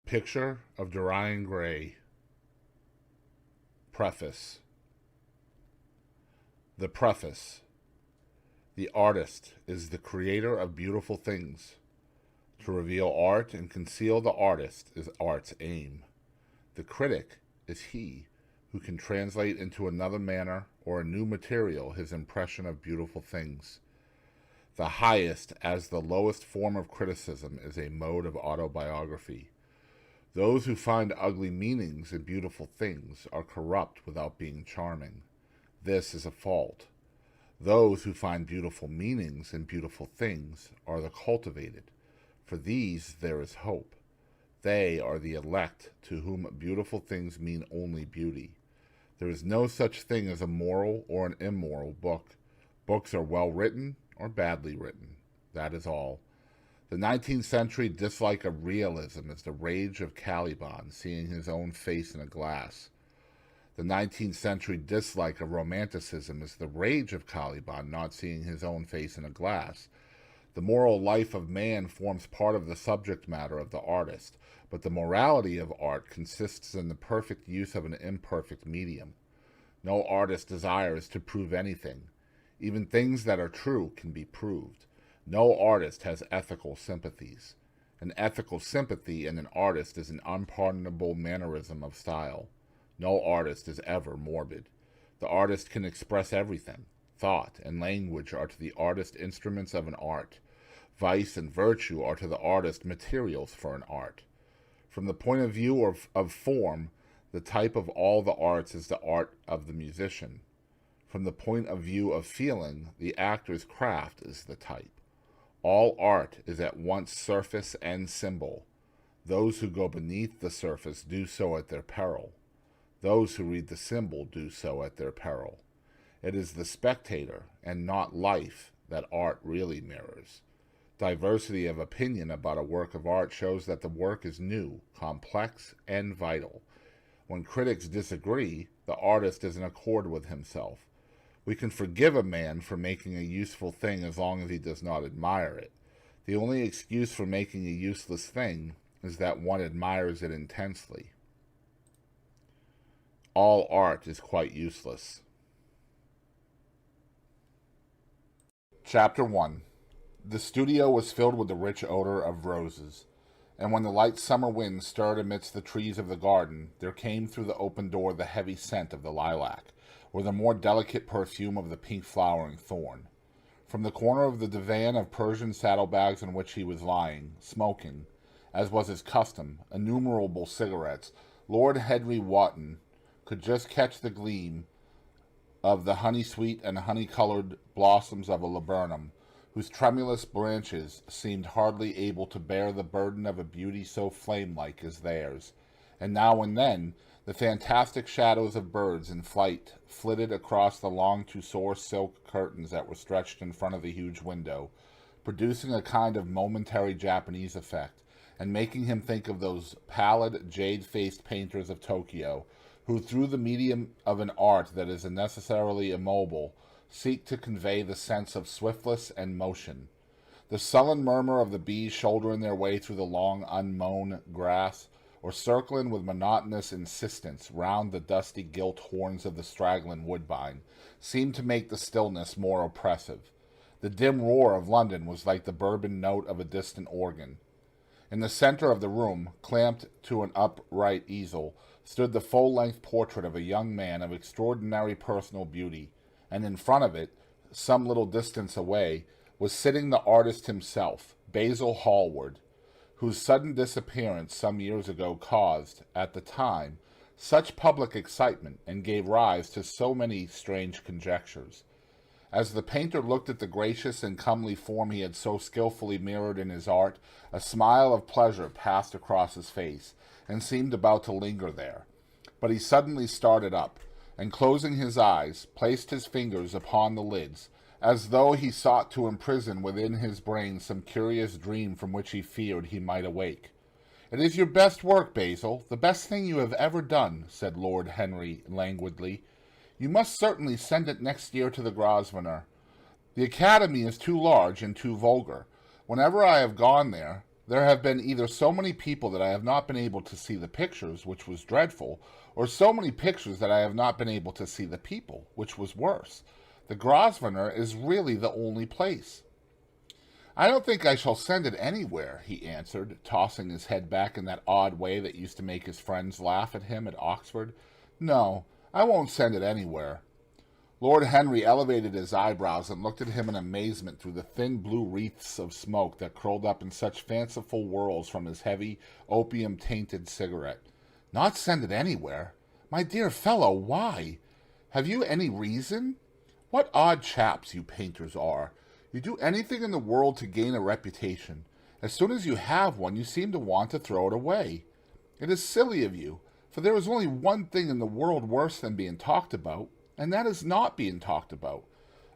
Picture of Dorian Gray. Preface. The preface. The artist is the creator of beautiful things. To reveal art and conceal the artist is art's aim. The critic is he who can translate into another manner or a new material his impression of beautiful things. The highest as the lowest form of criticism is a mode of autobiography. Those who find ugly meanings in beautiful things are corrupt without being charming. This is a fault. Those who find beautiful meanings in beautiful things are the cultivated. For these there is hope. They are the elect to whom beautiful things mean only beauty. There is no such thing as a moral or an immoral book. Books are well written or badly written. That is all. The 19th century dislike of realism is the rage of Caliban seeing his own face in a glass. The 19th century dislike of romanticism is the rage of Caliban not seeing his own face in a glass. The moral life of man forms part of the subject matter of the artist, but the morality of art consists in the perfect use of an imperfect medium. No artist desires to prove anything. Even things that are true can be proved. No artist has ethical sympathies. An ethical sympathy in an artist is an unpardonable mannerism of style. No artist is ever morbid. The artist can express everything. Thought and language are to the artist instruments of an art. Vice and virtue are to the artist materials for an art. From the point of view of form, the type of all the arts is the art of the musician. From the point of view of feeling, the actor's craft is the type. All art is at once surface and symbol. Those who go beneath the surface do so at their peril. Those who read the symbol do so at their peril. It is the spectator, and not life, that art really mirrors. Diversity of opinion about a work of art shows that the work is new, complex, and vital. When critics disagree, the artist is in accord with himself. We can forgive a man for making a useful thing as long as he does not admire it. The only excuse for making a useless thing is that one admires it intensely. All art is quite useless. Chapter 1. The studio was filled with the rich odor of roses, and when the light summer wind stirred amidst the trees of the garden, there came through the open door the heavy scent of the lilac, or the more delicate perfume of the pink-flowering thorn. From the corner of the divan of Persian saddlebags on which he was lying, smoking, as was his custom, innumerable cigarettes, Lord Henry Wotton could just catch the gleam of the honey-sweet and honey-colored blossoms of a laburnum, whose tremulous branches seemed hardly able to bear the burden of a beauty so flame-like as theirs, and now and then the fantastic shadows of birds in flight flitted across the long tussore silk curtains that were stretched in front of the huge window, producing a kind of momentary Japanese effect, and making him think of those pallid, jade-faced painters of Tokyo, who, through the medium of an art that is necessarily immobile, seek to convey the sense of swiftness and motion. The sullen murmur of the bees shouldering their way through the long, unmown grass, or circling with monotonous insistence round the dusty gilt horns of the straggling woodbine, seemed to make the stillness more oppressive. The dim roar of London was like the bourbon note of a distant organ. In the center of the room, clamped to an upright easel, stood the full-length portrait of a young man of extraordinary personal beauty, and in front of it, some little distance away, was sitting the artist himself, Basil Hallward, whose sudden disappearance some years ago caused, at the time, such public excitement and gave rise to so many strange conjectures. As the painter looked at the gracious and comely form he had so skillfully mirrored in his art, a smile of pleasure passed across his face, and seemed about to linger there. But he suddenly started up, and closing his eyes, placed his fingers upon the lids, as though he sought to imprison within his brain some curious dream from which he feared he might awake. "It is your best work, Basil, the best thing you have ever done," said Lord Henry languidly. "You must certainly send it next year to the Grosvenor. The Academy is too large and too vulgar. Whenever I have gone there, There have been either so many people that I have not been able to see the pictures, which was dreadful, or so many pictures that I have not been able to see the people, which was worse. The Grosvenor is really the only place. I don't think I shall send it anywhere, he answered, tossing his head back in that odd way that used to make his friends laugh at him at Oxford. No, I won't send it anywhere. Lord Henry elevated his eyebrows and looked at him in amazement through the thin blue wreaths of smoke that curled up in such fanciful whirls from his heavy, opium-tainted cigarette. Not send it anywhere? My dear fellow, why? Have you any reason? What odd chaps you painters are. You do anything in the world to gain a reputation. As soon as you have one, you seem to want to throw it away. It is silly of you, for there is only one thing in the world worse than being talked about, and that is not being talked about.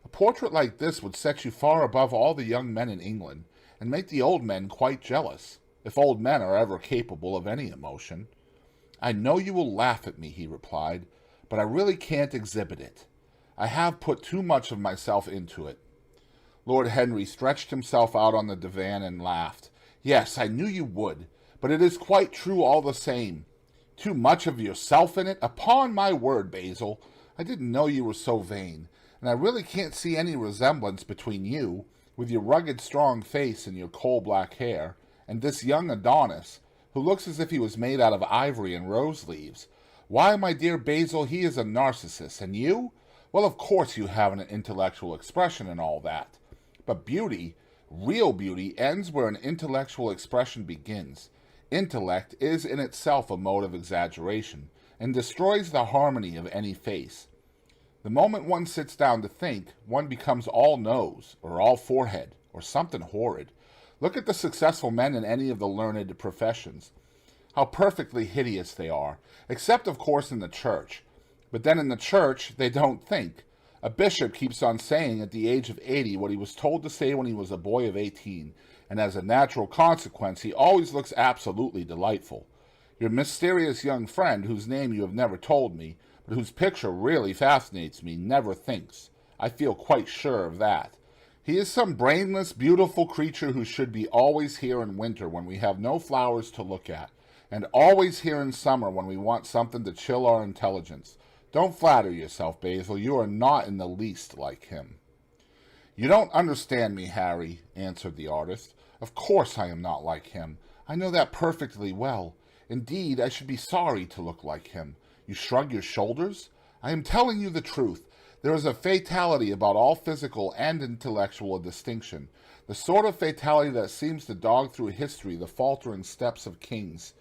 A portrait like this would set you far above all the young men in England, and make the old men quite jealous, if old men are ever capable of any emotion. I know you will laugh at me, he replied, but I really can't exhibit it. I have put too much of myself into it. Lord Henry stretched himself out on the divan and laughed. Yes, I knew you would, but it is quite true all the same. Too much of yourself in it? Upon my word, Basil, I didn't know you were so vain, and I really can't see any resemblance between you, with your rugged strong face and your coal-black hair, and this young Adonis, who looks as if he was made out of ivory and rose leaves. Why, my dear Basil, he is a Narcissus, and you? Well, of course you have an intellectual expression and all that. But beauty, real beauty, ends where an intellectual expression begins. Intellect is in itself a mode of exaggeration, and destroys the harmony of any face. The moment one sits down to think, one becomes all nose, or all forehead, or something horrid. Look at the successful men in any of the learned professions. How perfectly hideous they are, except, of course, in the church. But then in the church, they don't think. A bishop keeps on saying at the age of 80 what he was told to say when he was a boy of 18, and as a natural consequence, he always looks absolutely delightful. Your mysterious young friend, whose name you have never told me, but whose picture really fascinates me, never thinks. I feel quite sure of that. He is some brainless, beautiful creature who should be always here in winter when we have no flowers to look at, and always here in summer when we want something to chill our intelligence. Don't flatter yourself, Basil. You are not in the least like him. You don't understand me, Harry, answered the artist. Of course I am not like him. I know that perfectly well. Indeed, I should be sorry to look like him. You shrug your shoulders? I am telling you the truth. There is a fatality about all physical and intellectual distinction, the sort of fatality that seems to dog through history the faltering steps of kings.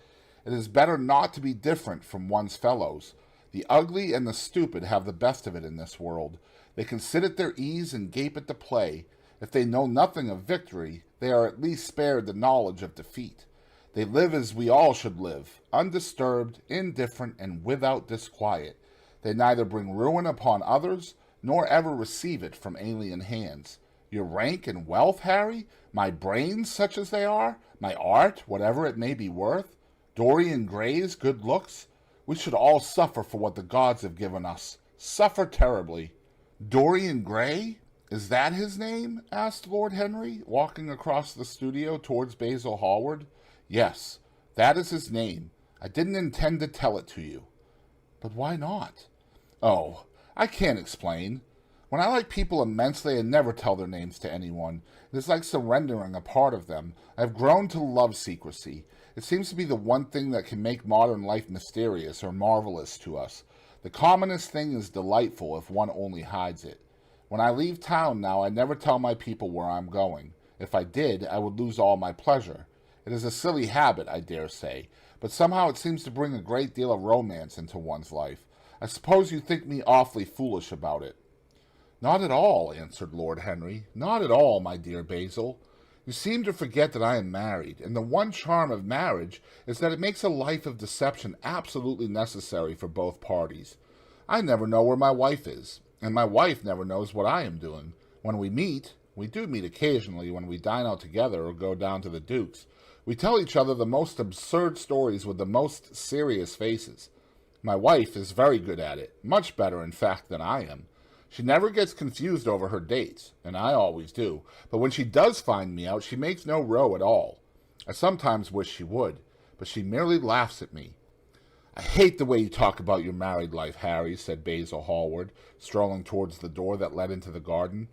It is better not to be different from one's fellows. The ugly and the stupid have the best of it in this world. They can sit at their ease and gape at the play. If they know nothing of victory, they are at least spared the knowledge of defeat. They live as we all should live, undisturbed, indifferent, and without disquiet. They neither bring ruin upon others, nor ever receive it from alien hands. Your rank and wealth, Harry, my brains, such as they are, my art, whatever it may be worth, Dorian Gray's good looks, we should all suffer for what the gods have given us. Suffer terribly. Dorian Gray? Is that his name? Asked Lord Henry, walking across the studio towards Basil Hallward. Yes, that is his name. I didn't intend to tell it to you. But why not? Oh, I can't explain. When I like people immensely, I never tell their names to anyone. It is like surrendering a part of them. I have grown to love secrecy. It seems to be the one thing that can make modern life mysterious or marvelous to us. The commonest thing is delightful if one only hides it. When I leave town now, I never tell my people where I'm going. If I did, I would lose all my pleasure. It is a silly habit, I dare say, but somehow it seems to bring a great deal of romance into one's life. I suppose you think me awfully foolish about it. Not at all, answered Lord Henry. Not at all, my dear Basil. You seem to forget that I am married, and the one charm of marriage is that it makes a life of deception absolutely necessary for both parties. I never know where my wife is, and my wife never knows what I am doing. When we meet, we do meet occasionally when we dine out together or go down to the Duke's, we tell each other the most absurd stories with the most serious faces. My wife is very good at it, much better, in fact, than I am. She never gets confused over her dates, and I always do, but when she does find me out, she makes no row at all. I sometimes wish she would, but she merely laughs at me. I hate the way you talk about your married life, Harry, said Basil Hallward, strolling towards the door that led into the garden.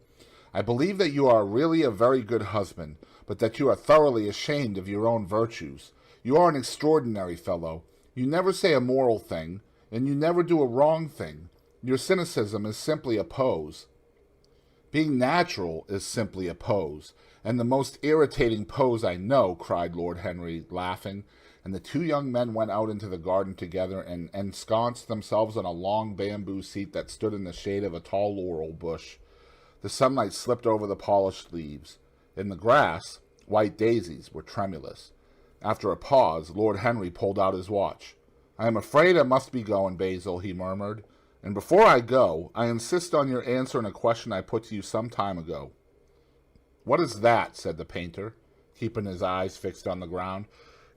I believe that you are really a very good husband, but that you are thoroughly ashamed of your own virtues. You are an extraordinary fellow. You never say a moral thing, and you never do a wrong thing. Your cynicism is simply a pose. Being natural is simply a pose, and the most irritating pose I know, cried Lord Henry, laughing, and the two young men went out into the garden together and ensconced themselves on a long bamboo seat that stood in the shade of a tall laurel bush. The sunlight slipped over the polished leaves. In the grass, white daisies were tremulous. After a pause, Lord Henry pulled out his watch. I am afraid I must be going, Basil, he murmured. And before I go, I insist on your answering a question I put to you some time ago. What is that? Said the painter, keeping his eyes fixed on the ground.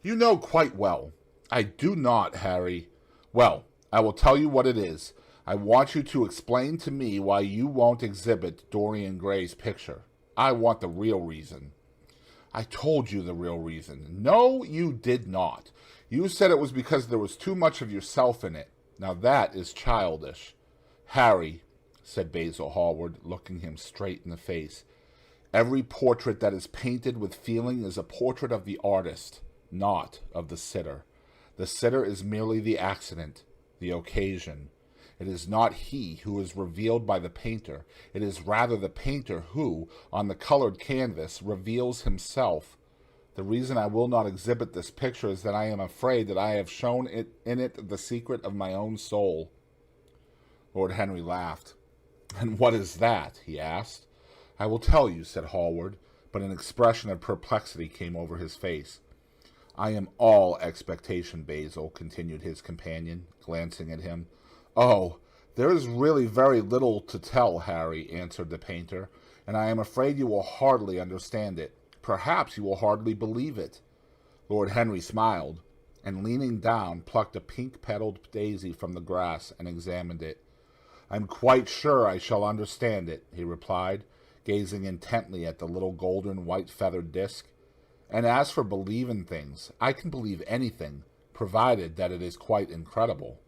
You know quite well. I do not, Harry. Well, I will tell you what it is. I want you to explain to me why you won't exhibit Dorian Gray's picture. I want the real reason. I told you the real reason. No, you did not. You said it was because there was too much of yourself in it. Now that is childish. Harry, said Basil Hallward, looking him straight in the face, every portrait that is painted with feeling is a portrait of the artist, not of the sitter. The sitter is merely the accident, the occasion. It is not he who is revealed by the painter. It is rather the painter who, on the colored canvas, reveals himself. The reason I will not exhibit this picture is that I am afraid that I have shown in it the secret of my own soul. Lord Henry laughed. And what is that? He asked. I will tell you, said Hallward, but an expression of perplexity came over his face. I am all expectation, Basil, continued his companion, glancing at him. Oh, there is really very little to tell, Harry, answered the painter, and I am afraid you will hardly understand it. Perhaps you will hardly believe it. Lord Henry smiled, and leaning down, plucked a pink-petaled daisy from the grass and examined it. I am quite sure I shall understand it, he replied, gazing intently at the little golden white-feathered disk. And as for believing things, I can believe anything, provided that it is quite incredible.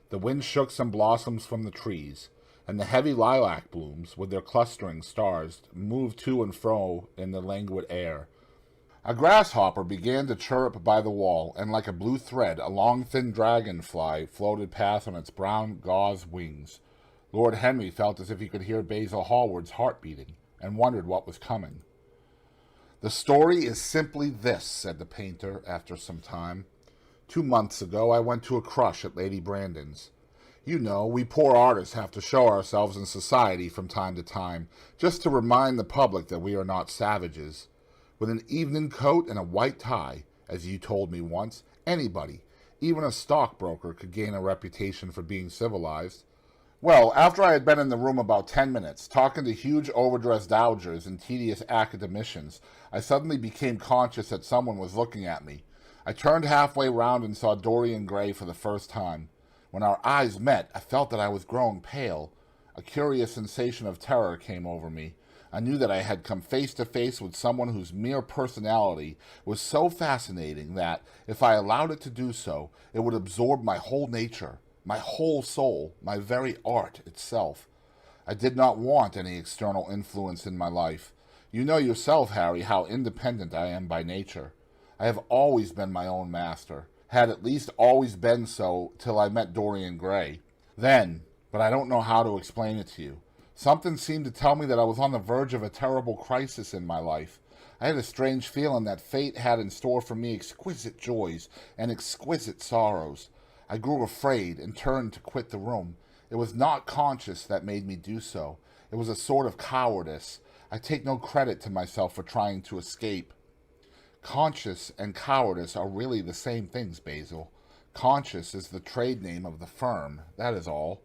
The wind shook some blossoms from the trees, and the heavy lilac blooms, with their clustering stars, moved to and fro in the languid air. A grasshopper began to chirrup by the wall, and like a blue thread, a long thin dragonfly floated past on its brown gauze wings. Lord Henry felt as if he could hear Basil Hallward's heart beating, and wondered what was coming. The story is simply this, said the painter, after some time. 2 months ago I went to a crush at Lady Brandon's. You know, we poor artists have to show ourselves in society from time to time, just to remind the public that we are not savages. With an evening coat and a white tie, as you told me once, anybody, even a stockbroker, could gain a reputation for being civilized. Well, after I had been in the room about 10 minutes, talking to huge overdressed dowagers and tedious academicians, I suddenly became conscious that someone was looking at me. I turned halfway round and saw Dorian Gray for the first time. When our eyes met, I felt that I was growing pale. A curious sensation of terror came over me. I knew that I had come face to face with someone whose mere personality was so fascinating that, if I allowed it to do so, it would absorb my whole nature, my whole soul, my very art itself. I did not want any external influence in my life. You know yourself, Harry, how independent I am by nature. I have always been my own master, had at least always been so till I met Dorian Gray. Then, but I don't know how to explain it to you, something seemed to tell me that I was on the verge of a terrible crisis in my life. I had a strange feeling that fate had in store for me exquisite joys and exquisite sorrows. I grew afraid and turned to quit the room. It was not conscience that made me do so. It was a sort of cowardice. I take no credit to myself for trying to escape. Conscience and cowardice are really the same things, Basil. Conscience is the trade name of the firm, that is all.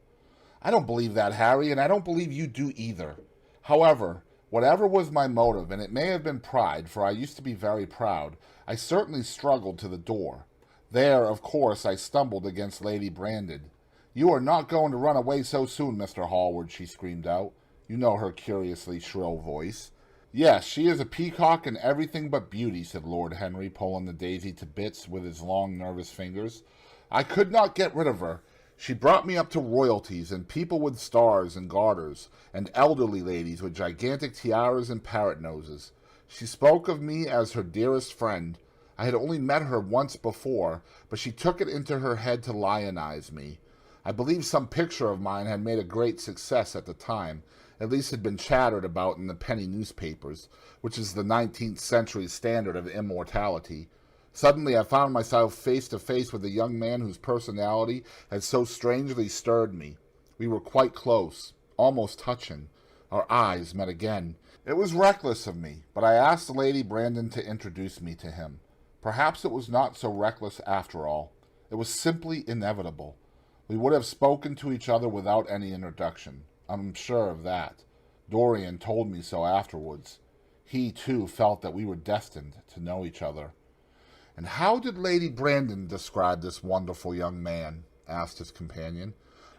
I don't believe that, Harry, and I don't believe you do either. However, whatever was my motive, and it may have been pride, for I used to be very proud, I certainly struggled to the door. There, of course, I stumbled against Lady Brandon. You are not going to run away so soon, Mr. Hallward, she screamed out. You know her curiously shrill voice. Yes, she is a peacock and everything but beauty, said Lord Henry, pulling the daisy to bits with his long, nervous fingers. I could not get rid of her. She brought me up to royalties, and people with stars and garters, and elderly ladies with gigantic tiaras and parrot noses. She spoke of me as her dearest friend. I had only met her once before, but she took it into her head to lionize me. I believe some picture of mine had made a great success at the time, at least had been chattered about in the penny newspapers, which is the 19th century standard of immortality. Suddenly I found myself face to face with a young man whose personality had so strangely stirred me. We were quite close, almost touching. Our eyes met again. It was reckless of me, but I asked Lady Brandon to introduce me to him. Perhaps it was not so reckless after all. It was simply inevitable. We would have spoken to each other without any introduction. I'm sure of that. Dorian told me so afterwards. He, too, felt that we were destined to know each other. And how did Lady Brandon describe this wonderful young man? Asked his companion.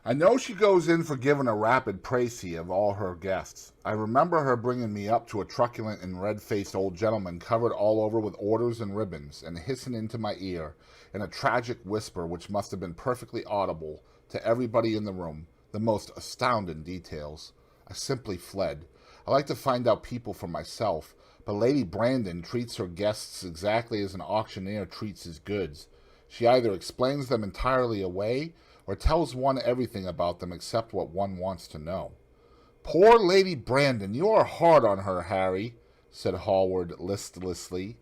I know she goes in for giving a rapid précis of all her guests. I remember her bringing me up to a truculent and red-faced old gentleman covered all over with orders and ribbons, and hissing into my ear, in a tragic whisper which must have been perfectly audible to everybody in the room, the most astounding details. I simply fled. I like to find out people for myself, but Lady Brandon treats her guests exactly as an auctioneer treats his goods. She either explains them entirely away, or tells one everything about them except what one wants to know. Poor Lady Brandon, you are hard on her, Harry, said Hallward listlessly.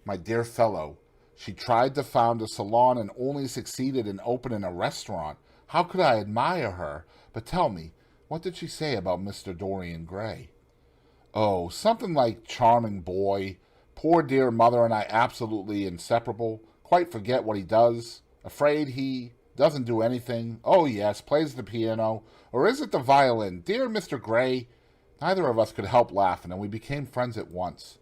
My dear fellow, she tried to found a salon and only succeeded in opening a restaurant. How could I admire her? But tell me, what did she say about Mr. Dorian Gray? Oh, something like charming boy. Poor dear mother and I absolutely inseparable. Quite forget what he does. Afraid he doesn't do anything. Oh, yes, plays the piano. Or is it the violin? Dear Mr. Gray. Neither of us could help laughing, and we became friends at once.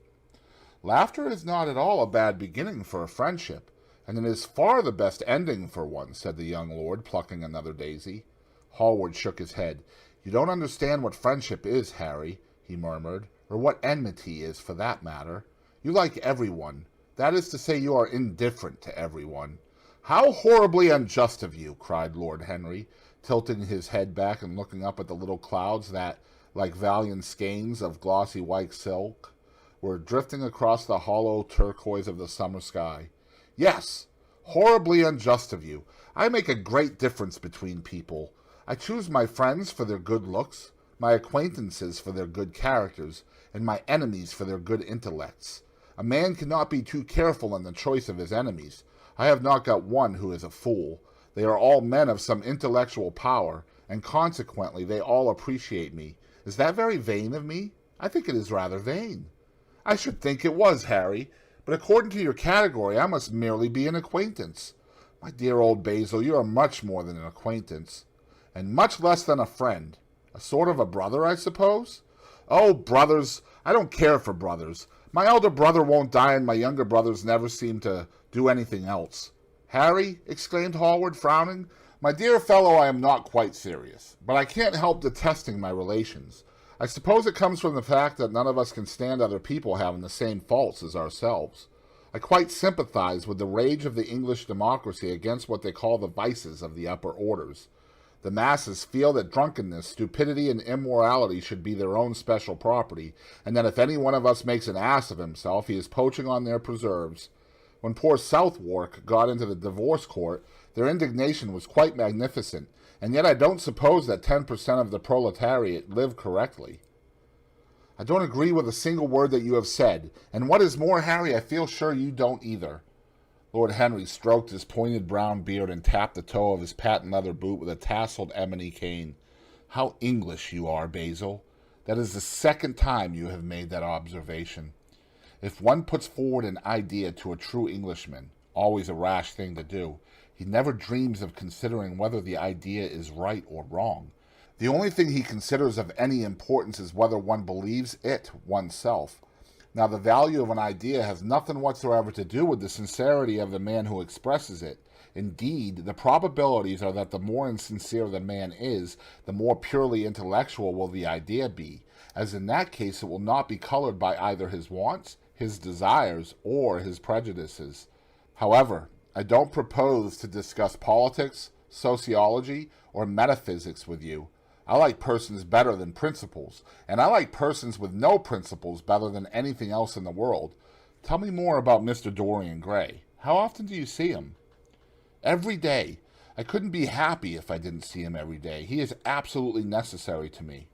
Laughter is not at all a bad beginning for a friendship, and it is far the best ending for one, said the young lord, plucking another daisy. Hallward shook his head. You don't understand what friendship is, Harry, he murmured, or what enmity is, for that matter. You like everyone. That is to say, you are indifferent to everyone. How horribly unjust of you, cried Lord Henry, tilting his head back and looking up at the little clouds that, like valiant skeins of glossy white silk, were drifting across the hollow turquoise of the summer sky. Yes, horribly unjust of you. I make a great difference between people. I choose my friends for their good looks, my acquaintances for their good characters, and my enemies for their good intellects. A man cannot be too careful in the choice of his enemies. I have not got one who is a fool. They are all men of some intellectual power, and consequently they all appreciate me. Is that very vain of me? I think it is rather vain. I should think it was, Harry, but according to your category I must merely be an acquaintance. My dear old Basil, you are much more than an acquaintance, and much less than a friend. A sort of a brother, I suppose? Oh, brothers! I don't care for brothers. My elder brother won't die, and my younger brothers never seem to do anything else. Harry, exclaimed Hallward, frowning, my dear fellow, I am not quite serious, but I can't help detesting my relations. I suppose it comes from the fact that none of us can stand other people having the same faults as ourselves. I quite sympathize with the rage of the English democracy against what they call the vices of the upper orders. The masses feel that drunkenness, stupidity, and immorality should be their own special property, and that if any one of us makes an ass of himself, he is poaching on their preserves. When poor Southwark got into the divorce court, their indignation was quite magnificent, and yet I don't suppose that 10% of the proletariat live correctly. I don't agree with a single word that you have said, and what is more, Harry, I feel sure you don't either. Lord Henry stroked his pointed brown beard and tapped the toe of his patent leather boot with a tasseled ebony cane. How English you are, Basil. That is the second time you have made that observation. If one puts forward an idea to a true Englishman, always a rash thing to do, he never dreams of considering whether the idea is right or wrong. The only thing he considers of any importance is whether one believes it oneself. Now, the value of an idea has nothing whatsoever to do with the sincerity of the man who expresses it. Indeed, the probabilities are that the more insincere the man is, the more purely intellectual will the idea be, as in that case it will not be colored by either his wants, his desires, or his prejudices. However, I don't propose to discuss politics, sociology, or metaphysics with you. I like persons better than principles, and I like persons with no principles better than anything else in the world. Tell me more about Mr. Dorian Gray. How often do you see him? Every day. I couldn't be happy if I didn't see him every day. He is absolutely necessary to me.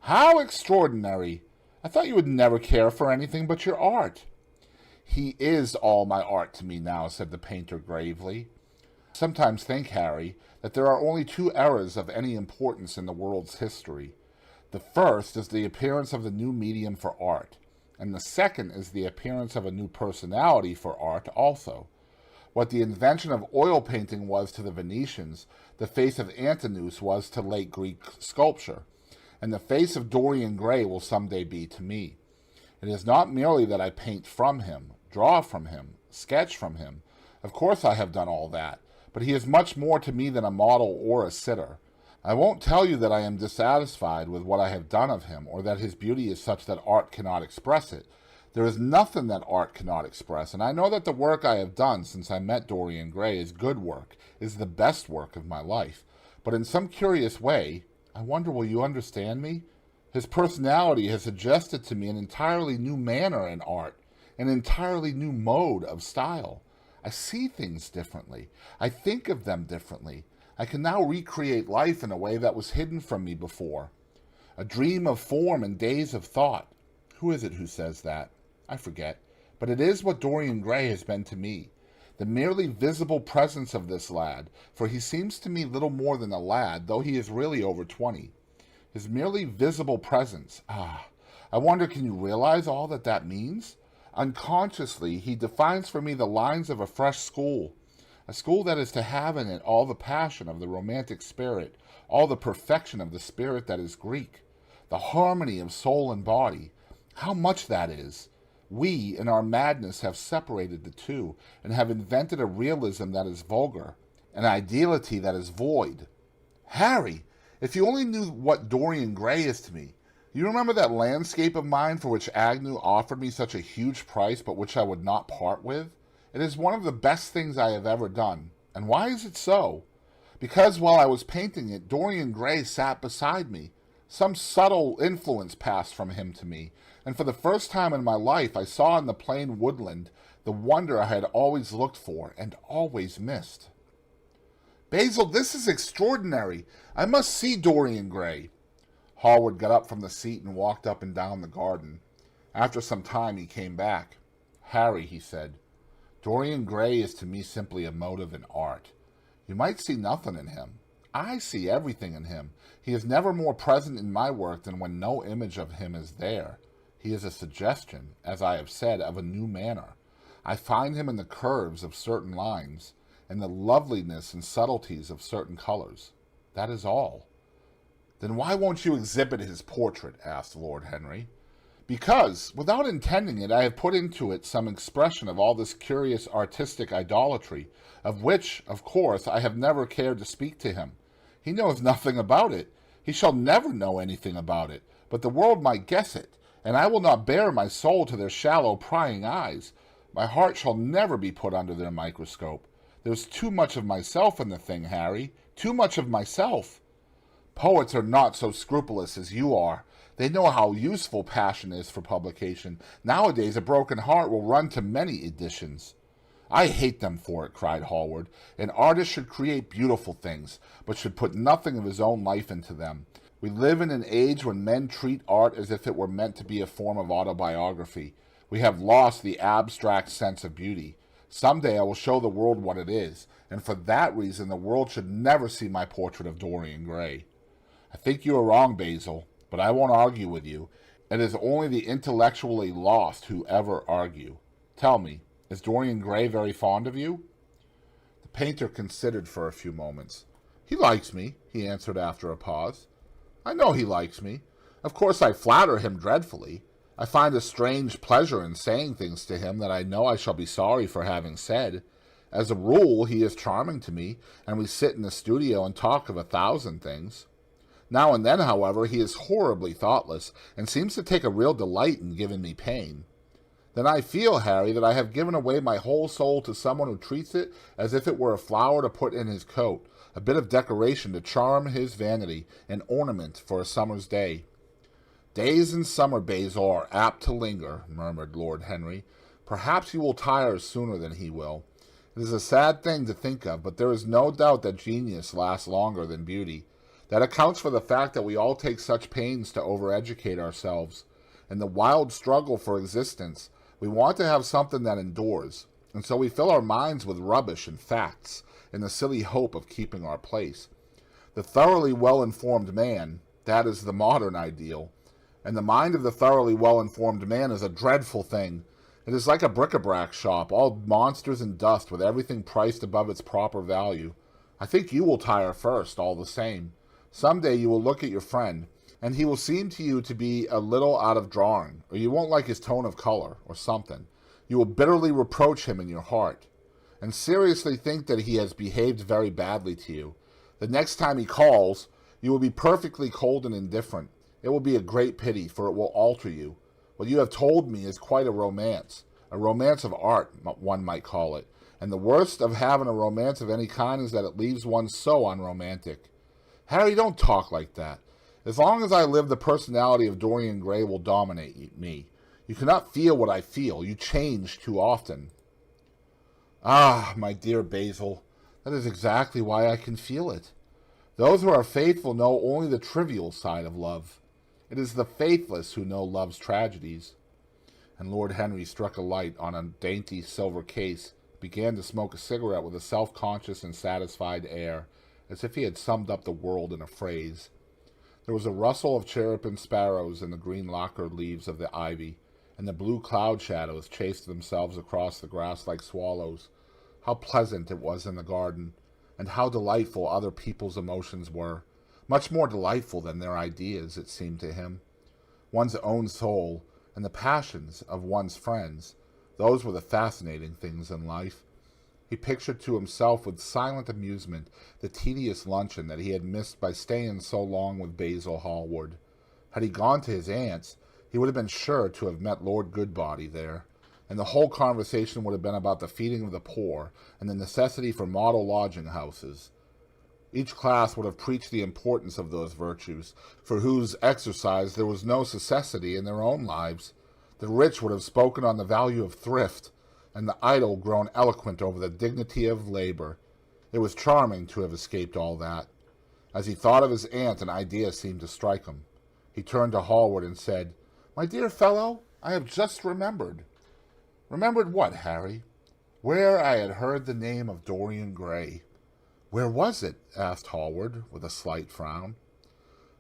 How extraordinary! I thought you would never care for anything but your art. He is all my art to me now, said the painter gravely. I sometimes think, Harry, that there are only two eras of any importance in the world's history. The first is the appearance of the new medium for art, and the second is the appearance of a new personality for art also. What the invention of oil painting was to the Venetians, the face of Antinous was to late Greek sculpture, and the face of Dorian Gray will someday be to me. It is not merely that I paint from him, draw from him, sketch from him. Of course I have done all that, but he is much more to me than a model or a sitter. I won't tell you that I am dissatisfied with what I have done of him, or that his beauty is such that art cannot express it. There is nothing that art cannot express, and I know that the work I have done since I met Dorian Gray is good work, is the best work of my life. But in some curious way, I wonder will you understand me? His personality has suggested to me an entirely new manner in art, an entirely new mode of style. I see things differently. I think of them differently. I can now recreate life in a way that was hidden from me before. A dream of form and days of thought. Who is it who says that? I forget. But it is what Dorian Gray has been to me. The merely visible presence of this lad, for he seems to me little more than a lad, though he is really over 20. His merely visible presence. I wonder, can you realize all that that means? Unconsciously, he defines for me the lines of a fresh school, a school that is to have in it all the passion of the romantic spirit, all the perfection of the spirit that is Greek, the harmony of soul and body. How much that is! We, in our madness, have separated the two, and have invented a realism that is vulgar, an ideality that is void. Harry, if you only knew what Dorian Gray is to me! You remember that landscape of mine for which Agnew offered me such a huge price, but which I would not part with? It is one of the best things I have ever done. And why is it so? Because while I was painting it, Dorian Gray sat beside me. Some subtle influence passed from him to me, and for the first time in my life I saw in the plain woodland the wonder I had always looked for and always missed. Basil, this is extraordinary. I must see Dorian Gray. Hallward got up from the seat and walked up and down the garden. After some time he came back. Harry, he said, Dorian Gray is to me simply a motive in art. You might see nothing in him. I see everything in him. He is never more present in my work than when no image of him is there. He is a suggestion, as I have said, of a new manner. I find him in the curves of certain lines, in the loveliness and subtleties of certain colors. That is all. Then why won't you exhibit his portrait? Asked Lord Henry. Because, without intending it, I have put into it some expression of all this curious artistic idolatry, of which, of course, I have never cared to speak to him. He knows nothing about it. He shall never know anything about it, but the world might guess it, and I will not bare my soul to their shallow, prying eyes. My heart shall never be put under their microscope. There's too much of myself in the thing, Harry, too much of myself. Poets are not so scrupulous as you are. They know how useful passion is for publication. Nowadays a broken heart will run to many editions. I hate them for it, cried Hallward. An artist should create beautiful things, but should put nothing of his own life into them. We live in an age when men treat art as if it were meant to be a form of autobiography. We have lost the abstract sense of beauty. Someday I will show the world what it is, and for that reason the world should never see my portrait of Dorian Gray. I think you are wrong, Basil, but I won't argue with you. It is only the intellectually lost who ever argue. Tell me, is Dorian Gray very fond of you? The painter considered for a few moments. He likes me, he answered after a pause. I know he likes me. Of course I flatter him dreadfully. I find a strange pleasure in saying things to him that I know I shall be sorry for having said. As a rule, he is charming to me, and we sit in the studio and talk of 1,000 things. Now and then, however, he is horribly thoughtless, and seems to take a real delight in giving me pain. Then I feel, Harry, that I have given away my whole soul to someone who treats it as if it were a flower to put in his coat, a bit of decoration to charm his vanity, an ornament for a summer's day. Days in summer, Basil, are apt to linger, murmured Lord Henry. Perhaps you will tire sooner than he will. It is a sad thing to think of, but there is no doubt that genius lasts longer than beauty. That accounts for the fact that we all take such pains to overeducate ourselves. In the wild struggle for existence, we want to have something that endures, and so we fill our minds with rubbish and facts, in the silly hope of keeping our place. The thoroughly well-informed man, that is the modern ideal. And the mind of the thoroughly well-informed man is a dreadful thing. It is like a bric-a-brac shop, all monsters and dust, with everything priced above its proper value. I think you will tire first, all the same. Some day you will look at your friend, and he will seem to you to be a little out of drawing, or you won't like his tone of color, or something. You will bitterly reproach him in your heart, and seriously think that he has behaved very badly to you. The next time he calls, you will be perfectly cold and indifferent. It will be a great pity, for it will alter you. What you have told me is quite a romance of art, one might call it, and the worst of having a romance of any kind is that it leaves one so unromantic. Harry, don't talk like that. As long as I live, the personality of Dorian Gray will dominate me. You cannot feel what I feel. You change too often. Ah, my dear Basil, that is exactly why I can feel it. Those who are faithful know only the trivial side of love. It is the faithless who know love's tragedies. And Lord Henry struck a light on a dainty silver case, began to smoke a cigarette with a self-conscious and satisfied air, as if he had summed up the world in a phrase. There was a rustle of cherubim sparrows in the green lacquered leaves of the ivy, and the blue cloud shadows chased themselves across the grass like swallows. How pleasant it was in the garden, and how delightful other people's emotions were. Much more delightful than their ideas, it seemed to him. One's own soul, and the passions of one's friends, those were the fascinating things in life. He pictured to himself with silent amusement the tedious luncheon that he had missed by staying so long with Basil Hallward. Had he gone to his aunt's, he would have been sure to have met Lord Goodbody there, and the whole conversation would have been about the feeding of the poor and the necessity for model lodging-houses. Each class would have preached the importance of those virtues, for whose exercise there was no necessity in their own lives. The rich would have spoken on the value of thrift, and the idle grown eloquent over the dignity of labor. It was charming to have escaped all that. As he thought of his aunt, an idea seemed to strike him. He turned to Hallward and said, "My dear fellow, I have just remembered." "Remembered what, Harry?" "Where I had heard the name of Dorian Gray." "Where was it?" asked Hallward, with a slight frown.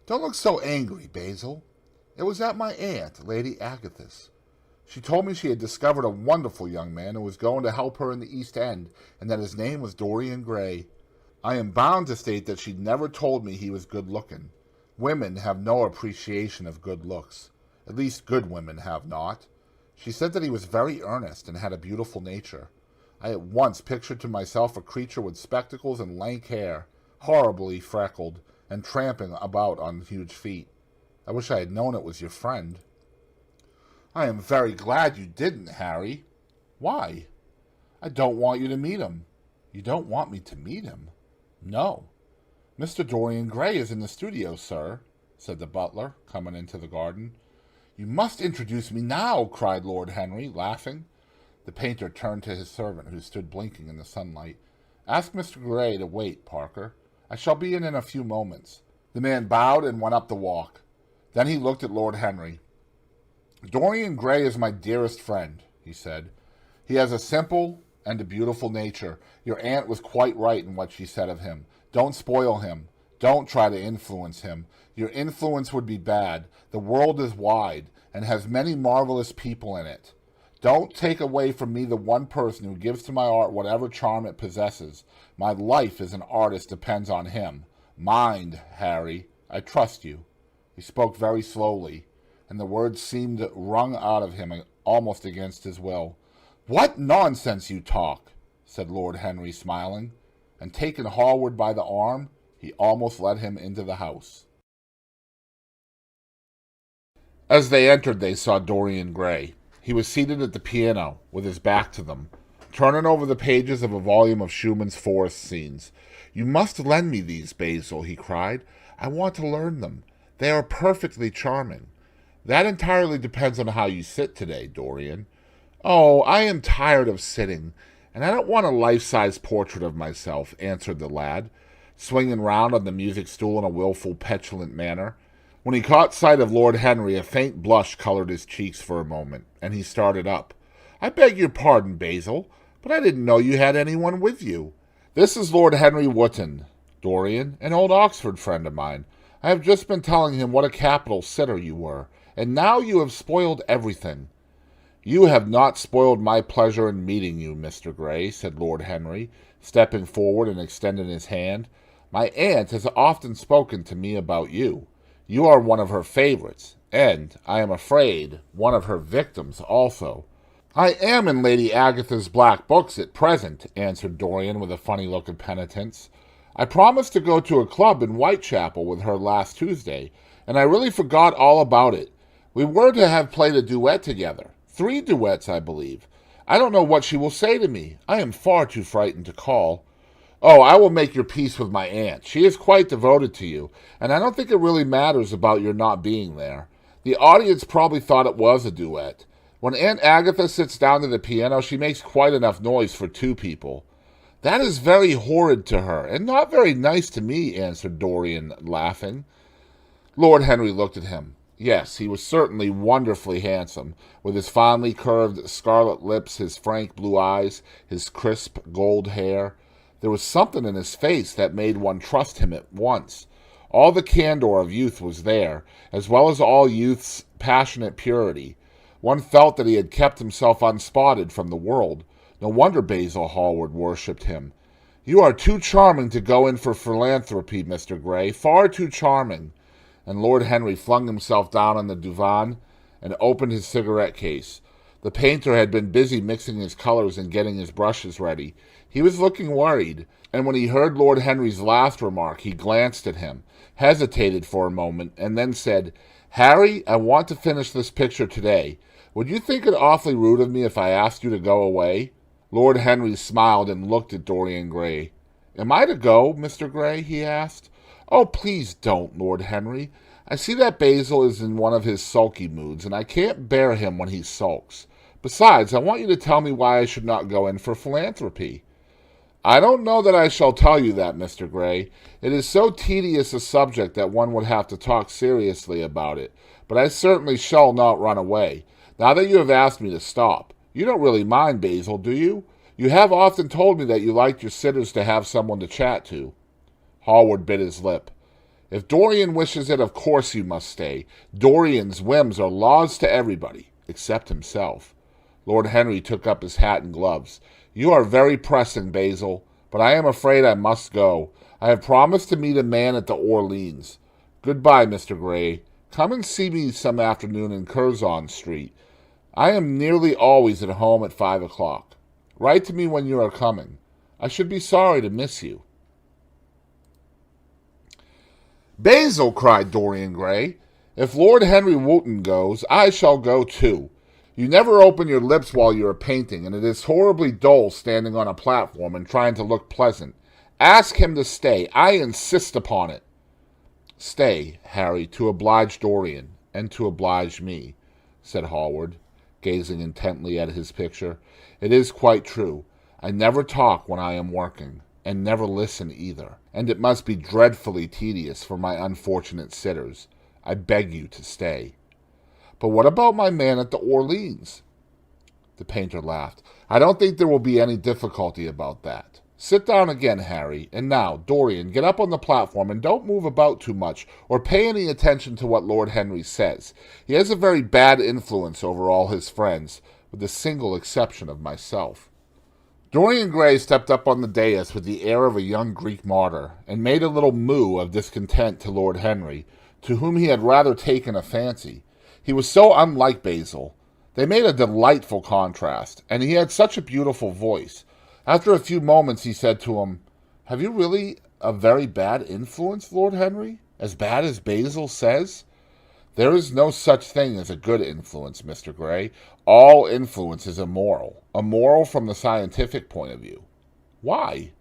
"Don't look so angry, Basil. It was at my aunt, Lady Agatha's. She told me she had discovered a wonderful young man who was going to help her in the East End, and that his name was Dorian Gray. I am bound to state that she never told me he was good-looking. Women have no appreciation of good looks. At least good women have not. She said that he was very earnest and had a beautiful nature. I at once pictured to myself a creature with spectacles and lank hair, horribly freckled, and tramping about on huge feet. I wish I had known it was your friend." "I am very glad you didn't, Harry." "Why?" "I don't want you to meet him." "You don't want me to meet him?" "No." "Mr. Dorian Gray is in the studio, sir," said the butler, coming into the garden. "You must introduce me now," cried Lord Henry, laughing. The painter turned to his servant, who stood blinking in the sunlight. "Ask Mr. Gray to wait, Parker. I shall be in a few moments." The man bowed and went up the walk. Then he looked at Lord Henry. "Dorian Gray is my dearest friend," he said. "He has a simple and a beautiful nature. Your aunt was quite right in what she said of him. Don't spoil him. Don't try to influence him. Your influence would be bad. The world is wide, and has many marvelous people in it. Don't take away from me the one person who gives to my art whatever charm it possesses. My life as an artist depends on him. Mind, Harry, I trust you." He spoke very slowly, and the words seemed wrung out of him almost against his will. "What nonsense you talk," said Lord Henry, smiling, and taking Hallward by the arm, he almost led him into the house. As they entered, they saw Dorian Gray. He was seated at the piano, with his back to them, turning over the pages of a volume of Schumann's forest scenes. "You must lend me these, Basil," he cried. "I want to learn them. They are perfectly charming." "That entirely depends on how you sit today, Dorian." "Oh, I am tired of sitting, and I don't want a life-size portrait of myself," answered the lad, swinging round on the music stool in a wilful, petulant manner. When he caught sight of Lord Henry, a faint blush colored his cheeks for a moment, and he started up. "I beg your pardon, Basil, but I didn't know you had anyone with you." "This is Lord Henry Wotton, Dorian, an old Oxford friend of mine. I have just been telling him what a capital sitter you were, and now you have spoiled everything." "You have not spoiled my pleasure in meeting you, Mr. Gray," said Lord Henry, stepping forward and extending his hand. "My aunt has often spoken to me about you. You are one of her favorites, and, I am afraid, one of her victims also." "I am in Lady Agatha's black books at present," answered Dorian with a funny look of penitence. "I promised to go to a club in Whitechapel with her last Tuesday, and I really forgot all about it. We were to have played a duet together. 3 duets, I believe. I don't know what she will say to me. I am far too frightened to call." "Oh, I will make your peace with my aunt. She is quite devoted to you, and I don't think it really matters about your not being there. The audience probably thought it was a duet. When Aunt Agatha sits down to the piano, she makes quite enough noise for 2 people." "That is very horrid to her, and not very nice to me," answered Dorian, laughing. Lord Henry looked at him. Yes, he was certainly wonderfully handsome, with his finely curved scarlet lips, his frank blue eyes, his crisp gold hair. There was something in his face that made one trust him at once. All the candor of youth was there, as well as all youth's passionate purity. One felt that he had kept himself unspotted from the world. No wonder Basil Hallward worshipped him. "You are too charming to go in for philanthropy, Mr. Gray, far too charming." And Lord Henry flung himself down on the divan and opened his cigarette case. The painter had been busy mixing his colors and getting his brushes ready. He was looking worried, and when he heard Lord Henry's last remark, he glanced at him, hesitated for a moment, and then said, "Harry, I want to finish this picture today. Would you think it awfully rude of me if I asked you to go away?" Lord Henry smiled and looked at Dorian Gray. "Am I to go, Mr. Gray?" he asked. "Oh, please don't, Lord Henry. I see that Basil is in one of his sulky moods, and I can't bear him when he sulks. Besides, I want you to tell me why I should not go in for philanthropy." "I don't know that I shall tell you that, Mr. Gray. It is so tedious a subject that one would have to talk seriously about it, but I certainly shall not run away, now that you have asked me to stop. You don't really mind, Basil, do you? You have often told me that you liked your sitters to have someone to chat to." Hallward bit his lip. "If Dorian wishes it, of course you must stay. Dorian's whims are laws to everybody, except himself." Lord Henry took up his hat and gloves. "You are very pressing, Basil, but I am afraid I must go. I have promised to meet a man at the Orleans. Good-bye, Mr. Gray. Come and see me some afternoon in Curzon Street. I am nearly always at home at 5 o'clock. Write to me when you are coming. I should be sorry to miss you." "Basil," cried Dorian Gray, "if Lord Henry Wotton goes, I shall go too. You never open your lips while you are painting, and it is horribly dull standing on a platform and trying to look pleasant. Ask him to stay. I insist upon it." "Stay, Harry, to oblige Dorian, and to oblige me," said Hallward, gazing intently at his picture. "It is quite true. I never talk when I am working, and never listen either, and it must be dreadfully tedious for my unfortunate sitters. I beg you to stay." "But what about my man at the Orleans?" The painter laughed. "I don't think there will be any difficulty about that. Sit down again, Harry, and now, Dorian, get up on the platform and don't move about too much or pay any attention to what Lord Henry says. He has a very bad influence over all his friends, with the single exception of myself." Dorian Gray stepped up on the dais with the air of a young Greek martyr, and made a little moue of discontent to Lord Henry, to whom he had rather taken a fancy. He was so unlike Basil. They made a delightful contrast, and he had such a beautiful voice. After a few moments he said to him, "Have you really a very bad influence, Lord Henry? As bad as Basil says?" "There is no such thing as a good influence, Mr. Gray. All influence is immoral. Immoral from the scientific point of view." "Why?"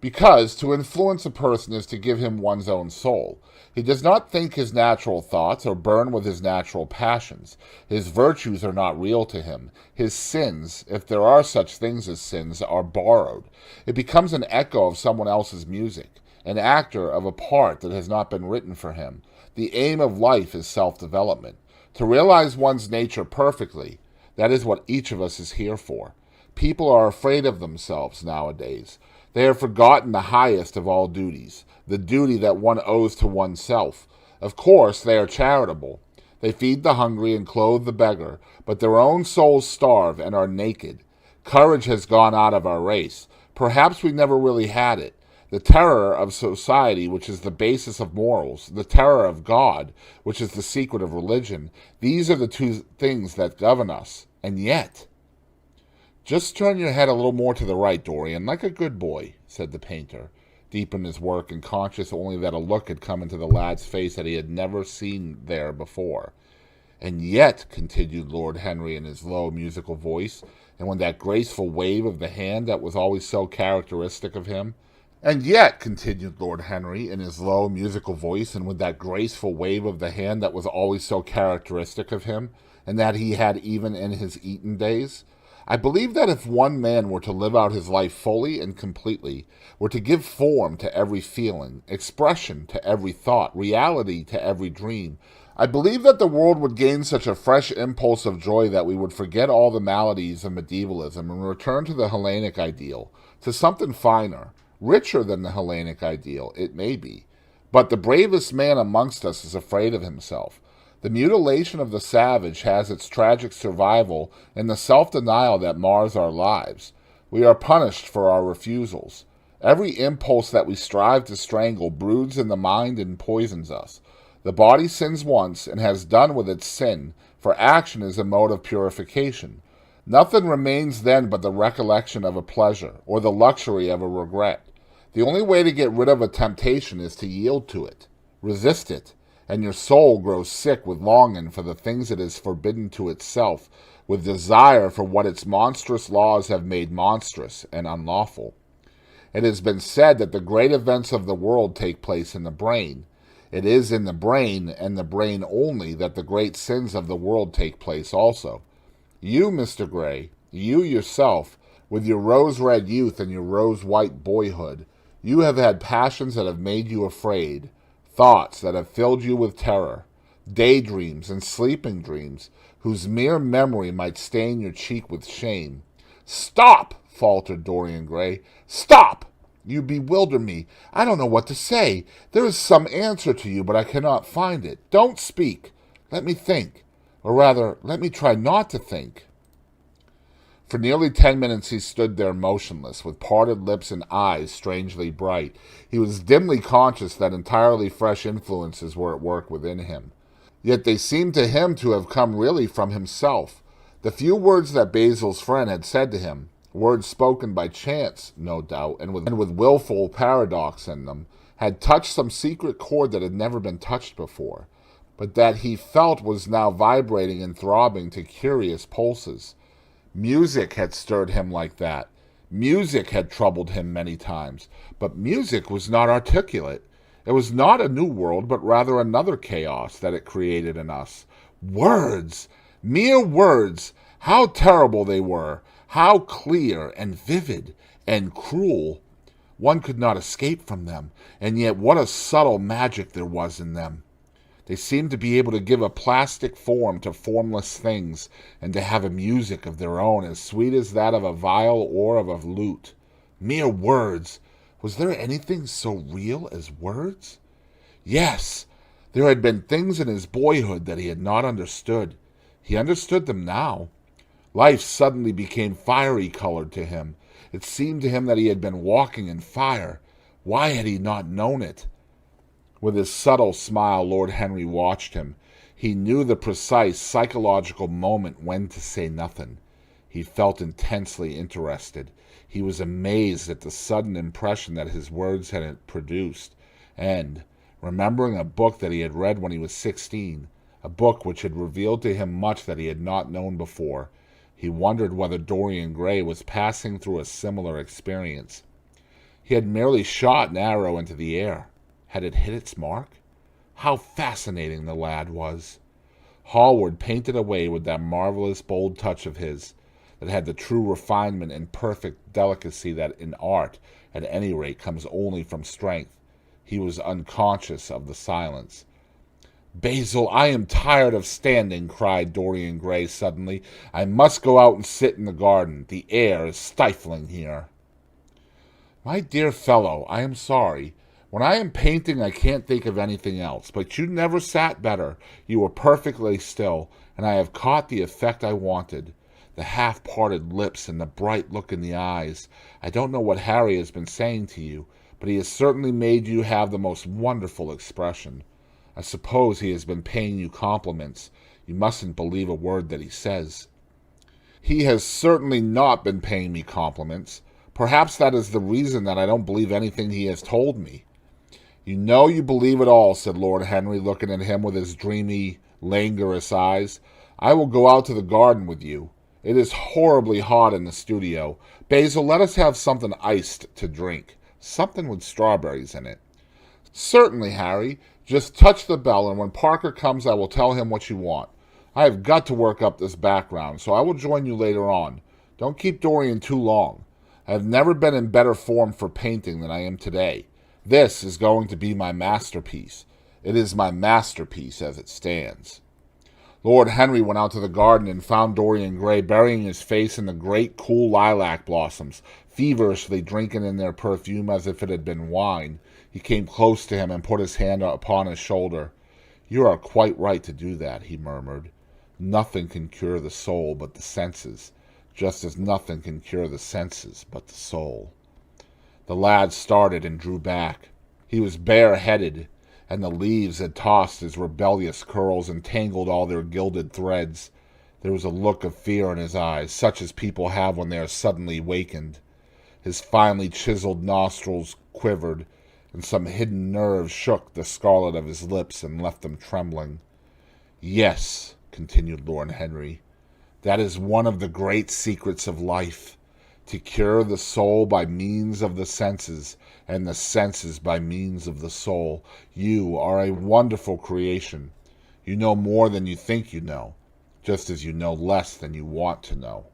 "Because to influence a person is to give him one's own soul. He does not think his natural thoughts or burn with his natural passions. His virtues are not real to him. His sins, if there are such things as sins, are borrowed. It becomes an echo of someone else's music, an actor of a part that has not been written for him. The aim of life is self-development. To realize one's nature perfectly, that is what each of us is here for. People are afraid of themselves nowadays. They have forgotten the highest of all duties, the duty that one owes to oneself. Of course, they are charitable. They feed the hungry and clothe the beggar, but their own souls starve and are naked. Courage has gone out of our race. Perhaps we never really had it. The terror of society, which is the basis of morals, the terror of God, which is the secret of religion, these are the two things that govern us. And yet— "Just turn your head a little more to the right, Dorian, like a good boy," said the painter, deep in his work and conscious only that a look had come into the lad's face that he had never seen there before. "And yet," continued Lord Henry in his low, musical voice, and with that graceful wave of the hand that was always so characteristic of him, "And yet," continued Lord Henry in his low, musical voice, and with that graceful wave of the hand that was always so characteristic of him, and that he had even in his Eton days, "I believe that if one man were to live out his life fully and completely, were to give form to every feeling, expression to every thought, reality to every dream, I believe that the world would gain such a fresh impulse of joy that we would forget all the maladies of medievalism and return to the Hellenic ideal, to something finer, richer than the Hellenic ideal, it may be. But the bravest man amongst us is afraid of himself. The mutilation of the savage has its tragic survival in the self-denial that mars our lives. We are punished for our refusals. Every impulse that we strive to strangle broods in the mind and poisons us. The body sins once and has done with its sin, for action is a mode of purification. Nothing remains then but the recollection of a pleasure, or the luxury of a regret. The only way to get rid of a temptation is to yield to it, resist it, and your soul grows sick with longing for the things it is forbidden to itself, with desire for what its monstrous laws have made monstrous and unlawful. It has been said that the great events of the world take place in the brain. It is in the brain, and the brain only, that the great sins of the world take place also. You, Mr. Gray, you yourself, with your rose-red youth and your rose-white boyhood, you have had passions that have made you afraid, thoughts that have filled you with terror, daydreams and sleeping dreams, whose mere memory might stain your cheek with shame. "Stop!" faltered Dorian Gray. "Stop! You bewilder me. I don't know what to say. There is some answer to you, but I cannot find it. Don't speak. Let me think. Or rather, let me try not to think." For nearly 10 minutes he stood there motionless, with parted lips and eyes strangely bright. He was dimly conscious that entirely fresh influences were at work within him. Yet they seemed to him to have come really from himself. The few words that Basil's friend had said to him, words spoken by chance, no doubt, and with willful paradox in them, had touched some secret chord that had never been touched before, but that he felt was now vibrating and throbbing to curious pulses. Music had stirred him like that. Music had troubled him many times, but music was not articulate. It was not a new world, but rather another chaos that it created in us. Words! Mere words! How terrible they were! How clear and vivid and cruel! One could not escape from them, and yet what a subtle magic there was in them! They seemed to be able to give a plastic form to formless things, and to have a music of their own as sweet as that of a viol or of a lute. Mere words! Was there anything so real as words? Yes! There had been things in his boyhood that he had not understood. He understood them now. Life suddenly became fiery-colored to him. It seemed to him that he had been walking in fire. Why had he not known it? With his subtle smile, Lord Henry watched him. He knew the precise psychological moment when to say nothing. He felt intensely interested. He was amazed at the sudden impression that his words had produced, and, remembering a book that he had read when he was 16, a book which had revealed to him much that he had not known before, he wondered whether Dorian Gray was passing through a similar experience. He had merely shot an arrow into the air. Had it hit its mark? How fascinating the lad was! Hallward painted away with that marvelous bold touch of his, that had the true refinement and perfect delicacy that in art, at any rate, comes only from strength. He was unconscious of the silence. "Basil, I am tired of standing," cried Dorian Gray suddenly. "I must go out and sit in the garden. The air is stifling here." "My dear fellow, I am sorry. When I am painting, I can't think of anything else. But you never sat better. You were perfectly still, and I have caught the effect I wanted. The half-parted lips and the bright look in the eyes. I don't know what Harry has been saying to you, but he has certainly made you have the most wonderful expression. I suppose he has been paying you compliments. You mustn't believe a word that he says." "He has certainly not been paying me compliments. Perhaps that is the reason that I don't believe anything he has told me." "You know you believe it all," said Lord Henry, looking at him with his dreamy, languorous eyes. "I will go out to the garden with you. It is horribly hot in the studio. Basil, let us have something iced to drink. Something with strawberries in it." "Certainly, Harry. Just touch the bell, and when Parker comes I will tell him what you want. I have got to work up this background, so I will join you later on. Don't keep Dorian too long. I have never been in better form for painting than I am today. This is going to be my masterpiece. It is my masterpiece as it stands." Lord Henry went out to the garden and found Dorian Gray burying his face in the great cool lilac blossoms, feverishly drinking in their perfume as if it had been wine. He came close to him and put his hand upon his shoulder. "You are quite right to do that," he murmured. "Nothing can cure the soul but the senses, just as nothing can cure the senses but the soul." The lad started and drew back. He was bareheaded, and the leaves had tossed his rebellious curls and tangled all their gilded threads. There was a look of fear in his eyes, such as people have when they are suddenly wakened. His finely chiseled nostrils quivered, and some hidden nerve shook the scarlet of his lips and left them trembling. "Yes," continued Lord Henry, "that is one of the great secrets of life, to cure the soul by means of the senses, and the senses by means of the soul. You are a wonderful creation. You know more than you think you know, just as you know less than you want to know."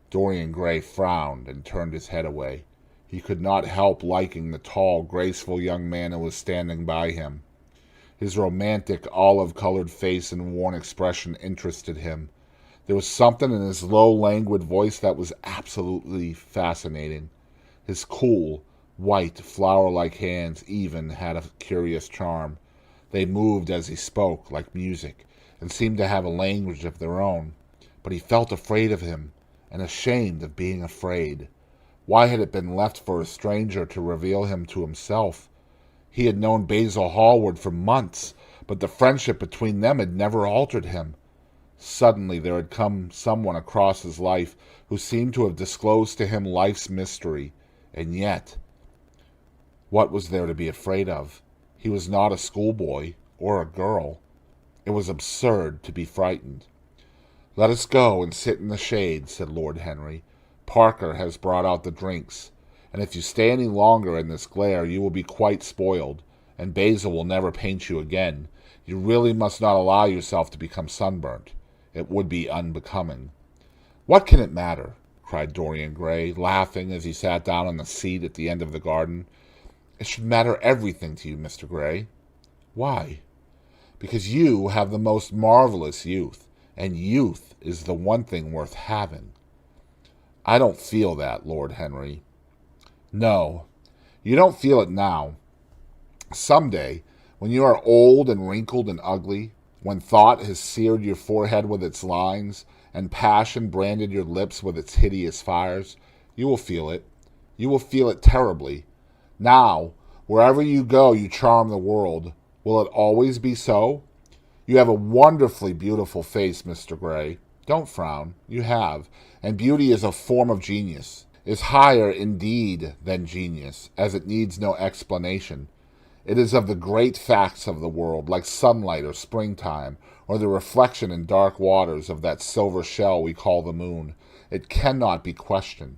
Dorian Gray frowned and turned his head away. He could not help liking the tall, graceful young man who was standing by him. His romantic, olive-colored face and worn expression interested him. There was something in his low, languid voice that was absolutely fascinating. His cool, white, flower-like hands even had a curious charm. They moved as he spoke, like music, and seemed to have a language of their own. But he felt afraid of him, and ashamed of being afraid. Why had it been left for a stranger to reveal him to himself? He had known Basil Hallward for months, but the friendship between them had never altered him. Suddenly there had come someone across his life who seemed to have disclosed to him life's mystery, and yet, what was there to be afraid of? He was not a schoolboy or a girl. It was absurd to be frightened. "Let us go and sit in the shade," said Lord Henry. "Parker has brought out the drinks, and if you stay any longer in this glare you will be quite spoiled, and Basil will never paint you again. You really must not allow yourself to become sunburnt. It would be unbecoming." "What can it matter?" cried Dorian Gray, laughing as he sat down on the seat at the end of the garden. "It should matter everything to you, Mr. Gray." "Why?" "Because you have the most marvelous youth, and youth is the one thing worth having." "I don't feel that, Lord Henry." "No, you don't feel it now. Some day, when you are old and wrinkled and ugly, when thought has seared your forehead with its lines, and passion branded your lips with its hideous fires, you will feel it. You will feel it terribly. Now, wherever you go, you charm the world. Will it always be so? You have a wonderfully beautiful face, Mr. Gray. Don't frown. You have. And beauty is a form of genius. Is higher, indeed, than genius, as it needs no explanation. It is of the great facts of the world, like sunlight or springtime, or the reflection in dark waters of that silver shell we call the moon. It cannot be questioned.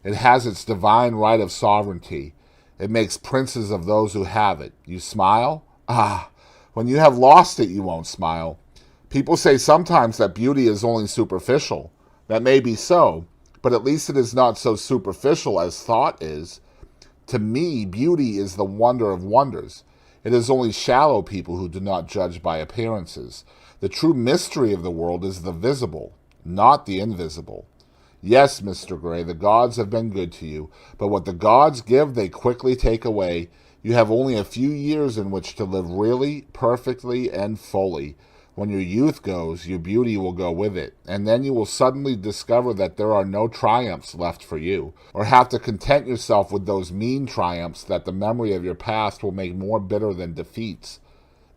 It has its divine right of sovereignty. It makes princes of those who have it. You smile? Ah, when you have lost it, you won't smile. People say sometimes that beauty is only superficial. That may be so, but at least it is not so superficial as thought is. To me, beauty is the wonder of wonders. It is only shallow people who do not judge by appearances. The true mystery of the world is the visible, not the invisible. Yes, Mr. Gray, the gods have been good to you, but what the gods give they quickly take away. You have only a few years in which to live really, perfectly, and fully. When your youth goes, your beauty will go with it, and then you will suddenly discover that there are no triumphs left for you, or have to content yourself with those mean triumphs that the memory of your past will make more bitter than defeats.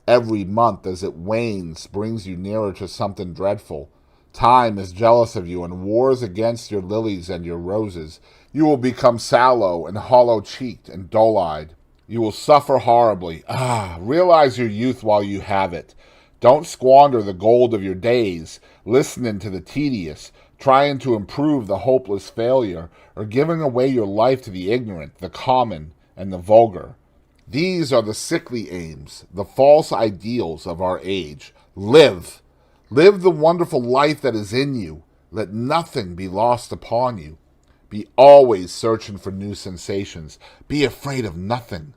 Every month as it wanes brings you nearer to something dreadful. Time is jealous of you and wars against your lilies and your roses. You will become sallow and hollow-cheeked and dull-eyed. You will suffer horribly. Realize your youth while you have it. Don't squander the gold of your days, listening to the tedious, trying to improve the hopeless failure, or giving away your life to the ignorant, the common, and the vulgar. These are the sickly aims, the false ideals of our age. Live! Live the wonderful life that is in you. Let nothing be lost upon you. Be always searching for new sensations. Be afraid of nothing.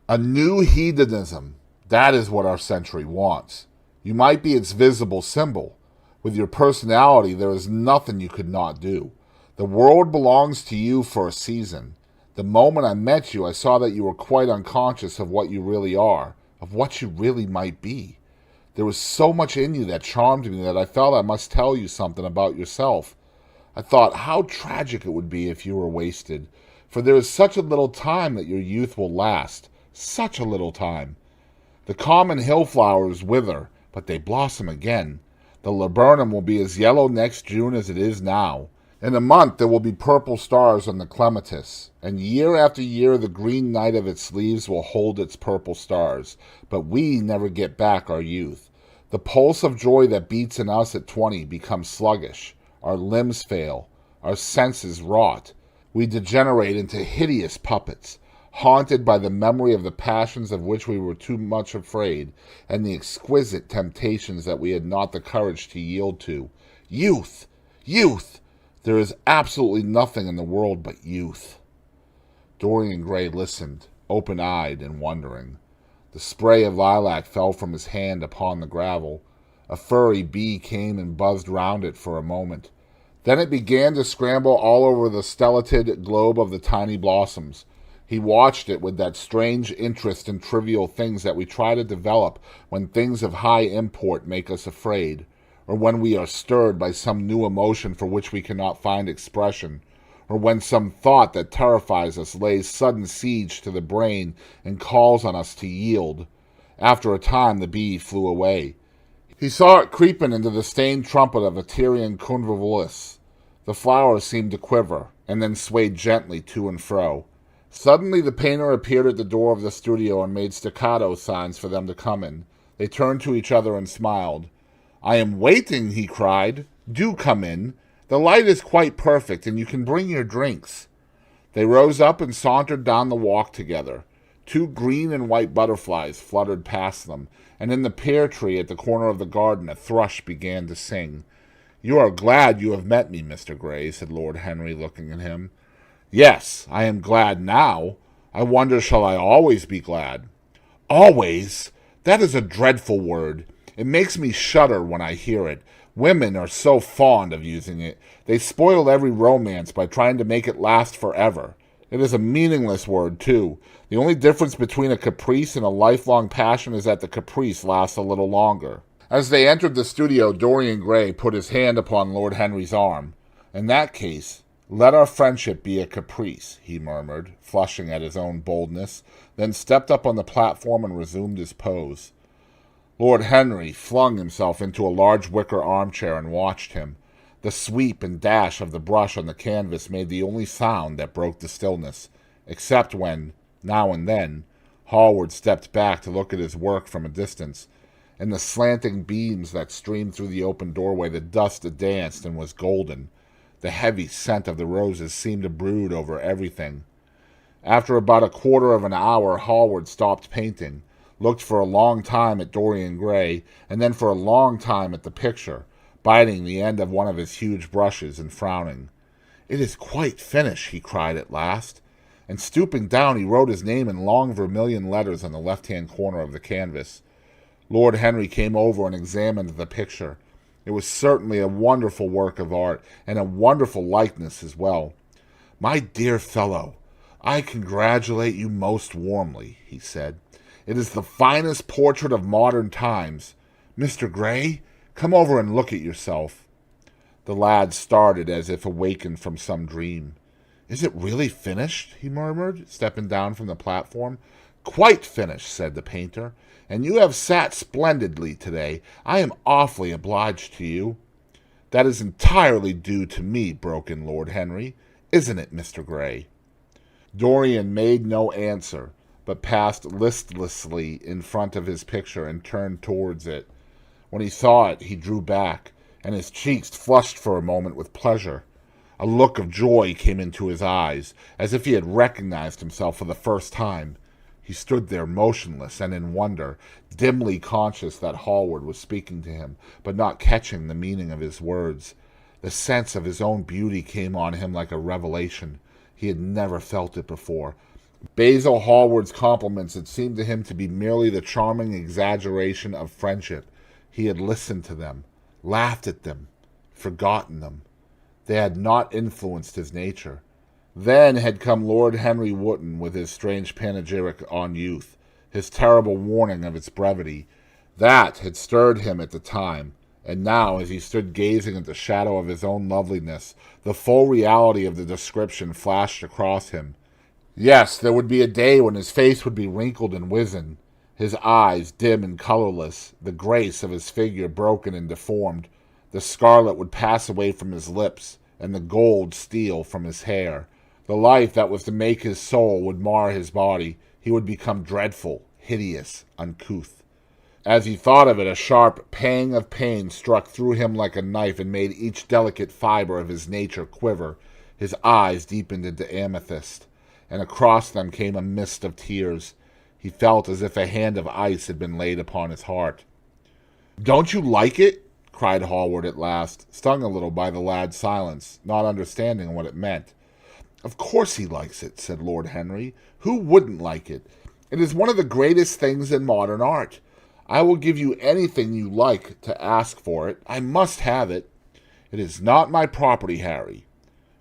A new hedonism, that is what our century wants. You might be its visible symbol. With your personality, there is nothing you could not do. The world belongs to you for a season. The moment I met you, I saw that you were quite unconscious of what you really are, of what you really might be. There was so much in you that charmed me that I felt I must tell you something about yourself. I thought how tragic it would be if you were wasted, for there is such a little time that your youth will last, such a little time. The common hill flowers wither, but they blossom again. The laburnum will be as yellow next June as it is now. In a month there will be purple stars on the clematis, and year after year the green night of its leaves will hold its purple stars. But we never get back our youth. The pulse of joy that beats in us at 20 becomes sluggish. Our limbs fail. Our senses rot. We degenerate into hideous puppets, haunted by the memory of the passions of which we were too much afraid, and the exquisite temptations that we had not the courage to yield to. Youth! Youth! There is absolutely nothing in the world but youth. Dorian Gray listened, open-eyed and wondering. The spray of lilac fell from his hand upon the gravel. A furry bee came and buzzed round it for a moment. Then it began to scramble all over the stellated globe of the tiny blossoms. He watched it with that strange interest in trivial things that we try to develop when things of high import make us afraid, or when we are stirred by some new emotion for which we cannot find expression, or when some thought that terrifies us lays sudden siege to the brain and calls on us to yield. After a time the bee flew away. He saw it creeping into the stained trumpet of a Tyrian convolvulus. The flowers seemed to quiver, and then swayed gently to and fro. Suddenly the painter appeared at the door of the studio and made staccato signs for them to come in. They turned to each other and smiled. "I am waiting," he cried. "Do come in. The light is quite perfect, and you can bring your drinks." They rose up and sauntered down the walk together. 2 green and white butterflies fluttered past them, and in the pear tree at the corner of the garden a thrush began to sing. "You are glad you have met me, Mr. Gray," said Lord Henry, looking at him. "Yes, I am glad now. I wonder, shall I always be glad?" "Always? That is a dreadful word. It makes me shudder when I hear it. Women are so fond of using it. They spoil every romance by trying to make it last forever. It is a meaningless word, too. The only difference between a caprice and a lifelong passion is that the caprice lasts a little longer." As they entered the studio, Dorian Gray put his hand upon Lord Henry's arm. "In that case, let our friendship be a caprice," he murmured, flushing at his own boldness, then stepped up on the platform and resumed his pose. Lord Henry flung himself into a large wicker armchair and watched him. The sweep and dash of the brush on the canvas made the only sound that broke the stillness, except when, now and then, Hallward stepped back to look at his work from a distance. In the slanting beams that streamed through the open doorway, the dust danced and was golden. The heavy scent of the roses seemed to brood over everything. After about a quarter of an hour, Hallward stopped painting, looked for a long time at Dorian Gray, and then for a long time at the picture, biting the end of one of his huge brushes and frowning. "It is quite finished," he cried at last, and stooping down he wrote his name in long vermilion letters on the left-hand corner of the canvas. Lord Henry came over and examined the picture. It was certainly a wonderful work of art, and a wonderful likeness as well. "My dear fellow, I congratulate you most warmly," he said. "It is the finest portrait of modern times. Mr. Gray, come over and look at yourself." The lad started as if awakened from some dream. "Is it really finished?" he murmured, stepping down from the platform. "Quite finished," said the painter. "And you have sat splendidly today. I am awfully obliged to you." "That is entirely due to me," broke in Lord Henry. "Isn't it, Mr. Gray?" Dorian made no answer, but passed listlessly in front of his picture and turned towards it. When he saw it, he drew back, and his cheeks flushed for a moment with pleasure. A look of joy came into his eyes, as if he had recognized himself for the first time. He stood there motionless and in wonder, dimly conscious that Hallward was speaking to him, but not catching the meaning of his words. The sense of his own beauty came on him like a revelation. He had never felt it before. Basil Hallward's compliments had seemed to him to be merely the charming exaggeration of friendship. He had listened to them, laughed at them, forgotten them. They had not influenced his nature. Then had come Lord Henry Wotton with his strange panegyric on youth, his terrible warning of its brevity. That had stirred him at the time, and now, as he stood gazing at the shadow of his own loveliness, the full reality of the description flashed across him. Yes, there would be a day when his face would be wrinkled and wizen, his eyes dim and colorless, the grace of his figure broken and deformed. The scarlet would pass away from his lips, and the gold steal from his hair. The life that was to make his soul would mar his body. He would become dreadful, hideous, uncouth. As he thought of it, a sharp pang of pain struck through him like a knife and made each delicate fiber of his nature quiver. His eyes deepened into amethyst, and across them came a mist of tears. He felt as if a hand of ice had been laid upon his heart. "Don't you like it?" cried Hallward at last, stung a little by the lad's silence, not understanding what it meant. "Of course he likes it," said Lord Henry. "Who wouldn't like it? It is one of the greatest things in modern art. I will give you anything you like to ask for it. I must have it." "It is not my property, Harry."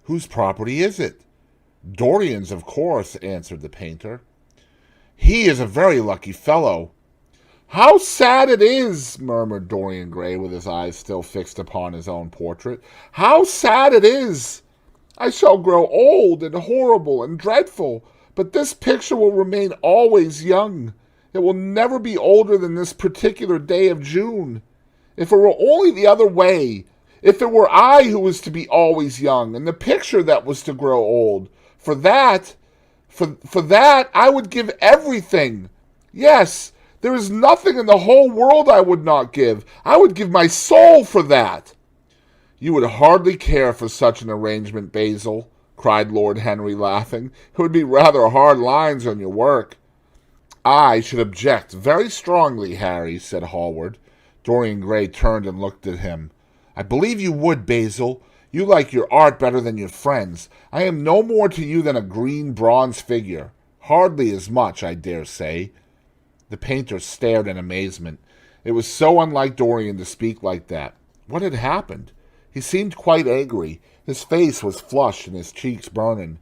"Whose property is it?" "Dorian's, of course," answered the painter. "He is a very lucky fellow." "How sad it is," murmured Dorian Gray, with his eyes still fixed upon his own portrait. "How sad it is! I shall grow old and horrible and dreadful, but this picture will remain always young. It will never be older than this particular day of June. If it were only the other way, if it were I who was to be always young, and the picture that was to grow old, for that I would give everything. Yes, there is nothing in the whole world I would not give. I would give my soul for that." "You would hardly care for such an arrangement, Basil," cried Lord Henry, laughing. "It would be rather hard lines on your work." "I should object very strongly, Harry," said Hallward. Dorian Gray turned and looked at him. "I believe you would, Basil. You like your art better than your friends. I am no more to you than a green bronze figure. Hardly as much, I dare say." The painter stared in amazement. It was so unlike Dorian to speak like that. What had happened? He seemed quite angry. His face was flushed and his cheeks burning.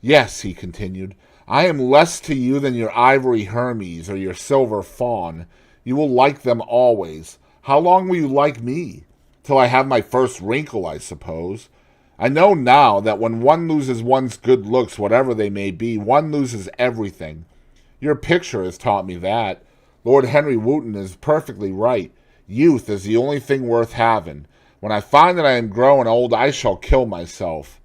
"Yes," he continued, "I am less to you than your ivory Hermes or your silver faun. You will like them always. How long will you like me? Till I have my first wrinkle, I suppose. I know now that when one loses one's good looks, whatever they may be, one loses everything. Your picture has taught me that. Lord Henry Wotton is perfectly right. Youth is the only thing worth having. When I find that I am growing old, I shall kill myself."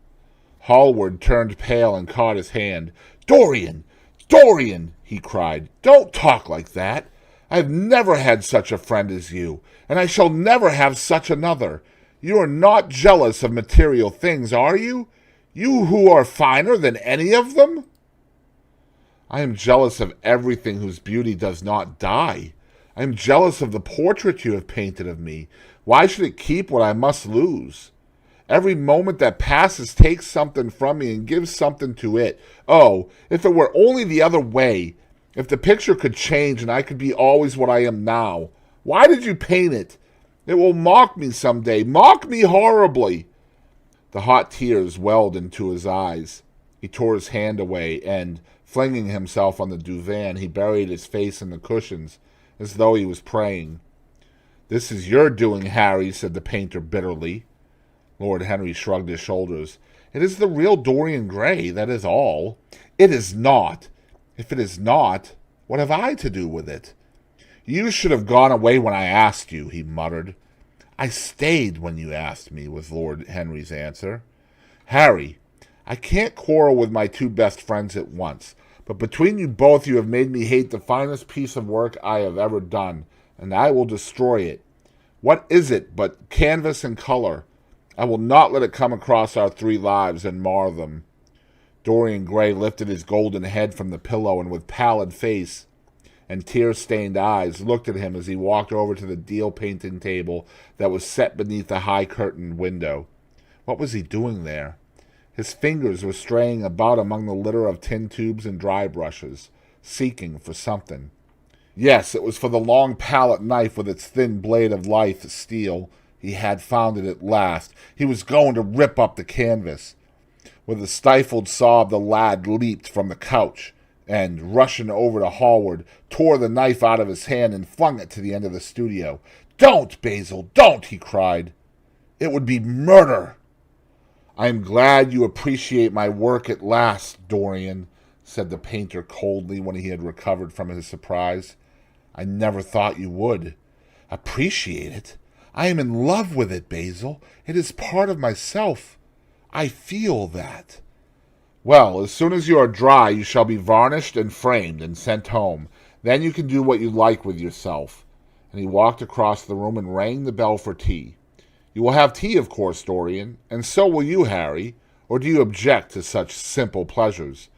Hallward turned pale and caught his hand. "Dorian! Dorian!" he cried. "Don't talk like that. I have never had such a friend as you, and I shall never have such another. You are not jealous of material things, are you? You who are finer than any of them?" "I am jealous of everything whose beauty does not die. I am jealous of the portrait you have painted of me. Why should it keep what I must lose? Every moment that passes takes something from me and gives something to it. Oh, if it were only the other way! If the picture could change and I could be always what I am now. Why did you paint it? It will mock me some day, mock me horribly." The hot tears welled into his eyes. He tore his hand away, and, flinging himself on the divan, he buried his face in the cushions, as though he was praying. "This is your doing, Harry," said the painter bitterly. Lord Henry shrugged his shoulders. "It is the real Dorian Gray, that is all." "It is not. If it is not, what have I to do with it?" "You should have gone away when I asked you," he muttered. "I stayed when you asked me," was Lord Henry's answer. "Harry, I can't quarrel with my two best friends at once, but between you both you have made me hate the finest piece of work I have ever done, and I will destroy it. What is it but canvas and color? I will not let it come across our three lives and mar them." Dorian Gray lifted his golden head from the pillow and with pallid face and tear-stained eyes looked at him as he walked over to the deal painting table that was set beneath the high-curtained window. What was he doing there? His fingers were straying about among the litter of tin tubes and dry brushes, seeking for something. Yes, it was for the long palette knife with its thin blade of lithe steel. He had found it at last. He was going to rip up the canvas. With a stifled sob, the lad leaped from the couch and, rushing over to Hallward, tore the knife out of his hand and flung it to the end of the studio. "Don't, Basil, don't!" he cried. "It would be murder." "I am glad you appreciate my work at last, Dorian," said the painter coldly when he had recovered from his surprise. "I never thought you would." "Appreciate it? I am in love with it, Basil. It is part of myself. I feel that." "Well, as soon as you are dry, you shall be varnished and framed and sent home. Then you can do what you like with yourself." And he walked across the room and rang the bell for tea. "You will have tea, of course, Dorian, and so will you, Harry. Or do you object to such simple pleasures?"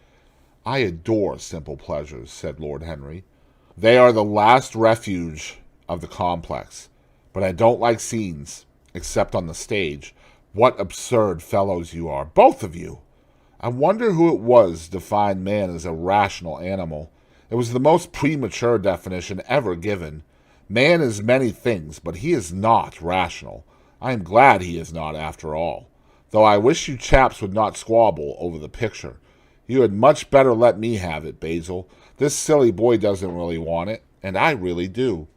"I adore simple pleasures," said Lord Henry. "They are the last refuge of the complex. But I don't like scenes, except on the stage. What absurd fellows you are, both of you! I wonder who it was defined man as a rational animal. It was the most premature definition ever given. Man is many things, but he is not rational. I am glad he is not, after all. Though I wish you chaps would not squabble over the picture. You had much better let me have it, Basil. This silly boy doesn't really want it, and I really do."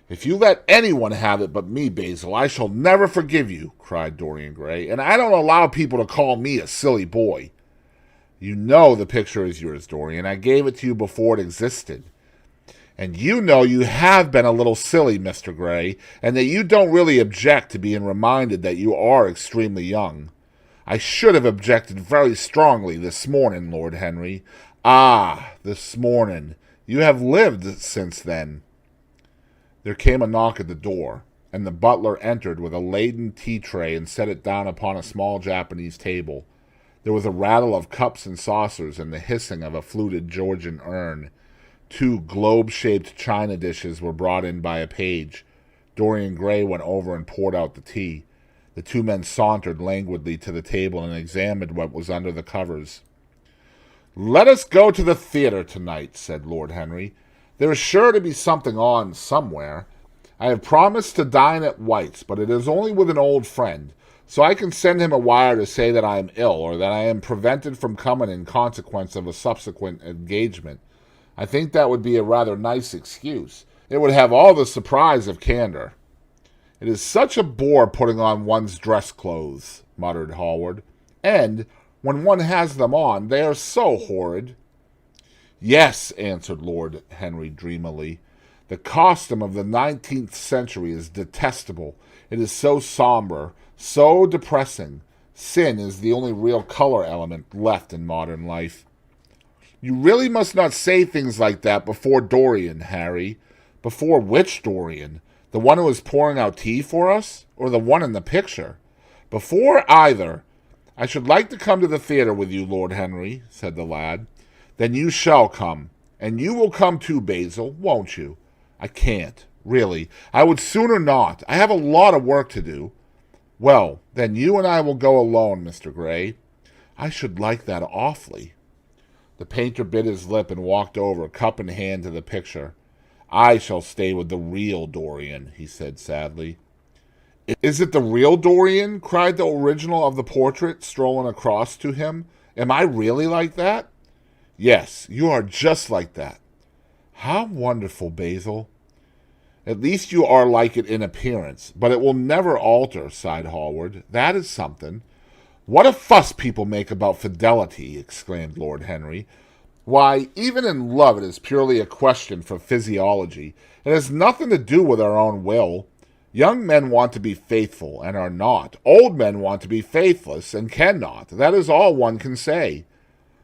"If you let anyone have it but me, Basil, I shall never forgive you," cried Dorian Gray, "and I don't allow people to call me a silly boy." "You know the picture is yours, Dorian. I gave it to you before it existed." "And you know you have been a little silly, Mr. Gray, and that you don't really object to being reminded that you are extremely young." "I should have objected very strongly this morning, Lord Henry." "Ah, this morning. You have lived since then." There came a knock at the door, and the butler entered with a laden tea-tray and set it down upon a small Japanese table. There was a rattle of cups and saucers and the hissing of a fluted Georgian urn. 2 globe-shaped china dishes were brought in by a page. Dorian Gray went over and poured out the tea. The 2 men sauntered languidly to the table and examined what was under the covers. "Let us go to the theatre tonight," said Lord Henry. "There is sure to be something on somewhere. I have promised to dine at White's, but it is only with an old friend, so I can send him a wire to say that I am ill, or that I am prevented from coming in consequence of a subsequent engagement. I think that would be a rather nice excuse. It would have all the surprise of candor." "It is such a bore putting on one's dress clothes," muttered Hallward, "and, when one has them on, they are so horrid." "Yes," answered Lord Henry dreamily, The costume of the 19th century is detestable. It is so somber, so depressing. Sin is the only real color element left in modern life. You really must not say things like that before Dorian, Harry. Before which Dorian? The one who is pouring out tea for us? Or the one in the picture? Before either. I should like to come to the theatre with you, Lord Henry, said the lad. Then you shall come. And you will come too, Basil, won't you? I can't, really. I would sooner not. I have a lot of work to do. Well, then you and I will go alone, Mr. Gray. I should like that awfully. The painter bit his lip and walked over, cup in hand, to the picture. I shall stay with the real Dorian, he said sadly. Is it the real Dorian? Cried the original of the portrait, strolling across to him. Am I really like that? Yes, you are just like that. How wonderful, Basil. At least you are like it in appearance, but it will never alter, sighed Hallward. That is something. What a fuss people make about fidelity, exclaimed Lord Henry. Why, even in love it is purely a question for physiology. It has nothing to do with our own will. Young men want to be faithful, and are not. Old men want to be faithless, and cannot. That is all one can say.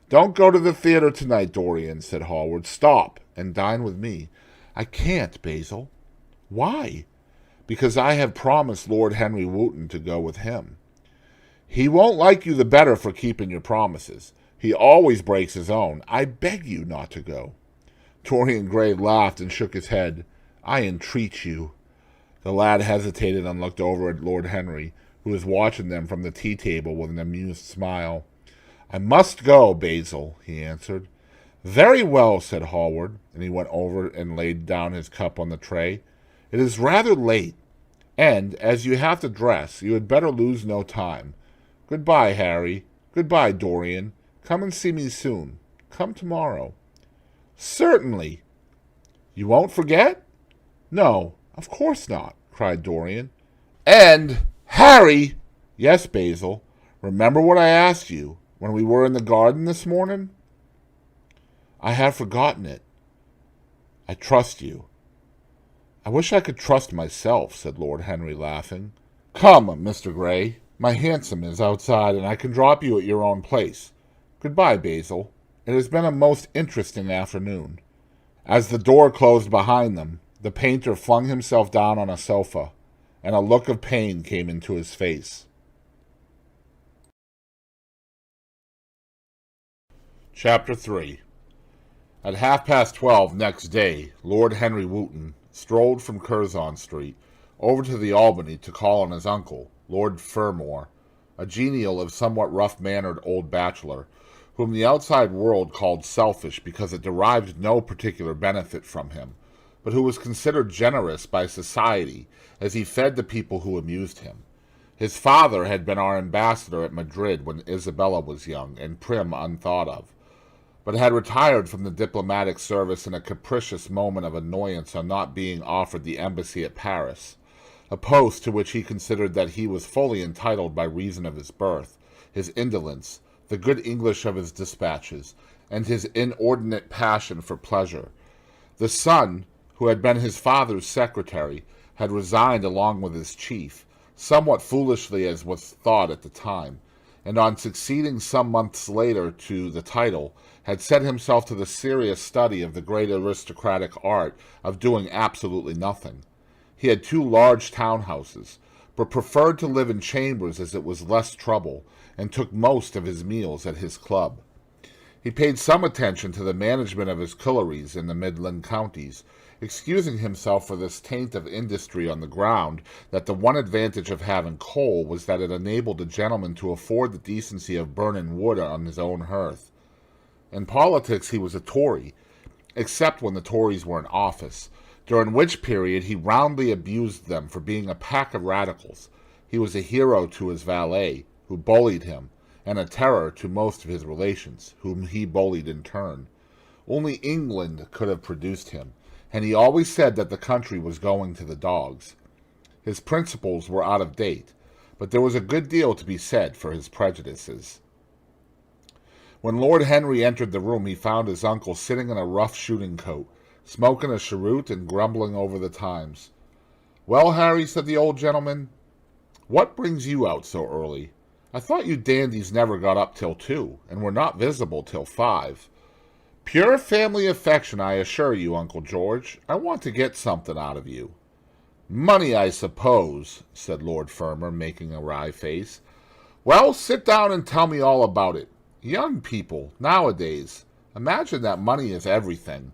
Don't go to the theatre tonight, Dorian, said Hallward. Stop, and dine with me. I can't, Basil. Why? Because I have promised Lord Henry Wotton to go with him. He won't like you the better for keeping your promises. He always breaks his own. I beg you not to go. Dorian Gray laughed and shook his head. I entreat you. The lad hesitated and looked over at Lord Henry, who was watching them from the tea-table with an amused smile. I must go, Basil, he answered. Very well, said Hallward, and he went over and laid down his cup on the tray. It is rather late, and, as you have to dress, you had better lose no time. Good-bye, Harry. Good-bye, Dorian. Come and see me soon. Come tomorrow. Certainly. You won't forget? No, of course not, cried Dorian. And, Harry! Yes, Basil. Remember what I asked you when we were in the garden this morning? I have forgotten it. I trust you. I wish I could trust myself, said Lord Henry, laughing. Come, Mr. Gray. My hansom is outside, and I can drop you at your own place. Good-bye, Basil. It has been a most interesting afternoon. As the door closed behind them, the painter flung himself down on a sofa, and a look of pain came into his face. Chapter 3. At 12:30 next day, Lord Henry Wotton strolled from Curzon Street over to the Albany to call on his uncle, Lord Fermor, a genial if somewhat rough-mannered old bachelor, whom the outside world called selfish because it derived no particular benefit from him, but who was considered generous by society as he fed the people who amused him. His father had been our ambassador at Madrid when Isabella was young and prim unthought of, but had retired from the diplomatic service in a capricious moment of annoyance on not being offered the embassy at Paris, a post to which he considered that he was fully entitled by reason of his birth, his indolence, the good English of his dispatches, and his inordinate passion for pleasure. The son, who had been his father's secretary, had resigned along with his chief, somewhat foolishly as was thought at the time, and on succeeding some months later to the title, had set himself to the serious study of the great aristocratic art of doing absolutely nothing. He had 2 large townhouses, but preferred to live in chambers as it was less trouble, and took most of his meals at his club. He paid some attention to the management of his collieries in the Midland counties, excusing himself for this taint of industry on the ground that the one advantage of having coal was that it enabled a gentleman to afford the decency of burning wood on his own hearth. In politics he was a Tory, except when the Tories were in office, during which period he roundly abused them for being a pack of radicals. He was a hero to his valet, who bullied him, and a terror to most of his relations, whom he bullied in turn. Only England could have produced him, and he always said that the country was going to the dogs. His principles were out of date, but there was a good deal to be said for his prejudices. When Lord Henry entered the room, he found his uncle sitting in a rough shooting coat, smoking a cheroot and grumbling over the times. "Well, Harry," said the old gentleman, "what brings you out so early? I thought you dandies never got up till 2, and were not visible till 5. Pure family affection, I assure you, Uncle George. I want to get something out of you." "Money, I suppose," said Lord Fermor, making a wry face. "Well, sit down and tell me all about it. Young people, nowadays, imagine that money is everything."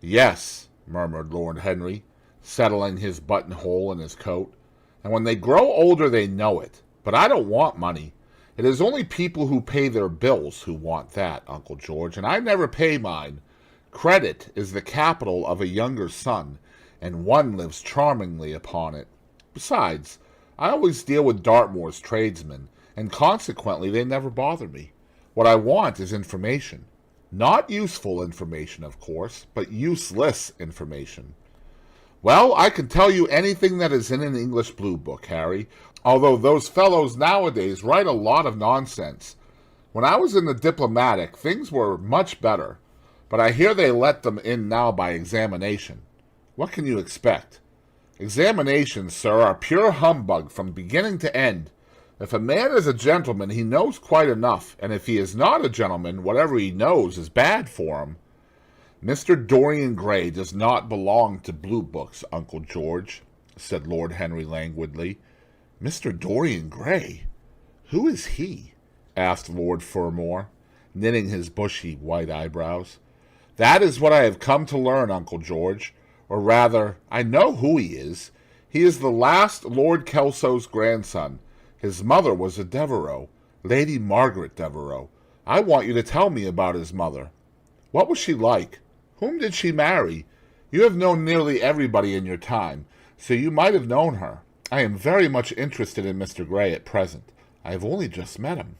"Yes," murmured Lord Henry, settling his buttonhole in his coat, "and when they grow older they know it. But I don't want money. It is only people who pay their bills who want that, Uncle George, and I never pay mine. Credit is the capital of a younger son, and one lives charmingly upon it. Besides, I always deal with Dartmoor's tradesmen, and consequently they never bother me. What I want is information. Not useful information, of course, but useless information." "Well, I can tell you anything that is in an English Blue Book, Harry, although those fellows nowadays write a lot of nonsense. When I was in the Diplomatic, things were much better, but I hear they let them in now by examination. What can you expect? Examinations, sir, are pure humbug from beginning to end. If a man is a gentleman, he knows quite enough, and if he is not a gentleman, whatever he knows is bad for him." "Mr. Dorian Gray does not belong to Blue Books, Uncle George," said Lord Henry languidly. "Mr. Dorian Gray? Who is he?" asked Lord Fermor, knitting his bushy white eyebrows. "That is what I have come to learn, Uncle George. Or rather, I know who he is. He is the last Lord Kelso's grandson. His mother was a Devereux, Lady Margaret Devereux. I want you to tell me about his mother. What was she like? Whom did she marry? You have known nearly everybody in your time, so you might have known her. I am very much interested in Mr. Gray at present. I have only just met him."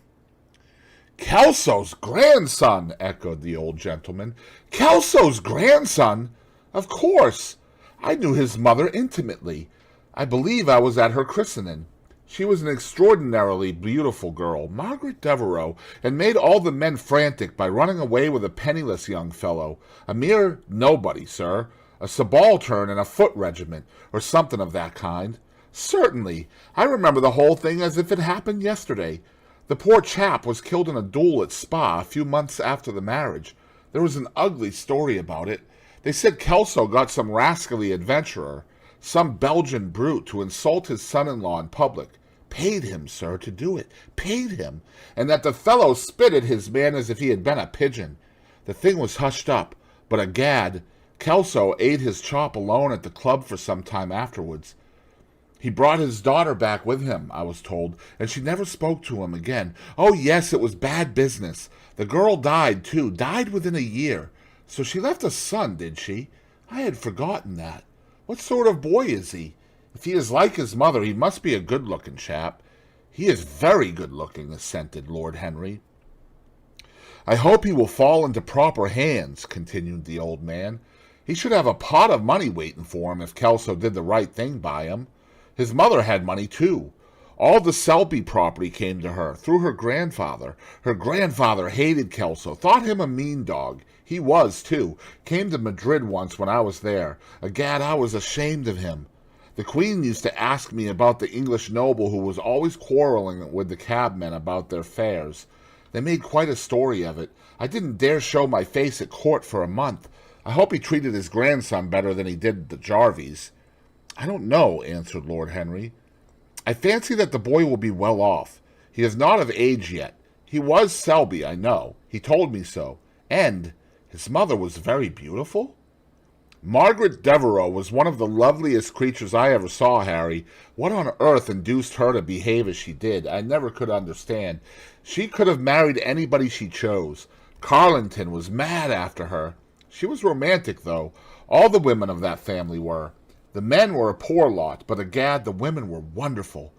"Kelso's grandson!" echoed the old gentleman. "Kelso's grandson! Of course! I knew his mother intimately. I believe I was at her christening. She was an extraordinarily beautiful girl, Margaret Devereux, and made all the men frantic by running away with a penniless young fellow, a mere nobody, sir, a subaltern in a foot regiment, or something of that kind. Certainly, I remember the whole thing as if it happened yesterday. The poor chap was killed in a duel at Spa a few months after the marriage. There was an ugly story about it. They said Kelso got some rascally adventurer, some Belgian brute, to insult his son-in-law in public. Paid him, sir, to do it. Paid him. And that the fellow spit at his man as if he had been a pigeon. The thing was hushed up, but egad, Kelso ate his chop alone at the club for some time afterwards. He brought his daughter back with him, I was told, and she never spoke to him again. Oh, yes, it was bad business. The girl died, too, died within a year. So she left a son, did she? I had forgotten that. What sort of boy is he? If he is like his mother, he must be a good-looking chap." "He is very good-looking," assented Lord Henry. "I hope he will fall into proper hands," continued the old man. "He should have a pot of money waiting for him if Kelso did the right thing by him. His mother had money, too. All the Selby property came to her, through her grandfather. Her grandfather hated Kelso, thought him a mean dog. He was, too. Came to Madrid once when I was there. Egad, I was ashamed of him. The Queen used to ask me about the English noble who was always quarreling with the cabmen about their fares. They made quite a story of it. I didn't dare show my face at court for a month. I hope he treated his grandson better than he did the Jarvies." "I don't know," answered Lord Henry. "I fancy that the boy will be well off. He is not of age yet. He was Selby, I know. He told me so. And his mother was very beautiful?" "Margaret Devereux was one of the loveliest creatures I ever saw, Harry. What on earth induced her to behave as she did, I never could understand. She could have married anybody she chose. Carlington was mad after her. She was romantic, though. All the women of that family were. The men were a poor lot, but egad, the women were wonderful.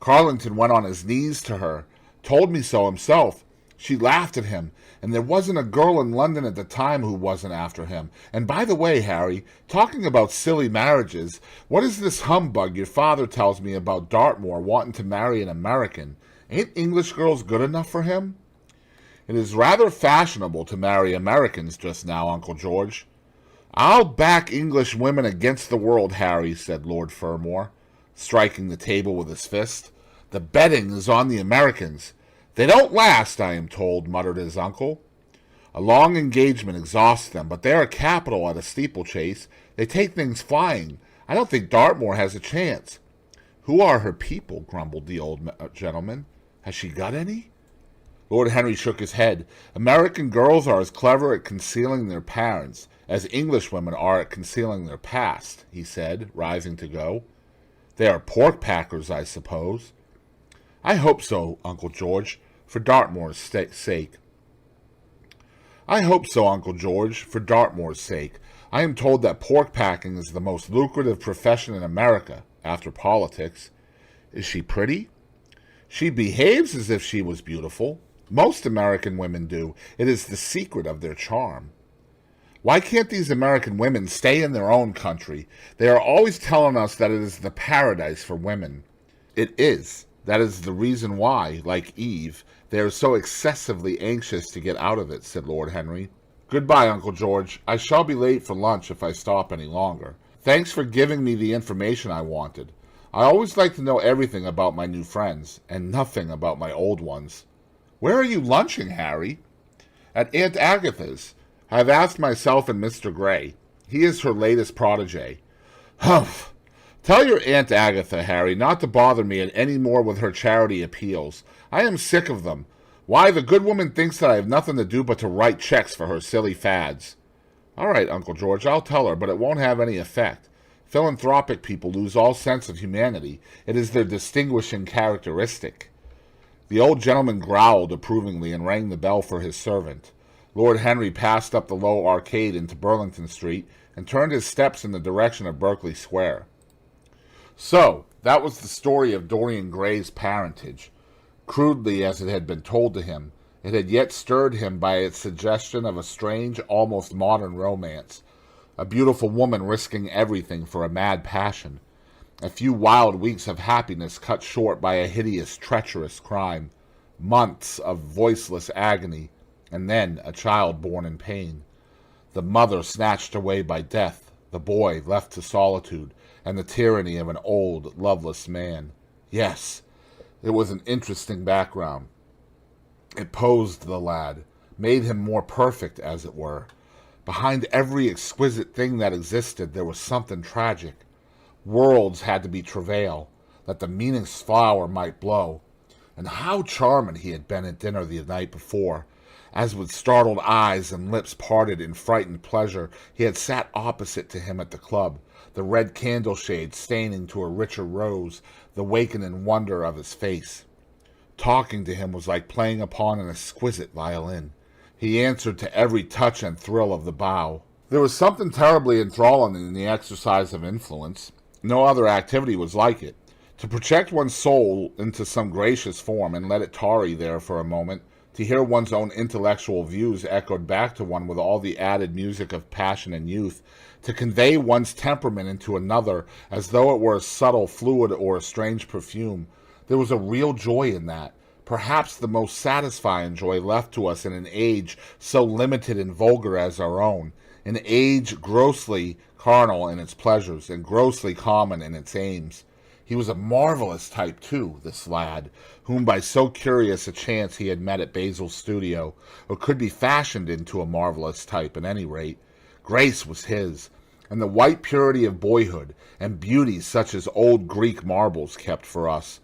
Carlington went on his knees to her, told me so himself. She laughed at him, and there wasn't a girl in London at the time who wasn't after him. And by the way, Harry, talking about silly marriages, what is this humbug your father tells me about Dartmoor wanting to marry an American? Ain't English girls good enough for him?" "It is rather fashionable to marry Americans just now, Uncle George." I'll back English women against the world, Harry, said Lord Fermor, striking the table with his fist. The betting is on the Americans. They don't last, I am told, muttered his uncle. A long engagement exhausts them, but they are capital at a steeplechase. They take things flying. I don't think Dartmoor has a chance. Who are her people? Grumbled the old gentleman. Has she got any? Lord Henry shook his head. American girls are as clever at concealing their parents as English women are at concealing their past, he said, rising to go. They are pork packers, I suppose. I hope so, Uncle George, for Dartmoor's sake. I hope so, Uncle George, for Dartmoor's sake. I am told that pork packing is the most lucrative profession in America, after politics. Is she pretty? She behaves as if she was beautiful. Most American women do. It is the secret of their charm. Why can't these American women stay in their own country? They are always telling us that it is the paradise for women. It is. That is the reason why, like Eve, they are so excessively anxious to get out of it, said Lord Henry. Goodbye, Uncle George. I shall be late for lunch if I stop any longer. Thanks for giving me the information I wanted. I always like to know everything about my new friends, and nothing about my old ones. Where are you lunching, Harry? At Aunt Agatha's. I have asked myself and Mr. Gray. He is her latest protege. Humph! Tell your Aunt Agatha, Harry, not to bother me any more with her charity appeals. I am sick of them. Why, the good woman thinks that I have nothing to do but to write checks for her silly fads. All right, Uncle George, I'll tell her, but it won't have any effect. Philanthropic people lose all sense of humanity. It is their distinguishing characteristic. The old gentleman growled approvingly and rang the bell for his servant. Lord Henry passed up the low arcade into Burlington Street and turned his steps in the direction of Berkeley Square. So, that was the story of Dorian Gray's parentage. Crudely as it had been told to him, it had yet stirred him by its suggestion of a strange, almost modern romance. A beautiful woman risking everything for a mad passion. A few wild weeks of happiness cut short by a hideous, treacherous crime. Months of voiceless agony, and then a child born in pain. The mother snatched away by death, the boy left to solitude, and the tyranny of an old, loveless man. Yes, it was an interesting background. It posed the lad, made him more perfect, as it were. Behind every exquisite thing that existed, there was something tragic. Worlds had to be travail, that the meanest flower might blow. And how charming he had been at dinner the night before, as with startled eyes and lips parted in frightened pleasure, he had sat opposite to him at the club, the red candle shade staining to a richer rose the wakening wonder of his face. Talking to him was like playing upon an exquisite violin. He answered to every touch and thrill of the bow. There was something terribly enthralling in the exercise of influence. No other activity was like it. To project one's soul into some gracious form and let it tarry there for a moment, to hear one's own intellectual views echoed back to one with all the added music of passion and youth, to convey one's temperament into another as though it were a subtle fluid or a strange perfume. There was a real joy in that, perhaps the most satisfying joy left to us in an age so limited and vulgar as our own, an age grossly carnal in its pleasures and grossly common in its aims. He was a marvelous type, too, this lad, whom by so curious a chance he had met at Basil's studio, or could be fashioned into a marvelous type at any rate. Grace was his, and the white purity of boyhood, and beauty such as old Greek marbles kept for us.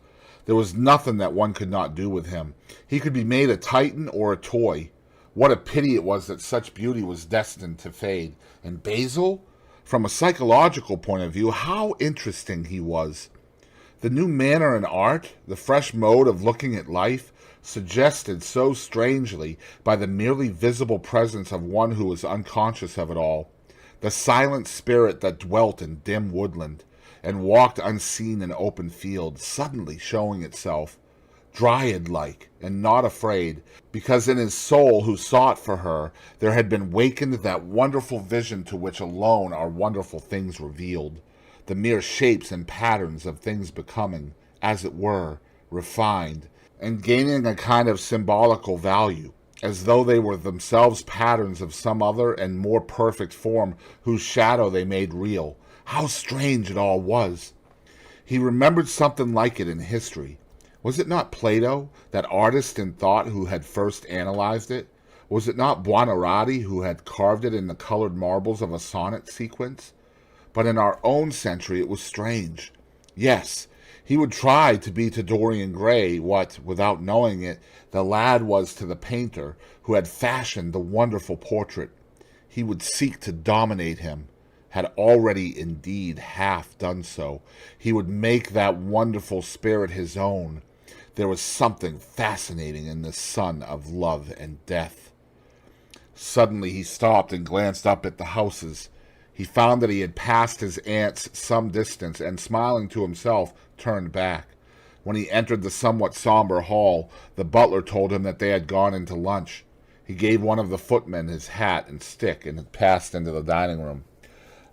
There was nothing that one could not do with him. He could be made a Titan or a toy. What a pity it was that such beauty was destined to fade. And Basil? From a psychological point of view, how interesting he was. The new manner in art, the fresh mode of looking at life, suggested so strangely by the merely visible presence of one who was unconscious of it all, the silent spirit that dwelt in dim woodland, and walked unseen in open fields, suddenly showing itself, dryad-like and not afraid, because in his soul who sought for her there had been wakened that wonderful vision to which alone are wonderful things revealed, the mere shapes and patterns of things becoming, as it were, refined, and gaining a kind of symbolical value. as though they were themselves patterns of some other and more perfect form whose shadow they made real. How strange it all was! He remembered something like it in history. Was it not Plato, that artist in thought, who had first analyzed it? Was it not Buonarroti who had carved it in the colored marbles of a sonnet sequence? But in our own century it was strange. Yes, he would try to be to Dorian Gray what, without knowing it, the lad was to the painter who had fashioned the wonderful portrait. He would seek to dominate him, had already indeed half done so. He would make that wonderful spirit his own. There was something fascinating in this son of love and death. Suddenly he stopped and glanced up at the houses. He found that he had passed his aunt's some distance, and smiling to himself, turned back. When he entered the somewhat somber hall, the butler told him that they had gone into lunch. He gave one of the footmen his hat and stick and passed into the dining room.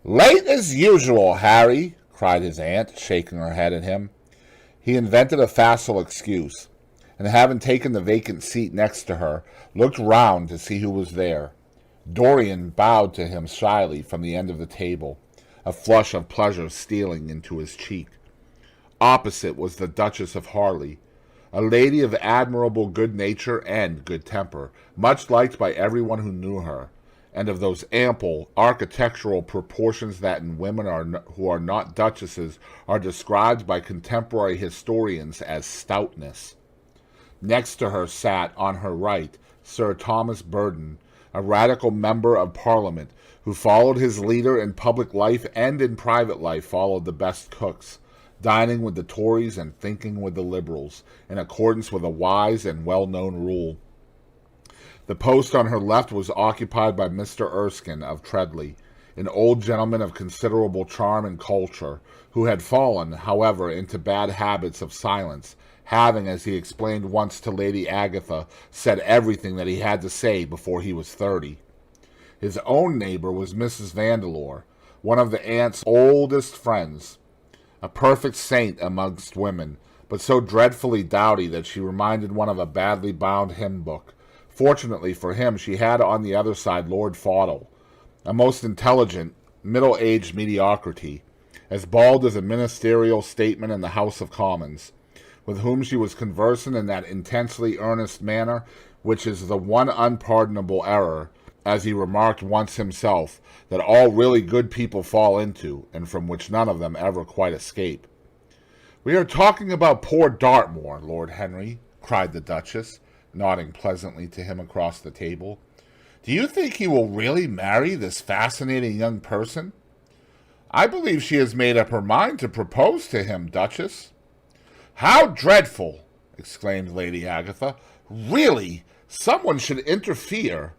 "Late as usual, Harry," cried his aunt, shaking her head at him. He invented a facile excuse, and having taken the vacant seat next to her, looked round to see who was there. Dorian bowed to him shyly from the end of the table, a flush of pleasure stealing into his cheek. Opposite was the Duchess of Harley, a lady of admirable good nature and good temper, much liked by everyone who knew her, and of those ample architectural proportions that in women who are not duchesses are described by contemporary historians as stoutness. Next to her sat, on her right, Sir Thomas Burden, a radical member of Parliament, who followed his leader in public life and in private life followed the best cooks, dining with the Tories and thinking with the Liberals, in accordance with a wise and well-known rule. The post on her left was occupied by Mr. Erskine of Treadley, an old gentleman of considerable charm and culture, who had fallen, however, into bad habits of silence, having, as he explained once to Lady Agatha, said everything that he had to say before he was 30. His own neighbor was Mrs. Vandeleur, one of the aunt's oldest friends, a perfect saint amongst women, but so dreadfully dowdy that she reminded one of a badly bound hymn book. Fortunately for him, she had on the other side Lord Fauldle, a most intelligent, middle-aged mediocrity, as bald as a ministerial statement in the House of Commons, with whom she was conversant in that intensely earnest manner which is the one unpardonable error, as he remarked once himself, that all really good people fall into, and from which none of them ever quite escape. "We are talking about poor Dartmoor, Lord Henry," cried the Duchess, nodding pleasantly to him across the table. "Do you think he will really marry this fascinating young person?" "I believe she has made up her mind to propose to him, Duchess." "How dreadful!" exclaimed Lady Agatha. "Really, someone should interfere.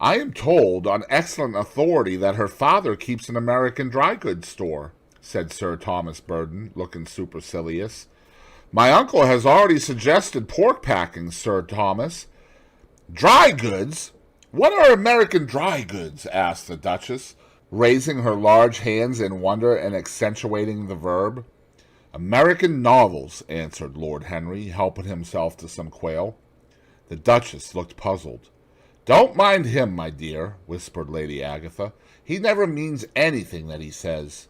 I am told, on excellent authority, that her father keeps an American dry goods store," said Sir Thomas Burden, looking supercilious. "My uncle has already suggested pork packing, Sir Thomas." "Dry goods? What are American dry goods?" asked the Duchess, raising her large hands in wonder and accentuating the verb. "American novels," answered Lord Henry, helping himself to some quail. The Duchess looked puzzled. "Don't mind him, my dear," whispered Lady Agatha. "He never means anything that he says."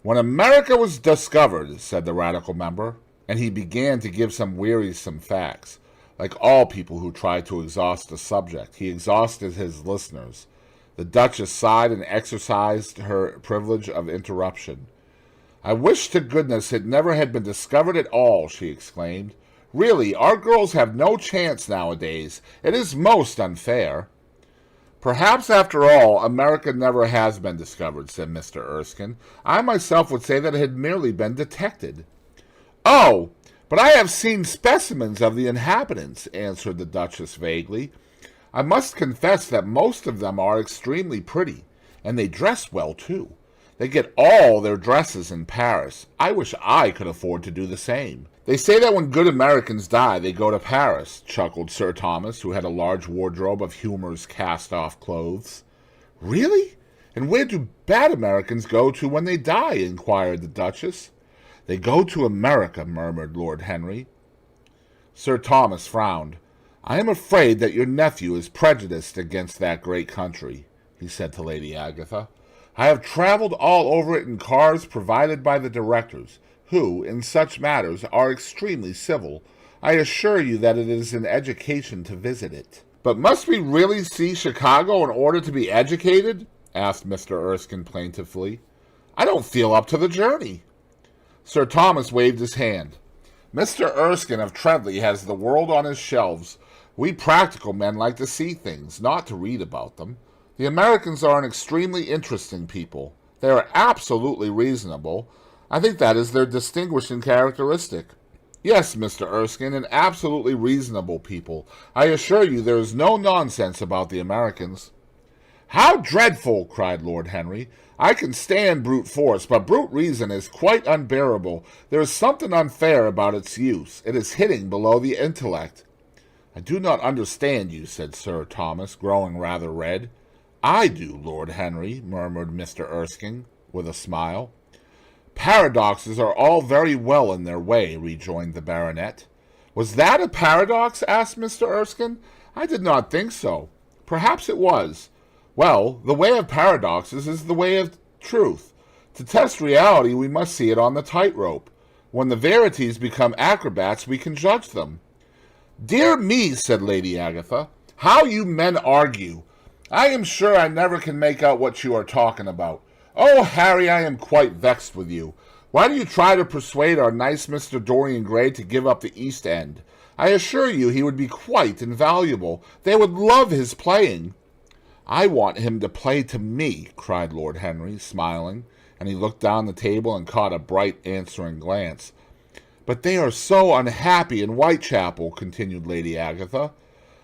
"When America was discovered," said the Radical member, and he began to give some wearisome facts. Like all people who try to exhaust a subject, he exhausted his listeners. The Duchess sighed and exercised her privilege of interruption. "I wish to goodness it never had been discovered at all," she exclaimed. "Really, our girls have no chance nowadays. It is most unfair." "Perhaps, after all, America never has been discovered," said Mr. Erskine. "I myself would say that it had merely been detected." "Oh, but I have seen specimens of the inhabitants," answered the Duchess vaguely. "I must confess that most of them are extremely pretty, and they dress well, too. They get all their dresses in Paris. I wish I could afford to do the same." "They say that when good Americans die, they go to Paris," chuckled Sir Thomas, who had a large wardrobe of Humour's cast-off clothes. "Really? And where do bad Americans go to when they die?" inquired the Duchess. "They go to America," murmured Lord Henry. Sir Thomas frowned. I am afraid that your nephew is prejudiced against that great country, he said to Lady Agatha. I have traveled all over it in cars provided by the directors, who, in such matters, are extremely civil. I assure you that it is an education to visit it. But must we really see Chicago in order to be educated? Asked Mr. Erskine plaintively. I don't feel up to the journey. Sir Thomas waved his hand. Mr. Erskine of Treadley has the world on his shelves. We practical men like to see things, not to read about them. The Americans are an extremely interesting people. They are absolutely reasonable. I think that is their distinguishing characteristic. Yes, Mr. Erskine, an absolutely reasonable people. I assure you there is no nonsense about the Americans. How dreadful! Cried Lord Henry. I can stand brute force, but brute reason is quite unbearable. There is something unfair about its use. It is hitting below the intellect. I do not understand you, said Sir Thomas, growing rather red. I do, Lord Henry, murmured Mr. Erskine, with a smile. Paradoxes are all very well in their way, rejoined the baronet. Was that a paradox? Asked Mr. Erskine. I did not think so. Perhaps it was. Well, the way of paradoxes is the way of truth. To test reality, we must see it on the tightrope. When the verities become acrobats, we can judge them. Dear me, said Lady Agatha, how you men argue. I am sure I never can make out what you are talking about. Oh, Harry, I am quite vexed with you. Why do you try to persuade our nice Mr. Dorian Gray to give up the East End? I assure you he would be quite invaluable. They would love his playing. I want him to play to me, cried Lord Henry, smiling, and he looked down the table and caught a bright answering glance. But they are so unhappy in Whitechapel, continued Lady Agatha.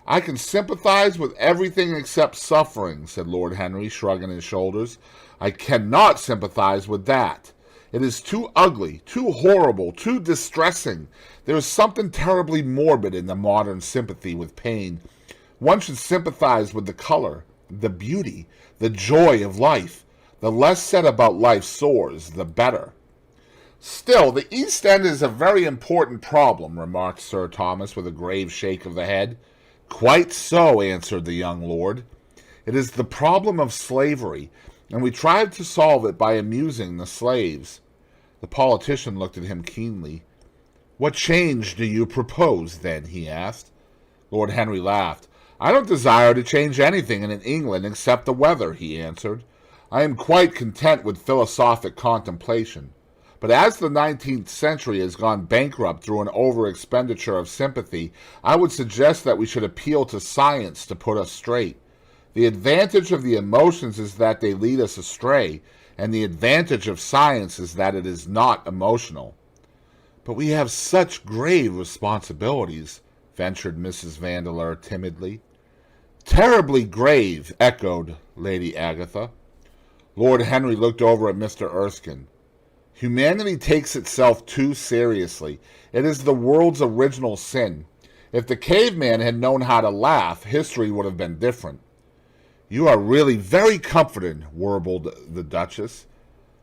I can sympathize with everything except suffering, said Lord Henry, shrugging his shoulders. I cannot sympathize with that. It is too ugly, too horrible, too distressing. There is something terribly morbid in the modern sympathy with pain. One should sympathize with the color, the beauty, the joy of life. The less said about life's sores, the better. Still, the East End is a very important problem, remarked Sir Thomas with a grave shake of the head. Quite so, answered the young lord. It is the problem of slavery, and we tried to solve it by amusing the slaves. The politician looked at him keenly. What change do you propose, then? He asked. Lord Henry laughed. I don't desire to change anything in England except the weather, he answered. I am quite content with philosophic contemplation. But as the 19th century has gone bankrupt through an over-expenditure of sympathy, I would suggest that we should appeal to science to put us straight. The advantage of the emotions is that they lead us astray, and the advantage of science is that it is not emotional. But we have such grave responsibilities, ventured Mrs. Vandeleur timidly. Terribly grave, echoed Lady Agatha. Lord Henry looked over at Mr. Erskine. Humanity takes itself too seriously. It is the world's original sin. If the caveman had known how to laugh, history would have been different. You are really very comforting, warbled the Duchess.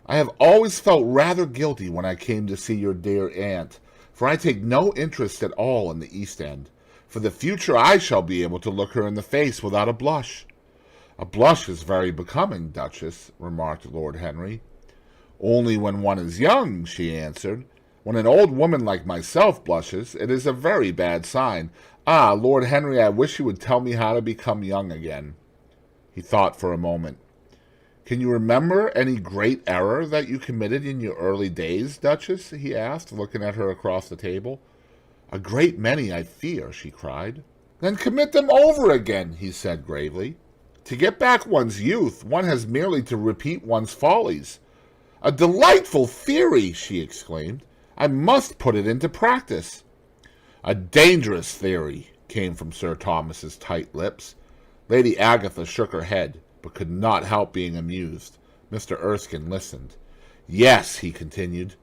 I have always felt rather guilty when I came to see your dear aunt, for I take no interest at all in the East End. For the future I shall be able to look her in the face without a blush. A blush is very becoming, Duchess, remarked Lord Henry. Only when one is young, she answered. When an old woman like myself blushes, it is a very bad sign. Ah, Lord Henry, I wish you would tell me how to become young again. He thought for a moment. Can you remember any great error that you committed in your early days, Duchess? He asked, looking at her across the table. A great many, I fear, she cried. Then commit them over again, he said gravely. To get back one's youth, one has merely to repeat one's follies. A delightful theory, she exclaimed. I must put it into practice. A dangerous theory, came from Sir Thomas's tight lips. Lady Agatha shook her head, but could not help being amused. Mr. Erskine listened. Yes, he continued,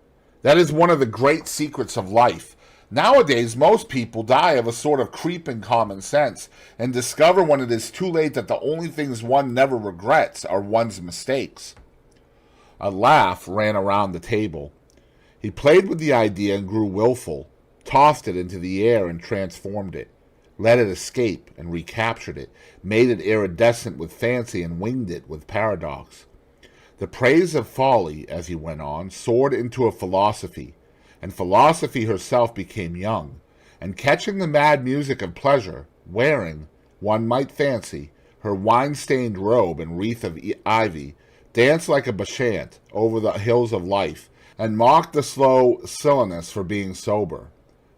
that is one of the great secrets of life. Nowadays, most people die of a sort of creeping common sense, and discover when it is too late that the only things one never regrets are one's mistakes. A laugh ran around the table. He played with the idea and grew willful, tossed it into the air and transformed it. let it escape and recaptured it, made it iridescent with fancy and winged it with paradox. The praise of folly, as he went on, soared into a philosophy, and philosophy herself became young, and catching the mad music of pleasure, wearing, one might fancy, her wine-stained robe and wreath of ivy, danced like a bacchant over the hills of life, and mocked the slow silliness for being sober.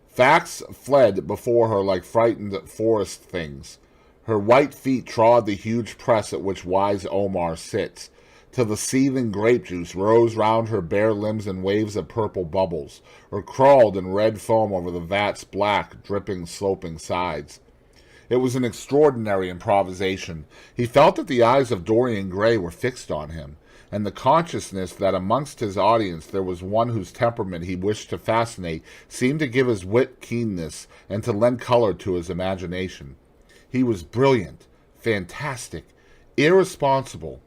Facts fled before her like frightened forest things. Her white feet trod the huge press at which wise Omar sits, till the seething grape juice rose round her bare limbs in waves of purple bubbles, or crawled in red foam over the vat's black, dripping, sloping sides. It was an extraordinary improvisation. He felt that the eyes of Dorian Gray were fixed on him, and the consciousness that amongst his audience there was one whose temperament he wished to fascinate seemed to give his wit keenness and to lend color to his imagination. He was brilliant, fantastic, irresponsible.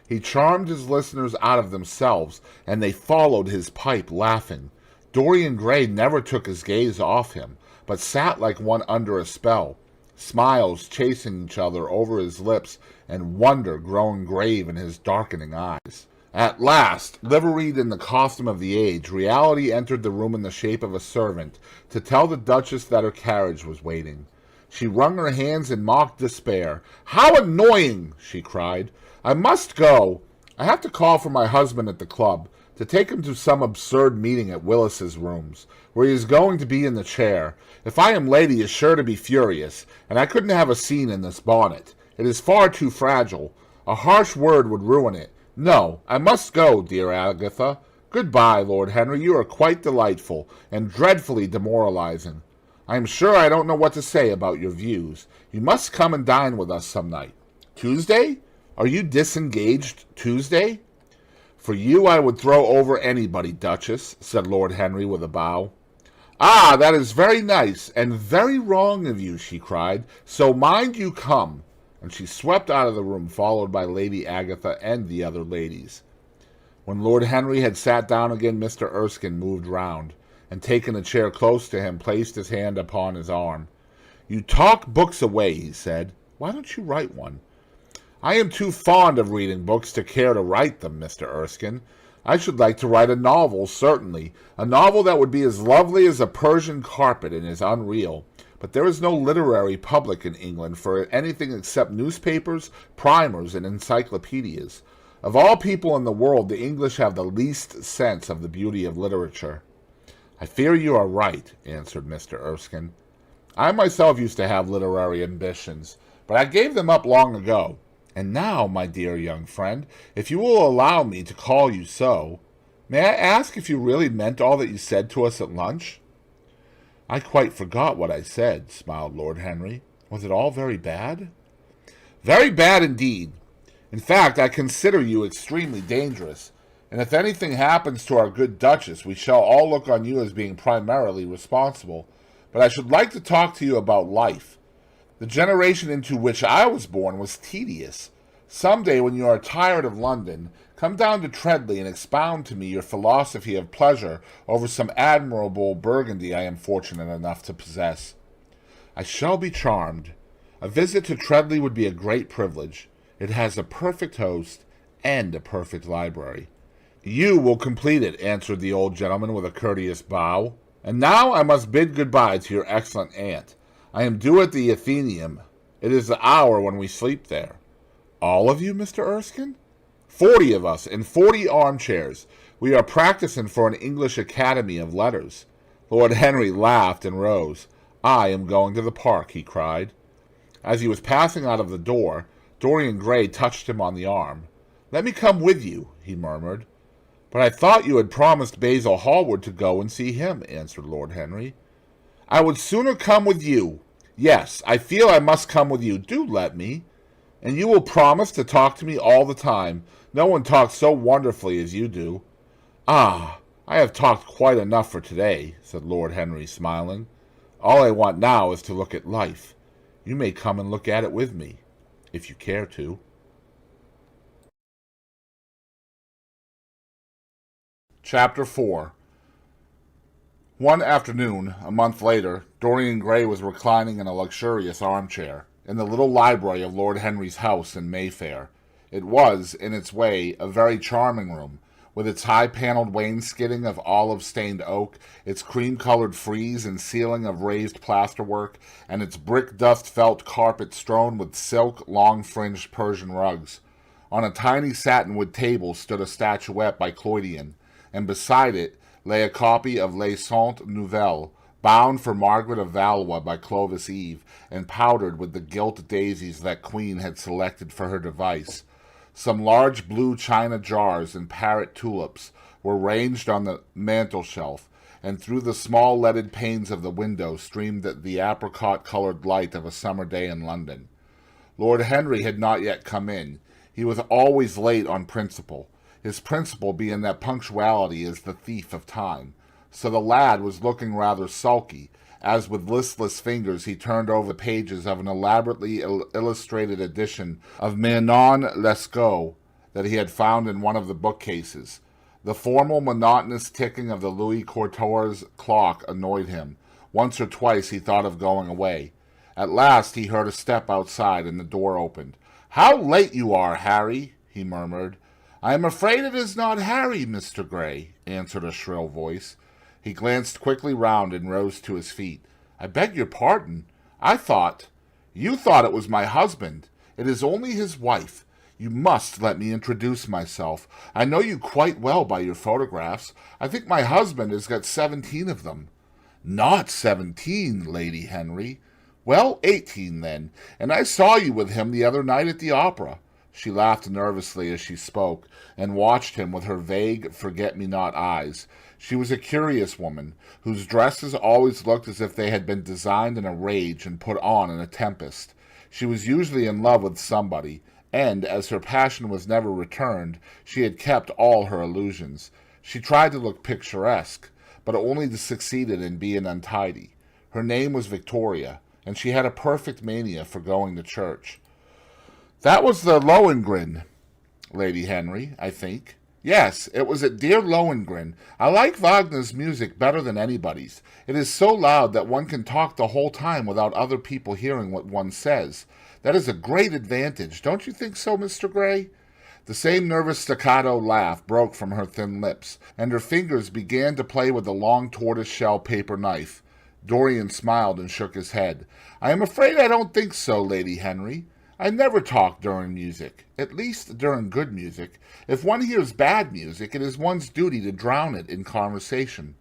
He charmed his listeners out of themselves, and they followed his pipe, laughing. Dorian Gray never took his gaze off him, but sat like one under a spell, smiles chasing each other over his lips, and wonder growing grave in his darkening eyes. At last, liveried in the costume of the age, reality entered the room in the shape of a servant to tell the Duchess that her carriage was waiting. She wrung her hands in mock despair. "How annoying!" she cried. "I must go. I have to call for my husband at the club, to take him to some absurd meeting at Willis's rooms, where he is going to be in the chair. If I am late, he is sure to be furious, and I couldn't have a scene in this bonnet. It is far too fragile. A harsh word would ruin it. No, I must go, dear Agatha. Good-bye, Lord Henry. You are quite delightful, and dreadfully demoralizing. I am sure I don't know what to say about your views. You must come and dine with us some night. Tuesday? Are you disengaged Tuesday?" "For you I would throw over anybody, Duchess," said Lord Henry with a bow. "Ah, that is very nice, and very wrong of you," she cried. "So mind you come." And she swept out of the room, followed by Lady Agatha and the other ladies. When Lord Henry had sat down again, Mr. Erskine moved round, and taking a chair close to him, placed his hand upon his arm. "You talk books away," he said. "Why don't you write one?" "I am too fond of reading books to care to write them, Mr. Erskine. I should like to write a novel, certainly, a novel that would be as lovely as a Persian carpet and as unreal. But there is no literary public in England for anything except newspapers, primers, and encyclopedias. Of all people in the world, the English have the least sense of the beauty of literature." "I fear you are right," answered Mr. Erskine. "I myself used to have literary ambitions, but I gave them up long ago. And now, my dear young friend, if you will allow me to call you so, may I ask if you really meant all that you said to us at lunch?" "I quite forgot what I said," smiled Lord Henry. "Was it all very bad?" "Very bad indeed. In fact, I consider you extremely dangerous, and if anything happens to our good Duchess, we shall all look on you as being primarily responsible. But I should like to talk to you about life. The generation into which I was born was tedious. Some day, when you are tired of London, come down to Treadley and expound to me your philosophy of pleasure over some admirable Burgundy I am fortunate enough to possess." "I shall be charmed. A visit to Treadley would be a great privilege. It has a perfect host and a perfect library." "You will complete it," answered the old gentleman with a courteous bow. "And now I must bid good-bye to your excellent aunt. I am due at the Athenaeum. It is the hour when we sleep there." "All of you, Mr. Erskine?" 40 of us, in 40 armchairs. We are practicing for an English Academy of Letters." Lord Henry laughed and rose. "I am going to the park," he cried. As he was passing out of the door, Dorian Gray touched him on the arm. "Let me come with you," he murmured. "But I thought you had promised Basil Hallward to go and see him," answered Lord Henry. "I would sooner come with you. Yes, I feel I must come with you. Do let me. And you will promise to talk to me all the time. No one talks so wonderfully as you do." "Ah, I have talked quite enough for today," said Lord Henry, smiling. "All I want now is to look at life. You may come and look at it with me, if you care to." Chapter 4. One afternoon, a month later, Dorian Gray was reclining in a luxurious armchair in the little library of Lord Henry's house in Mayfair. It was, in its way, a very charming room, with its high-paneled wainscoting of olive-stained oak, its cream-colored frieze and ceiling of raised plasterwork, and its brick-dust felt carpet strewn with silk, long-fringed Persian rugs. On a tiny satinwood table stood a statuette by Claudian, and beside it lay a copy of Les Cent Nouvelles, bound for Margaret of Valois by Clovis Eve, and powdered with the gilt daisies that Queen had selected for her device. Some large blue china jars and parrot tulips were ranged on the mantel-shelf, and through the small leaded panes of the window streamed the apricot-colored light of a summer day in London. Lord Henry had not yet come in. He was always late on principle, his principle being that punctuality is the thief of time. So the lad was looking rather sulky, as with listless fingers he turned over the pages of an elaborately illustrated edition of Manon Lescaut that he had found in one of the bookcases. The formal, monotonous ticking of the Louis XIV's clock annoyed him. Once or twice he thought of going away. At last he heard a step outside, and the door opened. "How late you are, Harry," he murmured. "I am afraid it is not Harry, Mr. Gray," answered a shrill voice. He glanced quickly round and rose to his feet. "I beg your pardon. You thought it was my husband. It is only his wife. You must let me introduce myself. I know you quite well by your photographs. I think my husband has got 17 of them." "Not 17, Lady Henry." "Well, 18 then, and I saw you with him the other night at the opera." She laughed nervously as she spoke, and watched him with her vague, forget-me-not eyes. She was a curious woman, whose dresses always looked as if they had been designed in a rage and put on in a tempest. She was usually in love with somebody, and, as her passion was never returned, she had kept all her illusions. She tried to look picturesque, but only succeeded in being untidy. Her name was Victoria, and she had a perfect mania for going to church. "That was the Lohengrin, Lady Henry, I think." "Yes, it was at dear Lohengrin. I like Wagner's music better than anybody's. It is so loud that one can talk the whole time without other people hearing what one says. That is a great advantage. Don't you think so, Mr. Gray?" The same nervous staccato laugh broke from her thin lips, and her fingers began to play with the long tortoise-shell paper knife. Dorian smiled and shook his head. "I am afraid I don't think so, Lady Henry. I never talk during music, at least during good music. If one hears bad music, it is one's duty to drown it in conversation."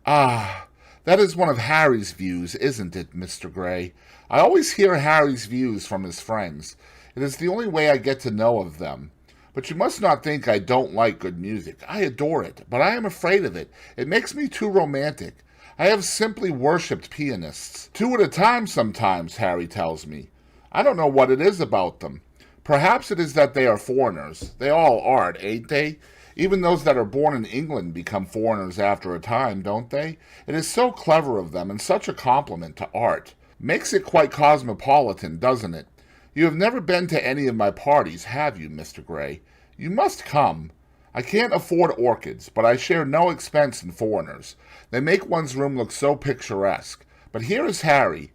"Ah, that is one of Harry's views, isn't it, Mr. Gray? I always hear Harry's views from his friends. It is the only way I get to know of them. But you must not think I don't like good music. I adore it, but I am afraid of it. It makes me too romantic. I have simply worshipped pianists. 2 at a time sometimes, Harry tells me. I don't know what it is about them. Perhaps it is that they are foreigners. They all are, ain't they? Even those that are born in England become foreigners after a time, don't they? It is so clever of them, and such a compliment to art. Makes it quite cosmopolitan, doesn't it? You have never been to any of my parties, have you, Mr. Gray? You must come. I can't afford orchids, but I share no expense in foreigners. They make one's room look so picturesque. But here is Harry.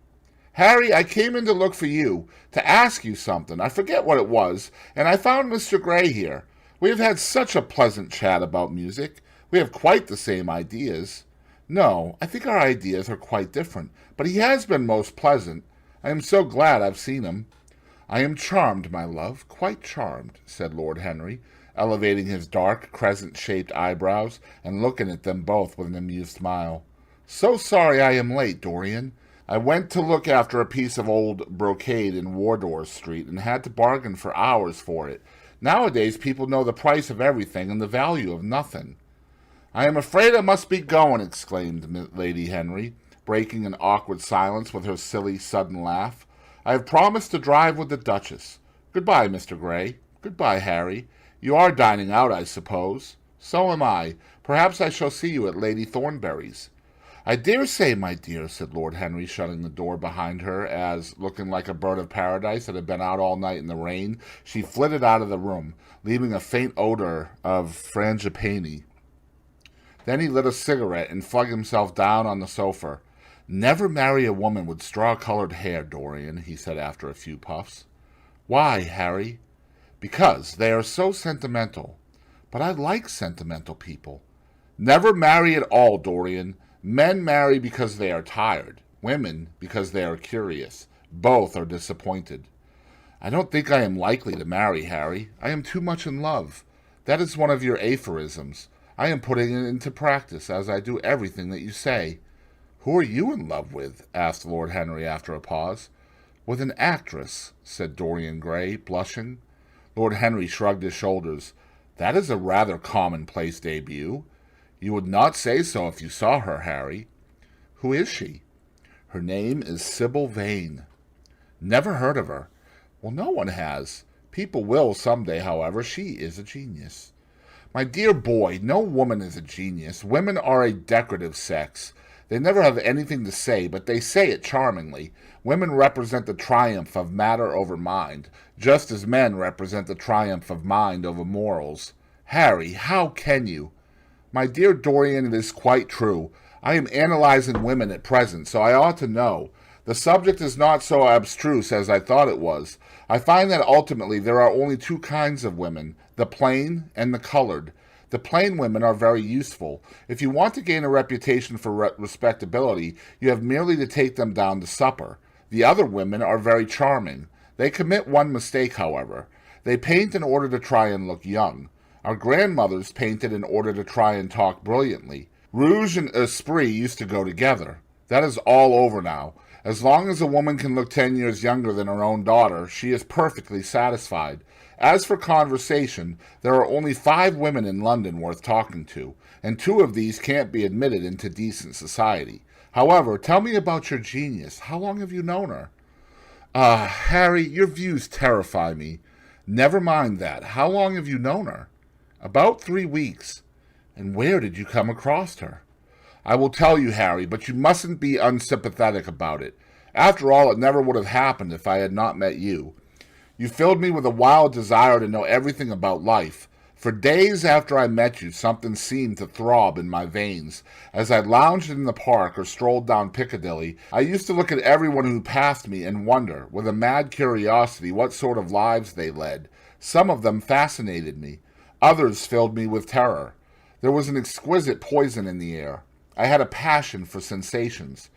Harry, I came in to look for you, to ask you something. I forget what it was, and I found Mr. Gray here. We have had such a pleasant chat about music. We have quite the same ideas. No, I think our ideas are quite different, but he has been most pleasant. I am so glad I've seen him." "I am charmed, my love, quite charmed," said Lord Henry, elevating his dark, crescent-shaped eyebrows and looking at them both with an amused smile. "So sorry I am late, Dorian. I went to look after a piece of old brocade in Wardour Street and had to bargain for hours for it. Nowadays people know the price of everything and the value of nothing." "I am afraid I must be going," exclaimed Lady Henry, breaking an awkward silence with her silly, sudden laugh. "I have promised to drive with the Duchess. Good-bye, Mr. Gray. Good-bye, Harry. You are dining out, I suppose?" "So am I. Perhaps I shall see you at Lady Thornbury's." "I dare say, my dear," said Lord Henry, shutting the door behind her as, looking like a bird of paradise that had been out all night in the rain, she flitted out of the room, leaving a faint odor of frangipani. Then he lit a cigarette and flung himself down on the sofa. "Never marry a woman with straw-colored hair, Dorian," he said after a few puffs. "Why, Harry?" "Because they are so sentimental." "But I like sentimental people." "Never marry at all, Dorian. Men marry because they are tired. Women because they are curious. Both are disappointed." "I don't think I am likely to marry, Harry. I am too much in love. That is one of your aphorisms. I am putting it into practice, as I do everything that you say." "Who are you in love with?" asked Lord Henry after a pause. "With an actress," said Dorian Gray, blushing. Lord Henry shrugged his shoulders. "That is a rather commonplace debut. You would not say so if you saw her, Harry." "Who is she?" "Her name is Sybil Vane." "Never heard of her." "Well, no one has. People will some day, however. She is a genius." "My dear boy, no woman is a genius. Women are a decorative sex. They never have anything to say, but they say it charmingly. Women represent the triumph of matter over mind, just as men represent the triumph of mind over morals." "Harry, how can you?" "My dear Dorian, it is quite true. I am analyzing women at present, so I ought to know. The subject is not so abstruse as I thought it was. I find that ultimately there are only two kinds of women, the plain and the colored. The plain women are very useful. If you want to gain a reputation for respectability, you have merely to take them down to supper. The other women are very charming. They commit one mistake, however. They paint in order to try and look young. Our grandmothers painted in order to try and talk brilliantly. Rouge and esprit used to go together. That is all over now. As long as a woman can look 10 years younger than her own daughter, she is perfectly satisfied. As for conversation, there are only 5 women in London worth talking to, and 2 of these can't be admitted into decent society. However, tell me about your genius. How long have you known her?" "Ah, Harry, your views terrify me." "Never mind that. How long have you known her?" "About 3 weeks." "And where did you come across her?" "I will tell you, Harry, but you mustn't be unsympathetic about it. After all, it never would have happened if I had not met you. You filled me with a wild desire to know everything about life. For days after I met you, something seemed to throb in my veins. As I lounged in the park or strolled down Piccadilly, I used to look at everyone who passed me and wonder, with a mad curiosity, what sort of lives they led. Some of them fascinated me. Others filled me with terror. There was an exquisite poison in the air. I had a passion for sensations.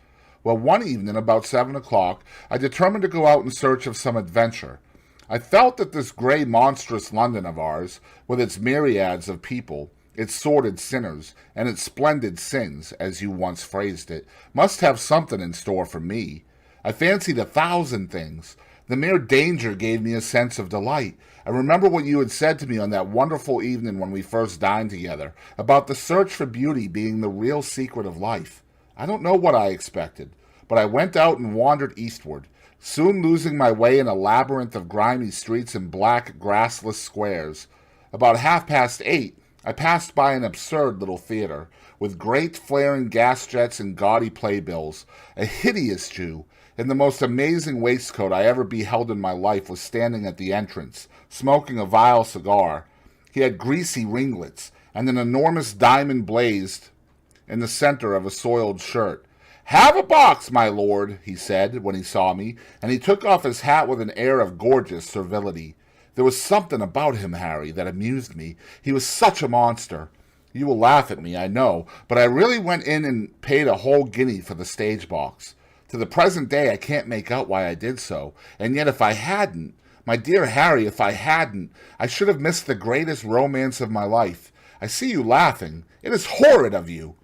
Well, one evening about 7 o'clock, I determined to go out in search of some adventure. I felt that this gray, monstrous London of ours, with its myriads of people, its sordid sinners, and its splendid sins, as you once phrased it, must have something in store for me. I fancied 1,000 things. The mere danger gave me a sense of delight. I remember what you had said to me on that wonderful evening when we first dined together, about the search for beauty being the real secret of life. I don't know what I expected, but I went out and wandered eastward, soon losing my way in a labyrinth of grimy streets and black, grassless squares. About 8:30, I passed by an absurd little theater, with great flaring gas jets and gaudy playbills. A hideous Jew, in the most amazing waistcoat I ever beheld in my life, was standing at the entrance, smoking a vile cigar. He had greasy ringlets, and an enormous diamond blazed in the center of a soiled shirt. "Have a box, my lord," he said when he saw me, and he took off his hat with an air of gorgeous servility. There was something about him, Harry, that amused me. He was such a monster. You will laugh at me, I know, but I really went in and paid a whole guinea for the stage box. To the present day I can't make out why I did so, and yet if I hadn't, my dear Harry, if I hadn't, I should have missed the greatest romance of my life. I see you laughing. It is horrid of you."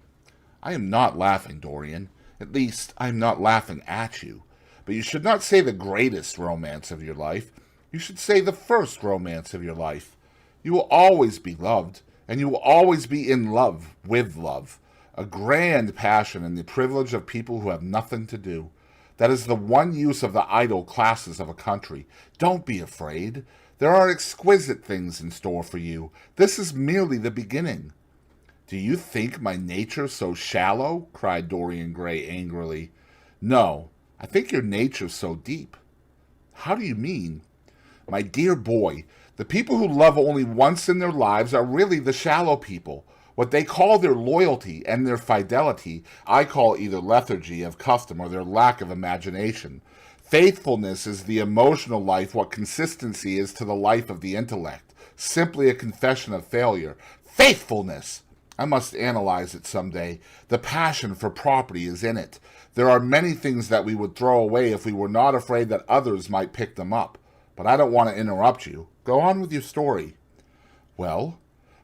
"I am not laughing, Dorian. At least, I am not laughing at you. But you should not say the greatest romance of your life. You should say the first romance of your life. You will always be loved, and you will always be in love with love. A grand passion and the privilege of people who have nothing to do. That is the one use of the idle classes of a country. Don't be afraid. There are exquisite things in store for you. This is merely the beginning." "Do you think my nature so shallow?" cried Dorian Gray angrily. "No, I think your nature so deep." "How do you mean?" "My dear boy, the people who love only once in their lives are really the shallow people. What they call their loyalty and their fidelity, I call either lethargy of custom or their lack of imagination. Faithfulness is the emotional life what consistency is to the life of the intellect. Simply a confession of failure. Faithfulness! I must analyze it someday. The passion for property is in it. There are many things that we would throw away if we were not afraid that others might pick them up. But I don't want to interrupt you. Go on with your story. Well,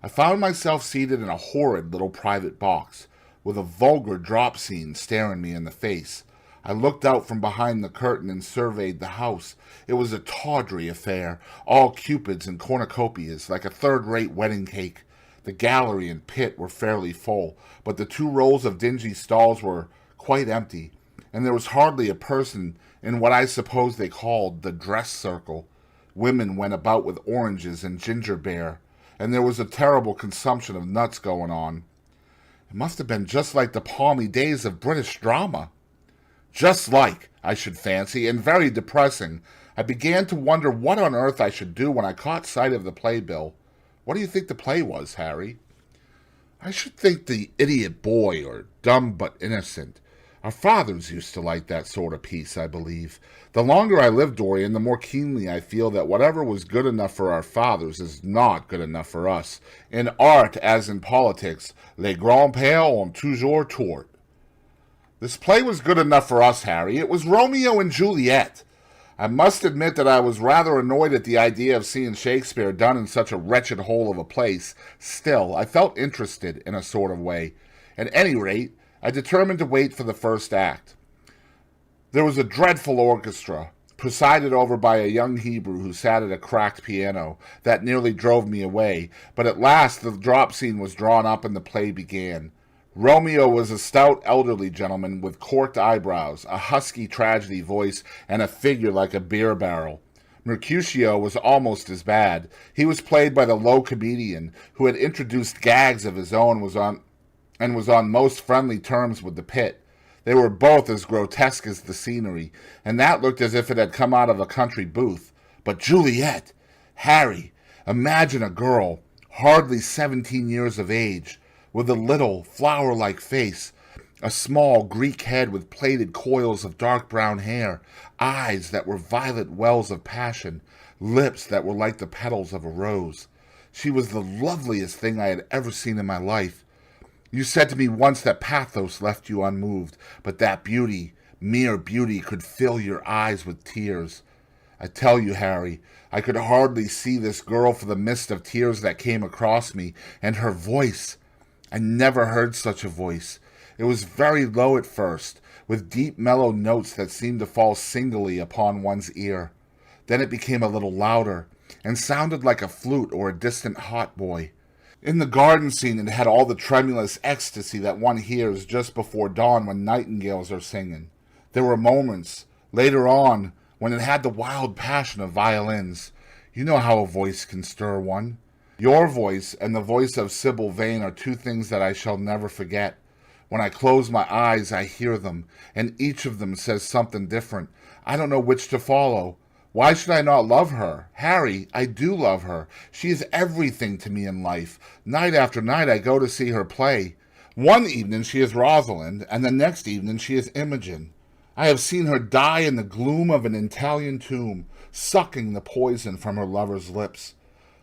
I found myself seated in a horrid little private box, with a vulgar drop scene staring me in the face. I looked out from behind the curtain and surveyed the house. It was a tawdry affair, all cupids and cornucopias, like a third-rate wedding cake. The gallery and pit were fairly full, but the 2 rows of dingy stalls were quite empty, and there was hardly a person in what I suppose they called the dress circle. Women went about with oranges and ginger beer, and there was a terrible consumption of nuts going on. It must have been just like the palmy days of British drama. Just like, I should fancy, and very depressing. I began to wonder what on earth I should do when I caught sight of the playbill. What do you think the play was, Harry? I should think The Idiot Boy, or Dumb but Innocent. Our fathers used to like that sort of piece, I believe. The longer I live, Dorian, the more keenly I feel that whatever was good enough for our fathers is not good enough for us. In art, as in politics, les grands-pères ont toujours tort. This play was good enough for us, Harry. It was Romeo and Juliet. I must admit that I was rather annoyed at the idea of seeing Shakespeare done in such a wretched hole of a place. Still, I felt interested in a sort of way. At any rate, I determined to wait for the first act. There was a dreadful orchestra, presided over by a young Hebrew who sat at a cracked piano, that nearly drove me away, but at last the drop scene was drawn up and the play began. Romeo was a stout elderly gentleman with corked eyebrows, a husky tragedy voice, and a figure like a beer barrel. Mercutio was almost as bad. He was played by the low comedian, who had introduced gags of his own and was on most friendly terms with the pit. They were both as grotesque as the scenery, and that looked as if it had come out of a country booth. But Juliet! Harry! Imagine a girl, hardly 17 years of age, with a little, flower-like face, a small Greek head with plaited coils of dark brown hair, eyes that were violet wells of passion, lips that were like the petals of a rose. She was the loveliest thing I had ever seen in my life. You said to me once that pathos left you unmoved, but that beauty, mere beauty, could fill your eyes with tears. I tell you, Harry, I could hardly see this girl for the mist of tears that came across me, and her voice. I never heard such a voice. It was very low at first, with deep mellow notes that seemed to fall singly upon one's ear. Then it became a little louder, and sounded like a flute or a distant hautboy. In the garden scene it had all the tremulous ecstasy that one hears just before dawn when nightingales are singing. There were moments, later on, when it had the wild passion of violins. You know how a voice can stir one. Your voice and the voice of Sybil Vane are 2 things that I shall never forget. When I close my eyes, I hear them, and each of them says something different. I don't know which to follow. Why should I not love her? Harry, I do love her. She is everything to me in life. Night after night I go to see her play. One evening she is Rosalind, and the next evening she is Imogen. I have seen her die in the gloom of an Italian tomb, sucking the poison from her lover's lips.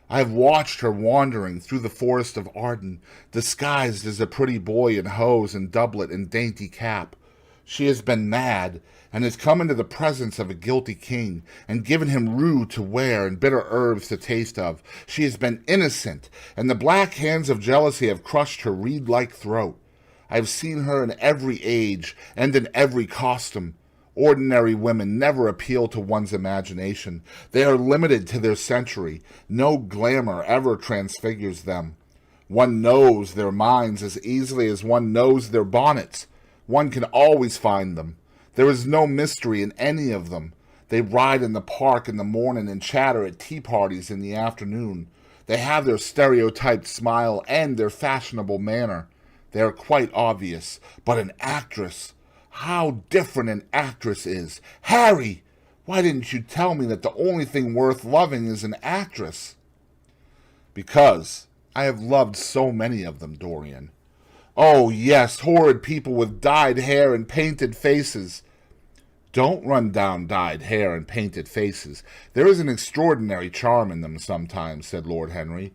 I have watched her wandering through the forest of Arden, disguised as a pretty boy in hose and doublet and dainty cap. She has been mad, and has come into the presence of a guilty king, and given him rue to wear and bitter herbs to taste of. She has been innocent, and the black hands of jealousy have crushed her reed-like throat. I have seen her in every age, and in every costume. Ordinary women never appeal to one's imagination. They are limited to their century. No glamour ever transfigures them. One knows their minds as easily as one knows their bonnets. One can always find them. There is no mystery in any of them. They ride in the park in the morning and chatter at tea parties in the afternoon. They have their stereotyped smile and their fashionable manner. They are quite obvious. But an actress... how different an actress is. Harry, why didn't you tell me that the only thing worth loving is an actress? Because I have loved so many of them, Dorian. Oh, yes, horrid people with dyed hair and painted faces. Don't run down dyed hair and painted faces. There is an extraordinary charm in them sometimes, said Lord Henry.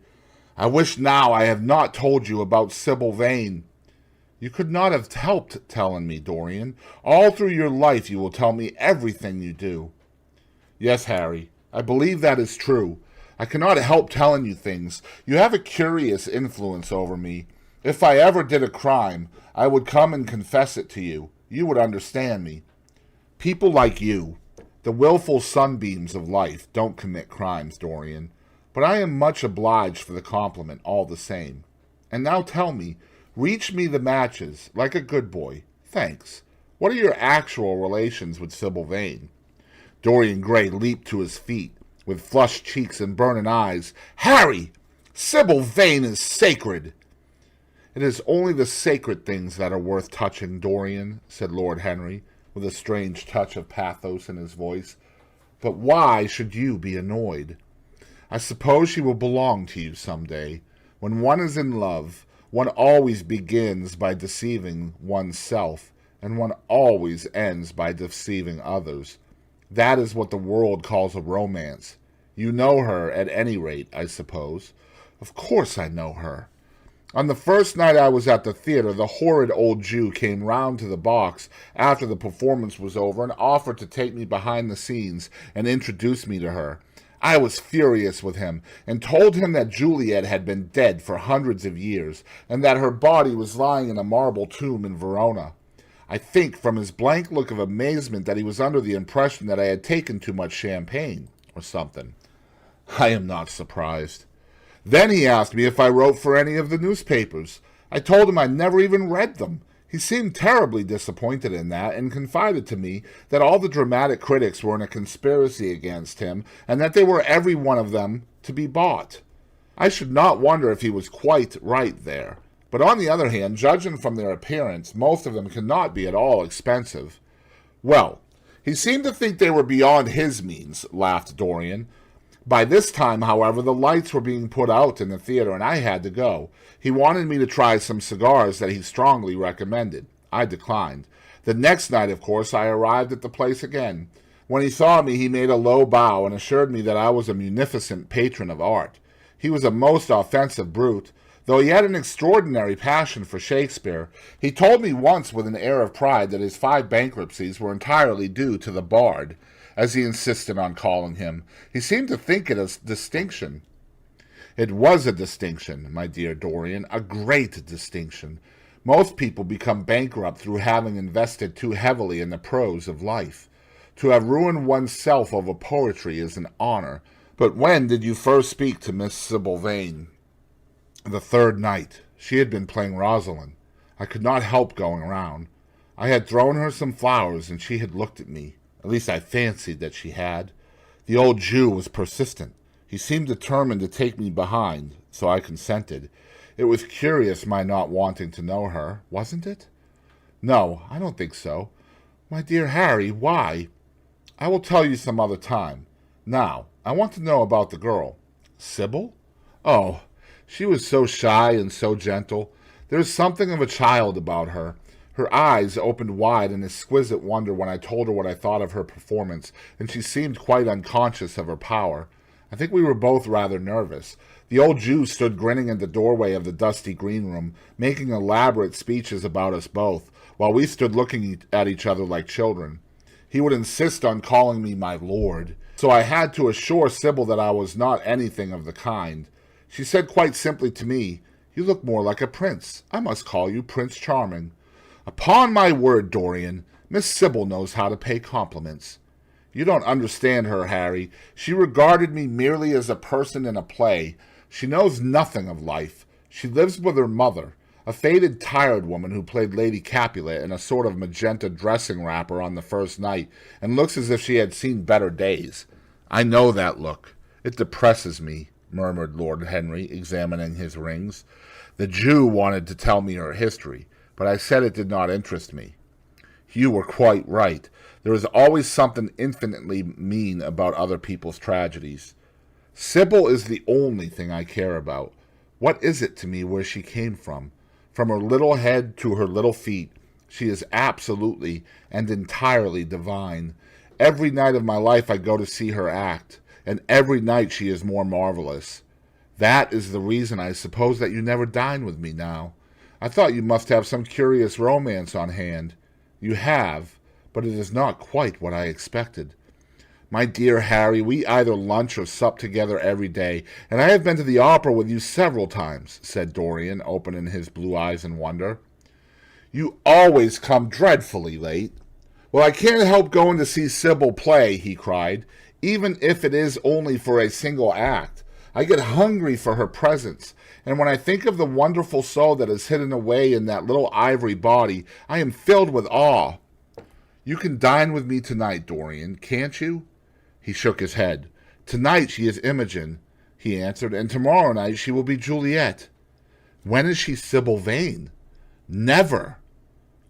I wish now I had not told you about Sybil Vane. You could not have helped telling me, Dorian. All through your life you will tell me everything you do. Yes, Harry, I believe that is true. I cannot help telling you things. You have a curious influence over me. If I ever did a crime, I would come and confess it to you. You would understand me. People like you, the willful sunbeams of life, don't commit crimes, Dorian. But I am much obliged for the compliment all the same. And now tell me, reach me the matches, like a good boy. Thanks. What are your actual relations with Sybil Vane? Dorian Gray leaped to his feet, with flushed cheeks and burning eyes. Harry! Sybil Vane is sacred! It is only the sacred things that are worth touching, Dorian, said Lord Henry, with a strange touch of pathos in his voice. But why should you be annoyed? I suppose she will belong to you some day. When one is in love, one always begins by deceiving oneself, and one always ends by deceiving others. That is what the world calls a romance. You know her, at any rate, I suppose. Of course I know her. On the first night I was at the theater, the horrid old Jew came round to the box after the performance was over and offered to take me behind the scenes and introduce me to her. I was furious with him, and told him that Juliet had been dead for hundreds of years, and that her body was lying in a marble tomb in Verona. I think from his blank look of amazement that he was under the impression that I had taken too much champagne, or something. I am not surprised. Then he asked me if I wrote for any of the newspapers. I told him I never even read them. He seemed terribly disappointed in that, and confided to me that all the dramatic critics were in a conspiracy against him, and that they were every one of them to be bought. I should not wonder if he was quite right there. But on the other hand, judging from their appearance, most of them cannot be at all expensive. Well, he seemed to think they were beyond his means, laughed Dorian. By this time, however, the lights were being put out in the theater, and I had to go. He wanted me to try some cigars that he strongly recommended. I declined. The next night, of course, I arrived at the place again. When he saw me, he made a low bow and assured me that I was a munificent patron of art. He was a most offensive brute, though he had an extraordinary passion for Shakespeare. He told me once with an air of pride that his 5 bankruptcies were entirely due to the bard, as he insisted on calling him. He seemed to think it a distinction. It was a distinction, my dear Dorian, a great distinction. Most people become bankrupt through having invested too heavily in the prose of life. To have ruined oneself over poetry is an honor. But when did you first speak to Miss Sybil Vane? The 3rd night. She had been playing Rosalind. I could not help going round. I had thrown her some flowers, and she had looked at me. At least I fancied that she had. The old Jew was persistent. He seemed determined to take me behind, so I consented. It was curious my not wanting to know her, wasn't it? No, I don't think so. My dear Harry, why? I will tell you some other time. Now, I want to know about the girl. Sybil? Oh, she was so shy and so gentle. There is something of a child about her. Her eyes opened wide in exquisite wonder when I told her what I thought of her performance, and she seemed quite unconscious of her power. I think we were both rather nervous. The old Jew stood grinning in the doorway of the dusty green room, making elaborate speeches about us both, while we stood looking at each other like children. He would insist on calling me my lord, so I had to assure Sybil that I was not anything of the kind. She said quite simply to me, "You look more like a prince. I must call you Prince Charming." Upon my word, Dorian, Miss Sybil knows how to pay compliments. You don't understand her, Harry. She regarded me merely as a person in a play. She knows nothing of life. She lives with her mother, a faded, tired woman who played Lady Capulet in a sort of magenta dressing wrapper on the first night, and looks as if she had seen better days. I know that look. It depresses me, murmured Lord Henry, examining his rings. The Jew wanted to tell me her history, but I said it did not interest me. You were quite right. There is always something infinitely mean about other people's tragedies. Sybil is the only thing I care about. What is it to me where she came from? From her little head to her little feet, she is absolutely and entirely divine. Every night of my life I go to see her act, and every night she is more marvelous. That is the reason, I suppose, that you never dine with me now. I thought you must have some curious romance on hand. You have, but it is not quite what I expected. My dear Harry, we either lunch or sup together every day, and I have been to the opera with you several times, said Dorian, opening his blue eyes in wonder. You always come dreadfully late. Well, I can't help going to see Sybil play, he cried, even if it is only for a single act. I get hungry for her presence, and when I think of the wonderful soul that is hidden away in that little ivory body, I am filled with awe. You can dine with me tonight, Dorian, can't you? He shook his head. Tonight she is Imogen, he answered, and tomorrow night she will be Juliet. When is she Sybil Vane? Never.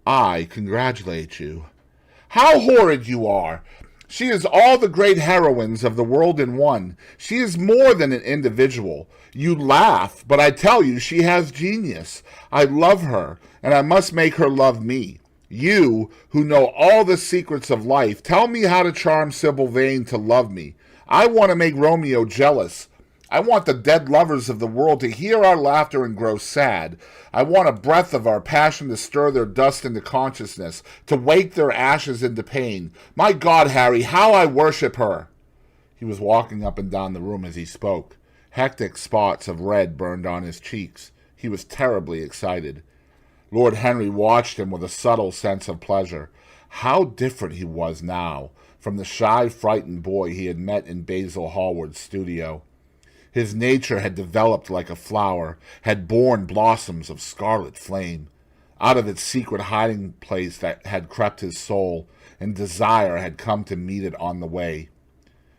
I congratulate you. How horrid you are! She is all the great heroines of the world in one. She is more than an individual. You laugh, but I tell you she has genius. I love her, and I must make her love me. You, who know all the secrets of life, tell me how to charm Sybil Vane to love me. I want to make Romeo jealous. I want the dead lovers of the world to hear our laughter and grow sad. I want a breath of our passion to stir their dust into consciousness, to wake their ashes into pain. My God, Harry, how I worship her! He was walking up and down the room as he spoke. Hectic spots of red burned on his cheeks. He was terribly excited. Lord Henry watched him with a subtle sense of pleasure. How different he was now from the shy, frightened boy he had met in Basil Hallward's studio. His nature had developed like a flower, had borne blossoms of scarlet flame. Out of its secret hiding place that had crept his soul, and desire had come to meet it on the way.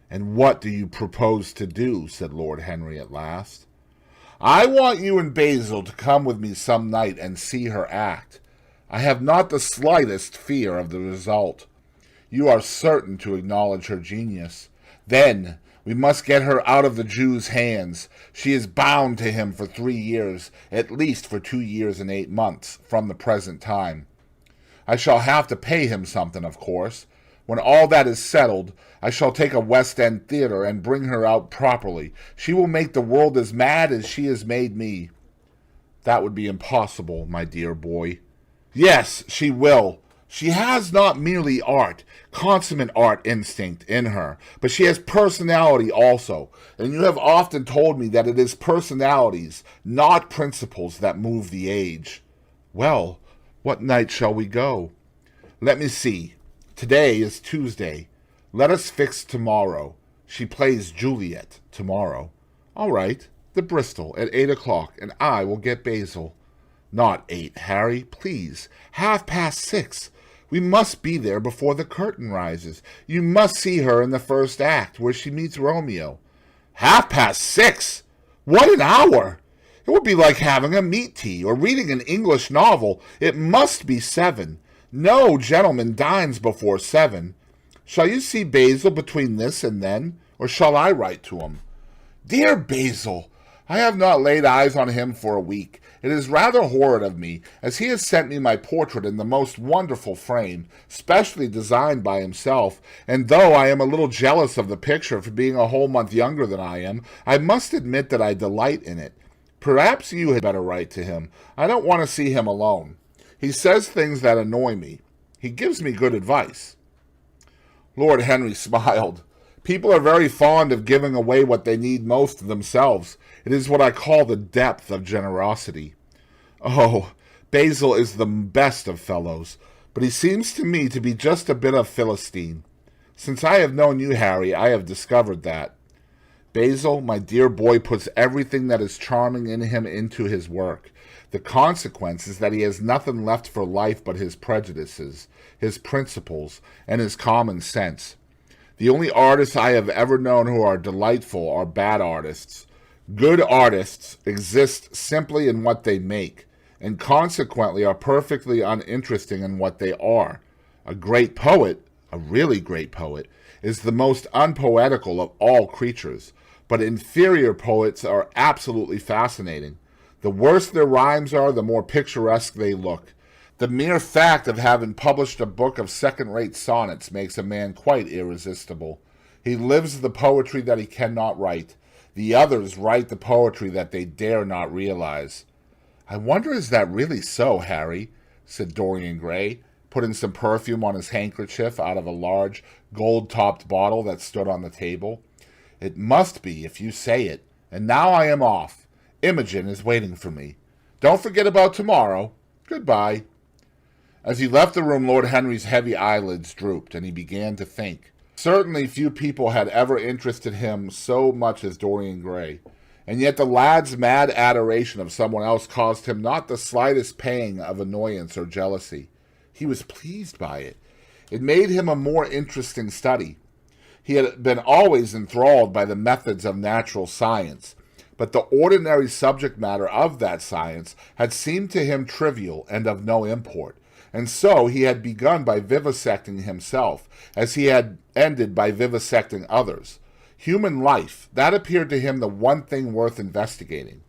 "And what do you propose to do?" said Lord Henry at last. "I want you and Basil to come with me some night and see her act. I have not the slightest fear of the result. You are certain to acknowledge her genius. Then we must get her out of the Jew's hands. She is bound to him for 3 years, at least for 2 years and 8 months from the present time. I shall have to pay him something, of course. When all that is settled, I shall take a West End theatre and bring her out properly. She will make the world as mad as she has made me." "That would be impossible, my dear boy." "Yes, she will. She has not merely consummate art instinct in her, but she has personality also, and you have often told me that it is personalities, not principles, that move the age." "Well, what night shall we go?" "Let me see. Today is Tuesday. Let us fix tomorrow. She plays Juliet tomorrow." "All right, the Bristol at 8 o'clock, and I will get Basil." "Not 8, Harry, please. 6:30. We must be there before the curtain rises. You must see her in the first act, where she meets Romeo." 6:30? What an hour! It would be like having a meat tea, or reading an English novel. It must be 7. No gentleman dines before 7. Shall you see Basil between this and then, or shall I write to him?" "Dear Basil! I have not laid eyes on him for a week. It is rather horrid of me, as he has sent me my portrait in the most wonderful frame, specially designed by himself, and though I am a little jealous of the picture for being a whole month younger than I am, I must admit that I delight in it. Perhaps you had better write to him. I don't want to see him alone. He says things that annoy me. He gives me good advice." Lord Henry smiled. "People are very fond of giving away what they need most themselves. It is what I call the depth of generosity. Oh, Basil is the best of fellows, but he seems to me to be just a bit of Philistine. Since I have known you, Harry, I have discovered that. Basil, my dear boy, puts everything that is charming in him into his work. The consequence is that he has nothing left for life but his prejudices, his principles, and his common sense. The only artists I have ever known who are delightful are bad artists. Good artists exist simply in what they make, and consequently are perfectly uninteresting in what they are. A great poet, a really great poet, is the most unpoetical of all creatures. but inferior poets are absolutely fascinating. The worse their rhymes are, the more picturesque they look. The mere fact of having published a book of second-rate sonnets makes a man quite irresistible. He lives the poetry that he cannot write. The others write the poetry that they dare not realize. "I wonder is that really so, Harry?" said Dorian Gray, putting some perfume on his handkerchief out of a large, gold-topped bottle that stood on the table. "It must be, if you say it. And now I am off. Imogen is waiting for me. Don't forget about tomorrow. Goodbye." As he left the room, Lord Henry's heavy eyelids drooped, and he began to think. Certainly few people had ever interested him so much as Dorian Gray, and yet the lad's mad adoration of someone else caused him not the slightest pang of annoyance or jealousy. He was pleased by it. It made him a more interesting study. He had been always enthralled by the methods of natural science, but the ordinary subject matter of that science had seemed to him trivial and of no import. And so he had begun by vivisecting himself, as he had ended by vivisecting others. Human life, that appeared to him the one thing worth investigating.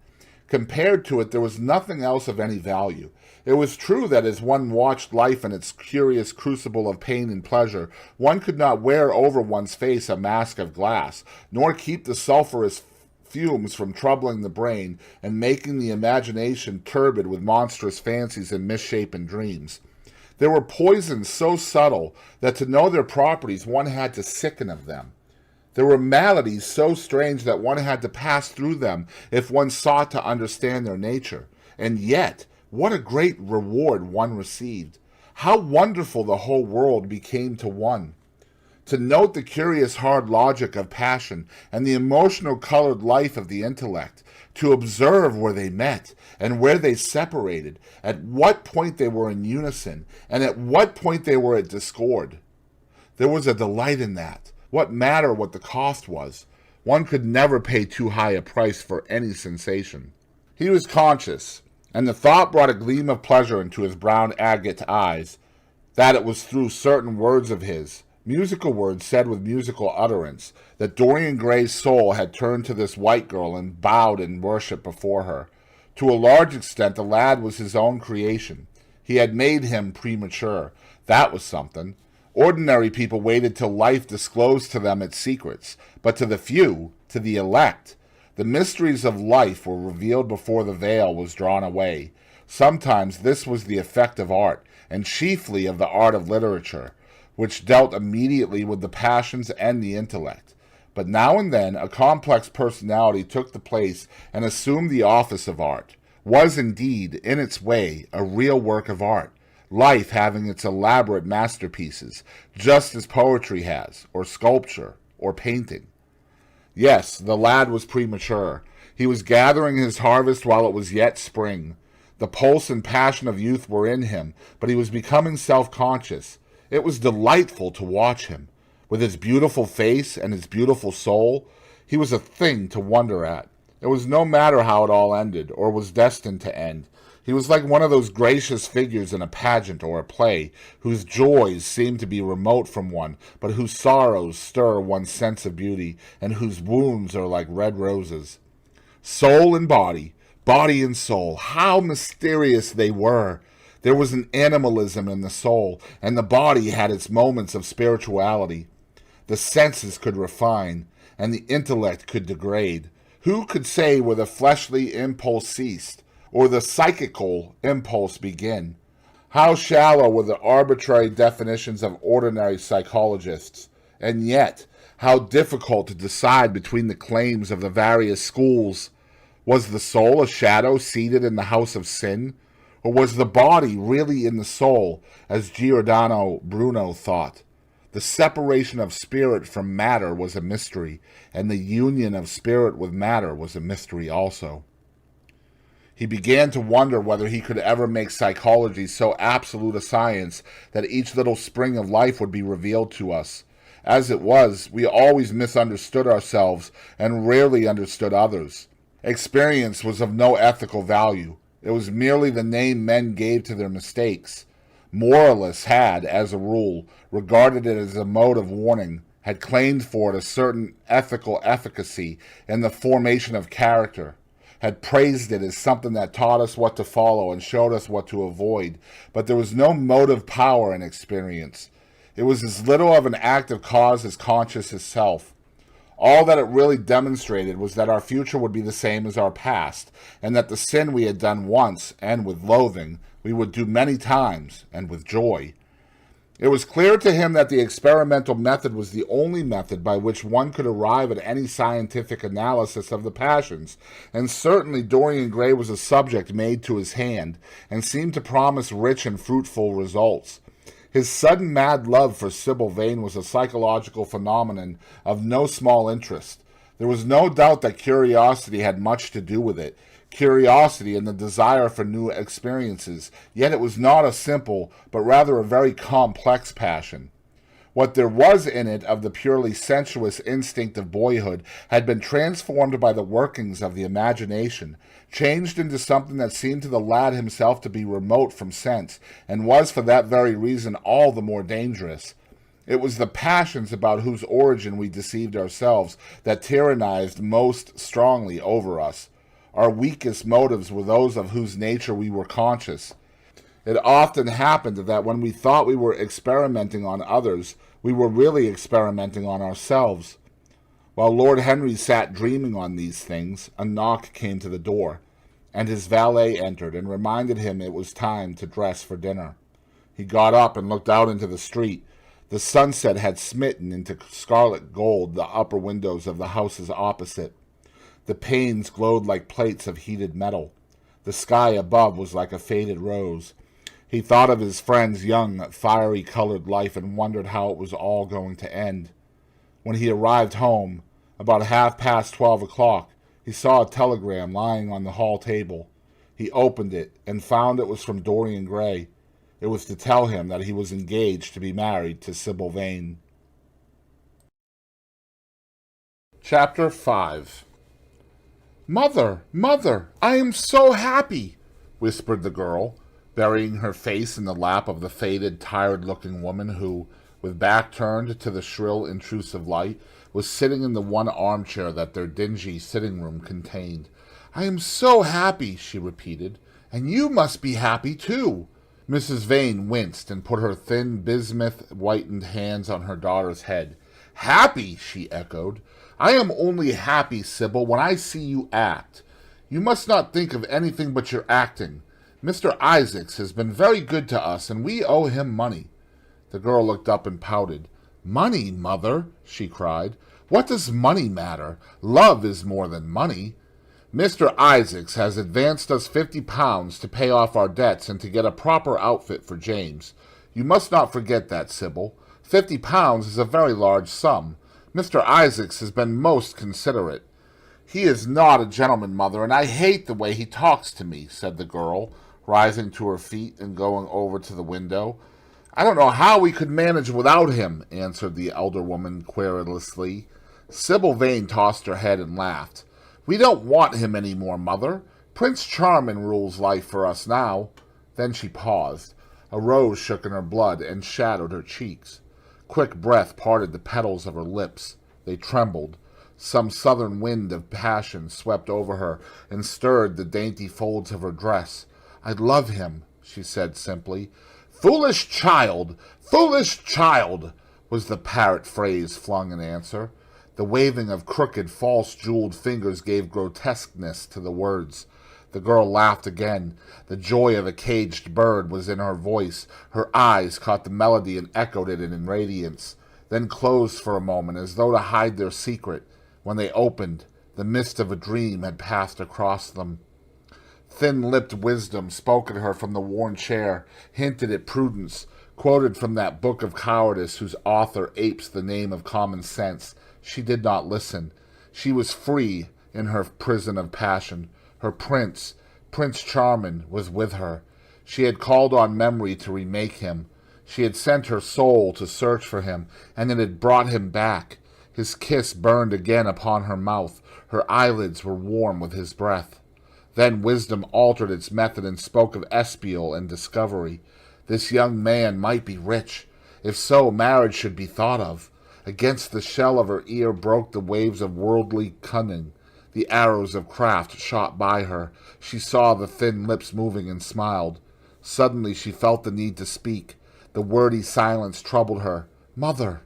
Compared to it, there was nothing else of any value. It was true that as one watched life in its curious crucible of pain and pleasure, one could not wear over one's face a mask of glass, nor keep the sulphurous fumes from troubling the brain and making the imagination turbid with monstrous fancies and misshapen dreams. There were poisons so subtle that to know their properties one had to sicken of them. There were maladies so strange that one had to pass through them if one sought to understand their nature. And yet, what a great reward one received! How wonderful the whole world became to one! To note the curious hard logic of passion and the emotional colored life of the intellect, to observe where they met and where they separated, at what point they were in unison, and at what point they were at discord. There was a delight in that. What matter what the cost was? One could never pay too high a price for any sensation. He was conscious, and the thought brought a gleam of pleasure into his brown agate eyes, that it was through certain words of his, musical words said with musical utterance, that Dorian Gray's soul had turned to this white girl and bowed in worship before her. To a large extent, the lad was his own creation. He had made him premature. That was something. Ordinary people waited till life disclosed to them its secrets, but to the few, to the elect, the mysteries of life were revealed before the veil was drawn away. Sometimes this was the effect of art, and chiefly of the art of literature, which dealt immediately with the passions and the intellect. But now and then a complex personality took the place and assumed the office of art, was indeed, in its way, a real work of art, life having its elaborate masterpieces, just as poetry has, or sculpture, or painting. Yes, the lad was premature. He was gathering his harvest while it was yet spring. The pulse and passion of youth were in him, but he was becoming self-conscious. It was delightful to watch him. With his beautiful face and his beautiful soul, he was a thing to wonder at. It was no matter how it all ended, or was destined to end. He was like one of those gracious figures in a pageant or a play, whose joys seem to be remote from one, but whose sorrows stir one's sense of beauty, and whose wounds are like red roses. Soul and body, body and soul, how mysterious they were! There was an animalism in the soul, and the body had its moments of spirituality. The senses could refine, and the intellect could degrade. Who could say where the fleshly impulse ceased, or the psychical impulse begin? How shallow were the arbitrary definitions of ordinary psychologists, and yet how difficult to decide between the claims of the various schools. Was the soul a shadow seated in the house of sin? Or was the body really in the soul, as Giordano Bruno thought? The separation of spirit from matter was a mystery, and the union of spirit with matter was a mystery also. He began to wonder whether he could ever make psychology so absolute a science that each little spring of life would be revealed to us. As it was, we always misunderstood ourselves and rarely understood others. Experience was of no ethical value. It was merely the name men gave to their mistakes. Moralists had, as a rule, regarded it as a mode of warning, had claimed for it a certain ethical efficacy in the formation of character, had praised it as something that taught us what to follow and showed us what to avoid, but there was no motive power in experience. It was as little of an active cause as conscious itself. All that it really demonstrated was that our future would be the same as our past, and that the sin we had done once, and with loathing, we would do many times, and with joy. It was clear to him that the experimental method was the only method by which one could arrive at any scientific analysis of the passions, and certainly Dorian Gray was a subject made to his hand, and seemed to promise rich and fruitful results. His sudden mad love for Sybil Vane was a psychological phenomenon of no small interest. There was no doubt that curiosity had much to do with it, curiosity and the desire for new experiences, yet it was not a simple, but rather a very complex passion. What there was in it of the purely sensuous instinct of boyhood had been transformed by the workings of the imagination, changed into something that seemed to the lad himself to be remote from sense, and was for that very reason all the more dangerous. It was the passions about whose origin we deceived ourselves that tyrannized most strongly over us. Our weakest motives were those of whose nature we were conscious. It often happened that when we thought we were experimenting on others, we were really experimenting on ourselves. While Lord Henry sat dreaming on these things, a knock came to the door, and his valet entered and reminded him it was time to dress for dinner. He got up and looked out into the street. The sunset had smitten into scarlet gold the upper windows of the houses opposite. The panes glowed like plates of heated metal. The sky above was like a faded rose. He thought of his friend's young, fiery-colored life and wondered how it was all going to end. When he arrived home, about 12:30 o'clock, he saw a telegram lying on the hall table. He opened it and found it was from Dorian Gray. It was to tell him that he was engaged to be married to Sybil Vane. Chapter 5. "Mother, mother, I am so happy," whispered the girl, burying her face in the lap of the faded, tired-looking woman who, with back turned to the shrill, intrusive light, was sitting in the one armchair that their dingy sitting-room contained. "I am so happy," she repeated, "and you must be happy, too." Mrs. Vane winced and put her thin, bismuth-whitened hands on her daughter's head. "Happy?" she echoed. "I am only happy, Sybil, when I see you act. You must not think of anything but your acting. Mr. Isaacs has been very good to us, and we owe him money." The girl looked up and pouted. "Money, mother?" she cried. "What does money matter? Love is more than money. Mr. Isaacs has advanced us £50 to pay off our debts and to get a proper outfit for James. You must not forget that, Sybil. £50 is a very large sum. Mr. Isaacs has been most considerate." "He is not a gentleman, mother, and I hate the way he talks to me," said the girl, rising to her feet and going over to the window. "I don't know how we could manage without him," answered the elder woman querulously. Sybil Vane tossed her head and laughed. "We don't want him any more, mother. Prince Charming rules life for us now." Then she paused. A rose shook in her blood and shadowed her cheeks. Quick breath parted the petals of her lips. They trembled. Some southern wind of passion swept over her and stirred the dainty folds of her dress. "I love him," she said simply. "Foolish child! Foolish child!" was the parrot phrase flung in answer. The waving of crooked, false-jeweled fingers gave grotesqueness to the words. The girl laughed again. The joy of a caged bird was in her voice. Her eyes caught the melody and echoed it in radiance, then closed for a moment as though to hide their secret. When they opened, the mist of a dream had passed across them. Thin-lipped wisdom spoke at her from the worn chair, hinted at prudence, quoted from that book of cowardice whose author apes the name of common sense. She did not listen. She was free in her prison of passion. Her prince, Prince Charming, was with her. She had called on memory to remake him. She had sent her soul to search for him, and it had brought him back. His kiss burned again upon her mouth. Her eyelids were warm with his breath. Then wisdom altered its method and spoke of espial and discovery. This young man might be rich. If so, marriage should be thought of. Against the shell of her ear broke the waves of worldly cunning. The arrows of craft shot by her. She saw the thin lips moving and smiled. Suddenly she felt the need to speak. The wordy silence troubled her. "Mother,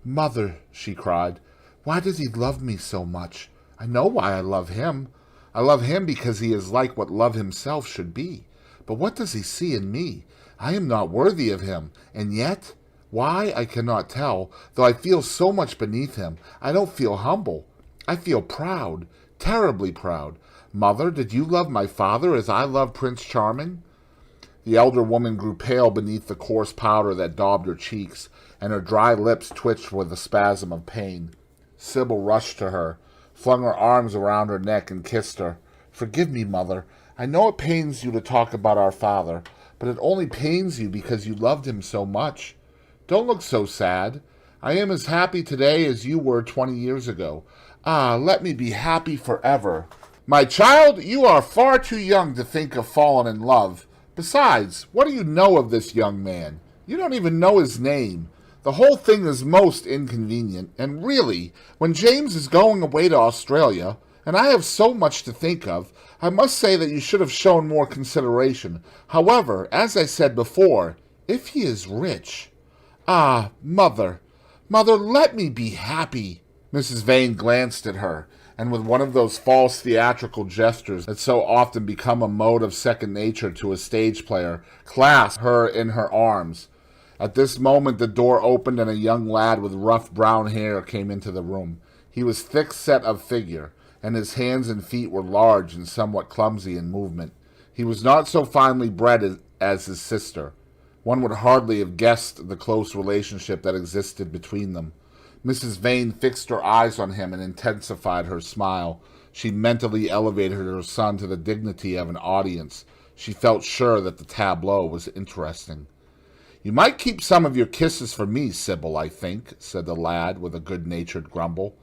mother," she cried, "why does he love me so much? I know why I love him. I love him because he is like what love himself should be. But what does he see in me? I am not worthy of him, and yet, why I cannot tell, though I feel so much beneath him. I don't feel humble. I feel proud, terribly proud. Mother, did you love my father as I love Prince Charming?" The elder woman grew pale beneath the coarse powder that daubed her cheeks, and her dry lips twitched with a spasm of pain. Sybil rushed to her, flung her arms around her neck, and kissed her. "Forgive me, Mother. I know it pains you to talk about our father, but it only pains you because you loved him so much. Don't look so sad. I am as happy today as you were 20 years ago. Ah, let me be happy forever." "My child, you are far too young to think of falling in love. Besides, what do you know of this young man? You don't even know his name. The whole thing is most inconvenient, and really, when James is going away to Australia, and I have so much to think of, I must say that you should have shown more consideration. However, as I said before, if he is rich—" "Ah, mother, let me be happy." Mrs. Vane glanced at her, and with one of those false theatrical gestures that so often become a mode of second nature to a stage player, clasped her in her arms. At this moment the door opened and a young lad with rough brown hair came into the room. He was thick-set of figure, and his hands and feet were large and somewhat clumsy in movement. He was not so finely bred as his sister. One would hardly have guessed the close relationship that existed between them. Mrs. Vane fixed her eyes on him and intensified her smile. She mentally elevated her son to the dignity of an audience. She felt sure that the tableau was interesting. "You might keep some of your kisses for me, Sybil, I think," said the lad with a good-natured grumble.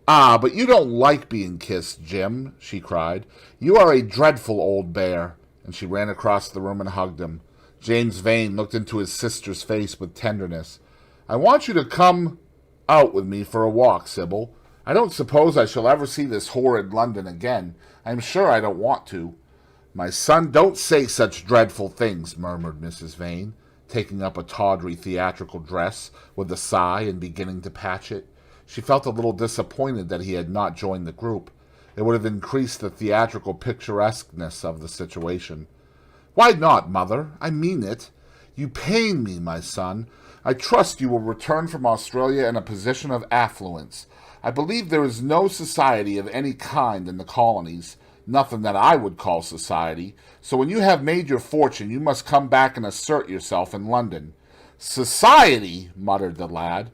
"Ah, but you don't like being kissed, Jim," she cried. "You are a dreadful old bear," and she ran across the room and hugged him. James Vane looked into his sister's face with tenderness. "I want you to come out with me for a walk, Sybil. I don't suppose I shall ever see this horrid London again. I am sure I don't want to." "My son, don't say such dreadful things," murmured Mrs. Vane, taking up a tawdry theatrical dress with a sigh and beginning to patch it. She felt a little disappointed that he had not joined the group. It would have increased the theatrical picturesqueness of the situation. "Why not, Mother? I mean it. You pain me, my son. I trust you will return from Australia in a position of affluence. I believe there is no society of any kind in the colonies, nothing that I would call society, so when you have made your fortune you must come back and assert yourself in London." "Society!" muttered the lad.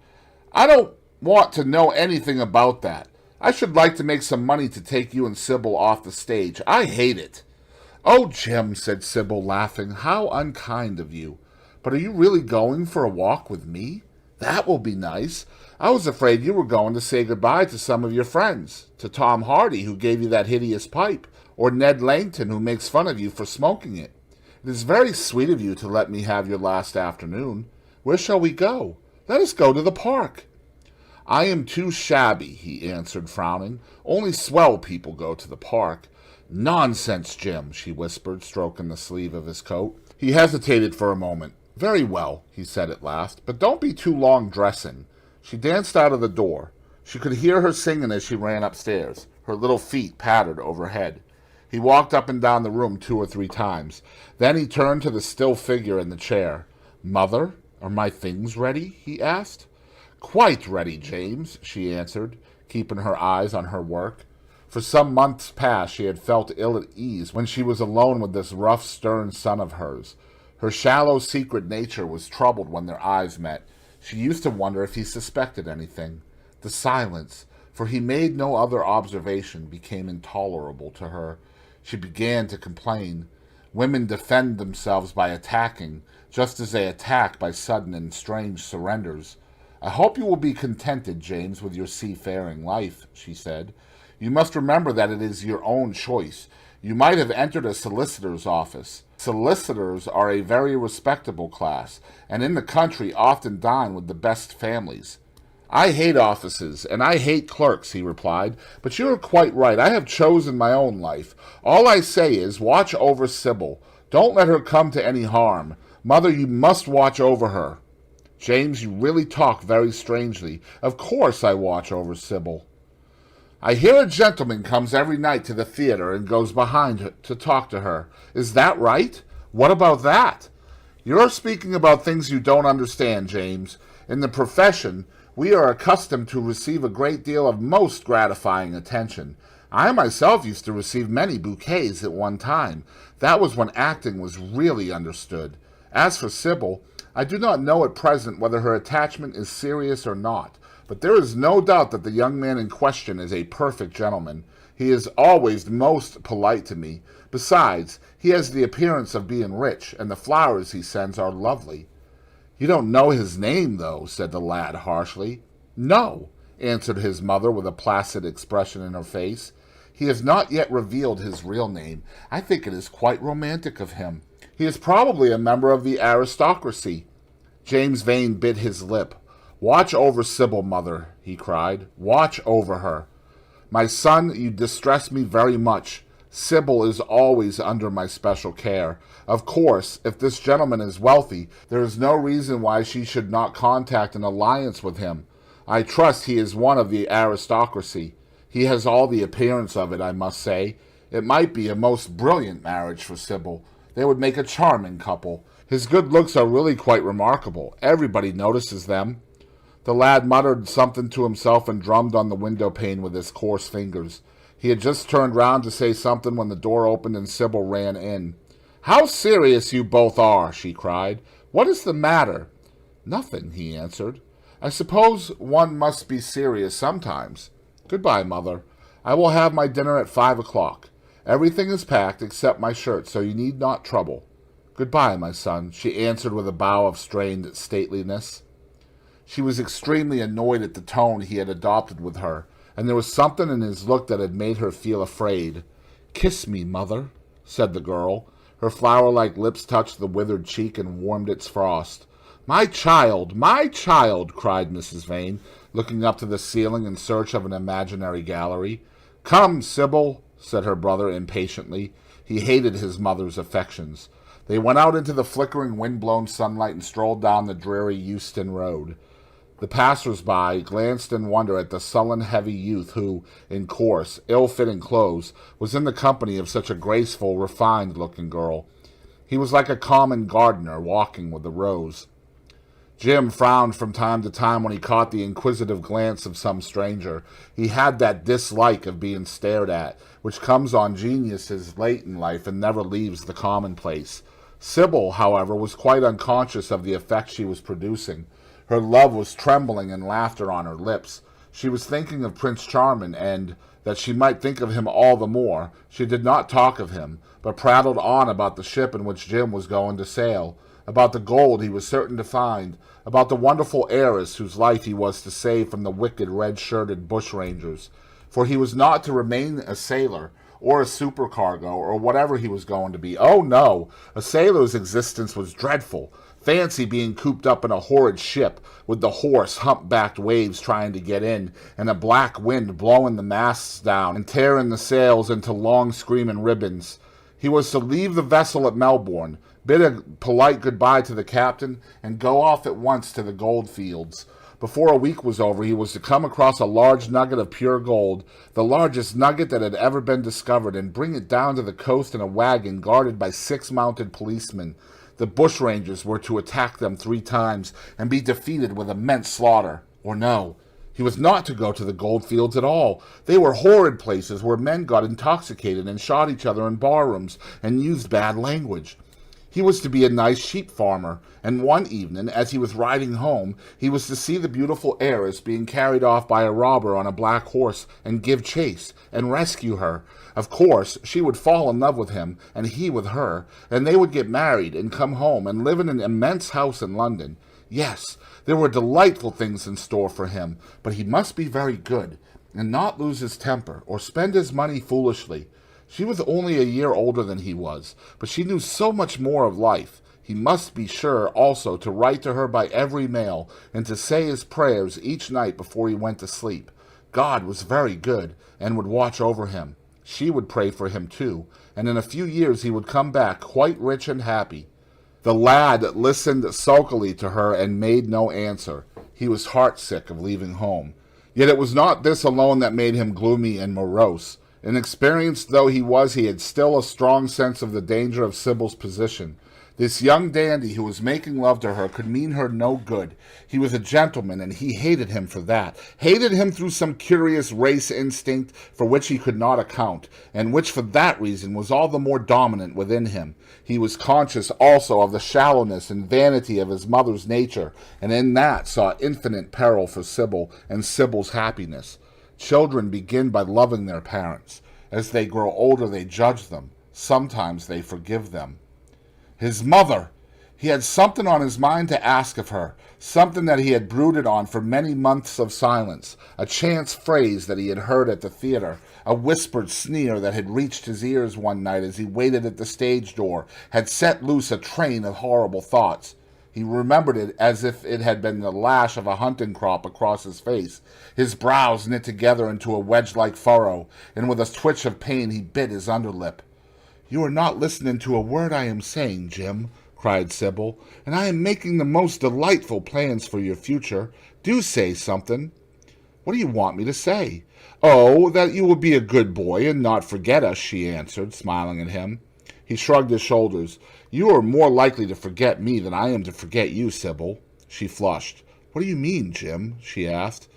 "I don't want to know anything about that. I should like to make some money to take you and Sybil off the stage. I hate it." "Oh, Jim," said Sybil, laughing, "how unkind of you. But are you really going for a walk with me? That will be nice. I was afraid you were going to say goodbye to some of your friends, to Tom Hardy, who gave you that hideous pipe, or Ned Langton, who makes fun of you for smoking it. It is very sweet of you to let me have your last afternoon. Where shall we go? Let us go to the park." "I am too shabby," he answered, frowning. "Only swell people go to the park." "Nonsense, Jim," she whispered, stroking the sleeve of his coat. He hesitated for a moment. "Very well," he said at last, "but don't be too long dressing." She danced out of the door. She could hear her singing as she ran upstairs. Her little feet pattered overhead. He walked up and down the room 2 or 3 times. Then he turned to the still figure in the chair. "Mother, are my things ready?" he asked. "Quite ready, James," she answered, keeping her eyes on her work. For some months past she had felt ill at ease when she was alone with this rough, stern son of hers. Her shallow, secret nature was troubled when their eyes met. She used to wonder if he suspected anything. The silence, for he made no other observation, became intolerable to her. She began to complain. Women defend themselves by attacking, just as they attack by sudden and strange surrenders. "I hope you will be contented, James, with your seafaring life," she said. "You must remember that it is your own choice. You might have entered a solicitor's office. Solicitors are a very respectable class, and in the country often dine with the best families. I hate offices, and I hate clerks, he replied. But you are quite right. I have chosen my own life. All I say is, watch over Sybil. Don't let her come to any harm. Mother, you must watch over her. James, you really talk very strangely. Of course I watch over Sybil. I hear a gentleman comes every night to the theater and goes behind her to talk to her. Is that right? What about that? You're speaking about things you don't understand, James. In the profession, we are accustomed to receive a great deal of most gratifying attention. I myself used to receive many bouquets at one time. That was when acting was really understood. As for Sybil, I do not know at present whether her attachment is serious or not, but there is no doubt that the young man in question is a perfect gentleman. He is always most polite to me. Besides, he has the appearance of being rich, and the flowers he sends are lovely. You don't know his name, though, said the lad harshly. No, answered his mother with a placid expression in her face. He has not yet revealed his real name. I think it is quite romantic of him. He is probably a member of the aristocracy. James Vane bit his lip. Watch over Sybil, mother, he cried. Watch over her. My son, you distress me very much. Sybil is always under my special care. Of course, if this gentleman is wealthy, there is no reason why she should not contact an alliance with him. I trust he is one of the aristocracy. He has all the appearance of it, I must say. It might be a most brilliant marriage for Sybil. They would make a charming couple. His good looks are really quite remarkable. Everybody notices them. The lad muttered something to himself and drummed on the window pane with his coarse fingers. He had just turned round to say something when the door opened and Sybil ran in. "How serious you both are!" she cried. "What is the matter?" "Nothing," he answered. "I suppose one must be serious sometimes. Goodbye, mother. I will have my dinner at 5 o'clock. Everything is packed except my shirt, so you need not trouble." "Goodbye, my son," she answered with a bow of strained stateliness. She was extremely annoyed at the tone he had adopted with her, and there was something in his look that had made her feel afraid. "Kiss me, mother," said the girl. Her flower-like lips touched the withered cheek and warmed its frost. My child, cried Mrs. Vane, looking up to the ceiling in search of an imaginary gallery. "Come, Sybil," said her brother impatiently. He hated his mother's affections. They went out into the flickering wind-blown sunlight and strolled down the dreary Euston Road. The passers-by glanced in wonder at the sullen, heavy youth who, in coarse, ill-fitting clothes, was in the company of such a graceful, refined-looking girl. He was like a common gardener walking with a rose. Jim frowned from time to time when he caught the inquisitive glance of some stranger. He had that dislike of being stared at, which comes on geniuses late in life and never leaves the commonplace. Sybil, however, was quite unconscious of the effect she was producing. Her love was trembling and laughter on her lips. She was thinking of Prince Charming, and, that she might think of him all the more, she did not talk of him, but prattled on about the ship in which Jim was going to sail, about the gold he was certain to find, about the wonderful heiress whose life he was to save from the wicked red-shirted bushrangers. For he was not to remain a sailor, or a supercargo, or whatever he was going to be. Oh, no! A sailor's existence was dreadful. Fancy being cooped up in a horrid ship, with the hoarse, hump-backed waves trying to get in, and a black wind blowing the masts down and tearing the sails into long screaming ribbons. He was to leave the vessel at Melbourne, bid a polite goodbye to the captain, and go off at once to the gold fields. Before a week was over, he was to come across a large nugget of pure gold, the largest nugget that had ever been discovered, and bring it down to the coast in a wagon guarded by 6 mounted policemen. The bushrangers were to attack them 3 times and be defeated with immense slaughter. Or no, he was not to go to the gold fields at all. They were horrid places where men got intoxicated and shot each other in barrooms and used bad language. He was to be a nice sheep farmer, and one evening, as he was riding home, he was to see the beautiful heiress being carried off by a robber on a black horse and give chase and rescue her. Of course, she would fall in love with him, and he with her, and they would get married and come home and live in an immense house in London. Yes, there were delightful things in store for him, but he must be very good, and not lose his temper or spend his money foolishly. She was only a year older than he was, but she knew so much more of life. He must be sure also to write to her by every mail and to say his prayers each night before he went to sleep. God was very good and would watch over him. She would pray for him too, and in a few years he would come back quite rich and happy. The lad listened sulkily to her and made no answer. He was heartsick of leaving home. Yet it was not this alone that made him gloomy and morose. Inexperienced though he was, he had still a strong sense of the danger of Sybil's position. This young dandy who was making love to her could mean her no good. He was a gentleman, and he hated him for that. Hated him through some curious race instinct for which he could not account, and which for that reason was all the more dominant within him. He was conscious also of the shallowness and vanity of his mother's nature, and in that saw infinite peril for Sybil and Sybil's happiness. Children begin by loving their parents. As they grow older, they judge them. Sometimes they forgive them. His mother! He had something on his mind to ask of her, something that he had brooded on for many months of silence, a chance phrase that he had heard at the theater, a whispered sneer that had reached his ears one night as he waited at the stage door, had set loose a train of horrible thoughts. He remembered it as if it had been the lash of a hunting crop across his face. His brows knit together into a wedge-like furrow, and with a twitch of pain he bit his underlip. "You are not listening to a word I am saying, Jim," cried Sybil, "and I am making the most delightful plans for your future. Do say something." "What do you want me to say?" "Oh, that you will be a good boy and not forget us," she answered, smiling at him. He shrugged his shoulders. "You are more likely to forget me than I am to forget you, Sybil." She flushed. "What do you mean, Jim?" she asked.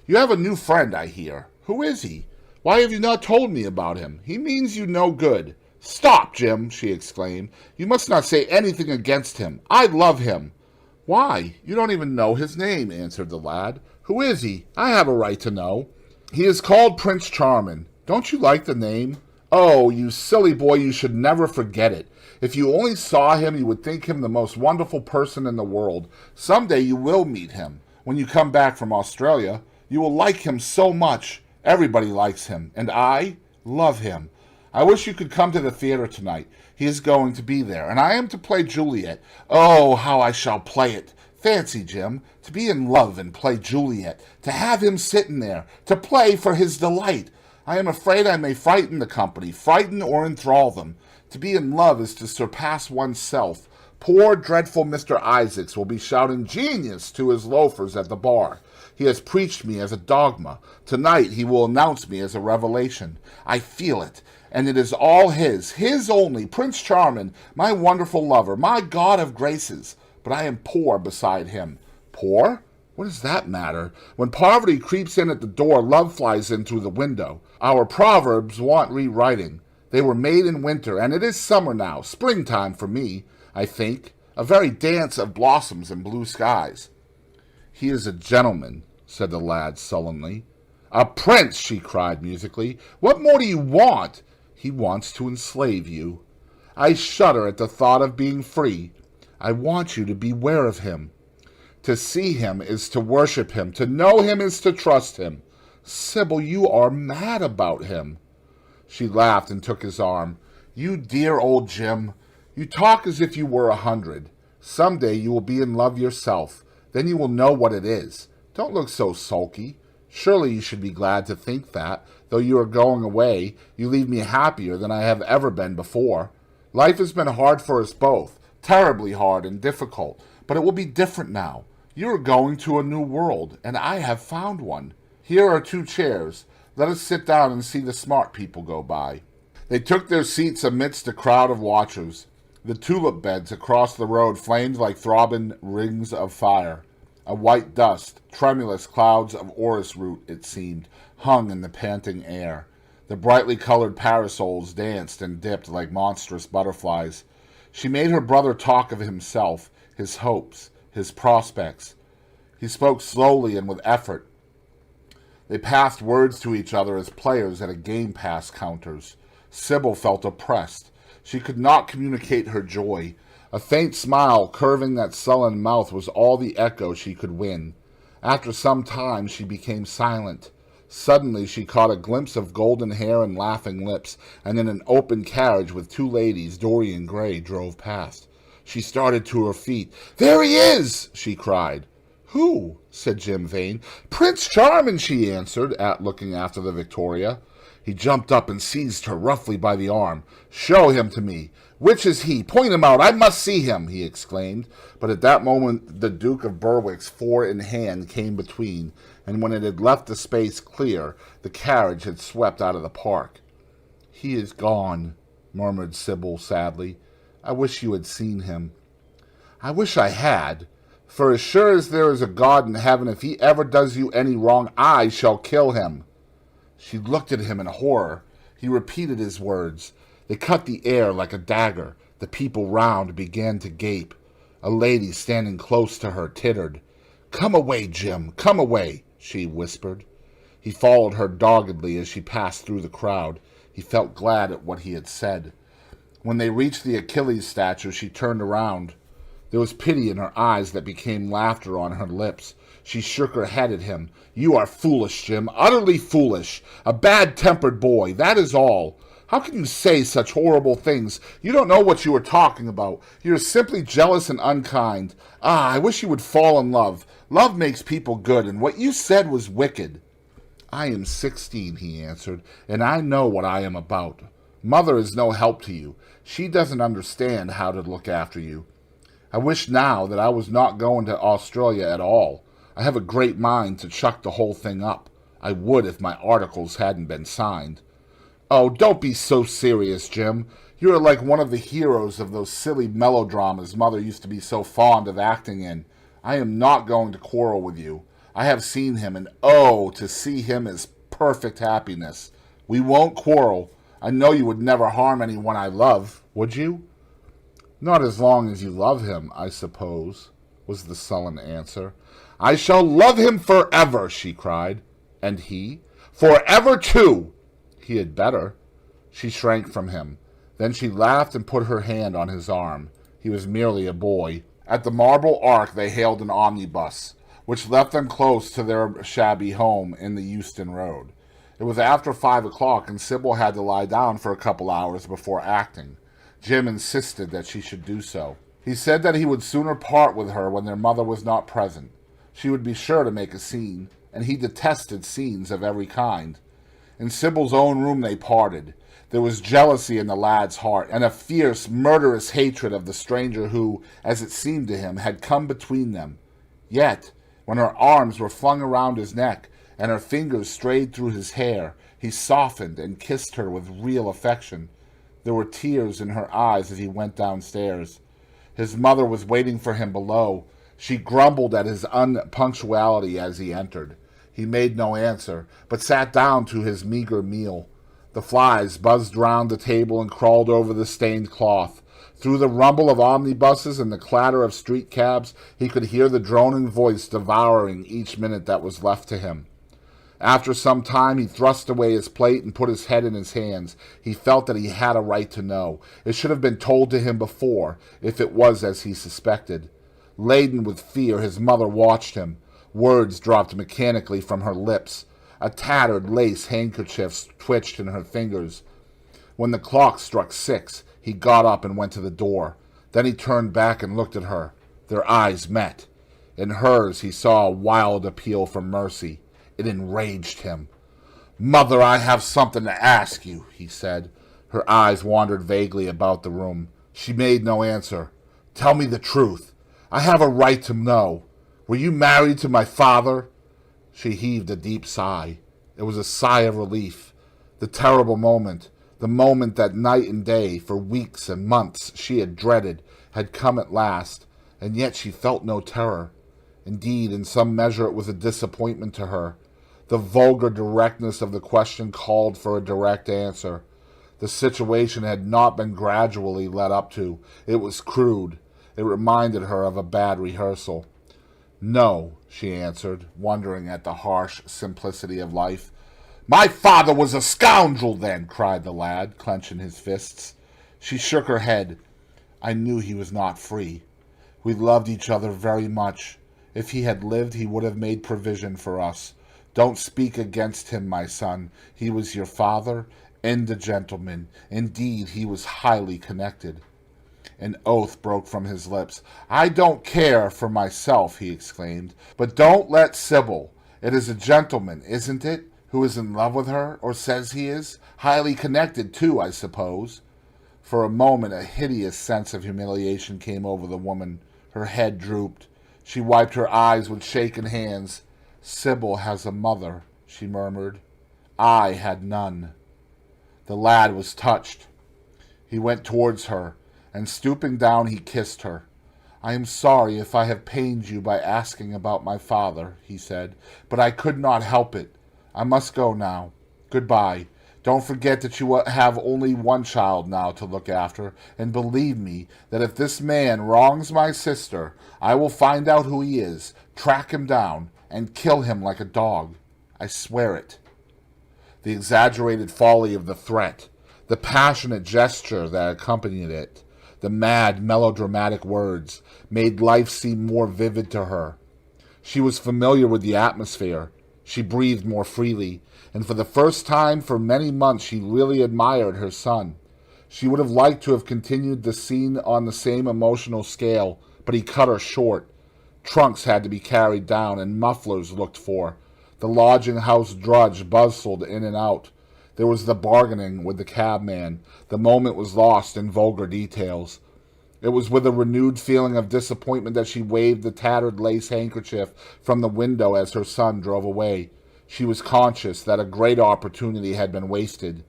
"You have a new friend, I hear. Who is he? Why have you not told me about him? He means you no good." "Stop, Jim!" she exclaimed. "You must not say anything against him. I love him." "Why, you don't even know his name," answered the lad. "Who is he? I have a right to know." "He is called Prince Charming. Don't you like the name?" "Oh, you silly boy, you should never forget it. If you only saw him, you would think him the most wonderful person in the world. Some day you will meet him. When you come back from Australia, you will like him so much. Everybody likes him, and I love him. I wish you could come to the theater tonight. He is going to be there, and I am to play Juliet. Oh, how I shall play it! Fancy, Jim, to be in love and play Juliet, to have him sitting there, to play for his delight. I am afraid I may frighten the company, frighten or enthrall them. To be in love is to surpass oneself. Poor, dreadful Mr. Isaacs will be shouting genius to his loafers at the bar. He has preached me as a dogma. Tonight he will announce me as a revelation. I feel it. And it is all his only, Prince Charming, my wonderful lover, my God of graces. But I am poor beside him." "Poor? What does that matter? When poverty creeps in at the door, love flies in through the window. Our proverbs want rewriting. They were made in winter, and it is summer now, springtime for me, I think, a very dance of blossoms and blue skies." "He is a gentleman," said the lad sullenly. "A prince!" she cried musically. "What more do you want?" "He wants to enslave you." "I shudder at the thought of being free." "I want you to beware of him." "To see him is to worship him. To know him is to trust him." "Sybil, you are mad about him." She laughed and took his arm. "You dear old Jim, you talk as if you were 100. Some day you will be in love yourself. Then you will know what it is. Don't look so sulky. Surely you should be glad to think that, though you are going away, you leave me happier than I have ever been before. Life has been hard for us both, terribly hard and difficult, but it will be different now. You are going to a new world, and I have found one. Here are 2 chairs. Let us sit down and see the smart people go by." They took their seats amidst a crowd of watchers. The tulip beds across the road flamed like throbbing rings of fire. A white dust, tremulous clouds of orris root, it seemed, hung in the panting air. The brightly colored parasols danced and dipped like monstrous butterflies. She made her brother talk of himself, his hopes, his prospects. He spoke slowly and with effort. They passed words to each other as players at a game pass counters. Sybil felt oppressed. She could not communicate her joy. A faint smile curving that sullen mouth was all the echo she could win. After some time she became silent. Suddenly she caught a glimpse of golden hair and laughing lips, and in an open carriage with 2 ladies, Dorian Gray drove past. She started to her feet. "There he is!" she cried. "Who?" said Jim Vane. "Prince Charming," she answered, looking after the Victoria. He jumped up and seized her roughly by the arm. "Show him to me. Which is he? Point him out. I must see him," he exclaimed. But at that moment the Duke of Berwick's four in hand came between, and when it had left the space clear, the carriage had swept out of the park. "He is gone," murmured Sybil sadly. "I wish you had seen him." "I wish I had. For as sure as there is a God in heaven, if he ever does you any wrong, I shall kill him." She looked at him in horror. He repeated his words. They cut the air like a dagger. The people round began to gape. A lady standing close to her tittered. "Come away, Jim, come away," she whispered. He followed her doggedly as she passed through the crowd. He felt glad at what he had said. When they reached the Achilles statue, she turned around. There was pity in her eyes that became laughter on her lips. She shook her head at him. "You are foolish, Jim, utterly foolish. A bad-tempered boy, that is all. How can you say such horrible things? You don't know what you are talking about. You are simply jealous and unkind. Ah, I wish you would fall in love. Love makes people good, and what you said was wicked." "I am 16, he answered, "and I know what I am about. Mother is no help to you. She doesn't understand how to look after you. I wish now that I was not going to Australia at all. I have a great mind to chuck the whole thing up. I would if my articles hadn't been signed." "Oh, don't be so serious, Jim. You are like one of the heroes of those silly melodramas Mother used to be so fond of acting in. I am not going to quarrel with you. I have seen him, and oh, to see him is perfect happiness. We won't quarrel. I know you would never harm anyone I love, would you?" "Not as long as you love him, I suppose," was the sullen answer. "I shall love him forever," she cried. "And he?" "Forever, too." "He had better." She shrank from him. Then she laughed and put her hand on his arm. He was merely a boy. At the Marble Arch they hailed an omnibus, which left them close to their shabby home in the Euston Road. It was after 5 o'clock, and Sybil had to lie down for a couple hours before acting. Jim insisted that she should do so. He said that he would sooner part with her when their mother was not present. She would be sure to make a scene, and he detested scenes of every kind. In Sybil's own room they parted. There was jealousy in the lad's heart, and a fierce, murderous hatred of the stranger who, as it seemed to him, had come between them. Yet, when her arms were flung around his neck, and her fingers strayed through his hair, he softened and kissed her with real affection. There were tears in her eyes as he went downstairs. His mother was waiting for him below. She grumbled at his unpunctuality as he entered. He made no answer, but sat down to his meager meal. The flies buzzed round the table and crawled over the stained cloth. Through the rumble of omnibuses and the clatter of street cabs, he could hear the droning voice devouring each minute that was left to him. After some time he thrust away his plate and put his head in his hands. He felt that he had a right to know. It should have been told to him before, if it was as he suspected. Laden with fear, his mother watched him. Words dropped mechanically from her lips. A tattered lace handkerchief twitched in her fingers. When the clock struck 6, he got up and went to the door. Then he turned back and looked at her. Their eyes met. In hers he saw a wild appeal for mercy. It enraged him. "Mother, I have something to ask you," he said. Her eyes wandered vaguely about the room. She made no answer. "Tell me the truth. I have a right to know. Were you married to my father?" She heaved a deep sigh. It was a sigh of relief. The terrible moment, the moment that night and day, for weeks and months, she had dreaded, had come at last, and yet she felt no terror. Indeed, in some measure it was a disappointment to her. The vulgar directness of the question called for a direct answer. The situation had not been gradually led up to. It was crude. It reminded her of a bad rehearsal. "No," she answered, wondering at the harsh simplicity of life. "My father was a scoundrel, then," cried the lad, clenching his fists. She shook her head. "I knew he was not free. We loved each other very much. If he had lived, he would have made provision for us. Don't speak against him, my son. He was your father, and a gentleman. Indeed, he was highly connected." An oath broke from his lips. "I don't care for myself," he exclaimed. "But don't let Sybil. It is a gentleman, isn't it, who is in love with her, or says he is? Highly connected, too, I suppose." For a moment a hideous sense of humiliation came over the woman. Her head drooped. She wiped her eyes with shaken hands. "Sybil has a mother," she murmured. "I had none." The lad was touched. He went towards her, and stooping down he kissed her. "I am sorry if I have pained you by asking about my father," he said, "but I could not help it. I must go now. Goodbye. Don't forget that you have only one child now to look after, and believe me that if this man wrongs my sister, I will find out who he is, track him down, and kill him like a dog. I swear it." The exaggerated folly of the threat, the passionate gesture that accompanied it, the mad, melodramatic words, made life seem more vivid to her. She was familiar with the atmosphere. She breathed more freely, and for the first time for many months she really admired her son. She would have liked to have continued the scene on the same emotional scale, but he cut her short. Trunks had to be carried down, and mufflers looked for. The lodging-house drudge bustled in and out. There was the bargaining with the cabman. The moment was lost in vulgar details. It was with a renewed feeling of disappointment that she waved the tattered lace handkerchief from the window as her son drove away. She was conscious that a great opportunity had been wasted.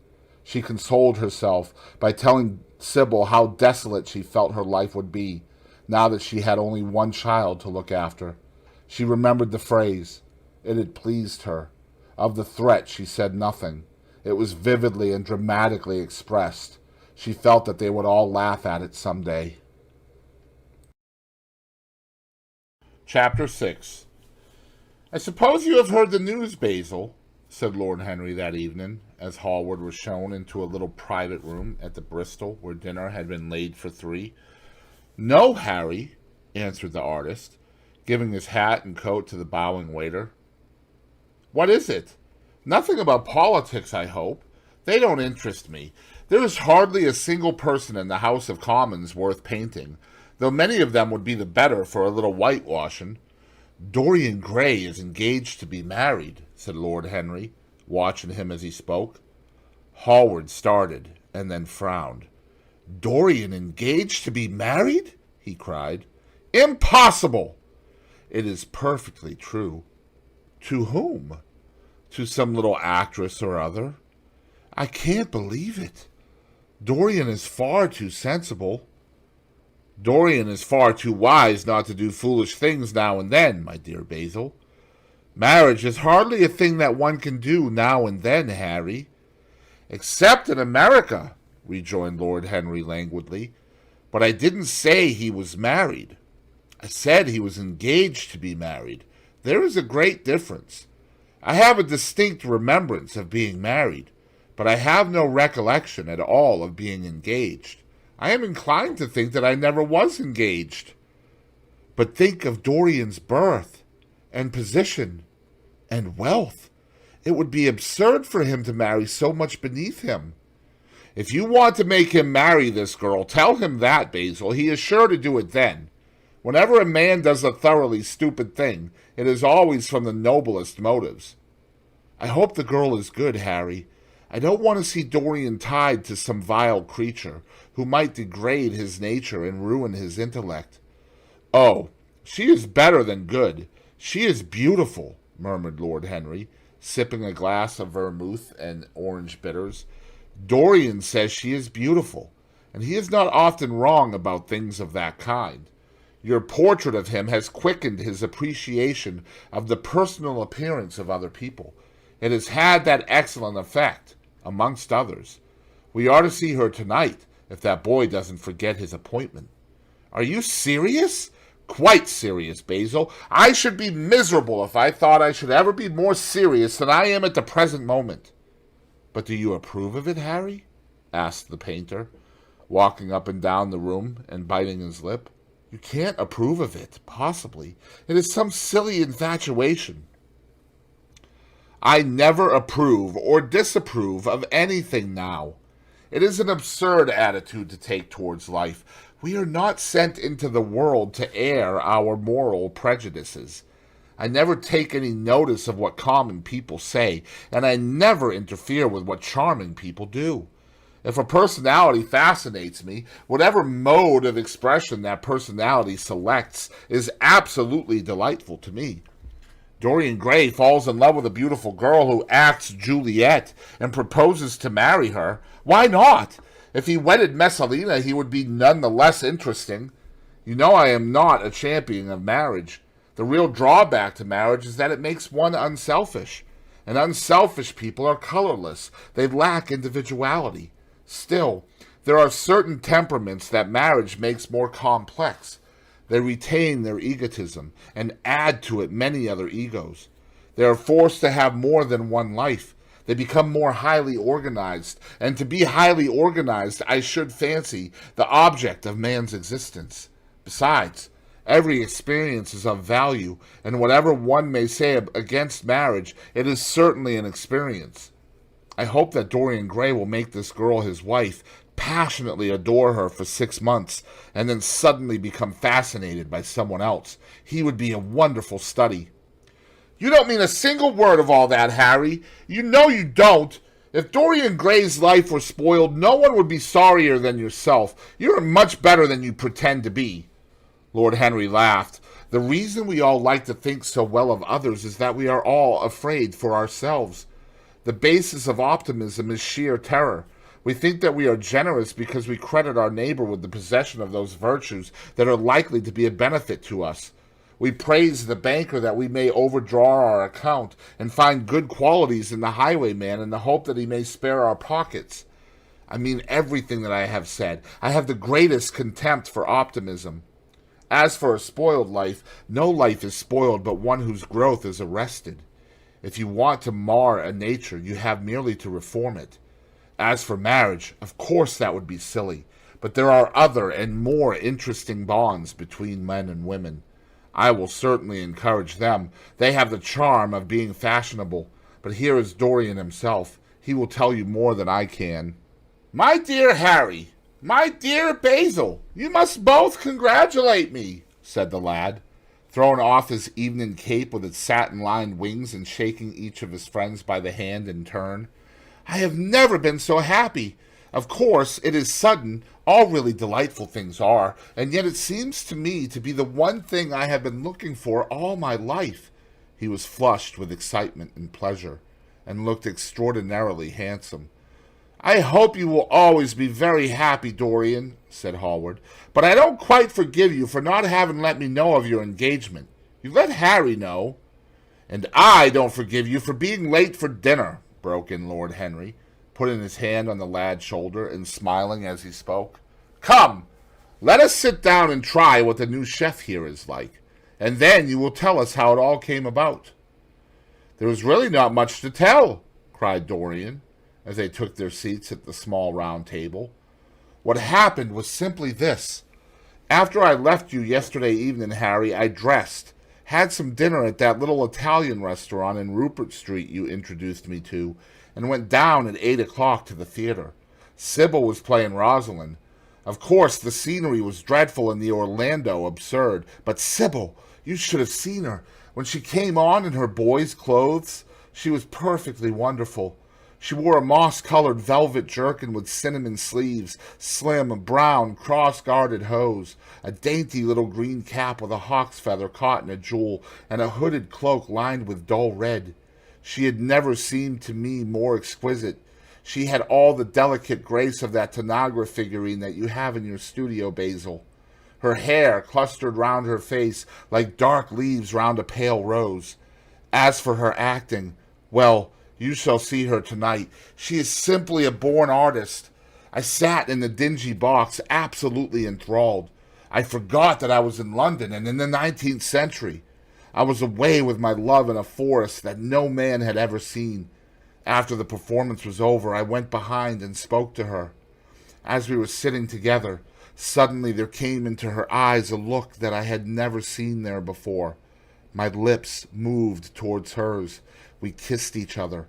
She consoled herself by telling Sybil how desolate she felt her life would be, now that she had only one child to look after. She remembered the phrase. It had pleased her. Of the threat she said nothing. It was vividly and dramatically expressed. She felt that they would all laugh at it some day. Chapter 6. "I suppose you have heard the news, Basil," said Lord Henry that evening, as Hallward was shown into a little private room at the Bristol where dinner had been laid for 3. "No, Harry," answered the artist, giving his hat and coat to the bowing waiter. "What is it? Nothing about politics, I hope. They don't interest me. There is hardly a single person in the House of Commons worth painting, though many of them would be the better for a little whitewashing." "Dorian Gray is engaged to be married," said Lord Henry, watching him as he spoke. Hallward started and then frowned. "Dorian engaged to be married?" he cried. "Impossible!" "It is perfectly true." "To whom?" "To some little actress or other." "I can't believe it. Dorian is far too sensible." "Dorian is far too wise not to do foolish things now and then, my dear Basil. Marriage is hardly a thing that one can do now and then, Harry." "Except in America," rejoined Lord Henry languidly. "But I didn't say he was married. I said he was engaged to be married. There is a great difference. I have a distinct remembrance of being married, but I have no recollection at all of being engaged. I am inclined to think that I never was engaged." "But think of Dorian's birth, and position, and wealth. It would be absurd for him to marry so much beneath him." "If you want to make him marry this girl, tell him that, Basil. He is sure to do it then. Whenever a man does a thoroughly stupid thing, it is always from the noblest motives." "I hope the girl is good, Harry. I don't want to see Dorian tied to some vile creature who might degrade his nature and ruin his intellect." "Oh, she is better than good. She is beautiful," murmured Lord Henry, sipping a glass of vermouth and orange bitters. "Dorian says she is beautiful, and he is not often wrong about things of that kind. Your portrait of him has quickened his appreciation of the personal appearance of other people. It has had that excellent effect, amongst others. We are to see her tonight, if that boy doesn't forget his appointment." "Are you serious?" "Quite serious, Basil. I should be miserable if I thought I should ever be more serious than I am at the present moment." "But do you approve of it, Harry?" asked the painter, walking up and down the room and biting his lip. "You can't approve of it, possibly. It is some silly infatuation." "I never approve or disapprove of anything now. It is an absurd attitude to take towards life. We are not sent into the world to air our moral prejudices. I never take any notice of what common people say, and I never interfere with what charming people do. If a personality fascinates me, whatever mode of expression that personality selects is absolutely delightful to me. Dorian Gray falls in love with a beautiful girl who acts Juliet and proposes to marry her. Why not? If he wedded Messalina, he would be none the less interesting. You know I am not a champion of marriage. The real drawback to marriage is that it makes one unselfish. And unselfish people are colorless. They lack individuality. Still, there are certain temperaments that marriage makes more complex. They retain their egotism and add to it many other egos. They are forced to have more than one life. They become more highly organized, and to be highly organized, I should fancy, the object of man's existence. Besides, every experience is of value, and whatever one may say against marriage, it is certainly an experience. I hope that Dorian Gray will make this girl his wife, passionately adore her for 6 months, and then suddenly become fascinated by someone else. He would be a wonderful study. You don't mean a single word of all that, Harry. You know you don't. If Dorian Gray's life were spoiled, no one would be sorrier than yourself. You're much better than you pretend to be. Lord Henry laughed. The reason we all like to think so well of others is that we are all afraid for ourselves. The basis of optimism is sheer terror. We think that we are generous because we credit our neighbor with the possession of those virtues that are likely to be a benefit to us. We praise the banker that we may overdraw our account and find good qualities in the highwayman in the hope that he may spare our pockets. I mean everything that I have said. I have the greatest contempt for optimism. As for a spoiled life, no life is spoiled but one whose growth is arrested. If you want to mar a nature, you have merely to reform it. As for marriage, of course that would be silly, but there are other and more interesting bonds between men and women. I will certainly encourage them. They have the charm of being fashionable, but here is Dorian himself. He will tell you more than I can. My dear Harry, my dear Basil, you must both congratulate me, said the lad, throwing off his evening cape with its satin-lined wings and shaking each of his friends by the hand in turn. I have never been so happy. Of course, it is sudden. All really delightful things are, and yet it seems to me to be the one thing I have been looking for all my life. He was flushed with excitement and pleasure, and looked extraordinarily handsome. I hope you will always be very happy, Dorian, said Hallward, but I don't quite forgive you for not having let me know of your engagement. You let Harry know. And I don't forgive you for being late for dinner, broke in Lord Henry, putting his hand on the lad's shoulder and smiling as he spoke. Come, let us sit down and try what the new chef here is like, and then you will tell us how it all came about. There is really not much to tell, cried Dorian, as they took their seats at the small round table. What happened was simply this. After I left you yesterday evening, Harry, I dressed, had some dinner at that little Italian restaurant in Rupert Street you introduced me to, and went down at 8 o'clock to the theater. Sybil was playing Rosalind. Of course, the scenery was dreadful and the Orlando absurd, but Sybil, you should have seen her. When she came on in her boy's clothes, she was perfectly wonderful. She wore a moss-colored velvet jerkin with cinnamon sleeves, slim, brown, cross-gartered hose, a dainty little green cap with a hawk's feather caught in a jewel, and a hooded cloak lined with dull red. She had never seemed to me more exquisite. She had all the delicate grace of that Tanagra figurine that you have in your studio, Basil. Her hair clustered round her face like dark leaves round a pale rose. As for her acting, well, you shall see her tonight. She is simply a born artist. I sat in the dingy box, absolutely enthralled. I forgot that I was in London and in the 19th century. I was away with my love in a forest that no man had ever seen. After the performance was over, I went behind and spoke to her. As we were sitting together, suddenly there came into her eyes a look that I had never seen there before. My lips moved towards hers. We kissed each other.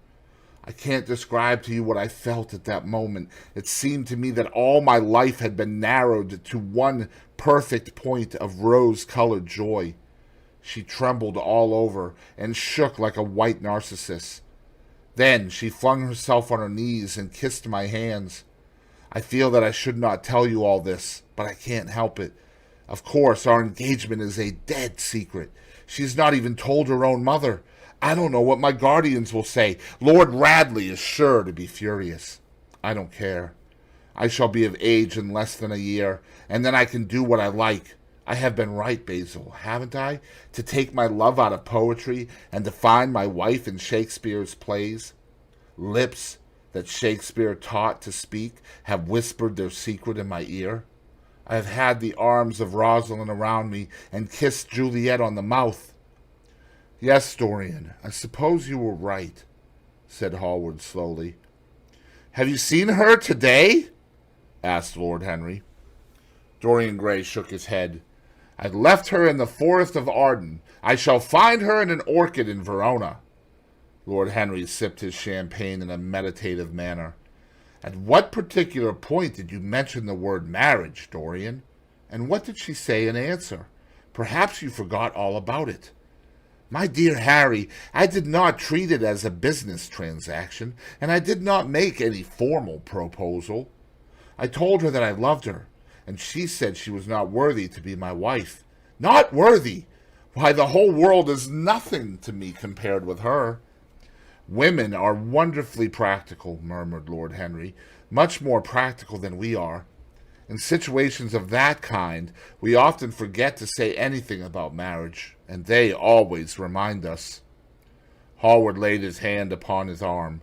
I can't describe to you what I felt at that moment. It seemed to me that all my life had been narrowed to one perfect point of rose-colored joy. She trembled all over and shook like a white narcissus. Then she flung herself on her knees and kissed my hands. I feel that I should not tell you all this, but I can't help it. Of course, our engagement is a dead secret. She's not even told her own mother. I don't know what my guardians will say. Lord Radley is sure to be furious. I don't care. I shall be of age in less than a year, and then I can do what I like. I have been right, Basil, haven't I? To take my love out of poetry and to find my wife in Shakespeare's plays. Lips that Shakespeare taught to speak have whispered their secret in my ear. I have had the arms of Rosalind around me and kissed Juliet on the mouth. Yes, Dorian, I suppose you were right, said Hallward slowly. Have you seen her today? Asked Lord Henry. Dorian Gray shook his head. I left her in the forest of Arden. I shall find her in an orchard in Verona. Lord Henry sipped his champagne in a meditative manner. At what particular point did you mention the word marriage, Dorian? And what did she say in answer? Perhaps you forgot all about it. My dear Harry, I did not treat it as a business transaction, and I did not make any formal proposal. I told her that I loved her, and she said she was not worthy to be my wife. Not worthy! Why, the whole world is nothing to me compared with her. Women are wonderfully practical, murmured Lord Henry, much more practical than we are. In situations of that kind, we often forget to say anything about marriage, and they always remind us. Hallward laid his hand upon his arm.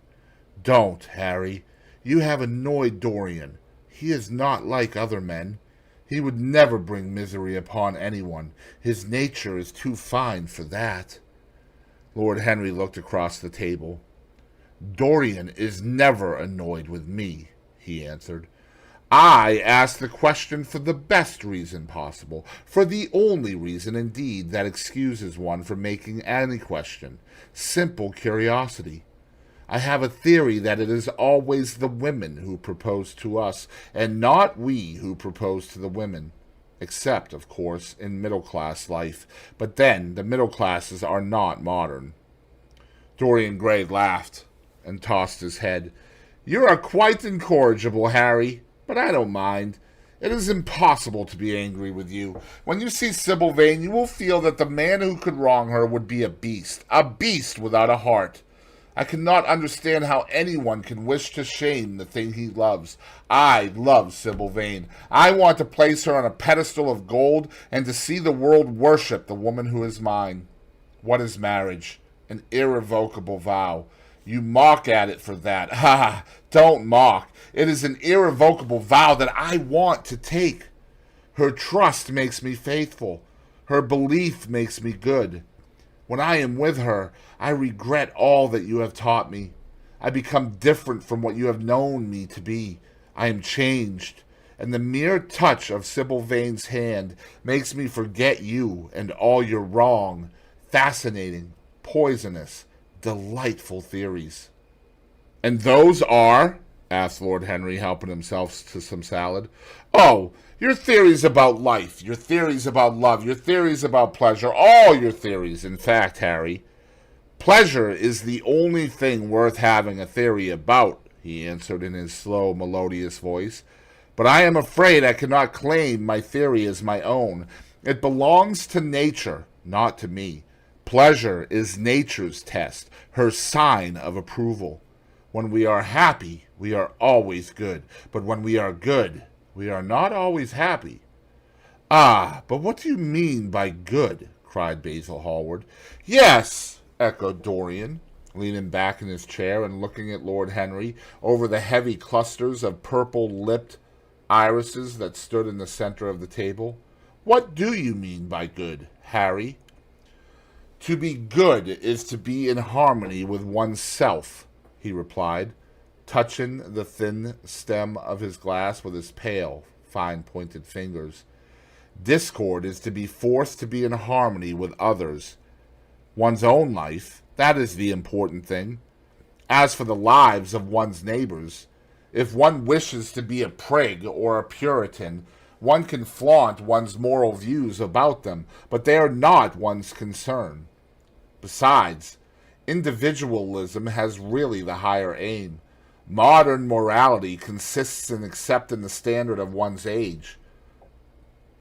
Don't, Harry. You have annoyed Dorian. He is not like other men. He would never bring misery upon anyone. His nature is too fine for that. Lord Henry looked across the table. Dorian is never annoyed with me, he answered. I ask the question for the best reason possible, for the only reason, indeed, that excuses one for making any question, simple curiosity. I have a theory that it is always the women who propose to us, and not we who propose to the women, except, of course, in middle-class life, but then the middle classes are not modern. Dorian Gray laughed and tossed his head. You are quite incorrigible, Harry. But I don't mind. It is impossible to be angry with you. When you see Sybil Vane, you will feel that the man who could wrong her would be a beast without a heart. I cannot understand how anyone can wish to shame the thing he loves. I love Sybil Vane. I want to place her on a pedestal of gold and to see the world worship the woman who is mine. What is marriage? An irrevocable vow. You mock at it for that. Ha! Don't mock. It is an irrevocable vow that I want to take. Her trust makes me faithful. Her belief makes me good. When I am with her, I regret all that you have taught me. I become different from what you have known me to be. I am changed, and the mere touch of Sybil Vane's hand makes me forget you and all your wrong, fascinating, poisonous, delightful theories. And those are? Asked Lord Henry, helping himself to some salad. Oh, your theories about life, your theories about love, your theories about pleasure, all your theories, in fact, Harry. Pleasure is the only thing worth having a theory about, he answered in his slow, melodious voice. But I am afraid I cannot claim my theory as my own. It belongs to nature, not to me. Pleasure is nature's test, her sign of approval. When we are happy, we are always good. But when we are good, we are not always happy. Ah, but what do you mean by good? Cried Basil Hallward. Yes, echoed Dorian, leaning back in his chair and looking at Lord Henry over the heavy clusters of purple-lipped irises that stood in the center of the table. What do you mean by good, Harry? To be good is to be in harmony with oneself, he replied, touching the thin stem of his glass with his pale, fine-pointed fingers. Discord is to be forced to be in harmony with others. One's own life, that is the important thing. As for the lives of one's neighbors, if one wishes to be a prig or a Puritan, one can flaunt one's moral views about them, but they are not one's concern. Besides, individualism has really the higher aim. Modern morality consists in accepting the standard of one's age.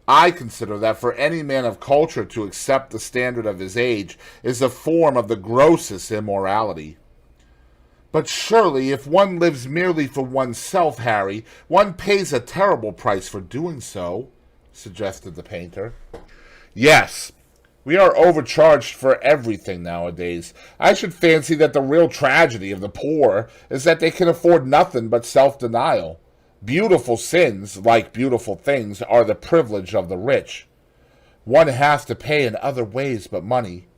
I consider that for any man of culture to accept the standard of his age is a form of the grossest immorality. But surely, if one lives merely for oneself, Harry, one pays a terrible price for doing so, suggested the painter. Yes, we are overcharged for everything nowadays. I should fancy that the real tragedy of the poor is that they can afford nothing but self-denial. Beautiful sins, like beautiful things, are the privilege of the rich. One has to pay in other ways but money.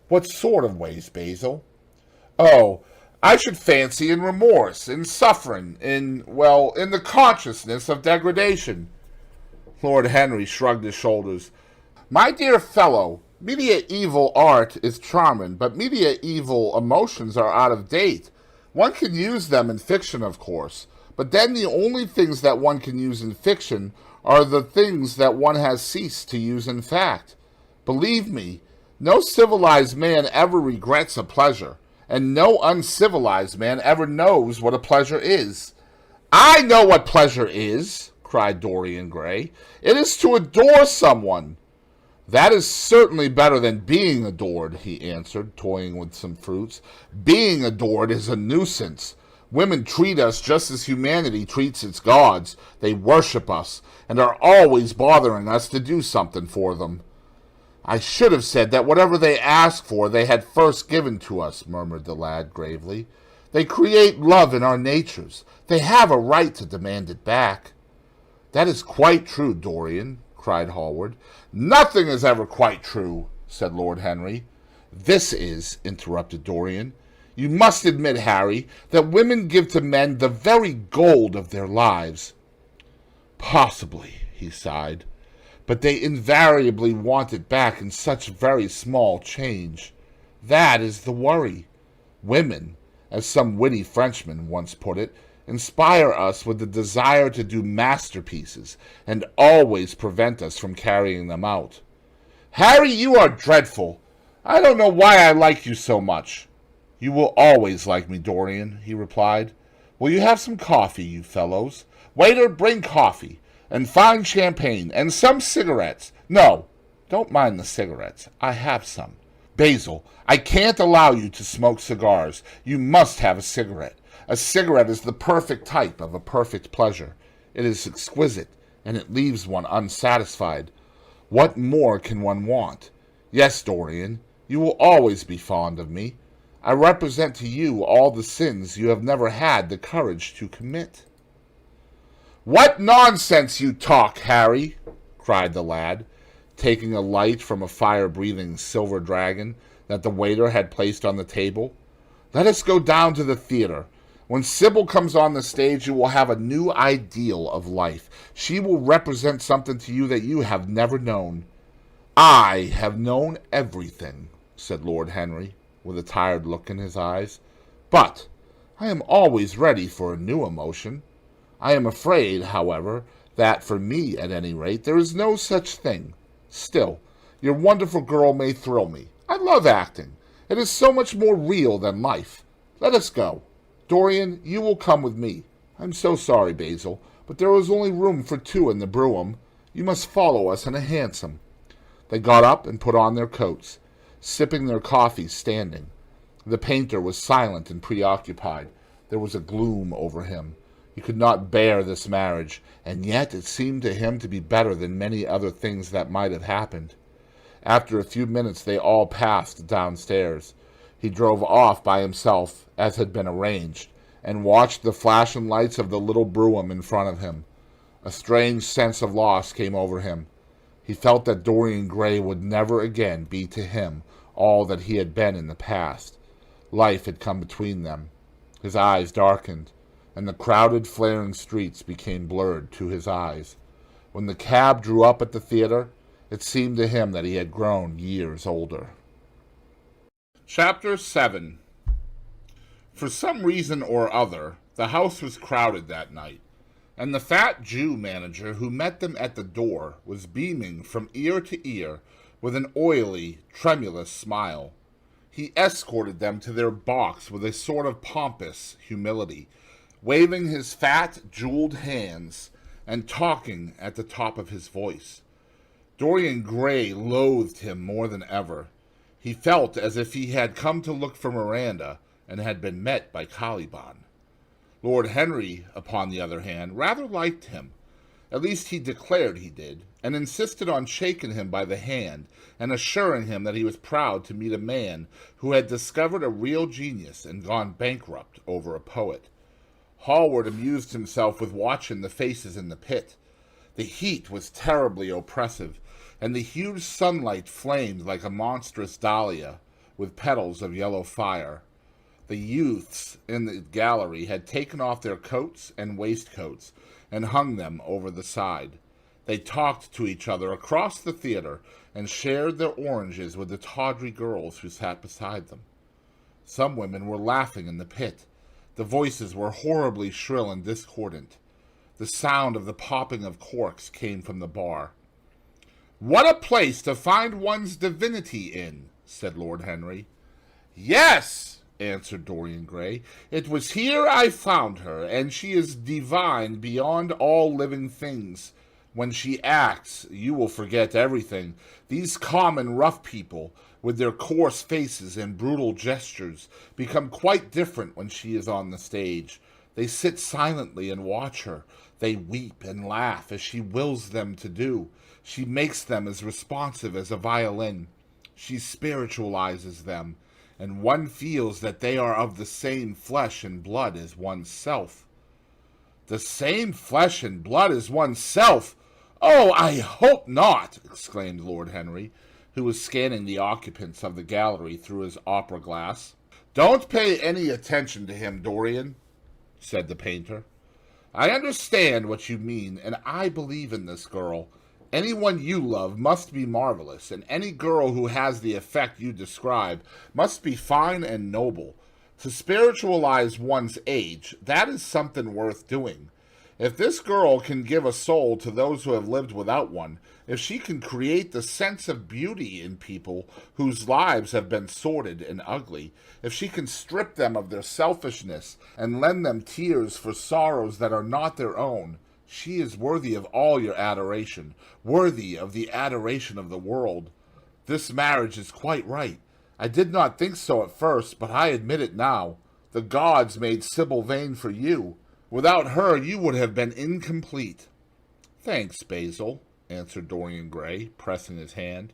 What sort of ways, Basil? Oh, I should fancy in remorse, in suffering, in the consciousness of degradation. Lord Henry shrugged his shoulders. My dear fellow, medieval art is charming, but medieval emotions are out of date. One can use them in fiction, of course, but then the only things that one can use in fiction are the things that one has ceased to use in fact. Believe me, no civilized man ever regrets a pleasure, and no uncivilized man ever knows what a pleasure is. I know what pleasure is, cried Dorian Gray. It is to adore someone. That is certainly better than being adored, he answered, toying with some fruits. Being adored is a nuisance. Women treat us just as humanity treats its gods. They worship us, and are always bothering us to do something for them. I should have said that whatever they ask for they had first given to us, murmured the lad gravely. They create love in our natures. They have a right to demand it back. That is quite true, Dorian, cried Hallward. Nothing is ever quite true, said Lord Henry. This is, interrupted Dorian. You must admit, Harry, that women give to men the very gold of their lives. Possibly, he sighed, but they invariably want it back in such very small change. That is the worry. Women, as some witty Frenchman once put it, inspire us with the desire to do masterpieces, and always prevent us from carrying them out. Harry, you are dreadful. I don't know why I like you so much. You will always like me, Dorian, he replied. Will you have some coffee, you fellows? Waiter, bring coffee, and fine champagne, and some cigarettes. No, don't mind the cigarettes. I have some. Basil, I can't allow you to smoke cigars. You must have a cigarette. A cigarette is the perfect type of a perfect pleasure. It is exquisite, and it leaves one unsatisfied. What more can one want? Yes, Dorian, you will always be fond of me. I represent to you all the sins you have never had the courage to commit. What nonsense you talk, Harry, cried the lad, taking a light from a fire-breathing silver dragon that the waiter had placed on the table. Let us go down to the theater. When Sybil comes on the stage, you will have a new ideal of life. She will represent something to you that you have never known. I have known everything, said Lord Henry, with a tired look in his eyes. But I am always ready for a new emotion. I am afraid, however, that for me, at any rate, there is no such thing. Still, your wonderful girl may thrill me. I love acting. It is so much more real than life. Let us go. Dorian, you will come with me. I'm so sorry, Basil, but there is only room for two in the brougham. You must follow us in a hansom. They got up and put on their coats, sipping their coffee standing. The painter was silent and preoccupied. There was a gloom over him. He could not bear this marriage, and yet it seemed to him to be better than many other things that might have happened. After a few minutes they all passed downstairs. He drove off by himself, as had been arranged, and watched the flashing lights of the little brougham in front of him. A strange sense of loss came over him. He felt that Dorian Gray would never again be to him all that he had been in the past. Life had come between them. His eyes darkened, and the crowded, flaring streets became blurred to his eyes. When the cab drew up at the theater, it seemed to him that he had grown years older. Chapter 7. For some reason or other, the house was crowded that night, and the fat Jew manager who met them at the door was beaming from ear to ear with an oily, tremulous smile. He escorted them to their box with a sort of pompous humility, waving his fat, jeweled hands and talking at the top of his voice. Dorian Gray loathed him more than ever. He felt as if he had come to look for Miranda and had been met by Caliban. Lord Henry, upon the other hand, rather liked him. At least he declared he did, and insisted on shaking him by the hand and assuring him that he was proud to meet a man who had discovered a real genius and gone bankrupt over a poet. Hallward amused himself with watching the faces in the pit. The heat was terribly oppressive, and the huge sunlight flamed like a monstrous dahlia with petals of yellow fire. The youths in the gallery had taken off their coats and waistcoats and hung them over the side. They talked to each other across the theater and shared their oranges with the tawdry girls who sat beside them. Some women were laughing in the pit. The voices were horribly shrill and discordant. The sound of the popping of corks came from the bar. "What a place to find one's divinity in," said Lord Henry. "Yes," answered Dorian Gray. "It was here I found her, and she is divine beyond all living things. When she acts, you will forget everything. These common rough people, with their coarse faces and brutal gestures, become quite different when she is on the stage. They sit silently and watch her. They weep and laugh as she wills them to do. She makes them as responsive as a violin. She spiritualizes them, and one feels that they are of the same flesh and blood as oneself." "The same flesh and blood as oneself? Oh, I hope not!" exclaimed Lord Henry, who was scanning the occupants of the gallery through his opera glass. "Don't pay any attention to him, Dorian," said the painter. "I understand what you mean, and I believe in this girl. Anyone you love must be marvelous, and any girl who has the effect you describe must be fine and noble. To spiritualize one's age, that is something worth doing. If this girl can give a soul to those who have lived without one, if she can create the sense of beauty in people whose lives have been sordid and ugly, if she can strip them of their selfishness and lend them tears for sorrows that are not their own, she is worthy of all your adoration, worthy of the adoration of the world. This marriage is quite right. I did not think so at first, but I admit it now. The gods made Sybil Vane for you. Without her, you would have been incomplete." "Thanks, Basil," answered Dorian Gray, pressing his hand.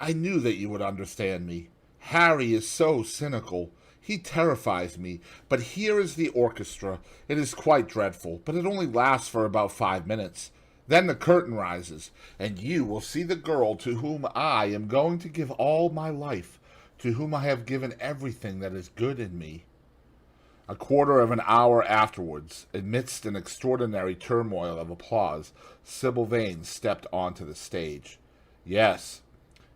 "I knew that you would understand me. Harry is so cynical. He terrifies me. But here is the orchestra. It is quite dreadful, but it only lasts for about 5 minutes. Then the curtain rises, and you will see the girl to whom I am going to give all my life, to whom I have given everything that is good in me." A quarter of an hour afterwards, amidst an extraordinary turmoil of applause, Sybil Vane stepped onto the stage. Yes,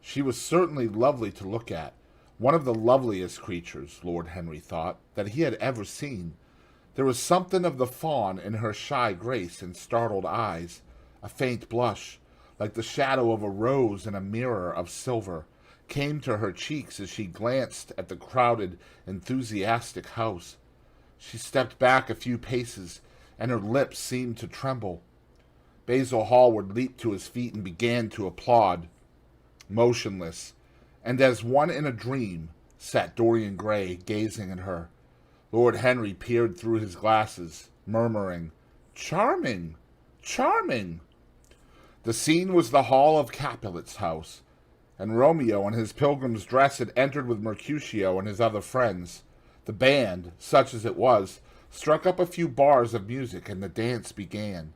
she was certainly lovely to look at, one of the loveliest creatures, Lord Henry thought, that he had ever seen. There was something of the fawn in her shy grace and startled eyes, a faint blush, like the shadow of a rose in a mirror of silver, came to her cheeks as she glanced at the crowded, enthusiastic house. She stepped back a few paces, and her lips seemed to tremble. Basil Hallward leaped to his feet and began to applaud. Motionless, and as one in a dream, sat Dorian Gray gazing at her. Lord Henry peered through his glasses, murmuring, "Charming! Charming!" The scene was the hall of Capulet's house, and Romeo in his pilgrim's dress had entered with Mercutio and his other friends. The band, such as it was, struck up a few bars of music, and the dance began.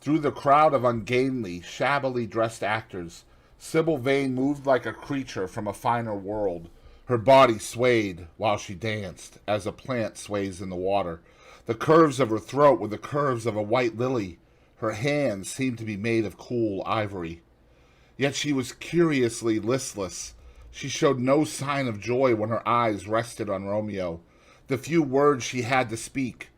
Through the crowd of ungainly, shabbily dressed actors, Sybil Vane moved like a creature from a finer world. Her body swayed while she danced, as a plant sways in the water. The curves of her throat were the curves of a white lily. Her hands seemed to be made of cool ivory. Yet she was curiously listless. She showed no sign of joy when her eyes rested on Romeo. the few words she had to speak.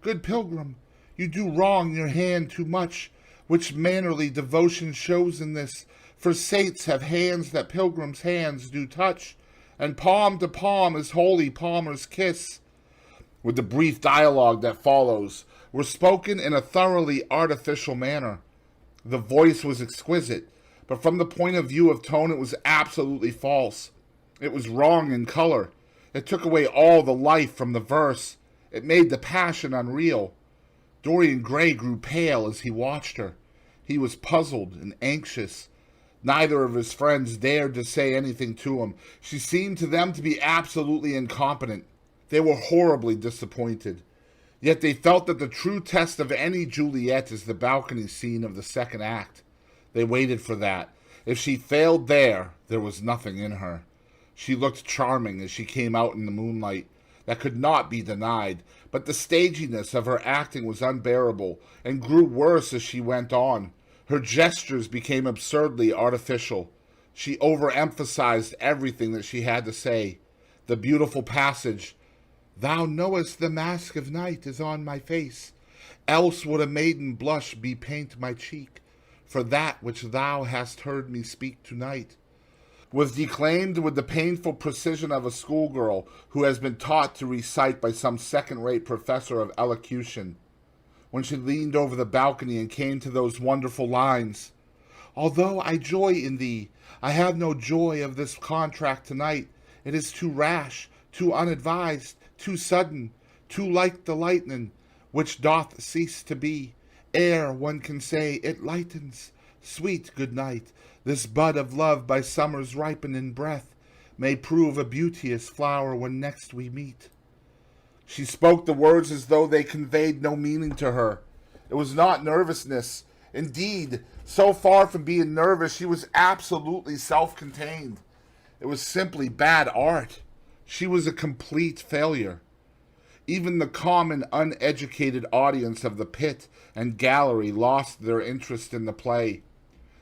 "Good pilgrim, you do wrong your hand too much, which mannerly devotion shows in this. For saints have hands that pilgrims' hands do touch, and palm to palm is holy palmer's kiss." With the brief dialogue that follows, were spoken in a thoroughly artificial manner. The voice was exquisite, but from the point of view of tone it was absolutely false. It was wrong in color. It took away all the life from the verse. It made the passion unreal. Dorian Gray grew pale as he watched her. He was puzzled and anxious. Neither of his friends dared to say anything to him. She seemed to them to be absolutely incompetent. They were horribly disappointed. Yet they felt that the true test of any Juliet is the balcony scene of the second act. They waited for that. If she failed there was nothing in her. She looked charming as she came out in the moonlight. That could not be denied, but the staginess of her acting was unbearable and grew worse as she went on. Her gestures became absurdly artificial. She overemphasized everything that she had to say. The beautiful passage, "Thou knowest the mask of night is on my face, else would a maiden blush bepaint my cheek, for that which thou hast heard me speak tonight," was declaimed with the painful precision of a schoolgirl who has been taught to recite by some second-rate professor of elocution. When she leaned over the balcony and came to those wonderful lines, "Although I joy in thee, I have no joy of this contract tonight. It is too rash, too unadvised, too sudden, too like the lightning, which doth cease to be, ere one can say it lightens. Sweet good night, this bud of love by summer's ripening breath may prove a beauteous flower when next we meet." She spoke the words as though they conveyed no meaning to her. It was not nervousness. Indeed, so far from being nervous, she was absolutely self-contained. It was simply bad art. She was a complete failure. Even the common, uneducated audience of the pit and gallery lost their interest in the play.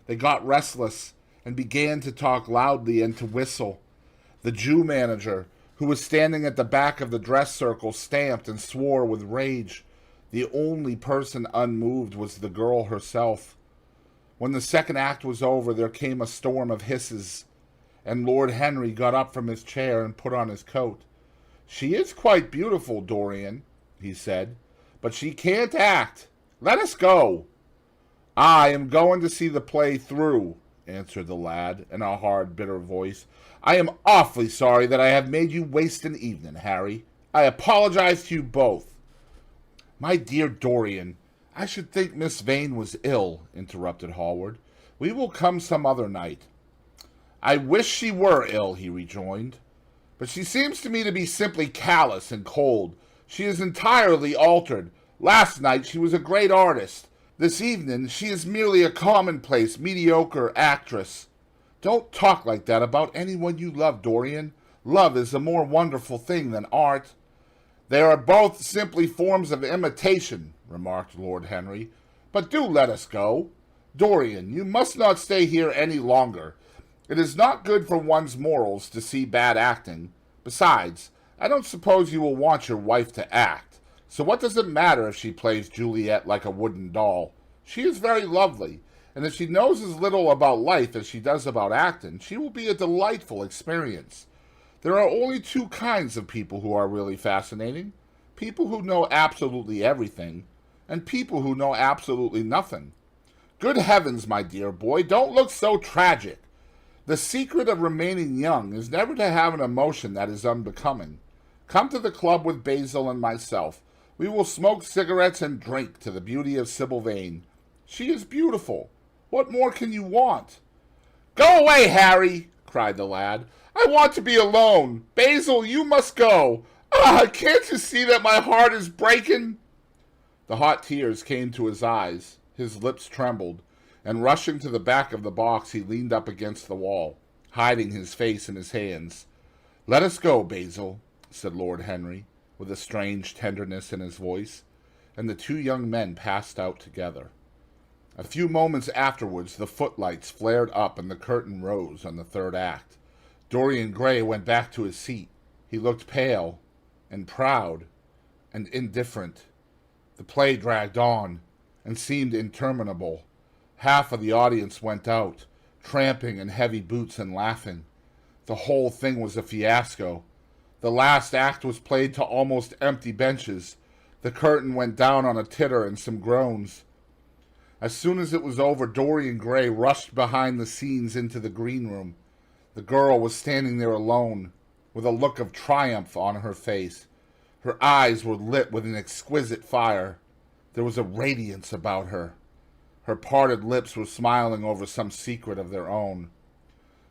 They got restless and began to talk loudly and to whistle. The Jew manager, who was standing at the back of the dress circle, stamped and swore with rage. The only person unmoved was the girl herself. When the second act was over, there came a storm of hisses, and Lord Henry got up from his chair and put on his coat. "She is quite beautiful, Dorian," he said, "but she can't act. Let us go." "I am going to see the play through," answered the lad in a hard, bitter voice. "I am awfully sorry that I have made you waste an evening, Harry. I apologize to you both." "My dear Dorian, I should think Miss Vane was ill," interrupted Hallward. "We will come some other night." "I wish she were ill," he rejoined. "But she seems to me to be simply callous and cold. She is entirely altered. Last night she was a great artist. This evening she is merely a commonplace, mediocre actress. Don't talk like that about anyone you love, Dorian. Love is a more wonderful thing than art." "They are both simply forms of imitation," remarked Lord Henry. "But do let us go. Dorian, you must not stay here any longer. It is not good for one's morals to see bad acting. Besides, I don't suppose you will want your wife to act. So what does it matter if she plays Juliet like a wooden doll? She is very lovely, and if she knows as little about life as she does about acting, she will be a delightful experience. There are only two kinds of people who are really fascinating: people who know absolutely everything, and people who know absolutely nothing. Good heavens, my dear boy, don't look so tragic. The secret of remaining young is never to have an emotion that is unbecoming. Come to the club with Basil and myself. We will smoke cigarettes and drink to the beauty of Sybil Vane. She is beautiful. What more can you want?" "Go away, Harry!" cried the lad. "I want to be alone. Basil, you must go. Can't you see that my heart is breaking?" The hot tears came to his eyes. His lips trembled, and rushing to the back of the box, he leaned up against the wall, hiding his face in his hands. "Let us go, Basil," said Lord Henry, with a strange tenderness in his voice, and the two young men passed out together. A few moments afterwards, the footlights flared up and the curtain rose on the third act. Dorian Gray went back to his seat. He looked pale and proud and indifferent. The play dragged on and seemed interminable. Half of the audience went out, tramping in heavy boots and laughing. The whole thing was a fiasco. The last act was played to almost empty benches. The curtain went down on a titter and some groans. As soon as it was over, Dorian Gray rushed behind the scenes into the green room. The girl was standing there alone, with a look of triumph on her face. Her eyes were lit with an exquisite fire. There was a radiance about her. Her parted lips were smiling over some secret of their own.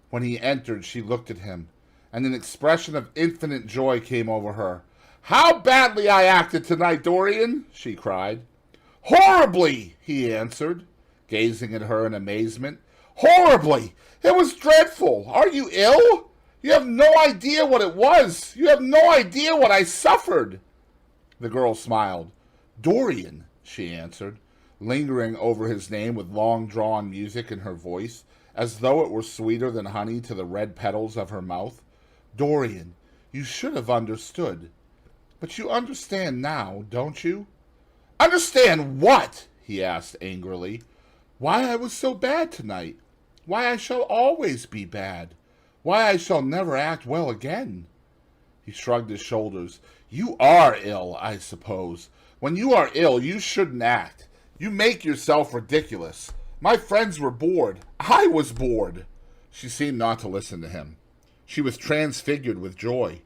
When he entered, she looked at him, and an expression of infinite joy came over her. "How badly I acted tonight, Dorian!" she cried. "Horribly," he answered, gazing at her in amazement. "Horribly! It was dreadful! Are you ill? You have no idea what it was! You have no idea what I suffered!" The girl smiled. "Dorian," she answered, lingering over his name with long-drawn music in her voice, as though it were sweeter than honey to the red petals of her mouth. "Dorian, you should have understood. But you understand now, don't you?" "Understand what?" he asked angrily. "Why I was so bad tonight. Why I shall always be bad. Why I shall never act well again." He shrugged his shoulders. "You are ill, I suppose. When you are ill, you shouldn't act. You make yourself ridiculous. My friends were bored. I was bored." She seemed not to listen to him. She was transfigured with joy.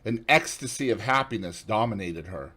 An ecstasy of happiness dominated her.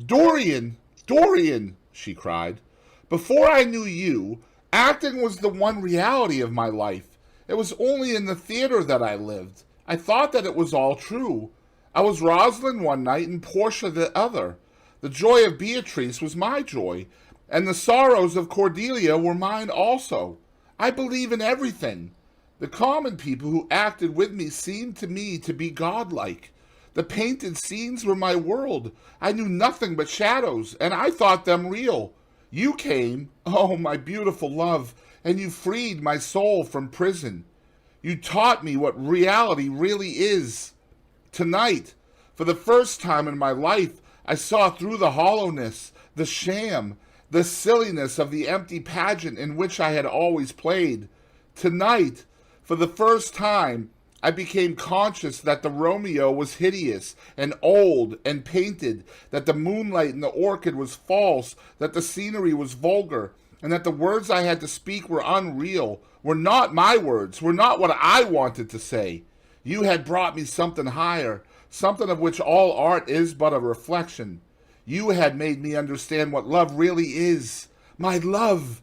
"Dorian, Dorian," she cried. "Before I knew you, acting was the one reality of my life. It was only in the theater that I lived. I thought that it was all true. I was Rosalind one night and Portia the other. The joy of Beatrice was my joy, and the sorrows of Cordelia were mine also. I believe in everything. The common people who acted with me seemed to me to be godlike. The painted scenes were my world. I knew nothing but shadows, and I thought them real. You came, oh, my beautiful love, and you freed my soul from prison. You taught me what reality really is. Tonight, for the first time in my life, I saw through the hollowness, the sham, the silliness of the empty pageant in which I had always played. Tonight, for the first time, I became conscious that the Romeo was hideous and old and painted, that the moonlight in the orchid was false, that the scenery was vulgar, and that the words I had to speak were unreal, were not my words, were not what I wanted to say. You had brought me something higher, something of which all art is but a reflection. You had made me understand what love really is. My love,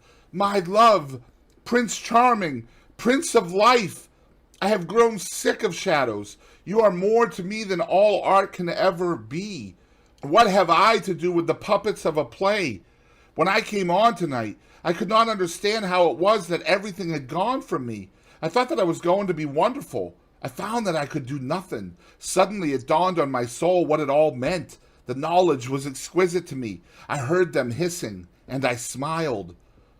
Prince Charming, Prince of Life. I have grown sick of shadows. You are more to me than all art can ever be. What have I to do with the puppets of a play? When I came on tonight, I could not understand how it was that everything had gone from me. I thought that I was going to be wonderful. I found that I could do nothing. Suddenly it dawned on my soul what it all meant. The knowledge was exquisite to me. I heard them hissing, and I smiled.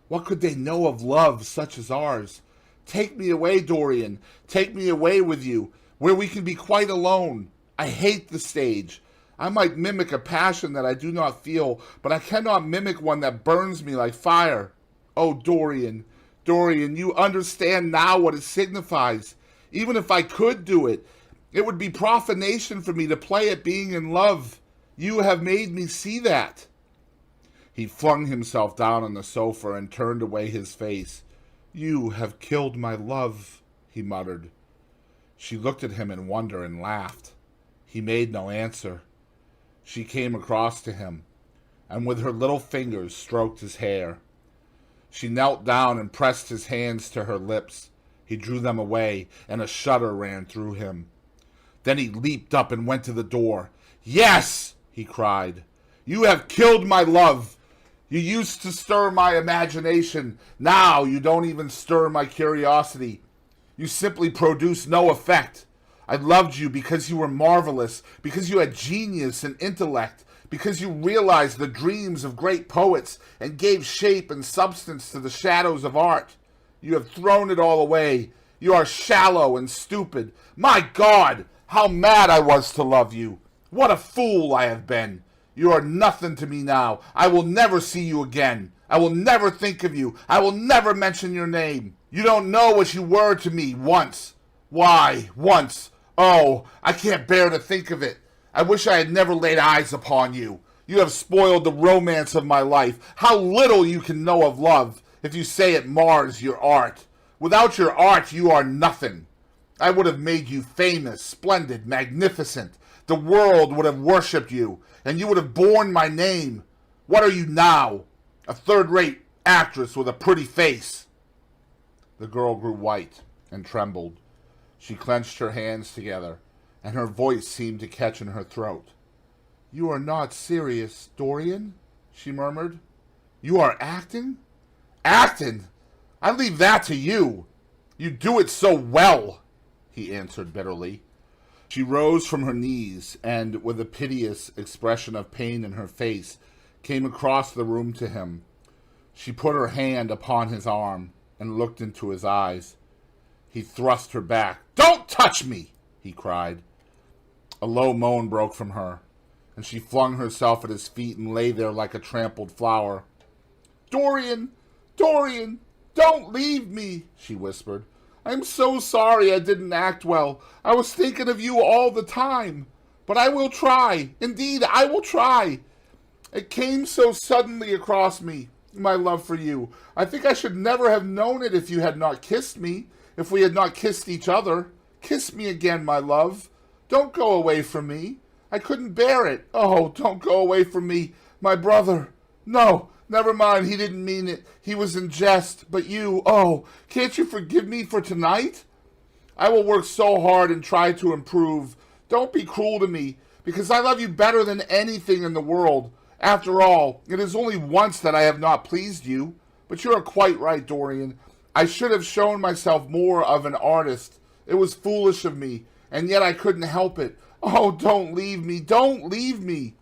What could they know of love such as ours? Take me away, Dorian. Take me away with you, where we can be quite alone. I hate the stage. I might mimic a passion that I do not feel, but I cannot mimic one that burns me like fire. Oh, Dorian, Dorian, you understand now what it signifies. Even if I could do it, it would be profanation for me to play at being in love. You have made me see that." He flung himself down on the sofa and turned away his face. "You have killed my love," he muttered. She looked at him in wonder and laughed. He made no answer. She came across to him, and with her little fingers stroked his hair. She knelt down and pressed his hands to her lips. He drew them away, and a shudder ran through him. Then he leaped up and went to the door. "Yes," he cried, "you have killed my love. You used to stir my imagination. Now you don't even stir my curiosity. You simply produce no effect. I loved you because you were marvelous, because you had genius and intellect, because you realized the dreams of great poets and gave shape and substance to the shadows of art. You have thrown it all away. You are shallow and stupid. My God, how mad I was to love you. What a fool I have been! You are nothing to me now. I will never see you again. I will never think of you. I will never mention your name. You don't know what you were to me once. Why, once? Oh, I can't bear to think of it. I wish I had never laid eyes upon you. You have spoiled the romance of my life. How little you can know of love if you say it mars your art. Without your art, you are nothing. I would have made you famous, splendid, magnificent. The world would have worshipped you, and you would have borne my name. What are you now? A third-rate actress with a pretty face. The girl grew white and trembled. She clenched her hands together, and her voice seemed to catch in her throat. You are not serious, Dorian, she murmured. You are acting? Acting? I leave that to you. You do it so well, he answered bitterly. She rose from her knees and, with a piteous expression of pain in her face, came across the room to him. She put her hand upon his arm and looked into his eyes. He thrust her back. Don't touch me, he cried. A low moan broke from her, and she flung herself at his feet and lay there like a trampled flower. Dorian, Dorian, don't leave me, she whispered. I'm so sorry I didn't act well. I was thinking of you all the time. But I will try. Indeed, I will try. It came so suddenly across me, my love for you. I think I should never have known it if you had not kissed me, if we had not kissed each other. Kiss me again, my love. Don't go away from me. I couldn't bear it. Oh, don't go away from me, my brother. No, never mind, he didn't mean it. He was in jest. But you, oh, can't you forgive me for tonight? I will work so hard and try to improve. Don't be cruel to me, because I love you better than anything in the world. After all, it is only once that I have not pleased you. But you are quite right, Dorian. I should have shown myself more of an artist. It was foolish of me, and yet I couldn't help it. Oh, don't leave me, don't leave me.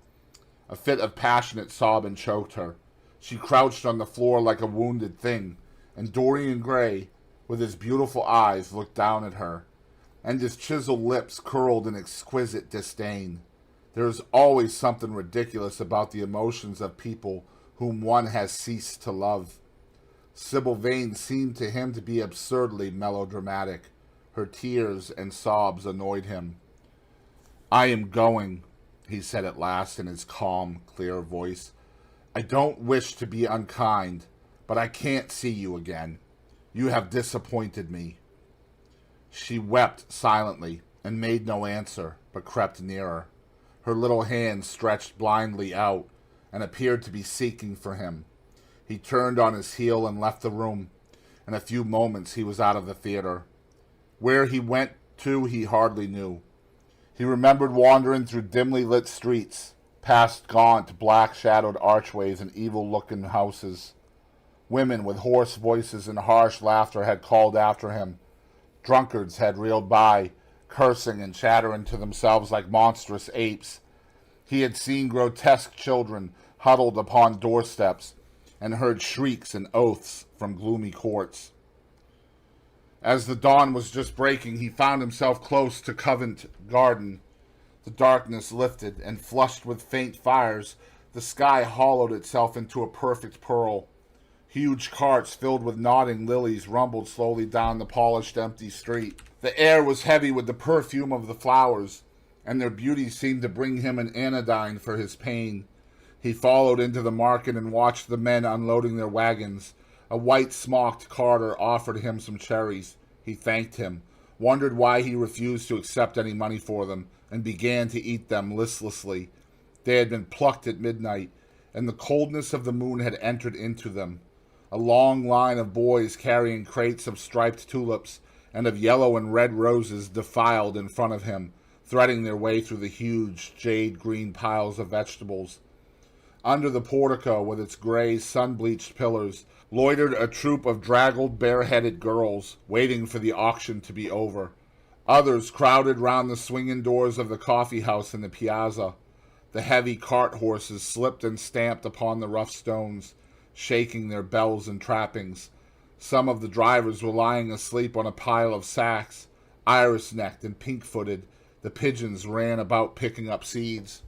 A fit of passionate sobbing choked her. She crouched on the floor like a wounded thing, and Dorian Gray, with his beautiful eyes, looked down at her, and his chiseled lips curled in exquisite disdain. There is always something ridiculous about the emotions of people whom one has ceased to love. Sybil Vane seemed to him to be absurdly melodramatic. Her tears and sobs annoyed him. I am going, he said at last in his calm, clear voice. I don't wish to be unkind, but I can't see you again. You have disappointed me. She wept silently and made no answer, but crept nearer. Her little hands stretched blindly out and appeared to be seeking for him. He turned on his heel and left the room. In a few moments he was out of the theater. Where he went to he hardly knew. He remembered wandering through dimly lit streets, past gaunt, black-shadowed archways and evil-looking houses. Women with hoarse voices and harsh laughter had called after him. Drunkards had reeled by, cursing and chattering to themselves like monstrous apes. He had seen grotesque children huddled upon doorsteps, and heard shrieks and oaths from gloomy courts. As the dawn was just breaking, he found himself close to Covent Garden. The darkness lifted, and flushed with faint fires, the sky hollowed itself into a perfect pearl. Huge carts filled with nodding lilies rumbled slowly down the polished, empty street. The air was heavy with the perfume of the flowers, and their beauty seemed to bring him an anodyne for his pain. He followed into the market and watched the men unloading their wagons. A white-smocked carter offered him some cherries. He thanked him, wondered why he refused to accept any money for them, and began to eat them listlessly. They had been plucked at midnight, and the coldness of the moon had entered into them. A long line of boys carrying crates of striped tulips and of yellow and red roses defiled in front of him, threading their way through the huge jade-green piles of vegetables. Under the portico, with its gray, sun-bleached pillars, loitered a troop of draggled, bare-headed girls, waiting for the auction to be over. Others crowded round the swinging doors of the coffee house in the piazza. The heavy cart horses slipped and stamped upon the rough stones, shaking their bells and trappings. Some of the drivers were lying asleep on a pile of sacks, iris-necked and pink-footed, The pigeons ran about picking up seeds.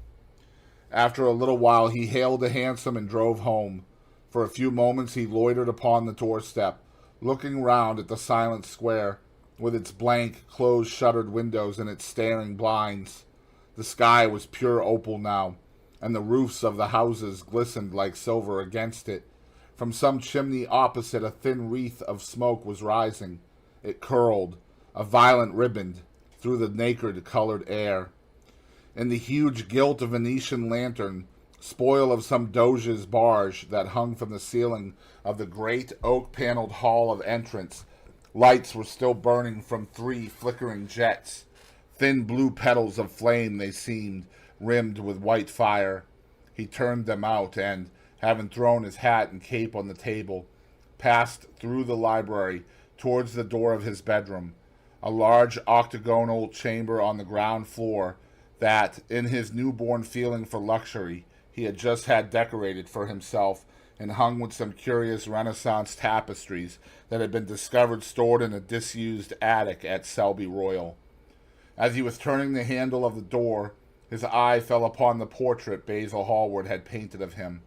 After a little while he hailed a hansom and drove home. For a few moments he loitered upon the doorstep, looking round at the silent square, with its blank, closed-shuttered windows and its staring blinds. The sky was pure opal now, and the roofs of the houses glistened like silver against it. From some chimney opposite a thin wreath of smoke was rising. It curled, a violent riband, through the nacre-colored air. In the huge gilt Venetian lantern, spoil of some Doge's barge that hung from the ceiling of the great oak-paneled hall of entrance, lights were still burning from 3 flickering jets. Thin blue petals of flame they seemed, rimmed with white fire. He turned them out and, having thrown his hat and cape on the table, passed through the library towards the door of his bedroom, a large octagonal chamber on the ground floor that, in his newborn feeling for luxury, he had just had decorated for himself and hung with some curious Renaissance tapestries that had been discovered stored in a disused attic at Selby Royal. As he was turning the handle of the door, his eye fell upon the portrait Basil Hallward had painted of him.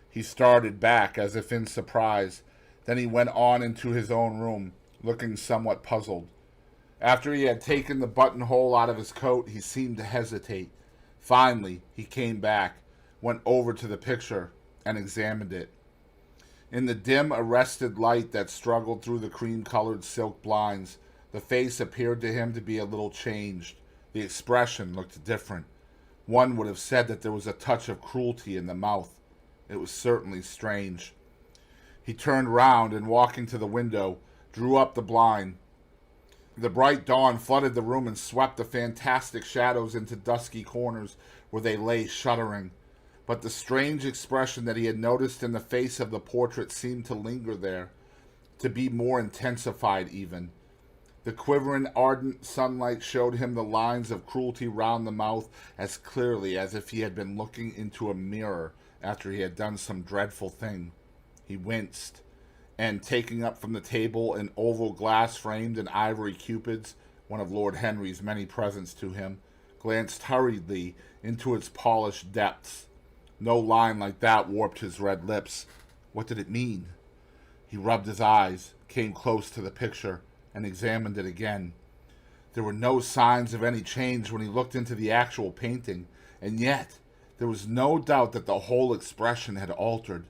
He started back as if in surprise. Then he went on into his own room, looking somewhat puzzled. After he had taken the buttonhole out of his coat, he seemed to hesitate. Finally, he came back, went over to the picture, and examined it. In the dim, arrested light that struggled through the cream-colored silk blinds, the face appeared to him to be a little changed. The expression looked different. One would have said that there was a touch of cruelty in the mouth. It was certainly strange. He turned round and, walking to the window, drew up the blind. The bright dawn flooded the room and swept the fantastic shadows into dusky corners where they lay shuddering. But the strange expression that he had noticed in the face of the portrait seemed to linger there, to be more intensified even. The quivering, ardent sunlight showed him the lines of cruelty round the mouth as clearly as if he had been looking into a mirror after he had done some dreadful thing. He winced, and taking up from the table an oval glass framed in ivory cupids, one of Lord Henry's many presents to him, glanced hurriedly into its polished depths. No line like that warped his red lips. What did it mean? He rubbed his eyes, came close to the picture, and examined it again. There were no signs of any change when he looked into the actual painting, and yet there was no doubt that the whole expression had altered.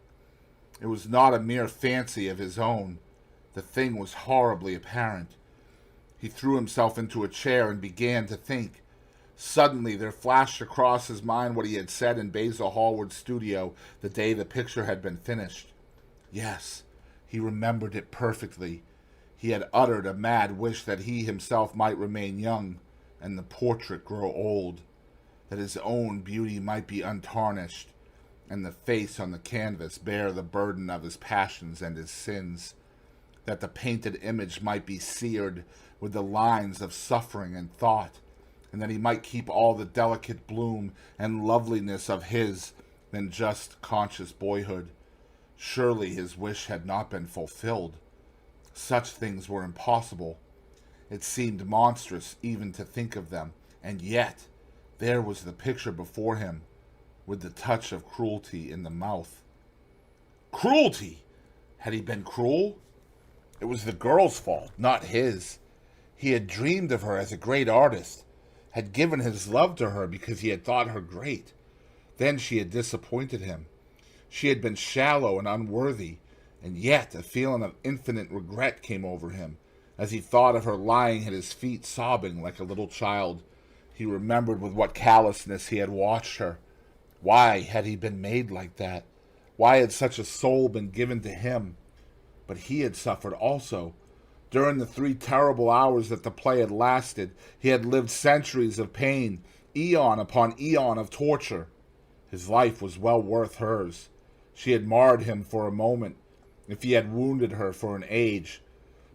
It was not a mere fancy of his own. The thing was horribly apparent. He threw himself into a chair and began to think. Suddenly there flashed across his mind what he had said in Basil Hallward's studio the day the picture had been finished. Yes, he remembered it perfectly. He had uttered a mad wish that he himself might remain young, and the portrait grow old, that his own beauty might be untarnished, and the face on the canvas bear the burden of his passions and his sins, that the painted image might be seared with the lines of suffering and thought, and that he might keep all the delicate bloom and loveliness of his then just conscious boyhood. Surely his wish had not been fulfilled. Such things were impossible. It seemed monstrous even to think of them, and yet there was the picture before him, with the touch of cruelty in the mouth. Cruelty! Had he been cruel? It was the girl's fault, not his. He had dreamed of her as a great artist, had given his love to her because he had thought her great. Then she had disappointed him. She had been shallow and unworthy, and yet a feeling of infinite regret came over him as he thought of her lying at his feet sobbing like a little child. He remembered with what callousness he had watched her. Why had he been made like that? Why had such a soul been given to him? But he had suffered also. During the 3 terrible hours that the play had lasted, he had lived centuries of pain, eon upon eon of torture. His life was well worth hers. She had marred him for a moment, if he had wounded her for an age.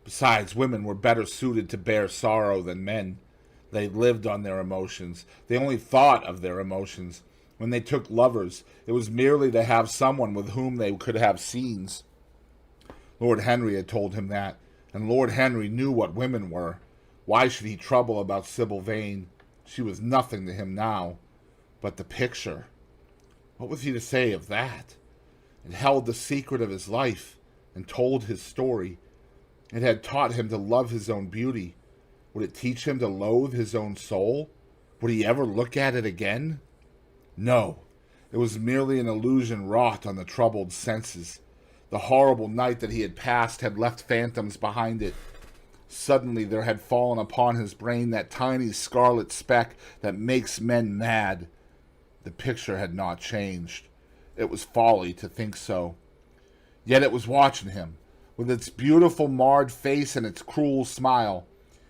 Besides, women were better suited to bear sorrow than men. They lived on their emotions. They only thought of their emotions. When they took lovers, it was merely to have someone with whom they could have scenes. Lord Henry had told him that, and Lord Henry knew what women were. Why should he trouble about Sybil Vane? She was nothing to him now. But the picture, what was he to say of that? It held the secret of his life and told his story. It had taught him to love his own beauty. Would it teach him to loathe his own soul? Would he ever look at it again? No, it was merely an illusion wrought on the troubled senses. The horrible night that he had passed had left phantoms behind it. Suddenly there had fallen upon his brain that tiny scarlet speck that makes men mad. The picture had not changed. It was folly to think so. Yet it was watching him, with its beautiful marred face and its cruel smile.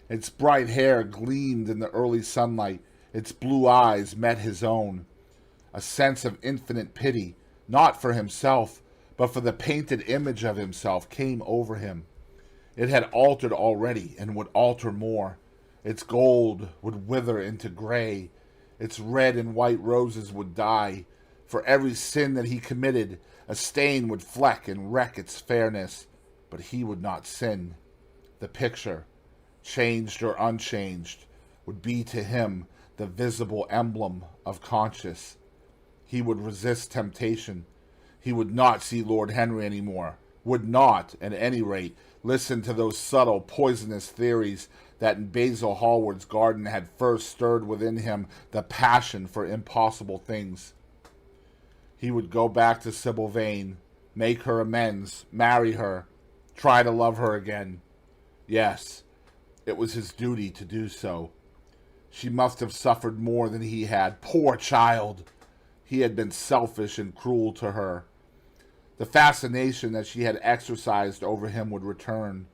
Its bright hair gleamed in the early sunlight. Its blue eyes met his own. A sense of infinite pity, not for himself, but for the painted image of himself, came over him. It had altered already and would alter more. Its gold would wither into gray. Its red and white roses would die. For every sin that he committed, a stain would fleck and wreck its fairness. But he would not sin. The picture, changed or unchanged, would be to him the visible emblem of conscience. He would resist temptation. He would not see Lord Henry any more, would not, at any rate, listen to those subtle, poisonous theories that in Basil Hallward's garden had first stirred within him the passion for impossible things. He would go back to Sybil Vane, make her amends, marry her, try to love her again. Yes, it was his duty to do so. She must have suffered more than he had. Poor child! He had been selfish and cruel to her. The fascination that she had exercised over him would return.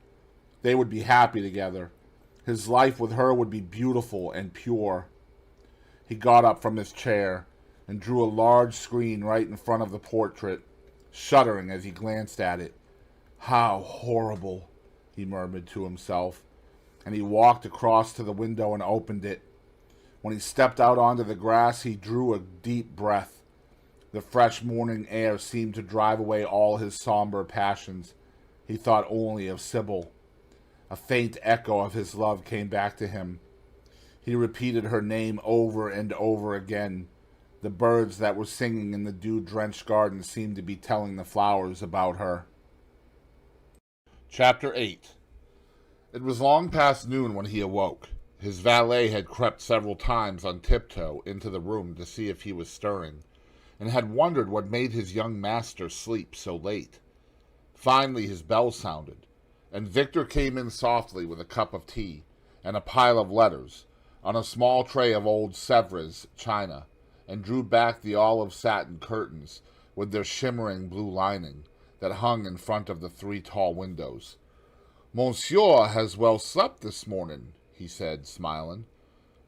They would be happy together. His life with her would be beautiful and pure. He got up from his chair and drew a large screen right in front of the portrait, shuddering as he glanced at it. How horrible, he murmured to himself, and he walked across to the window and opened it. When he stepped out onto the grass, he drew a deep breath. The fresh morning air seemed to drive away all his somber passions. He thought only of Sybil. A faint echo of his love came back to him. He repeated her name over and over again. The birds that were singing in the dew-drenched garden seemed to be telling the flowers about her. Chapter 8. It was long past noon when he awoke. His valet had crept several times on tiptoe into the room to see if he was stirring, and had wondered what made his young master sleep so late. Finally his bell sounded, and Victor came in softly with a cup of tea and a pile of letters on a small tray of old Sèvres china, and drew back the olive satin curtains with their shimmering blue lining that hung in front of the 3 tall windows. "Monsieur has well slept this morning," he said, smiling.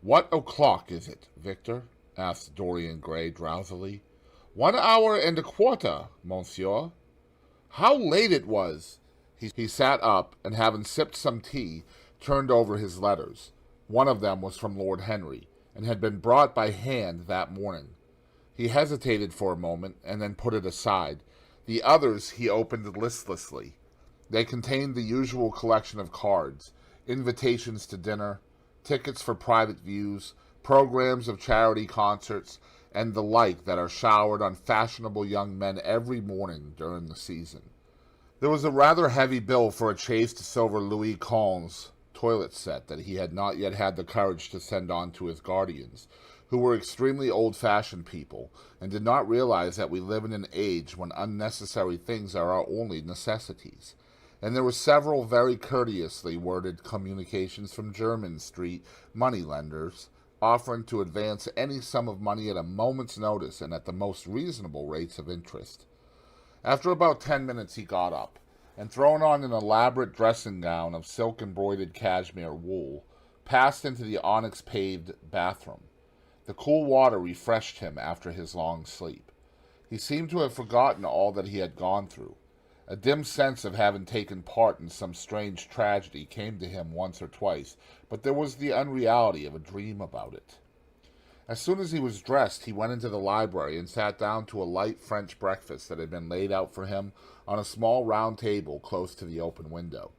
"What o'clock is it, Victor?" asked Dorian Gray drowsily. 1 hour and a quarter, monsieur." How late it was! He sat up, and having sipped some tea, turned over his letters. One of them was from Lord Henry, and had been brought by hand that morning. He hesitated for a moment, and then put it aside. The others he opened listlessly. They contained the usual collection of cards, invitations to dinner, tickets for private views, programs of charity concerts, and the like that are showered on fashionable young men every morning during the season. There was a rather heavy bill for a chased silver Louis Quinze toilet set that he had not yet had the courage to send on to his guardians, who were extremely old-fashioned people, and did not realize that we live in an age when unnecessary things are our only necessities. And there were several very courteously worded communications from Jermyn Street money-lenders, offering to advance any sum of money at a moment's notice and at the most reasonable rates of interest. After about 10 minutes he got up, and throwing on an elaborate dressing gown of silk-embroidered cashmere wool, passed into the onyx-paved bathroom. The cool water refreshed him after his long sleep. He seemed to have forgotten all that he had gone through. A dim sense of having taken part in some strange tragedy came to him once or twice, but there was the unreality of a dream about it. As soon as he was dressed, he went into the library and sat down to a light French breakfast that had been laid out for him on a small round table close to the open window.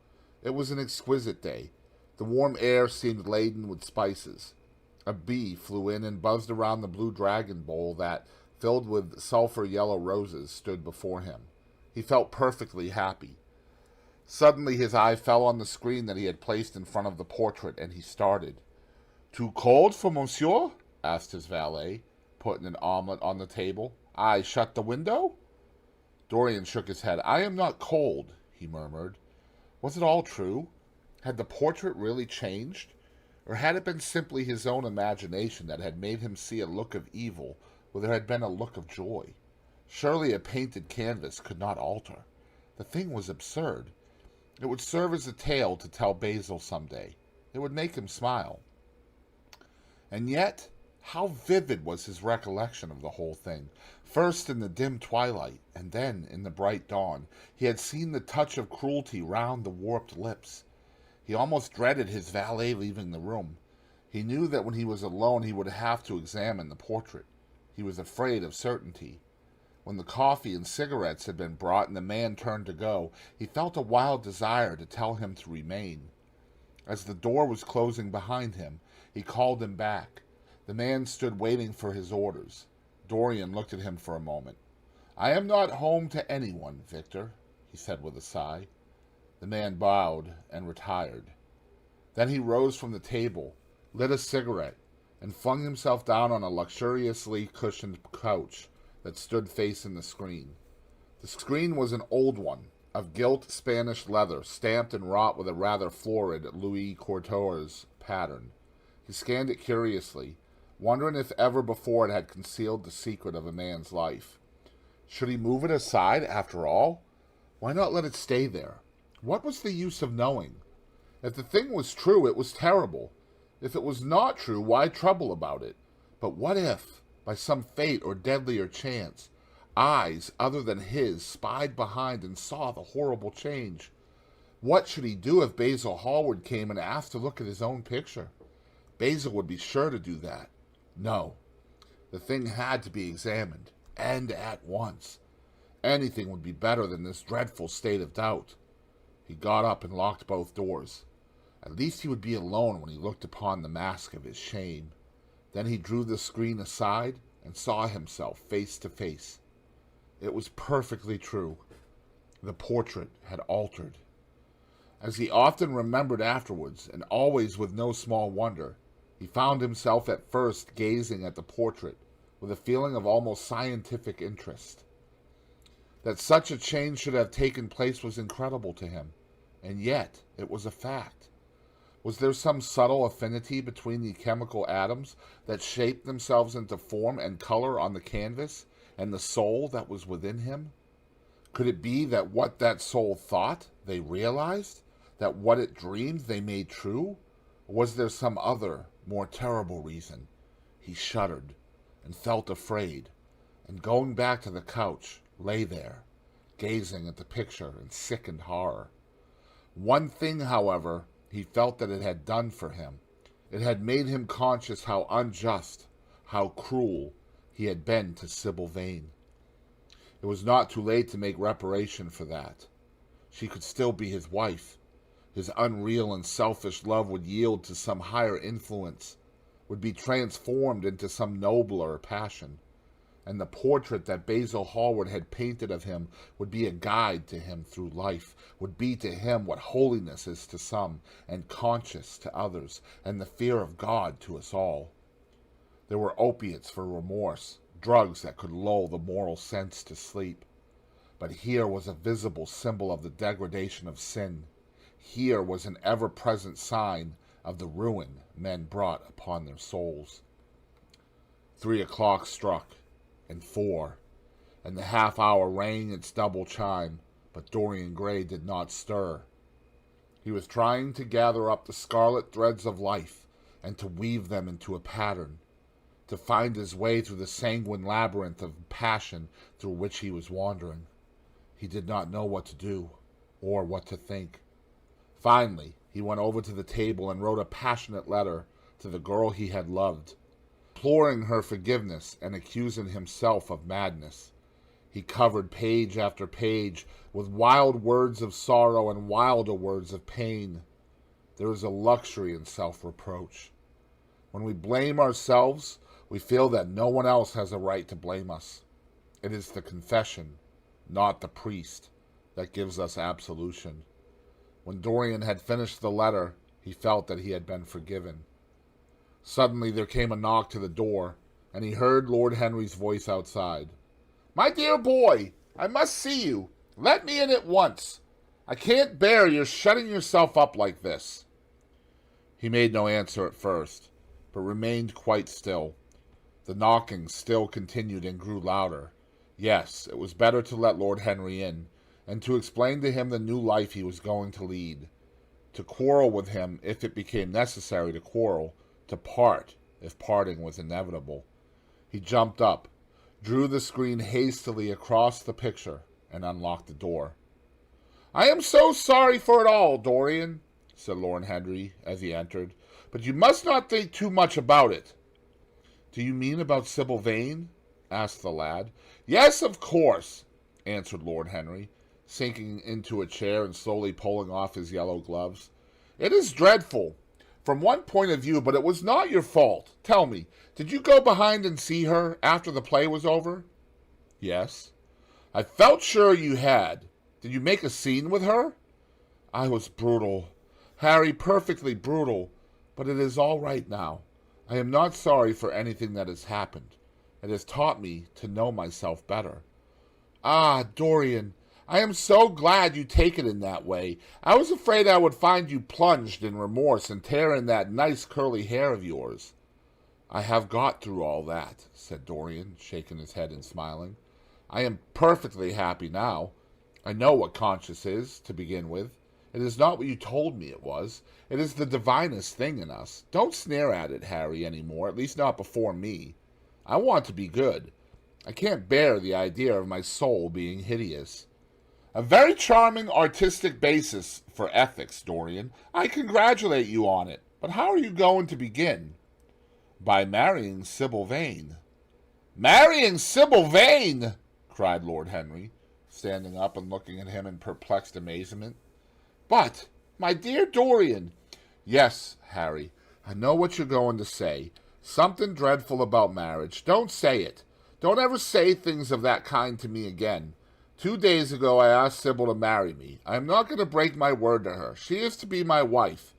It was an exquisite day. The warm air seemed laden with spices. A bee flew in and buzzed around the blue dragon bowl that, filled with sulphur-yellow roses, stood before him. He felt perfectly happy. Suddenly his eye fell on the screen that he had placed in front of the portrait, and he started. "Too cold for monsieur?" asked his valet, putting an omelet on the table. "I shut the window?" Dorian shook his head. "I am not cold," he murmured. Was it all true? Had the portrait really changed? Or had it been simply his own imagination that had made him see a look of evil where there had been a look of joy? Surely a painted canvas could not alter. The thing was absurd. It would serve as a tale to tell Basil some day. It would make him smile. And yet, how vivid was his recollection of the whole thing. First in the dim twilight, and then in the bright dawn, he had seen the touch of cruelty round the warped lips. He almost dreaded his valet leaving the room. He knew that when he was alone he would have to examine the portrait. He was afraid of certainty. When the coffee and cigarettes had been brought and the man turned to go, he felt a wild desire to tell him to remain. As the door was closing behind him, he called him back. The man stood waiting for his orders. Dorian looked at him for a moment. "I am not home to anyone, Victor," he said with a sigh. The man bowed and retired. Then he rose from the table, lit a cigarette, and flung himself down on a luxuriously cushioned couch that stood facing the screen. The screen was an old one, of gilt Spanish leather, stamped and wrought with a rather florid Louis Quatorze pattern. He scanned it curiously, wondering if ever before it had concealed the secret of a man's life. Should he move it aside, after all? Why not let it stay there? What was the use of knowing? If the thing was true, it was terrible. If it was not true, why trouble about it? But what if, by some fate or deadlier chance, eyes other than his spied behind and saw the horrible change? What should he do if Basil Hallward came and asked to look at his own picture? Basil would be sure to do that. No, the thing had to be examined, and at once. Anything would be better than this dreadful state of doubt. He got up and locked both doors. At least he would be alone when he looked upon the mask of his shame. Then he drew the screen aside and saw himself face to face. It was perfectly true. The portrait had altered. As he often remembered afterwards, and always with no small wonder, he found himself at first gazing at the portrait with a feeling of almost scientific interest. That such a change should have taken place was incredible to him, and yet it was a fact. Was there some subtle affinity between the chemical atoms that shaped themselves into form and color on the canvas, and the soul that was within him? Could it be that what that soul thought, they realized? That what it dreamed, they made true? Or was there some other, more terrible reason? He shuddered, and felt afraid, and going back to the couch, lay there, gazing at the picture in sickened horror. One thing, however, he felt that it had done for him. It had made him conscious how unjust, how cruel he had been to Sybil Vane. It was not too late to make reparation for that. She could still be his wife. His unreal and selfish love would yield to some higher influence, would be transformed into some nobler passion. And the portrait that Basil Hallward had painted of him would be a guide to him through life, would be to him what holiness is to some, and conscience to others, and the fear of God to us all. There were opiates for remorse, drugs that could lull the moral sense to sleep. But here was a visible symbol of the degradation of sin. Here was an ever-present sign of the ruin men brought upon their souls. 3 o'clock struck, and 4, and the half-hour rang its double chime, but Dorian Gray did not stir. He was trying to gather up the scarlet threads of life and to weave them into a pattern, to find his way through the sanguine labyrinth of passion through which he was wandering. He did not know what to do, or what to think. Finally, he went over to the table and wrote a passionate letter to the girl he had loved, imploring her forgiveness and accusing himself of madness. He covered page after page with wild words of sorrow and wilder words of pain. There is a luxury in self-reproach. When we blame ourselves, we feel that no one else has a right to blame us. It is the confession, not the priest, that gives us absolution. When Dorian had finished the letter, he felt that he had been forgiven. Suddenly there came a knock to the door, and he heard Lord Henry's voice outside. "My dear boy, I must see you. Let me in at once. I can't bear your shutting yourself up like this." He made no answer at first, but remained quite still. The knocking still continued and grew louder. Yes, it was better to let Lord Henry in, and to explain to him the new life he was going to lead. To quarrel with him if it became necessary to quarrel, to part if parting was inevitable. He jumped up, drew the screen hastily across the picture, and unlocked the door. "I am so sorry for it all, Dorian," said Lord Henry as he entered, "but you must not think too much about it." "Do you mean about Sybil Vane?" asked the lad. "Yes, of course," answered Lord Henry, sinking into a chair and slowly pulling off his yellow gloves. "It is dreadful, from one point of view, but it was not your fault. Tell me, did you go behind and see her after the play was over?" "Yes." "I felt sure you had. Did you make a scene with her?" "I was brutal, Harry, perfectly brutal, but it is all right now. I am not sorry for anything that has happened. It has taught me to know myself better." "Ah, Dorian, I am so glad you take it in that way. I was afraid I would find you plunged in remorse and tearing that nice curly hair of yours." "I have got through all that," said Dorian, shaking his head and smiling. "I am perfectly happy now. I know what conscience is, to begin with. It is not what you told me it was. It is the divinest thing in us. Don't sneer at it, Harry, any more, at least not before me. I want to be good. I can't bear the idea of my soul being hideous." "A very charming artistic basis for ethics, Dorian. I congratulate you on it. But how are you going to begin?" "By marrying Sybil Vane." "Marrying Sybil Vane!" cried Lord Henry, standing up and looking at him in perplexed amazement. "But, my dear Dorian—" "Yes, Harry, I know what you're going to say. Something dreadful about marriage. Don't say it. Don't ever say things of that kind to me again. 2 days ago I asked Sybil to marry me. I am not going to break my word to her. She is to be my wife."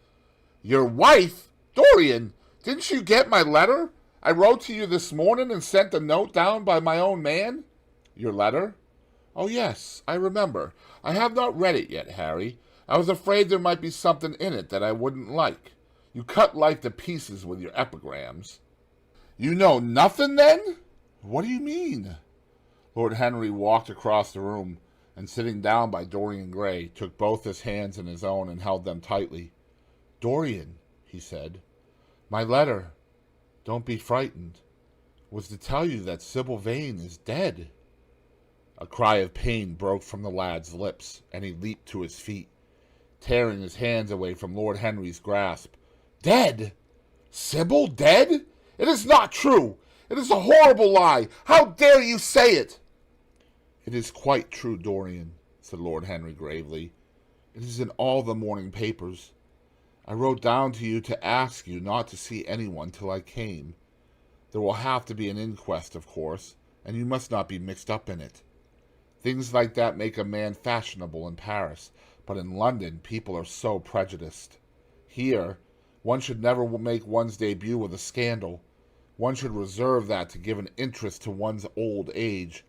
"Your wife? Dorian, didn't you get my letter? I wrote to you this morning and sent the note down by my own man." "Your letter? Oh, yes, I remember. I have not read it yet, Harry. I was afraid there might be something in it that I wouldn't like. You cut life to pieces with your epigrams." "You know nothing, then?" "What do you mean?" Lord Henry walked across the room, and sitting down by Dorian Gray, took both his hands in his own and held them tightly. "Dorian," he said, "my letter, don't be frightened, was to tell you that Sybil Vane is dead." A cry of pain broke from the lad's lips, and he leaped to his feet, tearing his hands away from Lord Henry's grasp. "Dead? Sybil dead? It is not true! It is a horrible lie! How dare you say it?" "It is quite true, Dorian," said Lord Henry gravely. "It is in all the morning papers. I wrote down to you to ask you not to see anyone till I came. There will have to be an inquest, of course, and you must not be mixed up in it. Things like that make a man fashionable in Paris, but in London people are so prejudiced. Here, one should never make one's debut with a scandal. One should reserve that to give an interest to one's old age.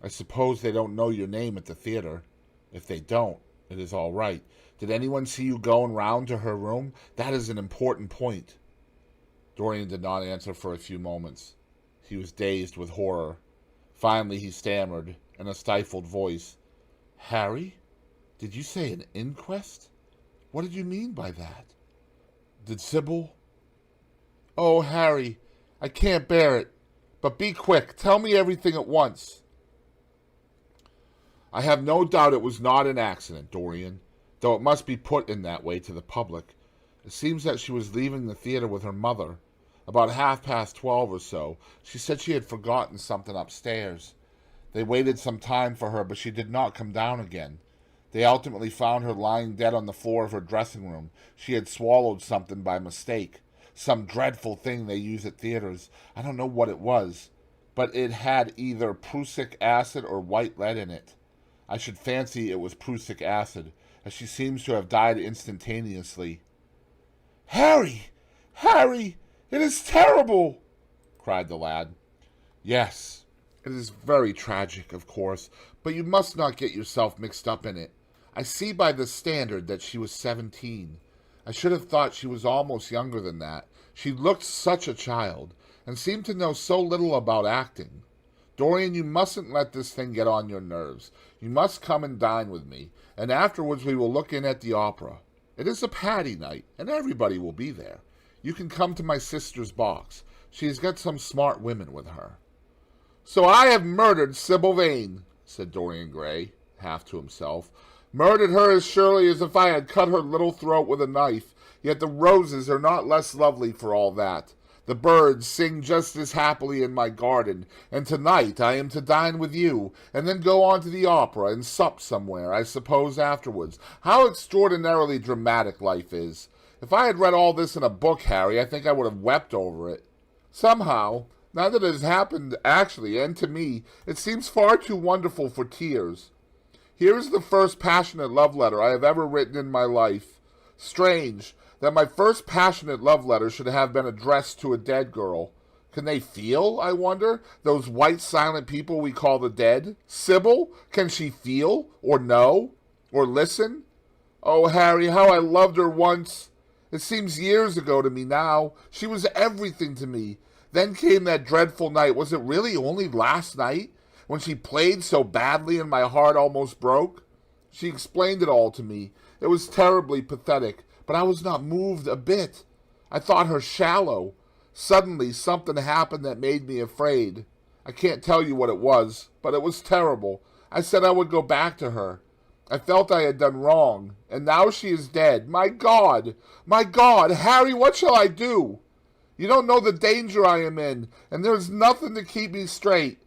I suppose they don't know your name at the theater. If they don't, it is all right. Did anyone see you going round to her room? That is an important point." Dorian did not answer for a few moments. He was dazed with horror. Finally he stammered, in a stifled voice, "Harry, did you say an inquest? What did you mean by that? Did Sybil—" "Oh, Harry, I can't bear it. But be quick. Tell me everything at once." "I have no doubt it was not an accident, Dorian, though it must be put in that way to the public. It seems that she was leaving the theater with her mother. About 12:30 or so, she said she had forgotten something upstairs. They waited some time for her, but she did not come down again. They ultimately found her lying dead on the floor of her dressing room. She had swallowed something by mistake. some dreadful thing they use at theaters. I don't know what it was, but it had either prussic acid or white lead in it. I should fancy it was prussic acid, as she seems to have died instantaneously. "Harry! Harry! It is terrible!" cried the lad. "Yes, it is very tragic, of course, but you must not get yourself mixed up in it. I see by the standard that she was 17. I should have thought she was almost younger than that. She looked such a child, and seemed to know so little about acting. Dorian, you mustn't let this thing get on your nerves. You must come and dine with me, and afterwards we will look in at the opera. It is a Paddy night, and everybody will be there. You can come to my sister's box. She has got some smart women with her." "So I have murdered Sybil Vane," said Dorian Gray, half to himself. "Murdered her as surely as if I had cut her little throat with a knife. Yet the roses are not less lovely for all that. The birds sing just as happily in my garden, and tonight I am to dine with you, and then go on to the opera and sup somewhere, I suppose, afterwards. How extraordinarily dramatic life is! If I had read all this in a book, Harry, I think I would have wept over it. Somehow, now that it has happened actually, and to me, it seems far too wonderful for tears. Here is the first passionate love letter I have ever written in my life. Strange that my first passionate love letter should have been addressed to a dead girl. Can they feel, I wonder, those white silent people we call the dead? Sybil, can she feel, or know, or listen? Oh, Harry, how I loved her once! It seems years ago to me now. She was everything to me. Then came that dreadful night. Was it really only last night, when she played so badly and my heart almost broke? She explained it all to me. It was terribly pathetic, but I was not moved a bit. I thought her shallow. Suddenly something happened that made me afraid. I can't tell you what it was, but it was terrible. I said I would go back to her. I felt I had done wrong, and now she is dead. My God! My God! Harry, what shall I do? You don't know the danger I am in, and there is nothing to keep me straight.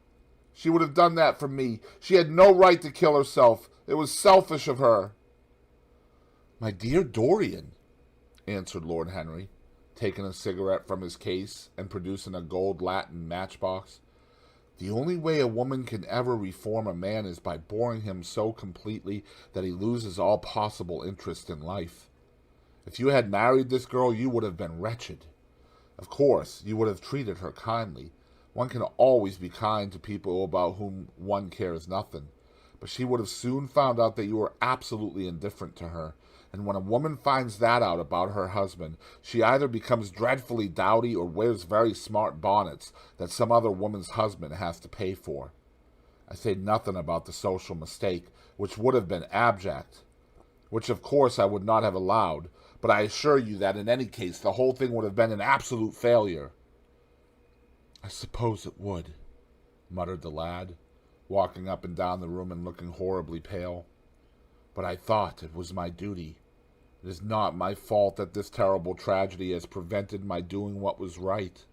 She would have done that for me. She had no right to kill herself. It was selfish of her." "My dear Dorian," answered Lord Henry, taking a cigarette from his case and producing a gold latten matchbox, "the only way a woman can ever reform a man is by boring him so completely that he loses all possible interest in life. If you had married this girl, you would have been wretched. Of course, you would have treated her kindly. One can always be kind to people about whom one cares nothing. But she would have soon found out that you were absolutely indifferent to her. And when a woman finds that out about her husband, she either becomes dreadfully dowdy or wears very smart bonnets that some other woman's husband has to pay for. I say nothing about the social mistake, which would have been abject, which of course I would not have allowed, but I assure you that in any case the whole thing would have been an absolute failure." "I suppose it would," muttered the lad, walking up and down the room and looking horribly pale. "But I thought it was my duty. It is not my fault that this terrible tragedy has prevented my doing what was right.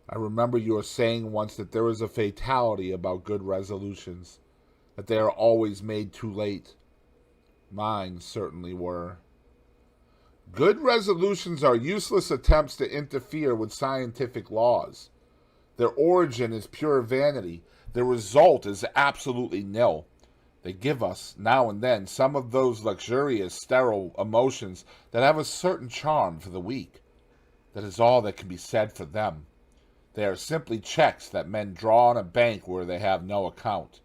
I remember your saying once that there is a fatality about good resolutions, that they are always made too late. Mine certainly were. Good resolutions are useless attempts to interfere with scientific laws. Their origin is pure vanity. Their result is absolutely nil. They give us, now and then, some of those luxurious, sterile emotions that have a certain charm for the weak. That is all that can be said for them. They are simply checks that men draw on a bank where they have no account."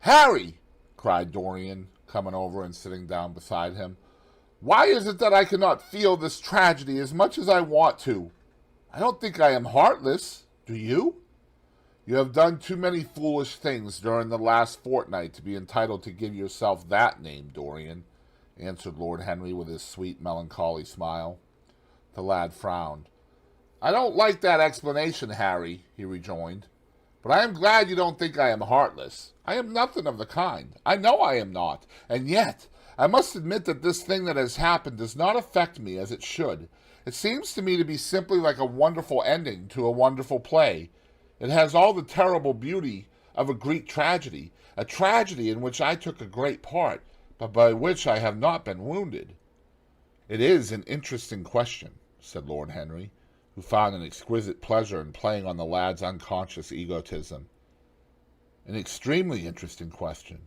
"Harry!" cried Dorian, coming over and sitting down beside him. "Why is it that I cannot feel this tragedy as much as I want to? I don't think I am heartless. Do you?" "You have done too many foolish things during the last fortnight to be entitled to give yourself that name, Dorian," answered Lord Henry with his sweet, melancholy smile. The lad frowned. "I don't like that explanation, Harry," he rejoined. "But I am glad you don't think I am heartless. I am nothing of the kind. I know I am not. And yet, I must admit that this thing that has happened does not affect me as it should. It seems to me to be simply like a wonderful ending to a wonderful play. It has all the terrible beauty of a Greek tragedy, a tragedy in which I took a great part, but by which I have not been wounded." "It is an interesting question," said Lord Henry. who found an exquisite pleasure in playing on the lad's unconscious egotism. An extremely interesting question.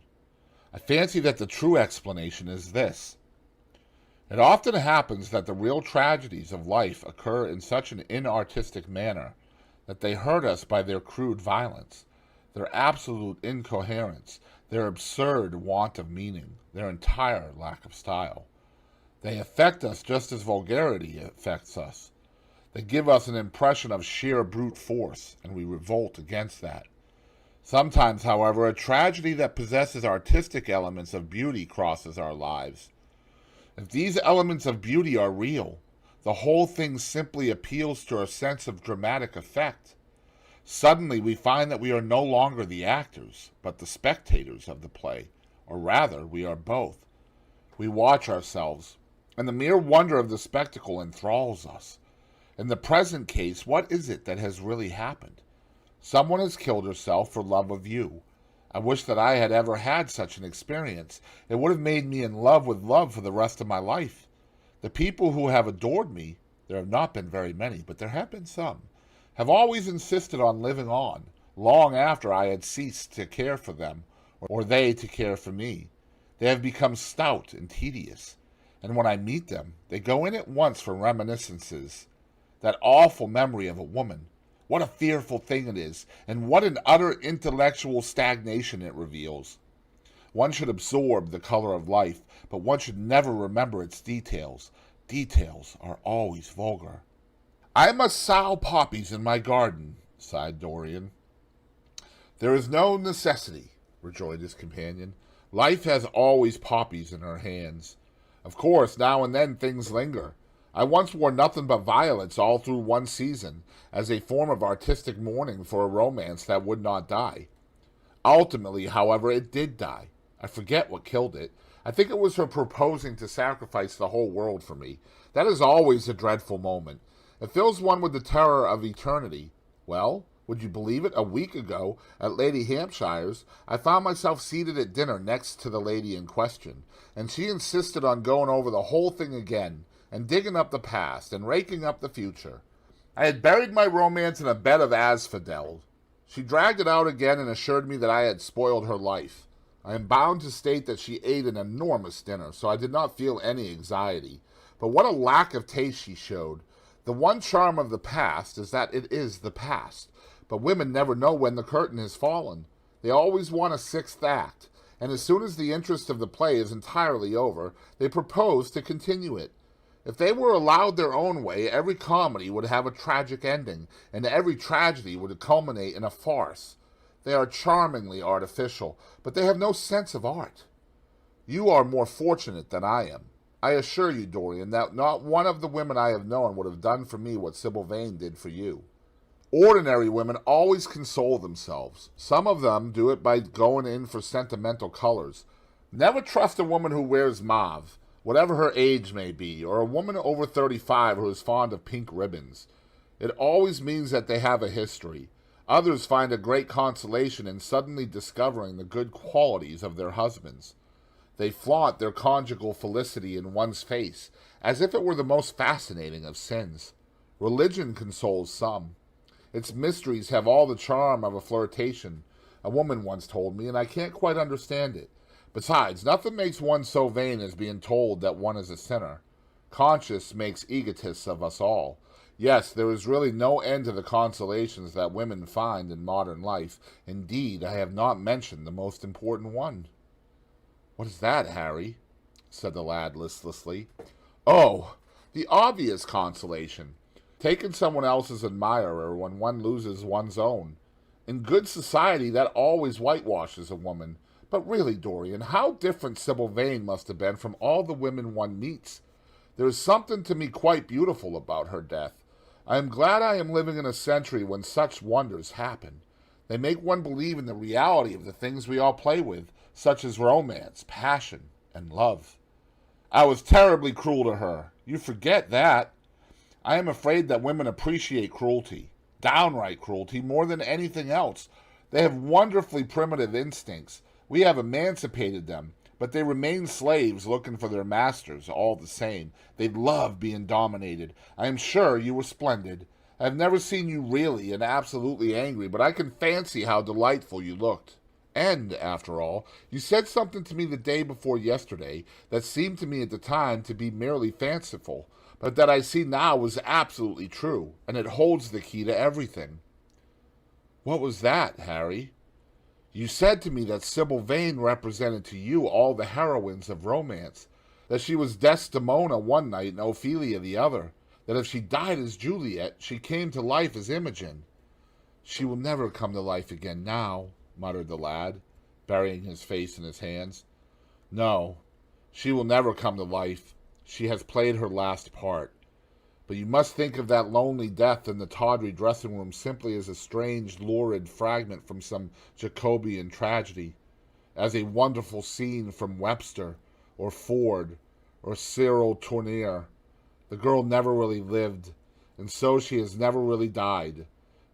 I fancy that the true explanation is this. It often happens that the real tragedies of life occur in such an inartistic manner that they hurt us by their crude violence, their absolute incoherence, their absurd want of meaning, their entire lack of style. They affect us just as vulgarity affects us. They give us an impression of sheer brute force, and we revolt against that. Sometimes, however, a tragedy that possesses artistic elements of beauty crosses our lives. If these elements of beauty are real, the whole thing simply appeals to our sense of dramatic effect. Suddenly we find that we are no longer the actors, but the spectators of the play, or rather, we are both. We watch ourselves, and the mere wonder of the spectacle enthralls us. In the present case, what is it that has really happened? Someone has killed herself for love of you. I wish that I had ever had such an experience. It would have made me in love with love for the rest of my life. The people who have adored me, there have not been very many, but there have been some, have always insisted on living on, long after I had ceased to care for them, or they to care for me. They have become stout and tedious, and when I meet them, they go in at once for reminiscences. That awful memory of a woman, what a fearful thing it is, and what an utter intellectual stagnation it reveals. One should absorb the color of life, but one should never remember its details. Details are always vulgar. I must sow poppies in my garden, sighed Dorian. There is no necessity, rejoined his companion. Life has always poppies in her hands. Of course, now and then things linger. I once wore nothing but violets all through one season, as a form of artistic mourning for a romance that would not die. Ultimately, however, it did die. I forget what killed it. I think it was her proposing to sacrifice the whole world for me. That is always a dreadful moment. It fills one with the terror of eternity. Well, would you believe it? A week ago, at Lady Hampshire's, I found myself seated at dinner next to the lady in question, and she insisted on going over the whole thing again, and digging up the past, and raking up the future. I had buried my romance in a bed of asphodel. She dragged it out again and assured me that I had spoiled her life. I am bound to state that she ate an enormous dinner, so I did not feel any anxiety. But what a lack of taste she showed. The one charm of the past is that it is the past, but women never know when the curtain has fallen. They always want a sixth act, and as soon as the interest of the play is entirely over, they propose to continue it. If they were allowed their own way, every comedy would have a tragic ending, and every tragedy would culminate in a farce. They are charmingly artificial, but they have no sense of art. You are more fortunate than I am. I assure you, Dorian, that not one of the women I have known would have done for me what Sybil Vane did for you. Ordinary women always console themselves. Some of them do it by going in for sentimental colors. Never trust a woman who wears mauve, whatever her age may be, or a woman over 35 who is fond of pink ribbons. It always means that they have a history. Others find a great consolation in suddenly discovering the good qualities of their husbands. They flaunt their conjugal felicity in one's face, as if it were the most fascinating of sins. Religion consoles some. Its mysteries have all the charm of a flirtation, a woman once told me, and I can't quite understand it. Besides, nothing makes one so vain as being told that one is a sinner. Conscience makes egotists of us all. Yes, there is really no end to the consolations that women find in modern life. Indeed, I have not mentioned the most important one. What is that, Harry? Said the lad listlessly. Oh, the obvious consolation. Taking someone else's admirer when one loses one's own. In good society, that always whitewashes a woman. But really, Dorian, how different Sybil Vane must have been from all the women one meets. There is something to me quite beautiful about her death. I am glad I am living in a century when such wonders happen. They make one believe in the reality of the things we all play with, such as romance, passion, and love. I was terribly cruel to her. You forget that. I am afraid that women appreciate cruelty, downright cruelty, more than anything else. They have wonderfully primitive instincts. We have emancipated them, but they remain slaves looking for their masters all the same. They love being dominated. I am sure you were splendid. I have never seen you really and absolutely angry, but I can fancy how delightful you looked. And, after all, you said something to me the day before yesterday that seemed to me at the time to be merely fanciful, but that I see now was absolutely true, and it holds the key to everything. What was that, Harry? You said to me that Sybil Vane represented to you all the heroines of romance, that she was Desdemona one night and Ophelia the other, that if she died as Juliet, she came to life as Imogen. She will never come to life again now, muttered the lad, burying his face in his hands. No, she will never come to life. She has played her last part. But you must think of that lonely death in the tawdry dressing room simply as a strange, lurid fragment from some Jacobean tragedy, as a wonderful scene from Webster, or Ford, or Cyril Tourneur. The girl never really lived, and so she has never really died.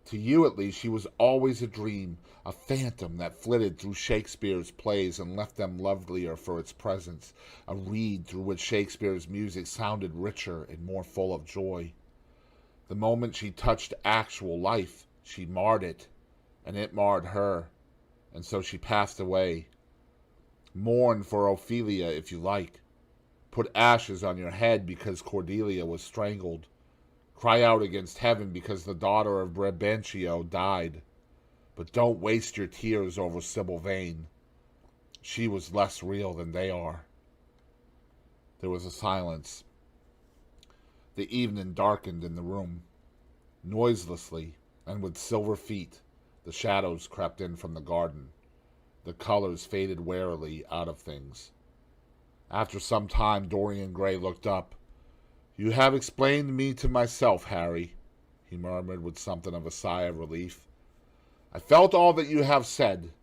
To you, at least, she was always a dream, a phantom that flitted through Shakespeare's plays and left them lovelier for its presence, a reed through which Shakespeare's music sounded richer and more full of joy. The moment she touched actual life, she marred it, and it marred her, and so she passed away. Mourn for Ophelia if you like. Put ashes on your head because Cordelia was strangled. Cry out against heaven because the daughter of Brabantio died. But don't waste your tears over Sybil Vane. She was less real than they are. There was a silence. The evening darkened in the room. Noiselessly, and with silver feet, the shadows crept in from the garden. The colors faded warily out of things. After some time, Dorian Gray looked up. "You have explained me to myself, Harry," he murmured with something of a sigh of relief. "I felt all that you have said,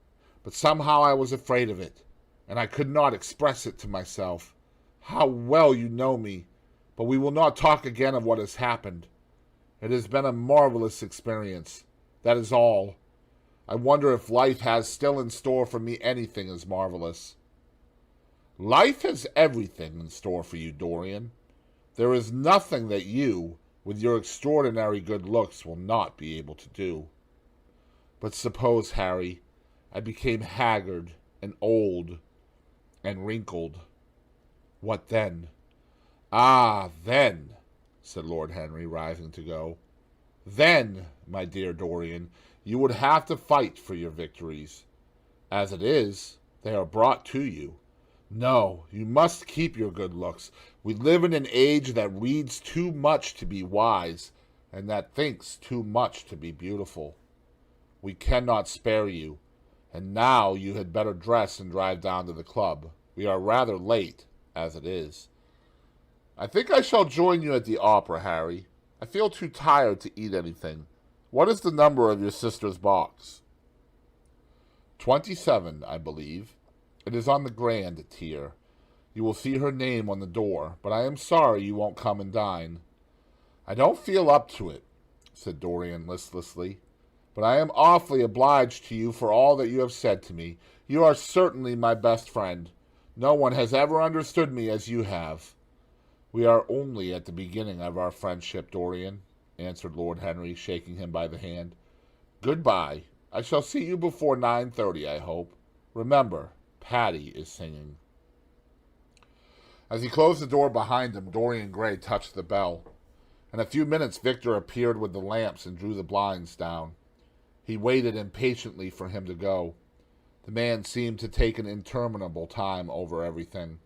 but somehow I was afraid of it, and I could not express it to myself. How well you know me! But we will not talk again of what has happened. It has been a marvelous experience. That is all. I wonder if life has still in store for me anything as marvelous." "Life has everything in store for you, Dorian. There is nothing that you, with your extraordinary good looks, will not be able to do. But suppose, Harry, I became haggard and old and wrinkled. What then?" "Ah, then," said Lord Henry, rising to go. "Then, my dear Dorian, you would have to fight for your victories. As it is, they are brought to you. No, you must keep your good looks. We live in an age that reads too much to be wise, and that thinks too much to be beautiful. We cannot spare you, and now you had better dress and drive down to the club. We are rather late, as it is." "I think I shall join you at the opera, Harry. I feel too tired to eat anything. What is the number of your sister's box?" 27, I believe. It is on the grand tier. You will see her name on the door, but I am sorry you won't come and dine." "I don't feel up to it," said Dorian listlessly, "but I am awfully obliged to you for all that you have said to me. You are certainly my best friend. No one has ever understood me as you have." "We are only at the beginning of our friendship, Dorian," answered Lord Henry, shaking him by the hand. "Good-bye. I shall see you before 9:30, I hope. Remember, Patty is singing." As he closed the door behind him, Dorian Gray touched the bell. In a few minutes Victor appeared with the lamps and drew the blinds down. He waited impatiently for him to go. The man seemed to take an interminable time over everything.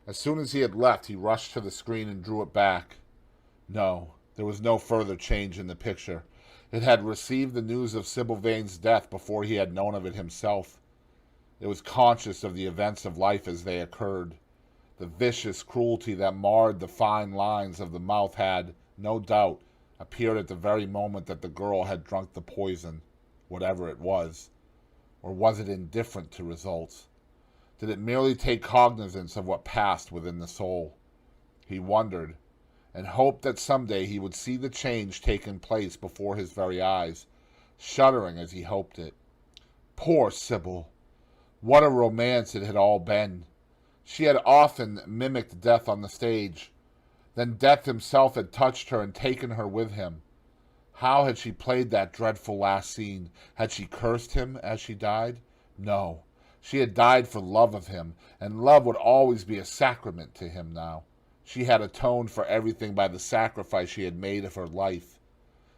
As soon as he had left, he rushed to the screen and drew it back. No, there was no further change in the picture. It had received the news of Sybil Vane's death before he had known of it himself. It was conscious of the events of life as they occurred. The vicious cruelty that marred the fine lines of the mouth had, no doubt, appeared at the very moment that the girl had drunk the poison, whatever it was. Or was it indifferent to results? Did it merely take cognizance of what passed within the soul? He wondered, and hoped that someday he would see the change taking place before his very eyes, shuddering as he hoped it. Poor Sybil! What a romance it had all been! She had often mimicked death on the stage. Then death himself had touched her and taken her with him. How had she played that dreadful last scene? Had she cursed him as she died? No. She had died for love of him, and love would always be a sacrament to him now. She had atoned for everything by the sacrifice she had made of her life.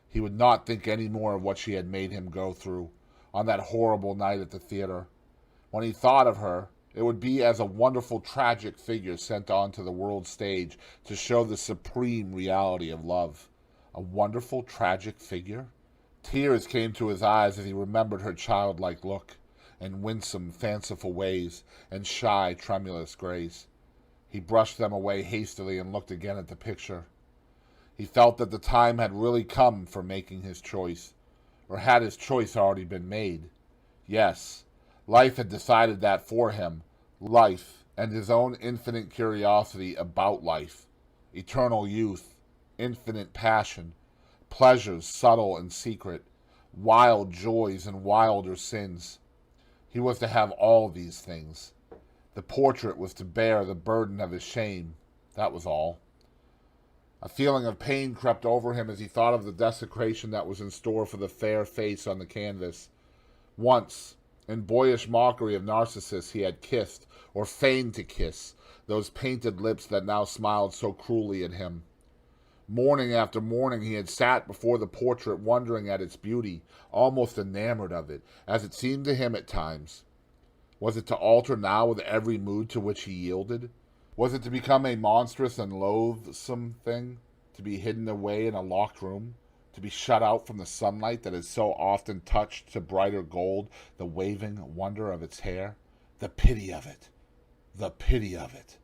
He would not think any more of what she had made him go through on that horrible night at the theater. When he thought of her, it would be as a wonderful tragic figure sent onto the world stage to show the supreme reality of love. A wonderful tragic figure? Tears came to his eyes as he remembered her childlike look, and winsome, fanciful ways, and shy, tremulous grace. He brushed them away hastily and looked again at the picture. He felt that the time had really come for making his choice. Or had his choice already been made? Yes, life had decided that for him. Life, and his own infinite curiosity about life. Eternal youth, infinite passion, pleasures subtle and secret, wild joys and wilder sins. He was to have all these things. The portrait was to bear the burden of his shame. That was all. A feeling of pain crept over him as he thought of the desecration that was in store for the fair face on the canvas. Once, in boyish mockery of Narcissus, he had kissed, or feigned to kiss, those painted lips that now smiled so cruelly at him. Morning after morning he had sat before the portrait wondering at its beauty, almost enamored of it, as it seemed to him at times. Was it to alter now with every mood to which he yielded? Was it to become a monstrous and loathsome thing, to be hidden away in a locked room, to be shut out from the sunlight that has so often touched to brighter gold the waving wonder of its hair? The pity of it! The pity of it!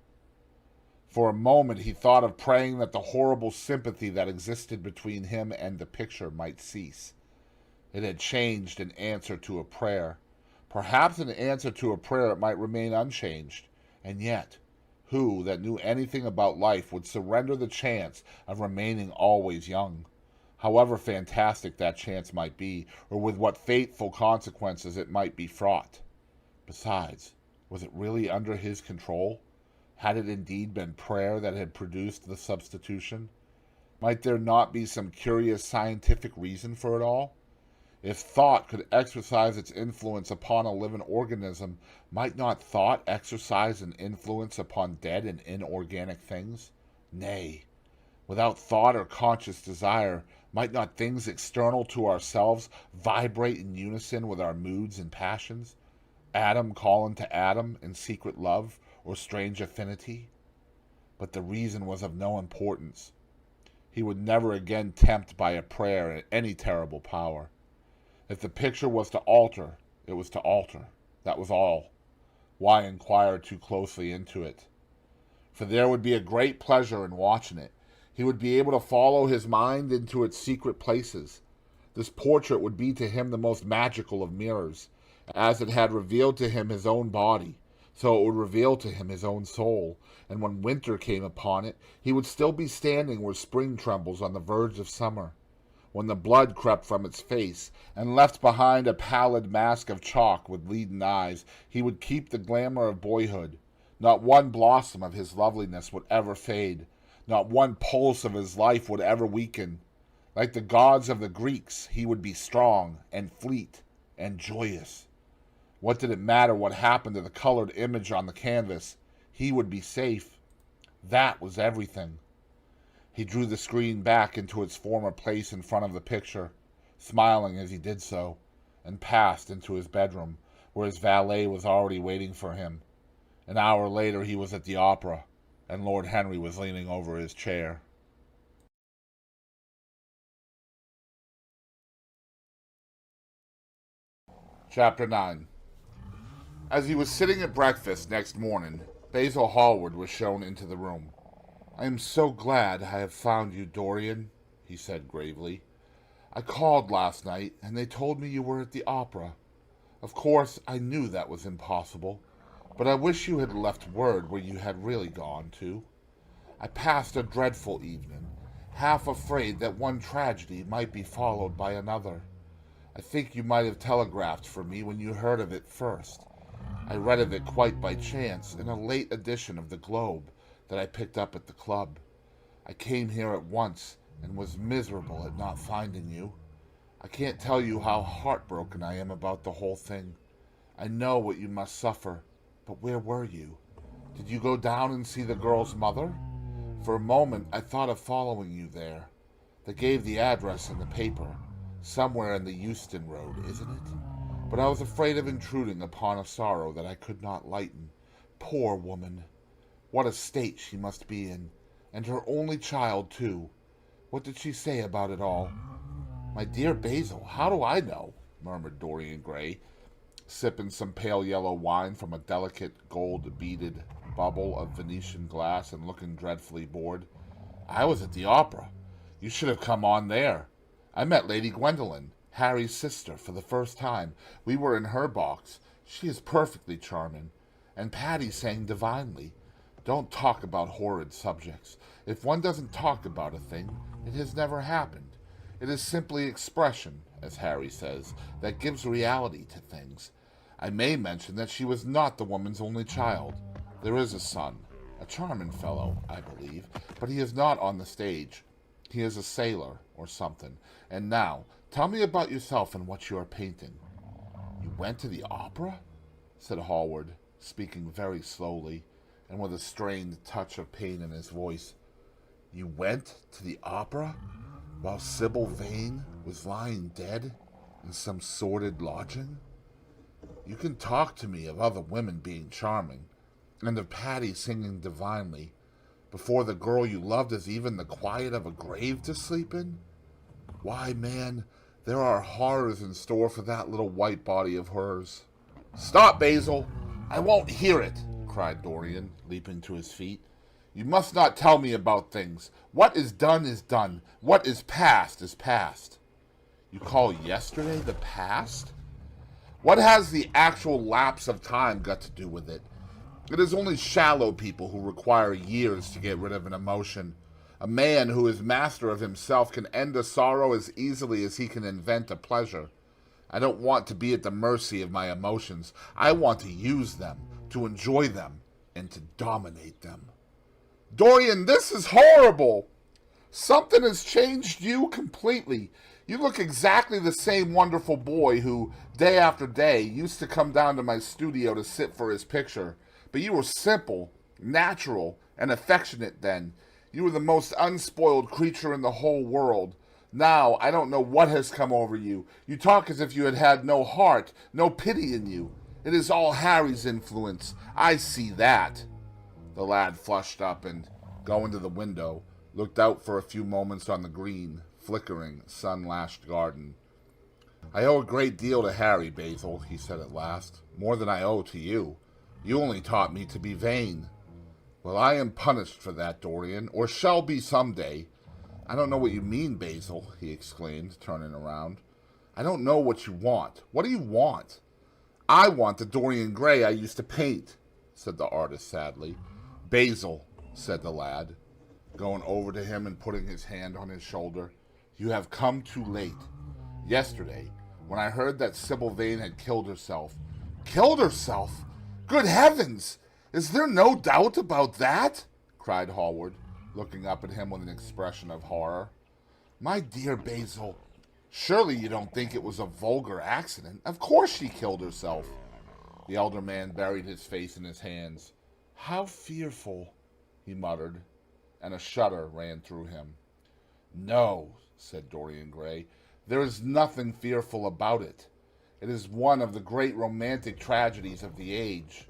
For a moment he thought of praying that the horrible sympathy that existed between him and the picture might cease. It had changed in answer to a prayer. Perhaps in answer to a prayer it might remain unchanged. And yet, who that knew anything about life would surrender the chance of remaining always young? However fantastic that chance might be, or with what fateful consequences it might be fraught. Besides, was it really under his control? Had it indeed been prayer that had produced the substitution? Might there not be some curious scientific reason for it all? If thought could exercise its influence upon a living organism, might not thought exercise an influence upon dead and inorganic things? Nay, without thought or conscious desire, might not things external to ourselves vibrate in unison with our moods and passions? Atom calling to atom in secret love or strange affinity? But the reason was of no importance. He would never again tempt by a prayer any terrible power. If the picture was to alter, it was to alter. That was all. Why inquire too closely into it? For there would be a great pleasure in watching it. He would be able to follow his mind into its secret places. This portrait would be to him the most magical of mirrors. As it had revealed to him his own body, so it would reveal to him his own soul. And when winter came upon it, he would still be standing where spring trembles on the verge of summer. When the blood crept from its face, and left behind a pallid mask of chalk with leaden eyes, he would keep the glamour of boyhood. Not one blossom of his loveliness would ever fade. Not one pulse of his life would ever weaken. Like the gods of the Greeks, he would be strong and fleet and joyous. What did it matter what happened to the colored image on the canvas? He would be safe. That was everything. He drew the screen back into its former place in front of the picture, smiling as he did so, and passed into his bedroom, where his valet was already waiting for him. An hour later he was at the opera, and Lord Henry was leaning over his chair. Chapter 9. As he was sitting at breakfast next morning, Basil Hallward was shown into the room. "I am so glad I have found you, Dorian," he said gravely. "I called last night, and they told me you were at the opera. Of course, I knew that was impossible, but I wish you had left word where you had really gone to. I passed a dreadful evening, half afraid that one tragedy might be followed by another. I think you might have telegraphed for me when you heard of it first. I read of it quite by chance in a late edition of the Globe that I picked up at the club. I came here at once and was miserable at not finding you. I can't tell you how heartbroken I am about the whole thing. I know what you must suffer, but where were you? Did you go down and see the girl's mother? For a moment I thought of following you there. They gave the address in the paper. Somewhere in the Euston Road, isn't it? But I was afraid of intruding upon a sorrow that I could not lighten. Poor woman! What a state she must be in. And her only child, too. What did she say about it all? My dear Basil, how do I know? Murmured Dorian Gray, sipping some pale yellow wine from a delicate gold-beaded bubble of Venetian glass and looking dreadfully bored. I was at the opera. You should have come on there. I met Lady Gwendolen, Harry's sister, for the first time. We were in her box. She is perfectly charming. And Patty sang divinely. Don't talk about horrid subjects. If one doesn't talk about a thing, it has never happened. It is simply expression, as Harry says, that gives reality to things. I may mention that she was not the woman's only child. There is a son, a charming fellow, I believe, but he is not on the stage. He is a sailor, or something. And now, tell me about yourself and what you are painting. You went to the opera? Said Hallward, speaking very slowly, and with a strained touch of pain in his voice. You went to the opera while Sybil Vane was lying dead in some sordid lodging? You can talk to me of other women being charming, and of Patty singing divinely, before the girl you loved has even the quiet of a grave to sleep in? Why, man, there are horrors in store for that little white body of hers. Stop, Basil! I won't hear it, cried Dorian, leaping to his feet. You must not tell me about things. What is done is done. What is past is past. You call yesterday the past? What has the actual lapse of time got to do with it? It is only shallow people who require years to get rid of an emotion. A man who is master of himself can end a sorrow as easily as he can invent a pleasure. I don't want to be at the mercy of my emotions. I want to use them, to enjoy them, and to dominate them. Dorian, this is horrible! Something has changed you completely. You look exactly the same wonderful boy who, day after day, used to come down to my studio to sit for his picture. But you were simple, natural, and affectionate then. You were the most unspoiled creature in the whole world. Now, I don't know what has come over you. You talk as if you had had no heart, no pity in you. It is all Harry's influence. I see that. The lad flushed up and, going to the window, looked out for a few moments on the green, flickering, sun-lashed garden. I owe a great deal to Harry, Basil, he said at last. More than I owe to you. You only taught me to be vain. Well, I am punished for that, Dorian, or shall be some day. I don't know what you mean, Basil, he exclaimed, turning around. I don't know what you want. What do you want? I want the Dorian Gray I used to paint, said the artist sadly. Basil, said the lad, going over to him and putting his hand on his shoulder, you have come too late. Yesterday, when I heard that Sybil Vane had killed herself. Killed herself? Good heavens! Is there no doubt about that? Cried Hallward, looking up at him with an expression of horror. My dear Basil, surely you don't think it was a vulgar accident? Of course she killed herself. The elder man buried his face in his hands. How fearful, he muttered, and a shudder ran through him. No, said Dorian Gray, there is nothing fearful about it. It is one of the great romantic tragedies of the age.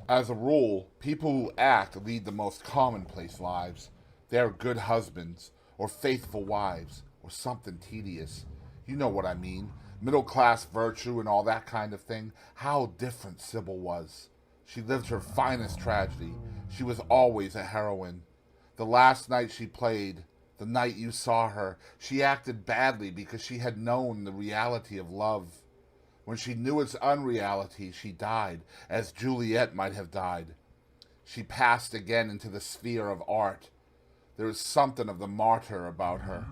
As a rule, people who act lead the most commonplace lives. They are good husbands, or faithful wives, or something tedious. You know what I mean. Middle-class virtue and all that kind of thing. How different Sybil was. She lived her finest tragedy. She was always a heroine. The last night she played, the night you saw her, she acted badly because she had known the reality of love. When she knew its unreality, she died, as Juliet might have died. She passed again into the sphere of art. There is something of the martyr about her.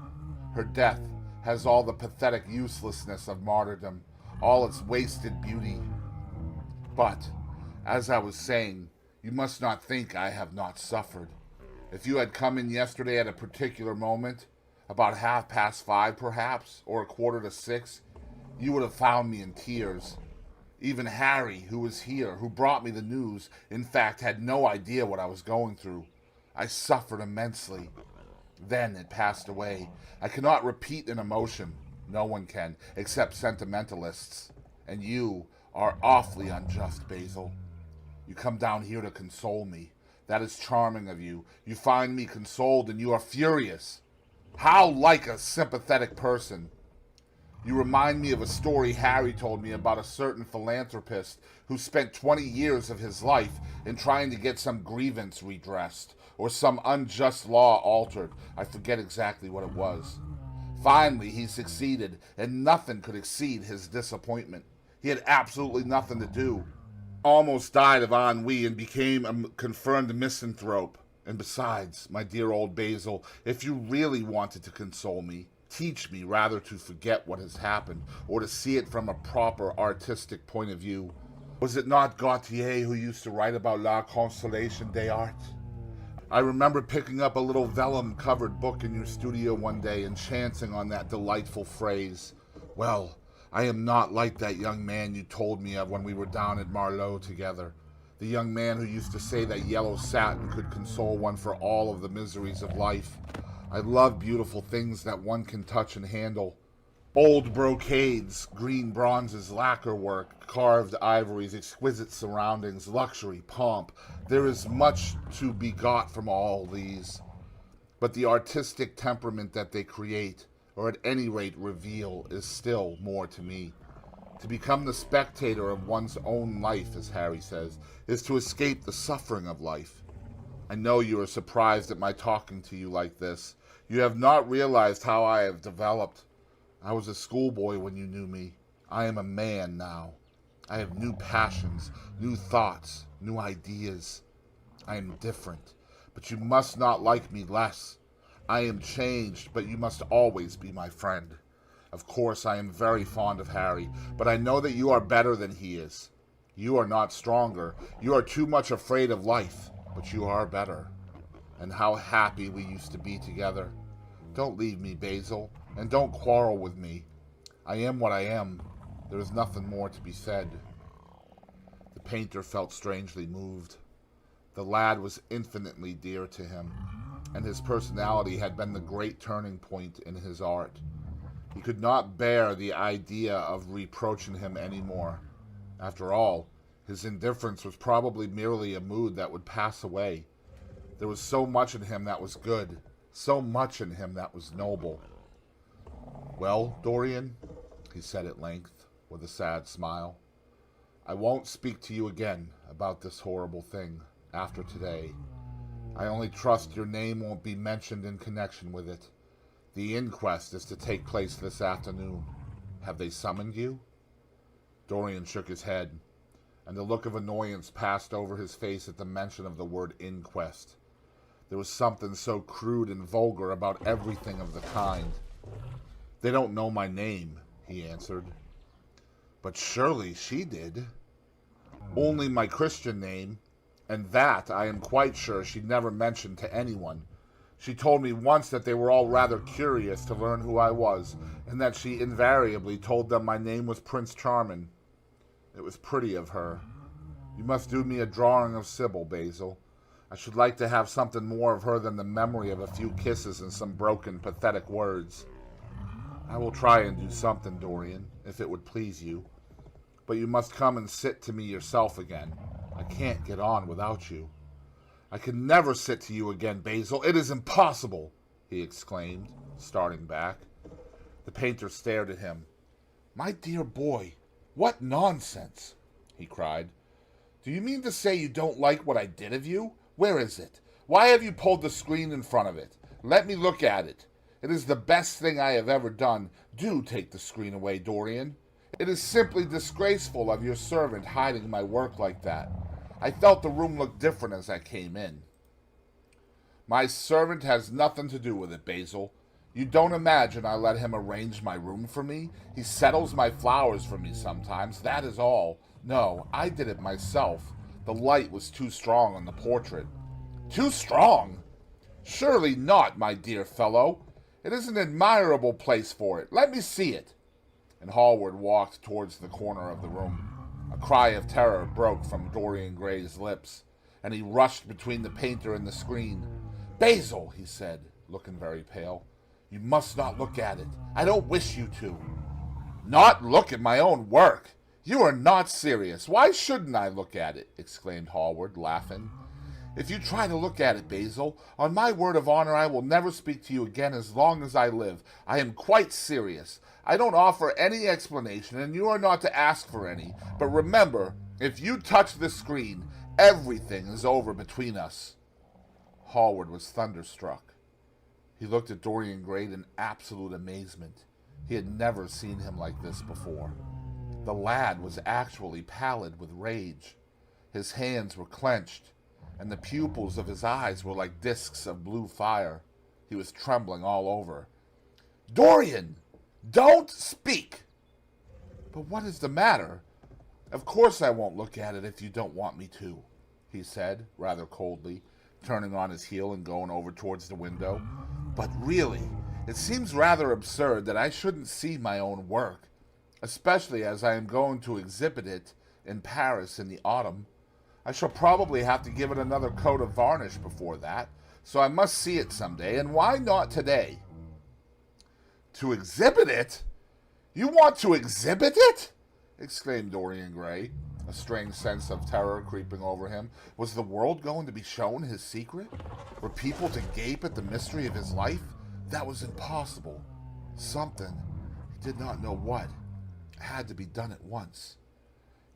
Her death has all the pathetic uselessness of martyrdom, all its wasted beauty. But, as I was saying, you must not think I have not suffered. If you had come in yesterday at a particular moment, about 5:30, perhaps, or 5:45, you would have found me in tears. Even Harry, who was here, who brought me the news, in fact, had no idea what I was going through. I suffered immensely. Then it passed away. I cannot repeat an emotion. No one can, except sentimentalists. And you are awfully unjust, Basil. You come down here to console me. That is charming of you. You find me consoled and you are furious. How like a sympathetic person. You remind me of a story Harry told me about a certain philanthropist who spent 20 years of his life in trying to get some grievance redressed or some unjust law altered. I forget exactly what it was. Finally, he succeeded, and nothing could exceed his disappointment. He had absolutely nothing to do. Almost died of ennui and became a confirmed misanthrope. And besides, my dear old Basil, if you really wanted to console me, teach me rather to forget what has happened, or to see it from a proper artistic point of view. Was it not Gautier who used to write about La Consolation des Arts? I remember picking up a little vellum-covered book in your studio one day and chancing on that delightful phrase. Well, I am not like that young man you told me of when we were down at Marlowe together. The young man who used to say that yellow satin could console one for all of the miseries of life. I love beautiful things that one can touch and handle. Old brocades, green bronzes, lacquer work, carved ivories, exquisite surroundings, luxury, pomp. There is much to be got from all these. But the artistic temperament that they create, or at any rate reveal, is still more to me. To become the spectator of one's own life, as Harry says, is to escape the suffering of life. I know you are surprised at my talking to you like this. You have not realized how I have developed. I was a schoolboy when you knew me. I am a man now. I have new passions, new thoughts, new ideas. I am different, but you must not like me less. I am changed, but you must always be my friend. Of course, I am very fond of Harry, but I know that you are better than he is. You are not stronger. You are too much afraid of life, but you are better. And how happy we used to be together. Don't leave me, Basil, and don't quarrel with me. I am what I am. There is nothing more to be said. The painter felt strangely moved. The lad was infinitely dear to him, and his personality had been the great turning point in his art. He could not bear the idea of reproaching him any more. After all, his indifference was probably merely a mood that would pass away. There was so much in him that was good, so much in him that was noble. Well, Dorian, he said at length, with a sad smile, I won't speak to you again about this horrible thing after today. I only trust your name won't be mentioned in connection with it. The inquest is to take place this afternoon. Have they summoned you? Dorian shook his head, and the look of annoyance passed over his face at the mention of the word inquest. There was something so crude and vulgar about everything of the kind. They don't know my name, he answered. But surely she did. Only my Christian name, and that I am quite sure she never mentioned to anyone. She told me once that they were all rather curious to learn who I was, and that she invariably told them my name was Prince Charming. It was pretty of her. You must do me a drawing of Sybil, Basil. I should like to have something more of her than the memory of a few kisses and some broken, pathetic words. I will try and do something, Dorian, if it would please you. But you must come and sit to me yourself again. I can't get on without you. I can never sit to you again, Basil. It is impossible, he exclaimed, starting back. The painter stared at him. My dear boy, what nonsense, he cried. Do you mean to say you don't like what I did of you? Where is it? Why have you pulled the screen in front of it? Let me look at it. It is the best thing I have ever done. Do take the screen away, Dorian. It is simply disgraceful of your servant hiding my work like that. I felt the room look different as I came in. My servant has nothing to do with it, Basil. You don't imagine I let him arrange my room for me? He settles my flowers for me sometimes, that is all. No, I did it myself. The light was too strong on the portrait. Too strong? Surely not, my dear fellow. It is an admirable place for it. Let me see it. And Hallward walked towards the corner of the room. A cry of terror broke from Dorian Gray's lips, and he rushed between the painter and the screen. "Basil," he said, looking very pale, "you must not look at it. I don't wish you to." "Not look at my own work? You are not serious. Why shouldn't I look at it?" exclaimed Hallward, laughing. "If you try to look at it, Basil, on my word of honor I will never speak to you again as long as I live. I am quite serious. I don't offer any explanation, and you are not to ask for any. But remember, if you touch the screen, everything is over between us." Hallward was thunderstruck. He looked at Dorian Gray in absolute amazement. He had never seen him like this before. The lad was actually pallid with rage. His hands were clenched, and the pupils of his eyes were like discs of blue fire. He was trembling all over. "Dorian, don't speak!" "But what is the matter? Of course I won't look at it if you don't want me to," he said, rather coldly, turning on his heel and going over towards the window. "But really, it seems rather absurd that I shouldn't see my own work, especially as I am going to exhibit it in Paris in the autumn. I shall probably have to give it another coat of varnish before that, so I must see it someday, and why not today?" "To exhibit it? You want to exhibit it?" exclaimed Dorian Gray, a strange sense of terror creeping over him. Was the world going to be shown his secret? Were people to gape at the mystery of his life? That was impossible. Something, he did not know what, had to be done at once.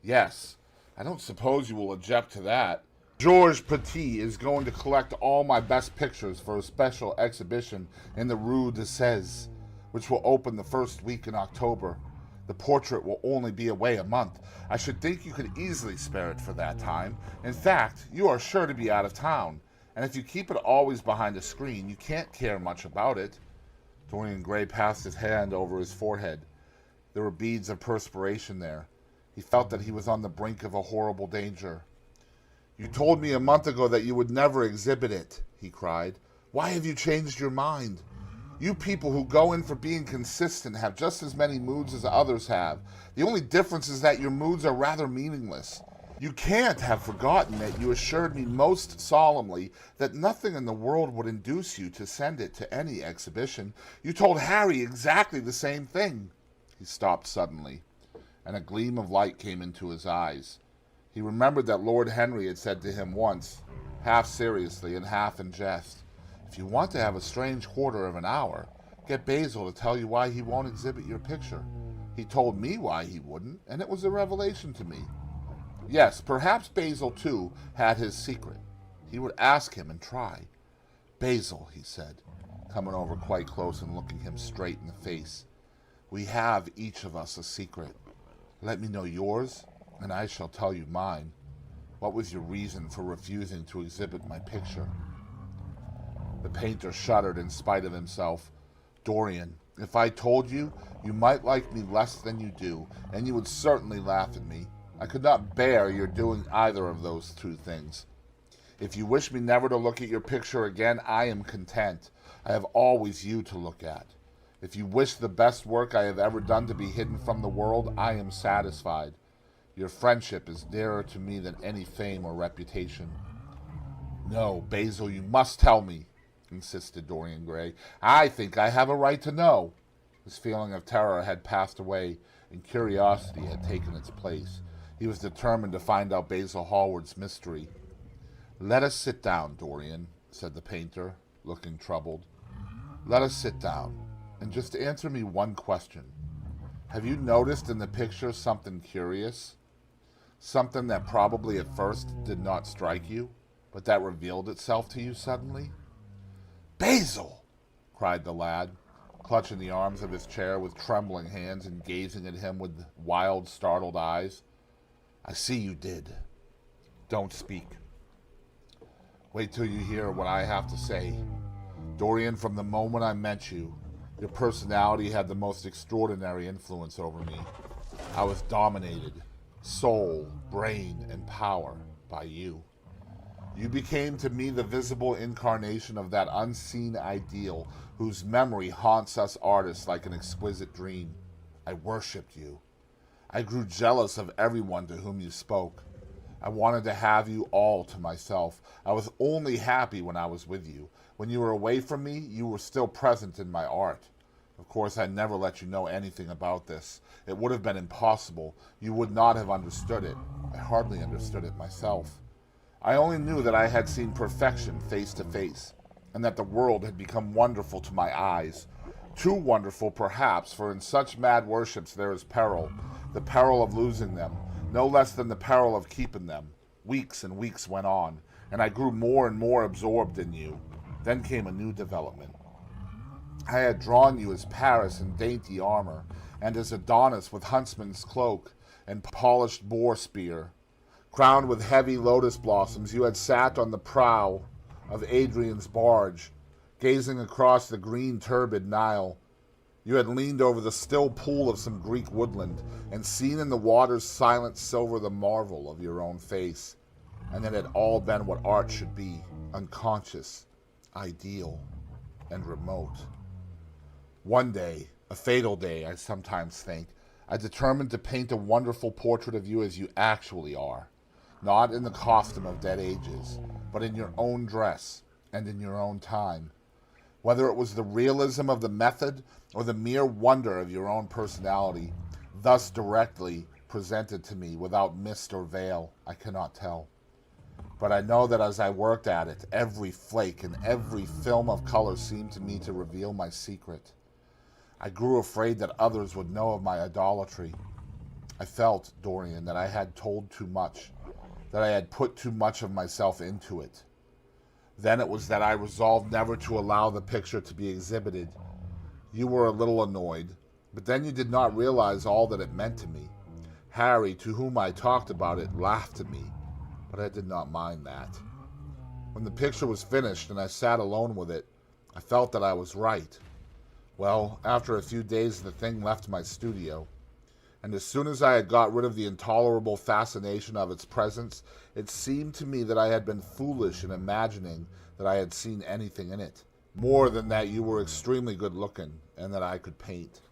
"Yes, I don't suppose you will object to that. Georges Petit is going to collect all my best pictures for a special exhibition in the Rue de Sèze, which will open the first week in October. The portrait will only be away a month. I should think you could easily spare it for that time. In fact, you are sure to be out of town, and if you keep it always behind a screen, you can't care much about it." Dorian Gray passed his hand over his forehead. There were beads of perspiration there. He felt that he was on the brink of a horrible danger. "You told me a month ago that you would never exhibit it," he cried. "Why have you changed your mind? You people who go in for being consistent have just as many moods as others have. The only difference is that your moods are rather meaningless. You can't have forgotten that you assured me most solemnly that nothing in the world would induce you to send it to any exhibition. You told Harry exactly the same thing." He stopped suddenly, and a gleam of light came into his eyes. He remembered that Lord Henry had said to him once, half seriously and half in jest, "If you want to have a strange quarter of an hour, get Basil to tell you why he won't exhibit your picture. He told me why he wouldn't, and it was a revelation to me." Yes, perhaps Basil, too, had his secret. He would ask him and try. "Basil," he said, coming over quite close and looking him straight in the face, "we have each of us a secret. Let me know yours, and I shall tell you mine. What was your reason for refusing to exhibit my picture?" The painter shuddered in spite of himself. "Dorian, if I told you, you might like me less than you do, and you would certainly laugh at me. I could not bear your doing either of those two things. If you wish me never to look at your picture again, I am content. I have always you to look at. If you wish the best work I have ever done to be hidden from the world, I am satisfied. Your friendship is dearer to me than any fame or reputation." "No, Basil, you must tell me," insisted Dorian Gray. "I think I have a right to know." His feeling of terror had passed away, and curiosity had taken its place. He was determined to find out Basil Hallward's mystery. "Let us sit down, Dorian," said the painter, looking troubled. "Let us sit down, and just answer me one question. Have you noticed in the picture something curious? Something that probably at first did not strike you, but that revealed itself to you suddenly?" "Basil!" cried the lad, clutching the arms of his chair with trembling hands and gazing at him with wild, startled eyes. "I see you did. Don't speak. Wait till you hear what I have to say. Dorian, from the moment I met you, your personality had the most extraordinary influence over me. I was dominated, soul, brain, and power, by you. You became to me the visible incarnation of that unseen ideal whose memory haunts us artists like an exquisite dream. I worshipped you. I grew jealous of everyone to whom you spoke. I wanted to have you all to myself. I was only happy when I was with you. When you were away from me, you were still present in my art. Of course, I never let you know anything about this. It would have been impossible. You would not have understood it. I hardly understood it myself. I only knew that I had seen perfection face to face, and that the world had become wonderful to my eyes. Too wonderful, perhaps, for in such mad worships there is peril, the peril of losing them, no less than the peril of keeping them. Weeks and weeks went on, and I grew more and more absorbed in you. Then came a new development. I had drawn you as Paris in dainty armor, and as Adonis with huntsman's cloak and polished boar spear. Crowned with heavy lotus blossoms, you had sat on the prow of Adrian's barge, gazing across the green turbid Nile. You had leaned over the still pool of some Greek woodland, and seen in the water's silent silver the marvel of your own face. And it had all been what art should be, unconscious, ideal, and remote. One day, a fatal day, I sometimes think, I determined to paint a wonderful portrait of you as you actually are, not in the costume of dead ages, but in your own dress and in your own time. Whether it was the realism of the method or the mere wonder of your own personality, thus directly presented to me without mist or veil, I cannot tell. But I know that as I worked at it, every flake and every film of color seemed to me to reveal my secret. I grew afraid that others would know of my idolatry. I felt, Dorian, that I had told too much, that I had put too much of myself into it. Then it was that I resolved never to allow the picture to be exhibited. You were a little annoyed, but then you did not realize all that it meant to me. Harry, to whom I talked about it, laughed at me, but I did not mind that. When the picture was finished and I sat alone with it, I felt that I was right. Well, after a few days the thing left my studio, and as soon as I had got rid of the intolerable fascination of its presence, it seemed to me that I had been foolish in imagining that I had seen anything in it, more than that you were extremely good-looking, and that I could paint.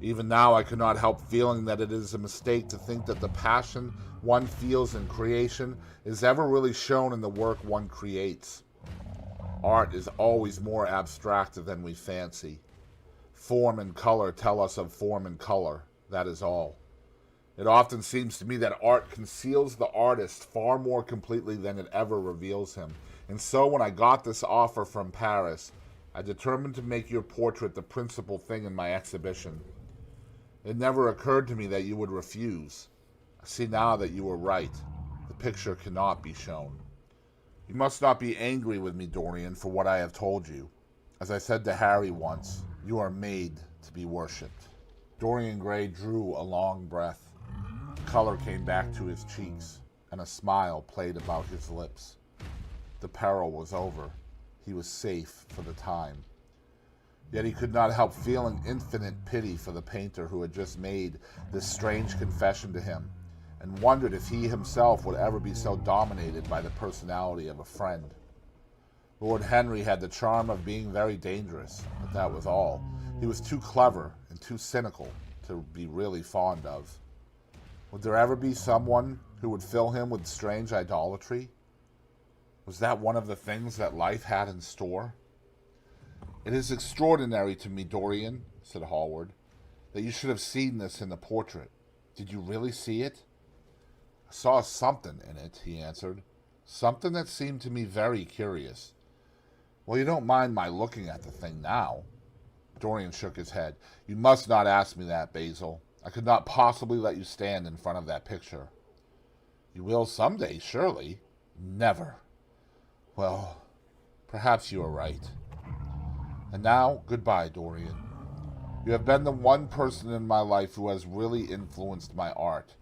Even now I cannot help feeling that it is a mistake to think that the passion one feels in creation is ever really shown in the work one creates. Art is always more abstract than we fancy. Form and color tell us of form and color, that is all. It often seems to me that art conceals the artist far more completely than it ever reveals him. And so when I got this offer from Paris, I determined to make your portrait the principal thing in my exhibition. It never occurred to me that you would refuse. I see now that you were right. The picture cannot be shown. You must not be angry with me, Dorian, for what I have told you. As I said to Harry once, you are made to be worshipped. Dorian Gray drew a long breath. Color came back to his cheeks, and a smile played about his lips. The peril was over. He was safe for the time. Yet he could not help feeling infinite pity for the painter who had just made this strange confession to him, and wondered if he himself would ever be so dominated by the personality of a friend. Lord Henry had the charm of being very dangerous, but that was all. He was too clever and too cynical to be really fond of. Would there ever be someone who would fill him with strange idolatry? Was that one of the things that life had in store? It is extraordinary to me, Dorian, said Hallward, that you should have seen this in the portrait. Did you really see it? I saw something in it, he answered. Something that seemed to me very curious. Well, you don't mind my looking at the thing now? Dorian shook his head. You must not ask me that, Basil. I could not possibly let you stand in front of that picture. You will some day, surely. Never. Well, perhaps you are right. And now, goodbye, Dorian. You have been the one person in my life who has really influenced my art.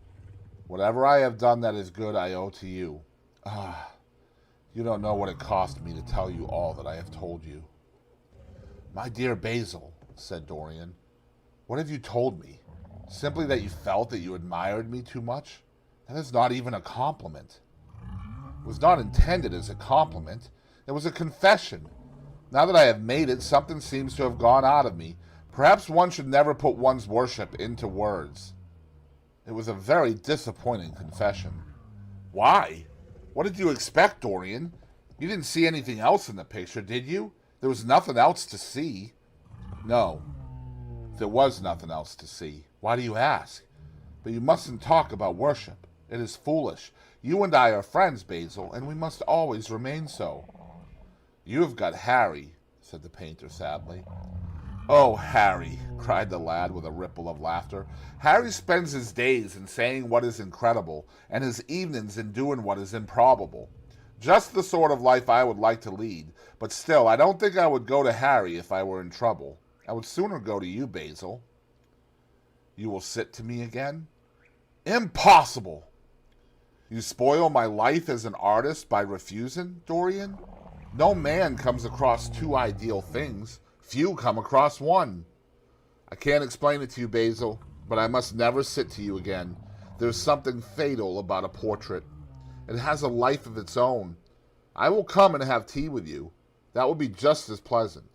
Whatever I have done that is good, I owe to you. You don't know what it cost me to tell you all that I have told you. My dear Basil, said Dorian, what have you told me? Simply that you felt that you admired me too much? That is not even a compliment. It was not intended as a compliment. It was a confession. Now that I have made it, something seems to have gone out of me. Perhaps one should never put one's worship into words. It was a very disappointing confession. Why? What did you expect, Dorian? You didn't see anything else in the picture, did you? There was nothing else to see. No, there was nothing else to see. Why do you ask? But you mustn't talk about worship. It is foolish. You and I are friends, Basil, and we must always remain so. You have got Harry, said the painter sadly. Oh, Harry, cried the lad with a ripple of laughter. Harry spends his days in saying what is incredible, and his evenings in doing what is improbable. Just the sort of life I would like to lead, but still, I don't think I would go to Harry if I were in trouble. I would sooner go to you, Basil. You will sit to me again? Impossible! You spoil my life as an artist by refusing, Dorian? No man comes across two ideal things. Few come across one. I can't explain it to you, Basil, but I must never sit to you again. There's something fatal about a portrait. It has a life of its own. I will come and have tea with you. That will be just as pleasant.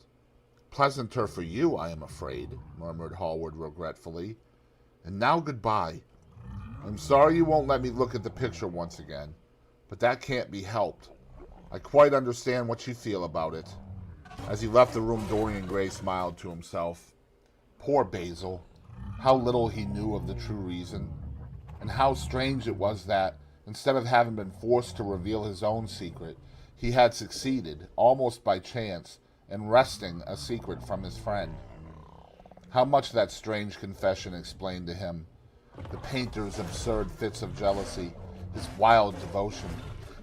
Pleasanter for you, I am afraid, murmured Hallward regretfully. And now goodbye. I'm sorry you won't let me look at the picture once again, but that can't be helped. I quite understand what you feel about it. As he left the room, Dorian Gray smiled to himself. Poor Basil. How little he knew of the true reason. And how strange it was that, instead of having been forced to reveal his own secret, he had succeeded, almost by chance, in wresting a secret from his friend. How much that strange confession explained to him. The painter's absurd fits of jealousy, his wild devotion,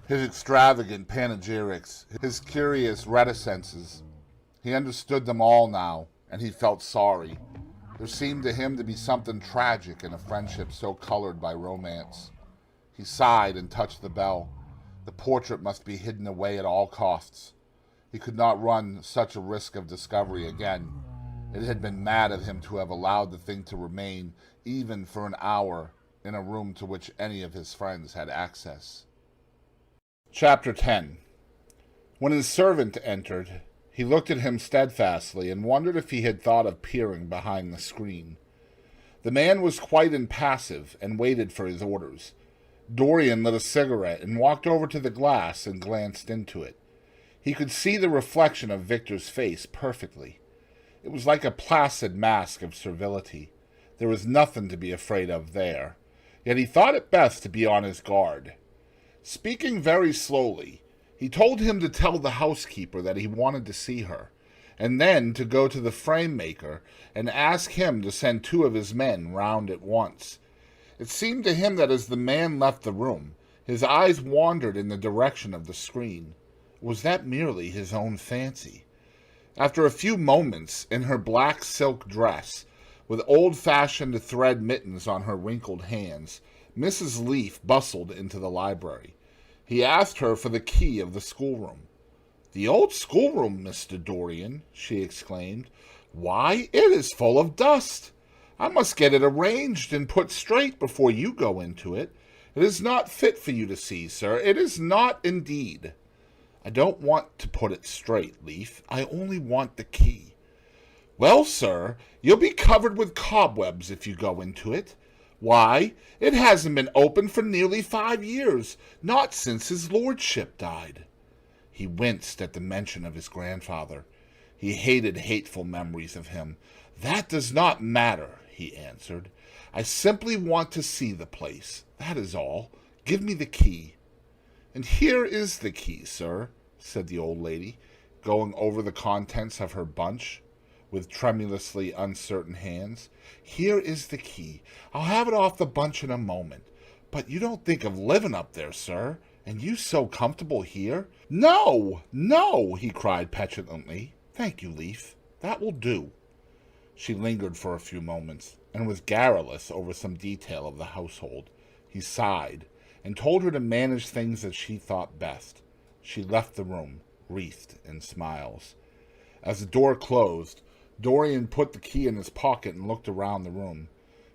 his extravagant panegyrics, his curious reticences. He understood them all now, and he felt sorry. There seemed to him to be something tragic in a friendship so colored by romance. He sighed and touched the bell. The portrait must be hidden away at all costs. He could not run such a risk of discovery again. It had been mad of him to have allowed the thing to remain, even for an hour, in a room to which any of his friends had access. Chapter 10. When his servant entered, he looked at him steadfastly and wondered if he had thought of peering behind the screen. The man was quite impassive and waited for his orders. Dorian lit a cigarette and walked over to the glass and glanced into it. He could see the reflection of Victor's face perfectly. It was like a placid mask of servility. There was nothing to be afraid of there. Yet he thought it best to be on his guard. Speaking very slowly, he told him to tell the housekeeper that he wanted to see her, and then to go to the frame-maker and ask him to send 2 of his men round at once. It seemed to him that as the man left the room, his eyes wandered in the direction of the screen. Was that merely his own fancy? After a few moments, in her black silk dress, with old-fashioned thread mittens on her wrinkled hands, Mrs. Leaf bustled into the library. He asked her for the key of the schoolroom. "The old schoolroom, Mr. Dorian," she exclaimed. "Why, it is full of dust. I must get it arranged and put straight before you go into it. It is not fit for you to see, sir. It is not, indeed." "I don't want to put it straight, Leaf. I only want the key." "Well, sir, you'll be covered with cobwebs if you go into it. Why, it hasn't been opened for nearly 5 years, not since his lordship died." He winced at the mention of his grandfather. He hated hateful memories of him. "That does not matter," he answered. "I simply want to see the place. That is all. Give me the key." "And here is the key, sir," said the old lady, going over the contents of her bunch with tremulously uncertain hands. "Here is the key. I'll have it off the bunch in a moment. But you don't think of living up there, sir? And you so comfortable here?" "No, no," he cried petulantly. "Thank you, Leaf. That will do." She lingered for a few moments, and was garrulous over some detail of the household. He sighed, and told her to manage things as she thought best. She left the room, wreathed in smiles. As the door closed, Dorian put the key in his pocket and looked around the room.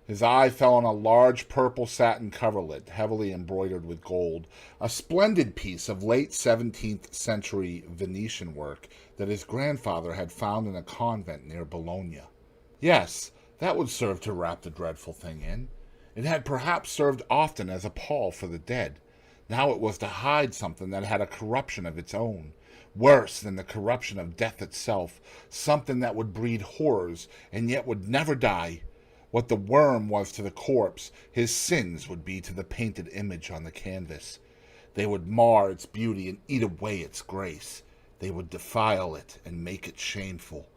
His eye fell on a large purple satin coverlet, heavily embroidered with gold, a splendid piece of late 17th century Venetian work that his grandfather had found in a convent near Bologna. Yes, that would serve to wrap the dreadful thing in. It had perhaps served often as a pall for the dead. Now it was to hide something that had a corruption of its own, worse than the corruption of death itself, something that would breed horrors and yet would never die. What the worm was to the corpse, his sins would be to the painted image on the canvas. They would mar its beauty and eat away its grace. They would defile it and make it shameful.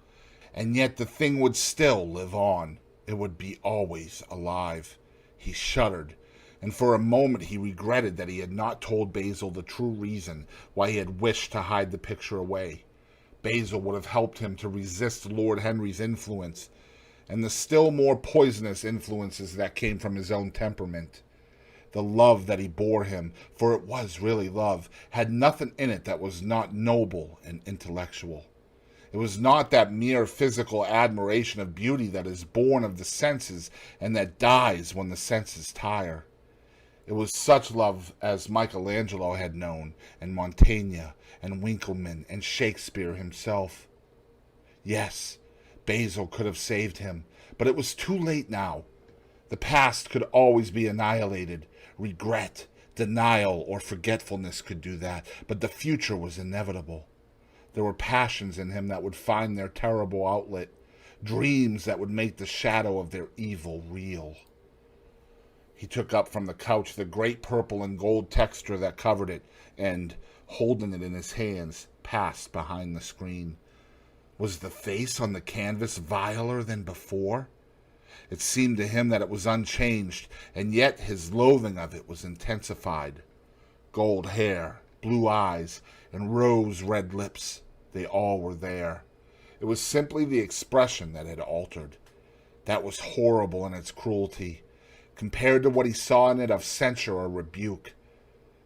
And yet the thing would still live on. It would be always alive. He shuddered, and for a moment he regretted that he had not told Basil the true reason why he had wished to hide the picture away. Basil would have helped him to resist Lord Henry's influence, and the still more poisonous influences that came from his own temperament. The love that he bore him, for it was really love, had nothing in it that was not noble and intellectual. It was not that mere physical admiration of beauty that is born of the senses and that dies when the senses tire. It was such love as Michelangelo had known, and Montaigne, and Winckelmann, and Shakespeare himself. Yes, Basil could have saved him, but it was too late now. The past could always be annihilated. Regret, denial, or forgetfulness could do that, but the future was inevitable. There were passions in him that would find their terrible outlet, dreams that would make the shadow of their evil real. He took up from the couch the great purple and gold texture that covered it, and, holding it in his hands, passed behind the screen. Was the face on the canvas viler than before? It seemed to him that it was unchanged, and yet his loathing of it was intensified. Gold hair, blue eyes, and rose-red lips, they all were there. It was simply the expression that had altered. That was horrible in its cruelty, compared to what he saw in it of censure or rebuke.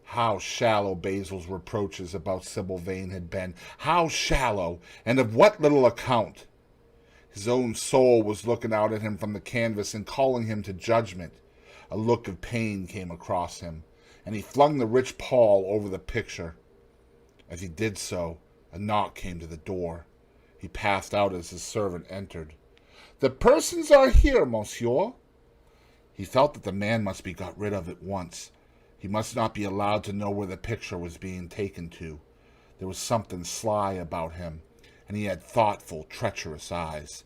How shallow Basil's reproaches about Sybil Vane had been. How shallow, and of what little account. His own soul was looking out at him from the canvas and calling him to judgment. A look of pain came across him, and he flung the rich pall over the picture. As he did so, a knock came to the door. He passed out as his servant entered. "The persons are here, monsieur." He felt that the man must be got rid of at once. He must not be allowed to know where the picture was being taken to. There was something sly about him, and he had thoughtful, treacherous eyes.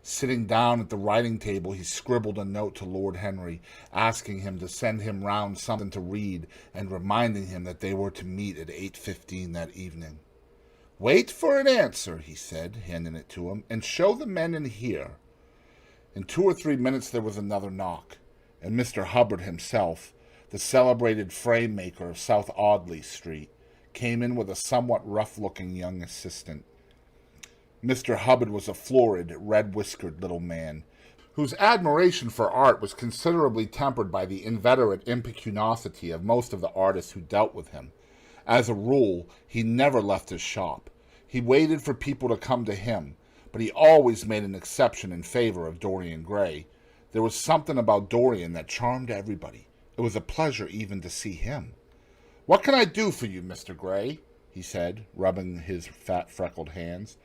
Sitting down at the writing table, he scribbled a note to Lord Henry, asking him to send him round something to read, and reminding him that they were to meet at 8:15 that evening. "Wait for an answer," he said, handing it to him, "and show the men in here." In 2 or 3 minutes there was another knock, and Mr. Hubbard himself, the celebrated frame maker of South Audley Street, came in with a somewhat rough-looking young assistant. Mr. Hubbard was a florid, red-whiskered little man, whose admiration for art was considerably tempered by the inveterate impecuniosity of most of the artists who dealt with him. As a rule, he never left his shop. He waited for people to come to him, but he always made an exception in favor of Dorian Gray. There was something about Dorian that charmed everybody. It was a pleasure even to see him. "What can I do for you, Mr. Gray?" he said, rubbing his fat, freckled hands.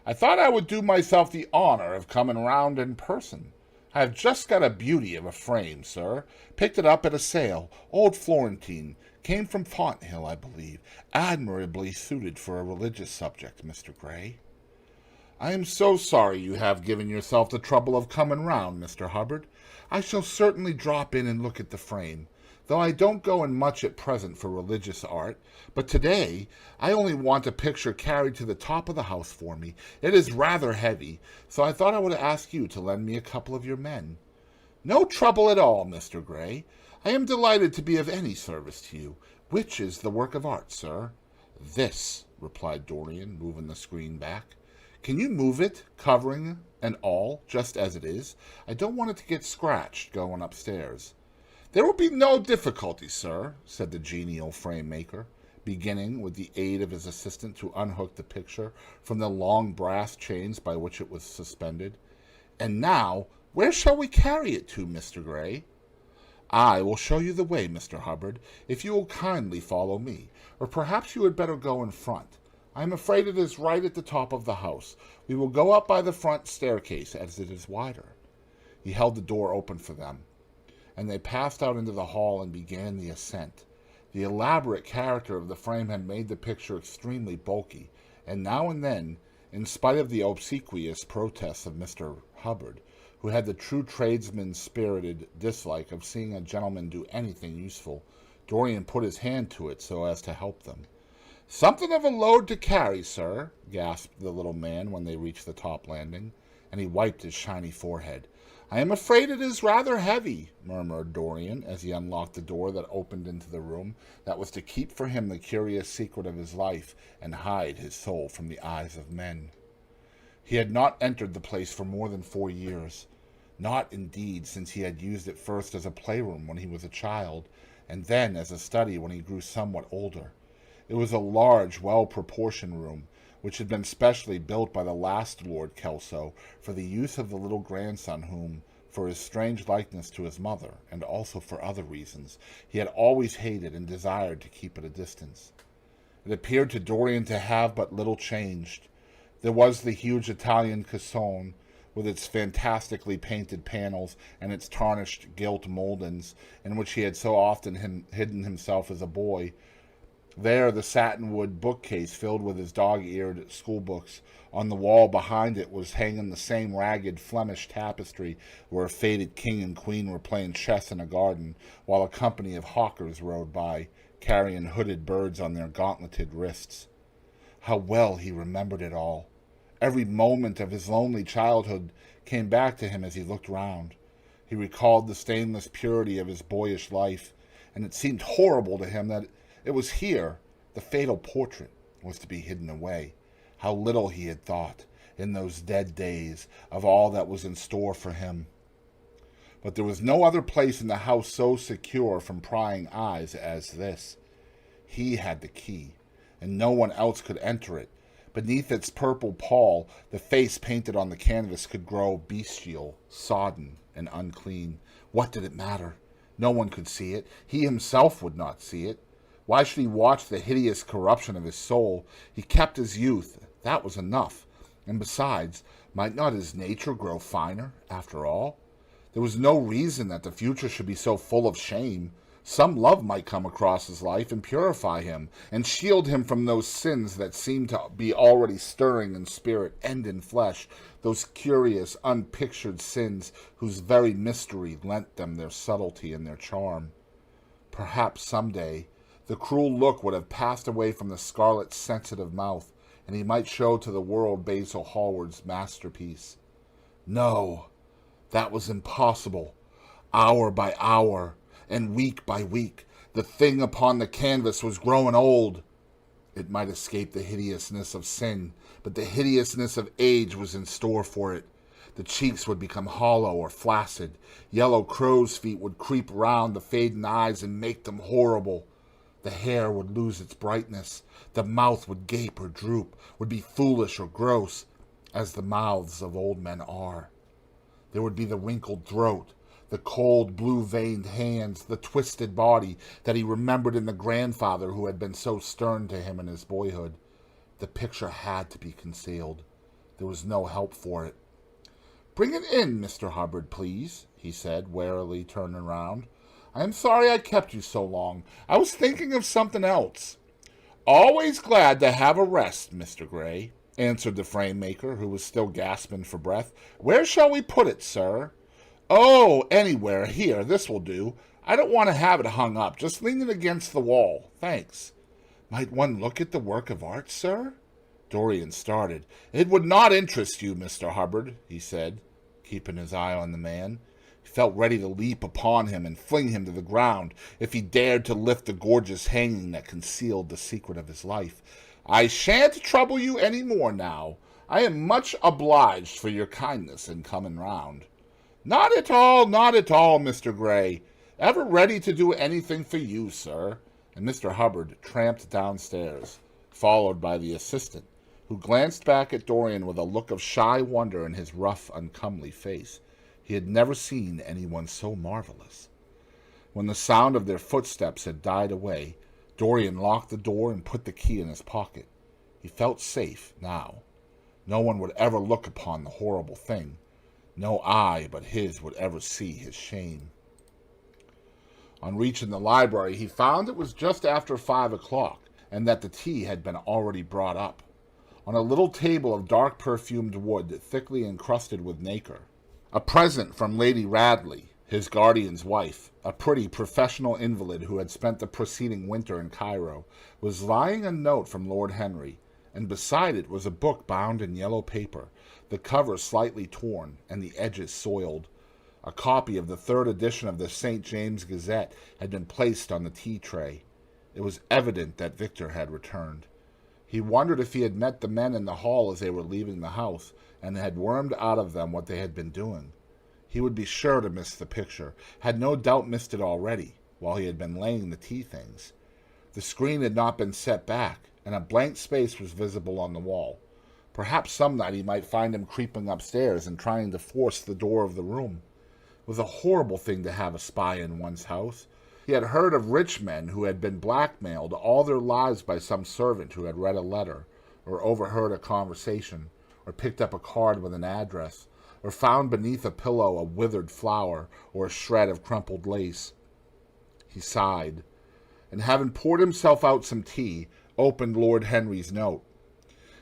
"I thought I would do myself the honor of coming round in person. I have just got a beauty of a frame, sir. Picked it up at a sale. Old Florentine. Came from Fonthill, I believe. Admirably suited for a religious subject, Mr. Gray." "I am so sorry you have given yourself the trouble of coming round, Mr. Hubbard. I shall certainly drop in and look at the frame, though I don't go in much at present for religious art. But today I only want a picture carried to the top of the house for me. It is rather heavy, so I thought I would ask you to lend me a couple of your men." "No trouble at all, Mr. Gray. I am delighted to be of any service to you. Which is the work of art, sir?" "This," replied Dorian, moving the screen back. "Can you move it, covering and all, just as it is? I don't want it to get scratched going upstairs." "There will be no difficulty, sir," said the genial frame-maker, beginning, with the aid of his assistant, to unhook the picture from the long brass chains by which it was suspended. "And now Where shall we carry it to, Mr. Gray? I will show you the way, Mr. Hubbard, if you will kindly follow me, or perhaps you had better go in front. I am afraid it is right at the top of the house. We will go up by the front staircase, as it is wider. He held the door open for them, and they passed out into the hall and began the ascent. The elaborate character of the frame had made the picture extremely bulky, and now and then, in spite of the obsequious protests of Mr. Hubbard, who had the true tradesman's spirited dislike of seeing a gentleman do anything useful, Dorian put his hand to it so as to help them. "Something of a load to carry, sir," gasped the little man when they reached the top landing, and he wiped his shiny forehead. "I am afraid it is rather heavy," murmured Dorian, as he unlocked the door that opened into the room that was to keep for him the curious secret of his life and hide his soul from the eyes of men. He had not entered the place for more than 4 years, not, indeed, since he had used it first as a playroom when he was a child, and then as a study when he grew somewhat older. It was a large, well-proportioned room, which had been specially built by the last Lord Kelso for the use of the little grandson whom, for his strange likeness to his mother, and also for other reasons, he had always hated and desired to keep at a distance. It appeared to Dorian to have but little changed. There was the huge Italian cassone, with its fantastically painted panels and its tarnished gilt mouldings, in which he had so often hidden himself as a boy. There the satinwood bookcase filled with his dog-eared schoolbooks. On the wall behind it was hanging the same ragged Flemish tapestry where a faded king and queen were playing chess in a garden, while a company of hawkers rode by, carrying hooded birds on their gauntleted wrists. How well he remembered it all! Every moment of his lonely childhood came back to him as he looked round. He recalled the stainless purity of his boyish life, and it seemed horrible to him that it was here the fatal portrait was to be hidden away. How little he had thought, in those dead days, of all that was in store for him. But there was no other place in the house so secure from prying eyes as this. He had the key, and no one else could enter it. Beneath its purple pall, the face painted on the canvas could grow bestial, sodden, and unclean. What did it matter? No one could see it. He himself would not see it. Why should he watch the hideous corruption of his soul? He kept his youth. That was enough. And besides, might not his nature grow finer, after all? There was no reason that the future should be so full of shame. Some love might come across his life and purify him, and shield him from those sins that seemed to be already stirring in spirit and in flesh, those curious, unpictured sins whose very mystery lent them their subtlety and their charm. Perhaps some day the cruel look would have passed away from the scarlet's sensitive mouth, and he might show to the world Basil Hallward's masterpiece. No, that was impossible. Hour by hour, and week by week, the thing upon the canvas was growing old. It might escape the hideousness of sin, but the hideousness of age was in store for it. The cheeks would become hollow or flaccid. Yellow crow's feet would creep round the fading eyes and make them horrible. The hair would lose its brightness. The mouth would gape or droop, would be foolish or gross, as the mouths of old men are. There would be the wrinkled throat, the cold, blue-veined hands, the twisted body that he remembered in the grandfather who had been so stern to him in his boyhood. The picture had to be concealed. There was no help for it. "Bring it in, Mr. Hubbard, please," he said, warily turning round. "I am sorry I kept you so long. I was thinking of something else." "Always glad to have a rest, Mr. Gray," answered the frame-maker, who was still gasping for breath. "Where shall we put it, sir?" "Oh, anywhere. Here, this will do. I don't want to have it hung up. Just lean it against the wall. Thanks." "Might one look at the work of art, sir?" Dorian started. "It would not interest you, Mr. Hubbard," he said, keeping his eye on the man. He felt ready to leap upon him and fling him to the ground if he dared to lift the gorgeous hanging that concealed the secret of his life. "I shan't trouble you any more now. I am much obliged for your kindness in coming round." Not at all, Mr. Gray. Ever ready to do anything for you, sir." And Mr. Hubbard tramped downstairs, followed by the assistant, who glanced back at Dorian with a look of shy wonder in his rough, uncomely face. He had never seen anyone so marvelous. When the sound of their footsteps had died away, Dorian locked the door and put the key in his pocket. He felt safe now. No one would ever look upon the horrible thing. No eye but his would ever see his shame. On reaching the library, he found it was just after 5 o'clock, and that the tea had been already brought up, on a little table of dark perfumed wood thickly encrusted with nacre. A present from Lady Radley, his guardian's wife, a pretty professional invalid who had spent the preceding winter in Cairo, was lying a note from Lord Henry, and beside it was a book bound in yellow paper, the cover slightly torn and the edges soiled. A copy of the 3rd edition of the St. James Gazette had been placed on the tea tray. It was evident that Victor had returned. He wondered if he had met the men in the hall as they were leaving the house, and had wormed out of them what they had been doing. He would be sure to miss the picture, had no doubt missed it already, while he had been laying the tea things. The screen had not been set back, and a blank space was visible on the wall. Perhaps some night he might find him creeping upstairs and trying to force the door of the room. It was a horrible thing to have a spy in one's house. He had heard of rich men who had been blackmailed all their lives by some servant who had read a letter, or overheard a conversation, or picked up a card with an address, or found beneath a pillow a withered flower or a shred of crumpled lace. He sighed, and having poured himself out some tea, opened Lord Henry's note.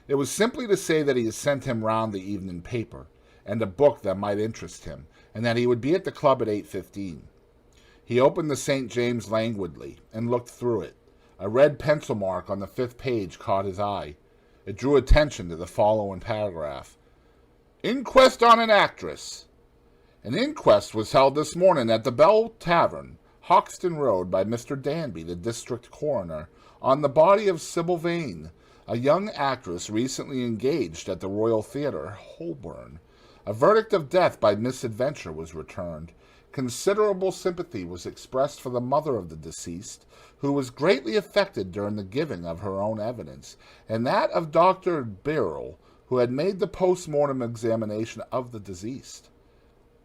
It was simply to say that he had sent him round the evening paper, and a book that might interest him, and that he would be at the club at 8:15. He opened the St. James languidly, and looked through it. A red pencil mark on the 5th page caught his eye. It drew attention to the following paragraph. Inquest on an actress. An inquest was held this morning at the Bell Tavern, Hoxton Road, by Mr. Danby, the district coroner, on the body of Sybil Vane, a young actress recently engaged at the Royal Theatre, Holborn. A verdict of death by misadventure was returned. Considerable sympathy was expressed for the mother of the deceased, who was greatly affected during the giving of her own evidence, and that of Dr. Birrell, who had made the post-mortem examination of the deceased.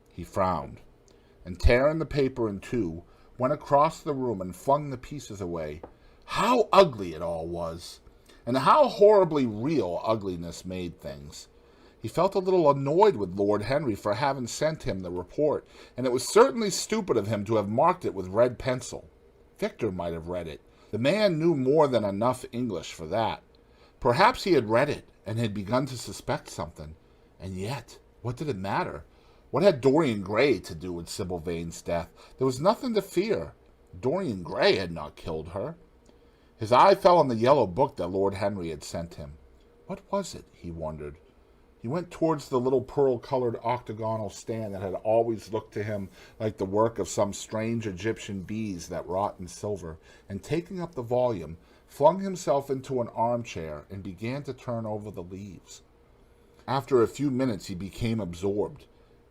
He frowned, and tearing the paper in two, went across the room and flung the pieces away. How ugly it all was, and how horribly real ugliness made things. He felt a little annoyed with Lord Henry for having sent him the report, and it was certainly stupid of him to have marked it with red pencil. Victor might have read it. The man knew more than enough English for that. Perhaps he had read it, and had begun to suspect something. And yet, what did it matter? What had Dorian Gray to do with Sybil Vane's death? There was nothing to fear. Dorian Gray had not killed her. His eye fell on the yellow book that Lord Henry had sent him. What was it? He wondered. He went towards the little pearl-colored octagonal stand that had always looked to him like the work of some strange Egyptian bees that wrought in silver, and taking up the volume, flung himself into an armchair and began to turn over the leaves. After a few minutes he became absorbed.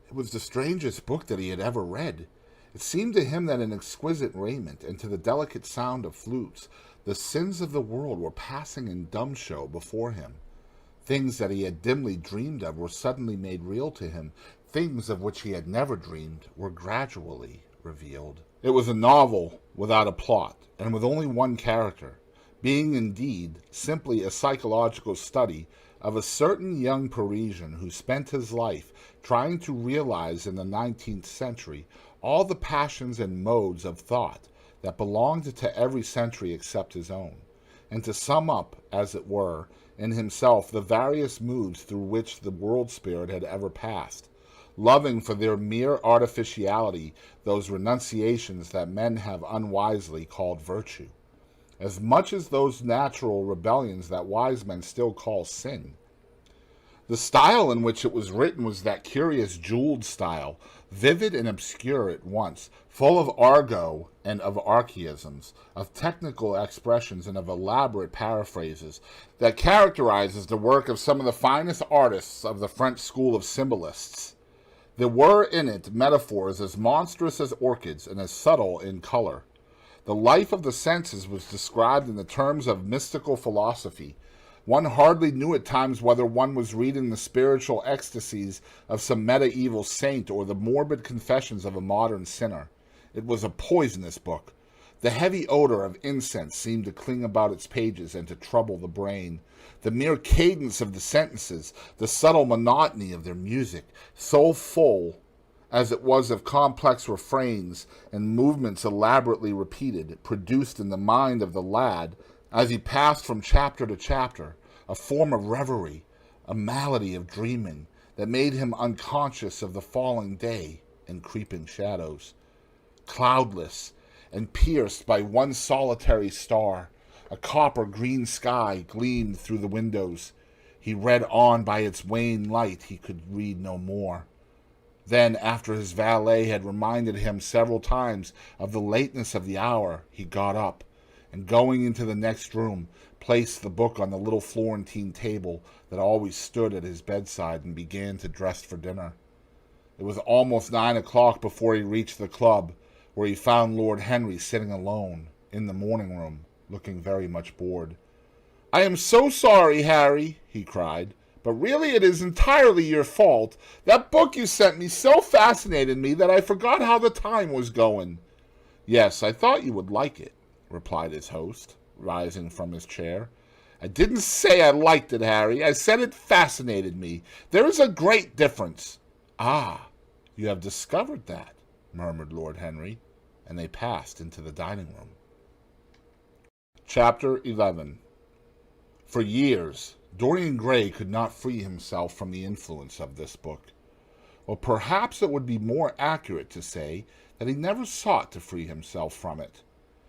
It was the strangest book that he had ever read. It seemed to him that in exquisite raiment and to the delicate sound of flutes, the sins of the world were passing in dumb show before him. Things that he had dimly dreamed of were suddenly made real to him. Things of which he had never dreamed were gradually revealed. It was a novel without a plot, and with only one character, being indeed simply a psychological study of a certain young Parisian who spent his life trying to realize in the 19th century all the passions and modes of thought that belonged to every century except his own, and to sum up, as it were, in himself the various moods through which the world spirit had ever passed, loving for their mere artificiality those renunciations that men have unwisely called virtue, as much as those natural rebellions that wise men still call sin. The style in which it was written was that curious jeweled style, vivid and obscure at once, full of argot and of archaisms, of technical expressions and of elaborate paraphrases, that characterizes the work of some of the finest artists of the French school of symbolists. There were in it metaphors as monstrous as orchids and as subtle in color. The life of the senses was described in the terms of mystical philosophy. One hardly knew at times whether one was reading the spiritual ecstasies of some medieval saint or the morbid confessions of a modern sinner. It was a poisonous book. The heavy odor of incense seemed to cling about its pages and to trouble the brain. The mere cadence of the sentences, the subtle monotony of their music, so full as it was of complex refrains and movements elaborately repeated, produced in the mind of the lad, as he passed from chapter to chapter, a form of reverie, a malady of dreaming that made him unconscious of the falling day and creeping shadows. Cloudless and pierced by one solitary star, a copper-green sky gleamed through the windows. He read on by its wan light. He could read no more. Then, after his valet had reminded him several times of the lateness of the hour, he got up, and going into the next room, placed the book on the little Florentine table that always stood at his bedside and began to dress for dinner. It was almost 9 o'clock before he reached the club, where he found Lord Henry sitting alone in the morning room, looking very much bored. "I am so sorry, Harry," he cried, "but really it is entirely your fault. That book you sent me so fascinated me that I forgot how the time was going." "Yes, I thought you would like it," replied his host, rising from his chair. "I didn't say I liked it, Harry. I said it fascinated me. There is a great difference." "Ah, you have discovered that," murmured Lord Henry, and they passed into the dining room. Chapter 11. For years, Dorian Gray could not free himself from the influence of this book. Or perhaps it would be more accurate to say that he never sought to free himself from it.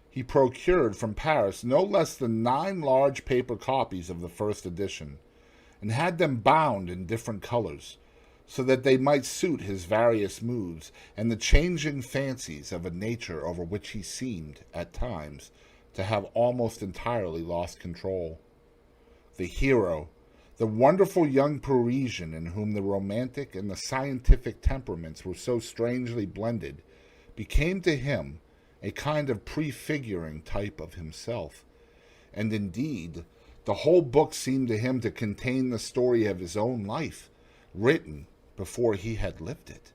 He procured from Paris no less than 9 large paper copies of the first edition, and had them bound in different colors, so that they might suit his various moods and the changing fancies of a nature over which he seemed, at times, to have almost entirely lost control. The hero, the wonderful young Parisian in whom the romantic and the scientific temperaments were so strangely blended, became to him a kind of prefiguring type of himself. And indeed, the whole book seemed to him to contain the story of his own life, written before he had lived it.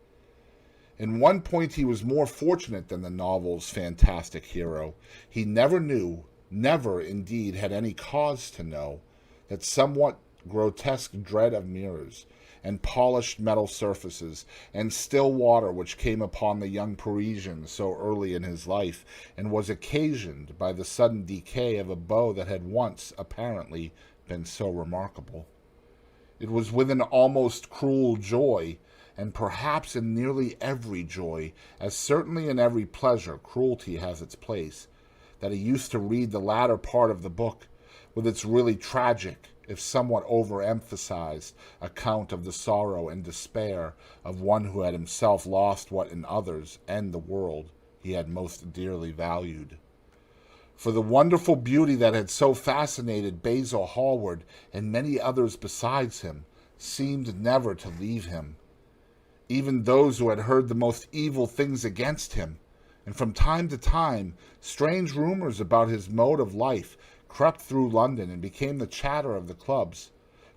In one point he was more fortunate than the novel's fantastic hero. He never knew, never indeed had any cause to know, that somewhat grotesque dread of mirrors, and polished metal surfaces, and still water which came upon the young Parisian so early in his life, and was occasioned by the sudden decay of a beau that had once, apparently, been so remarkable. It was with an almost cruel joy, and perhaps in nearly every joy, as certainly in every pleasure cruelty has its place, that he used to read the latter part of the book, with its really tragic, if somewhat overemphasized, account of the sorrow and despair of one who had himself lost what in others and the world he had most dearly valued. For the wonderful beauty that had so fascinated Basil Hallward and many others besides him seemed never to leave him. Even those who had heard the most evil things against him, and from time to time strange rumors about his mode of life crept through London and became the chatter of the clubs,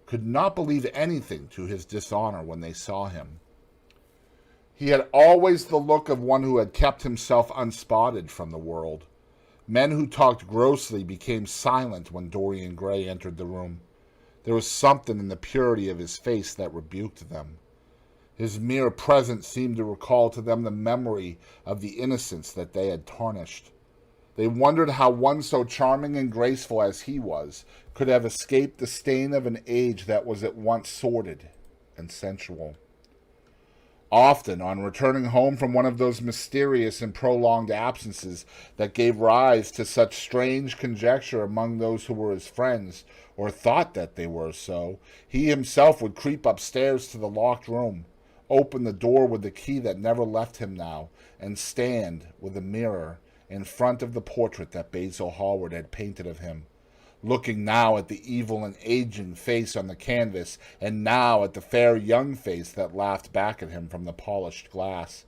could not believe anything to his dishonor when they saw him. He had always the look of one who had kept himself unspotted from the world. Men who talked grossly became silent when Dorian Gray entered the room. There was something in the purity of his face that rebuked them. His mere presence seemed to recall to them the memory of the innocence that they had tarnished. They wondered how one so charming and graceful as he was could have escaped the stain of an age that was at once sordid and sensual. Often, on returning home from one of those mysterious and prolonged absences that gave rise to such strange conjecture among those who were his friends, or thought that they were so, he himself would creep upstairs to the locked room, open the door with the key that never left him now, and stand, with a mirror, in front of the portrait that Basil Hallward had painted of him, looking now at the evil and aging face on the canvas, and now at the fair young face that laughed back at him from the polished glass.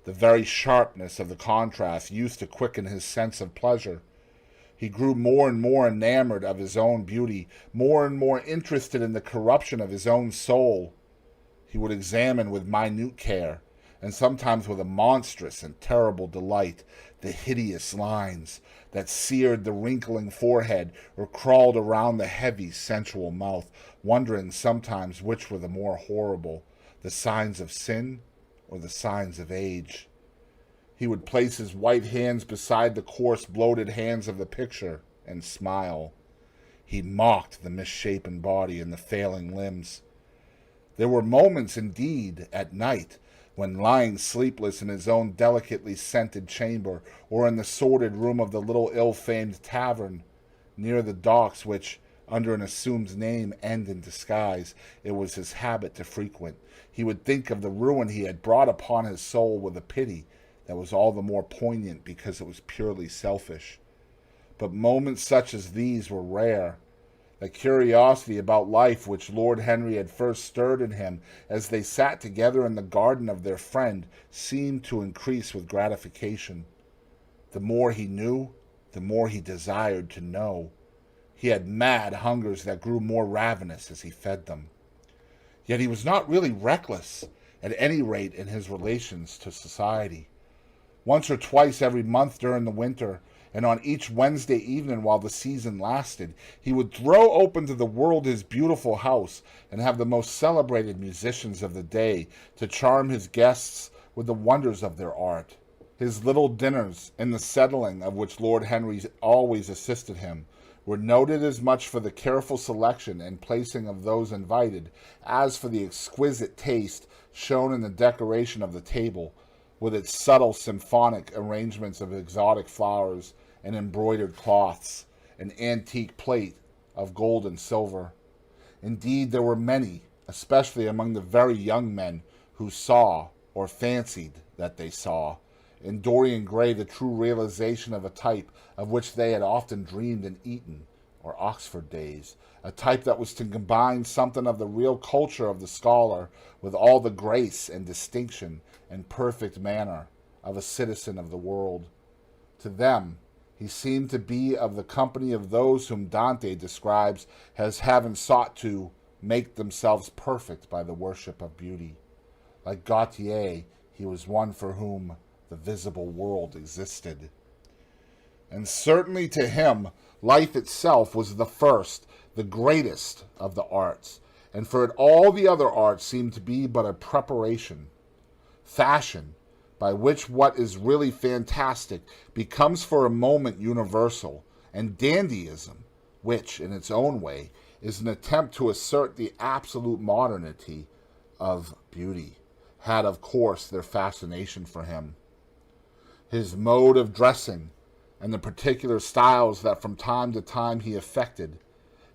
The very sharpness of the contrast used to quicken his sense of pleasure. He grew more and more enamored of his own beauty, more and more interested in the corruption of his own soul. He would examine with minute care, and sometimes with a monstrous and terrible delight, the hideous lines that seared the wrinkling forehead or crawled around the heavy, sensual mouth, wondering sometimes which were the more horrible, the signs of sin or the signs of age. He would place his white hands beside the coarse, bloated hands of the picture and smile. He mocked the misshapen body and the failing limbs. There were moments, indeed, at night, when lying sleepless in his own delicately scented chamber, or in the sordid room of the little ill-famed tavern, near the docks which, under an assumed name and in disguise, it was his habit to frequent, he would think of the ruin he had brought upon his soul with a pity that was all the more poignant because it was purely selfish. But moments such as these were rare. The curiosity about life which Lord Henry had first stirred in him as they sat together in the garden of their friend seemed to increase with gratification. The more he knew, the more he desired to know. He had mad hungers that grew more ravenous as he fed them. Yet he was not really reckless, at any rate in his relations to society. Once or twice every month during the winter, and on each Wednesday evening while the season lasted, he would throw open to the world his beautiful house and have the most celebrated musicians of the day to charm his guests with the wonders of their art. His little dinners, in the settling of which Lord Henry always assisted him, were noted as much for the careful selection and placing of those invited as for the exquisite taste shown in the decoration of the table, with its subtle symphonic arrangements of exotic flowers and embroidered cloths, an antique plate of gold and silver. Indeed, there were many, especially among the very young men, who saw, or fancied that they saw, in Dorian Gray the true realization of a type of which they had often dreamed in Eton or Oxford days, a type that was to combine something of the real culture of the scholar with all the grace and distinction and perfect manner of a citizen of the world. To them, he seemed to be of the company of those whom Dante describes as having sought to make themselves perfect by the worship of beauty. Like Gautier, he was one for whom the visible world existed. And certainly to him, life itself was the first, the greatest of the arts, and for it all the other arts seemed to be but a preparation, fashion, by which what is really fantastic becomes for a moment universal, and dandyism, which, in its own way, is an attempt to assert the absolute modernity of beauty, had, of course, their fascination for him. His mode of dressing, and the particular styles that from time to time he affected,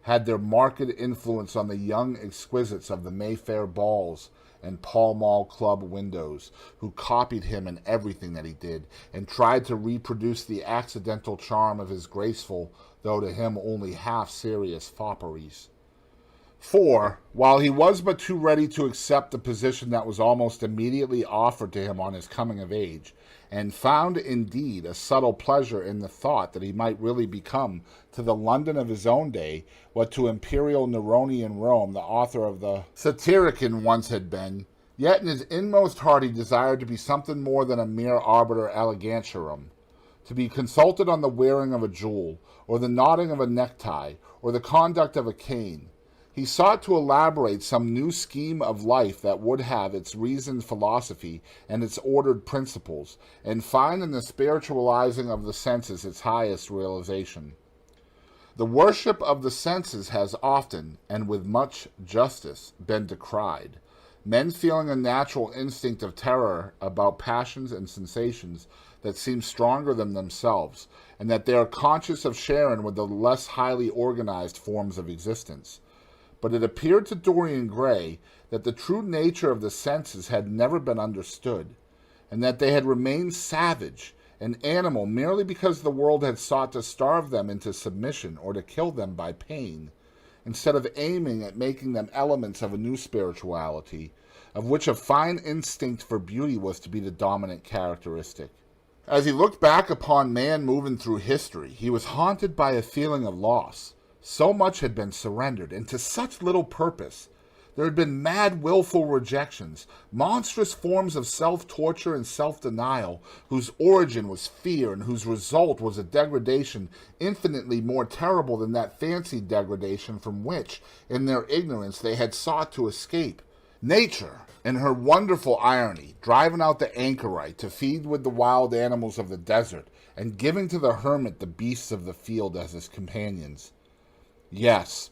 had their marked influence on the young exquisites of the Mayfair balls and Pall Mall Club windows, who copied him in everything that he did, and tried to reproduce the accidental charm of his graceful, though to him only half-serious fopperies. For, while he was but too ready to accept the position that was almost immediately offered to him on his coming of age, and found indeed a subtle pleasure in the thought that he might really become, to the London of his own day, what to imperial Neronian Rome the author of the Satyricon once had been, yet in his inmost heart he desired to be something more than a mere arbiter elegantiarum, to be consulted on the wearing of a jewel, or the knotting of a necktie, or the conduct of a cane. He sought to elaborate some new scheme of life that would have its reasoned philosophy and its ordered principles, and find in the spiritualizing of the senses its highest realization. The worship of the senses has often, and with much justice, been decried, men feeling a natural instinct of terror about passions and sensations that seem stronger than themselves, and that they are conscious of sharing with the less highly organized forms of existence. But it appeared to Dorian Gray that the true nature of the senses had never been understood, and that they had remained savage and animal merely because the world had sought to starve them into submission or to kill them by pain, instead of aiming at making them elements of a new spirituality, of which a fine instinct for beauty was to be the dominant characteristic. As he looked back upon man moving through history, he was haunted by a feeling of loss. So much had been surrendered, and to such little purpose. There had been mad, willful rejections, monstrous forms of self-torture and self-denial, whose origin was fear and whose result was a degradation infinitely more terrible than that fancied degradation from which, in their ignorance, they had sought to escape. Nature, in her wonderful irony, driving out the anchorite to feed with the wild animals of the desert, and giving to the hermit the beasts of the field as his companions. Yes,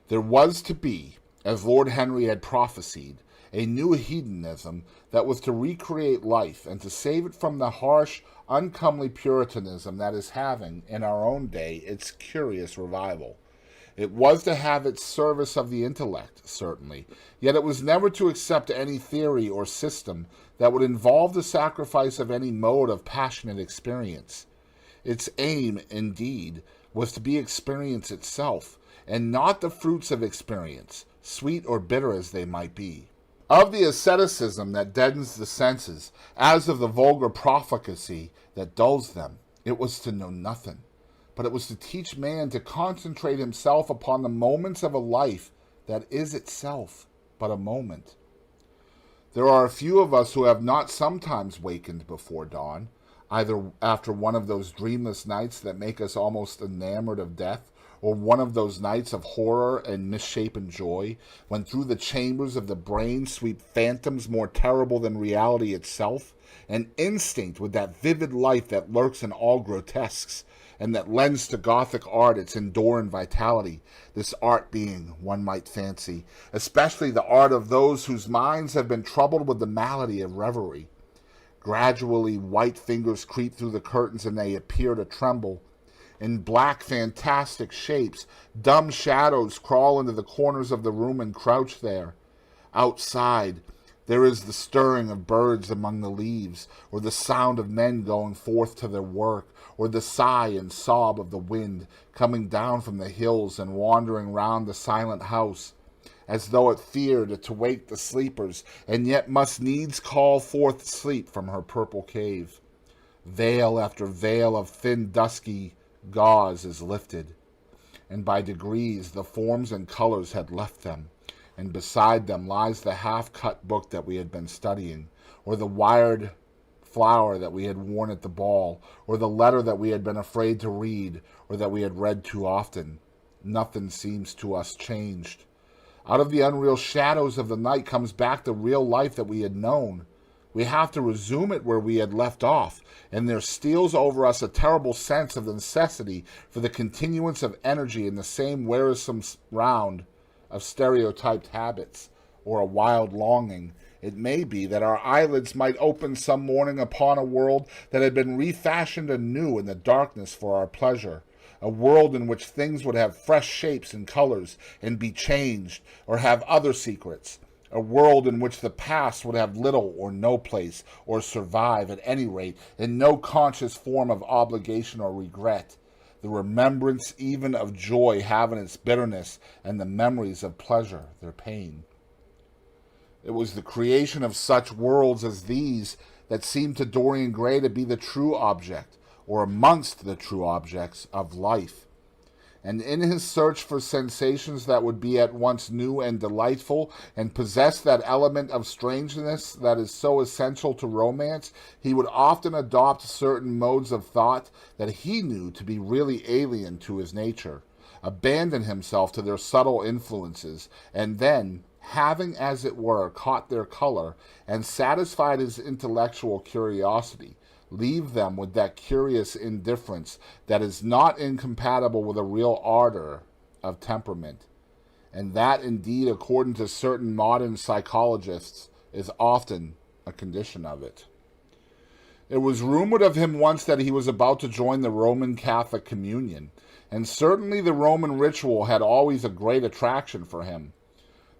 there was to be, as Lord Henry had prophesied, a new hedonism that was to recreate life and to save it from the harsh, uncomely Puritanism that is having, in our own day, its curious revival. It was to have its service of the intellect, certainly, yet it was never to accept any theory or system that would involve the sacrifice of any mode of passionate experience. Its aim, indeed, was to be experience itself, and not the fruits of experience, sweet or bitter as they might be. Of the asceticism that deadens the senses, as of the vulgar profligacy that dulls them, it was to know nothing, but it was to teach man to concentrate himself upon the moments of a life that is itself but a moment. There are a few of us who have not sometimes wakened before dawn, either after one of those dreamless nights that make us almost enamored of death, or one of those nights of horror and misshapen joy, when through the chambers of the brain sweep phantoms more terrible than reality itself, and instinct with that vivid life that lurks in all grotesques, and that lends to Gothic art its enduring vitality, this art being, one might fancy, especially the art of those whose minds have been troubled with the malady of reverie. Gradually white fingers creep through the curtains and they appear to tremble. In black, fantastic shapes, dumb shadows crawl into the corners of the room and crouch there. Outside, there is the stirring of birds among the leaves, or the sound of men going forth to their work, or the sigh and sob of the wind coming down from the hills and wandering round the silent house, as though it feared to wake the sleepers, and yet must needs call forth sleep from her purple cave. Veil after veil of thin, dusky gauze is lifted, and by degrees the forms and colors had left them, and beside them lies the half-cut book that we had been studying, or the wired flower that we had worn at the ball, or the letter that we had been afraid to read, or that we had read too often. Nothing seems to us changed. Out of the unreal shadows of the night comes back the real life that we had known. We have to resume it where we had left off, and there steals over us a terrible sense of the necessity for the continuance of energy in the same wearisome round of stereotyped habits, or a wild longing, it may be, that our eyelids might open some morning upon a world that had been refashioned anew in the darkness for our pleasure, a world in which things would have fresh shapes and colors and be changed, or have other secrets, a world in which the past would have little or no place, or survive, at any rate, in no conscious form of obligation or regret, the remembrance even of joy having its bitterness, and the memories of pleasure their pain. It was the creation of such worlds as these that seemed to Dorian Gray to be the true object, or amongst the true objects, of life. And in his search for sensations that would be at once new and delightful, and possess that element of strangeness that is so essential to romance, he would often adopt certain modes of thought that he knew to be really alien to his nature, abandon himself to their subtle influences, and then, having, as it were, caught their color, and satisfied his intellectual curiosity, leave them with that curious indifference that is not incompatible with a real ardor of temperament, and that, indeed, according to certain modern psychologists, is often a condition of it. It was rumored of him once that he was about to join the Roman Catholic communion, and certainly the Roman ritual had always a great attraction for him.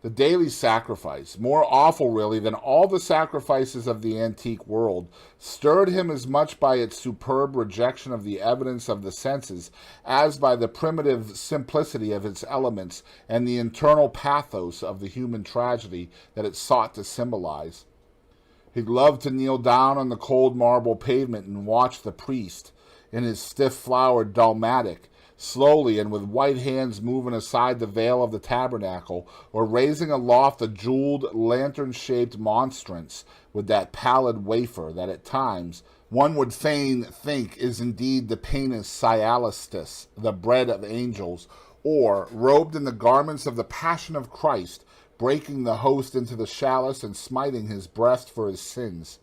The daily sacrifice, more awful really than all the sacrifices of the antique world, stirred him as much by its superb rejection of the evidence of the senses as by the primitive simplicity of its elements and the internal pathos of the human tragedy that it sought to symbolize. He loved to kneel down on the cold marble pavement and watch the priest, in his stiff-flowered dalmatic, slowly and with white hands moving aside the veil of the tabernacle, or raising aloft a jeweled, lantern-shaped monstrance with that pallid wafer that at times one would fain think is indeed the panis Cialistus, the bread of angels, or, robed in the garments of the Passion of Christ, breaking the host into the chalice and smiting his breast for his sins.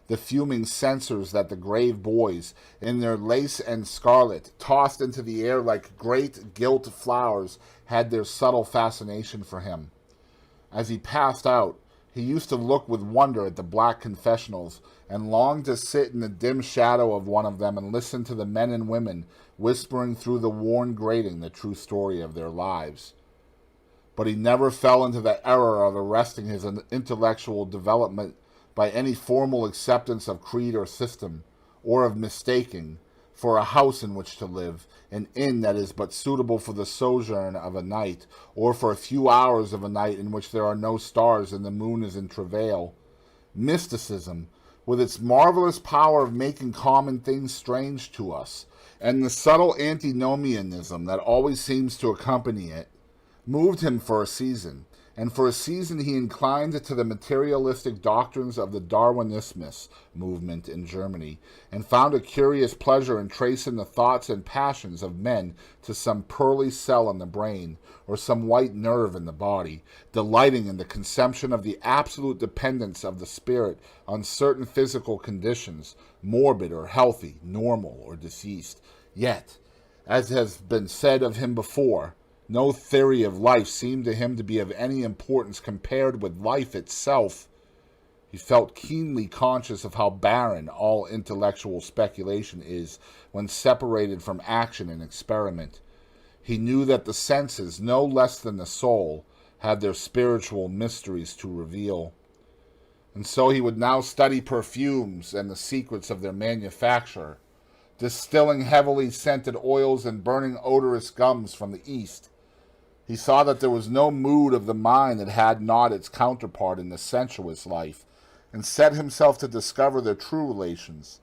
The fuming censers that the grave boys, in their lace and scarlet, tossed into the air like great gilt flowers, had their subtle fascination for him. As he passed out, he used to look with wonder at the black confessionals, and longed to sit in the dim shadow of one of them and listen to the men and women whispering through the worn grating the true story of their lives. But he never fell into the error of arresting his intellectual development by any formal acceptance of creed or system, or of mistaking, for a house in which to live, an inn that is but suitable for the sojourn of a night, or for a few hours of a night in which there are no stars and the moon is in travail. Mysticism, with its marvelous power of making common things strange to us, and the subtle antinomianism that always seems to accompany it, moved him for a season, and for a season he inclined to the materialistic doctrines of the Darwinismus movement in Germany, and found a curious pleasure in tracing the thoughts and passions of men to some pearly cell in the brain, or some white nerve in the body, delighting in the conception of the absolute dependence of the spirit on certain physical conditions, morbid or healthy, normal or deceased. Yet, as has been said of him before, no theory of life seemed to him to be of any importance compared with life itself. He felt keenly conscious of how barren all intellectual speculation is when separated from action and experiment. He knew that the senses, no less than the soul, had their spiritual mysteries to reveal. And so he would now study perfumes and the secrets of their manufacture, distilling heavily scented oils and burning odorous gums from the East. He saw that there was no mood of the mind that had not its counterpart in the sensuous life, and set himself to discover their true relations,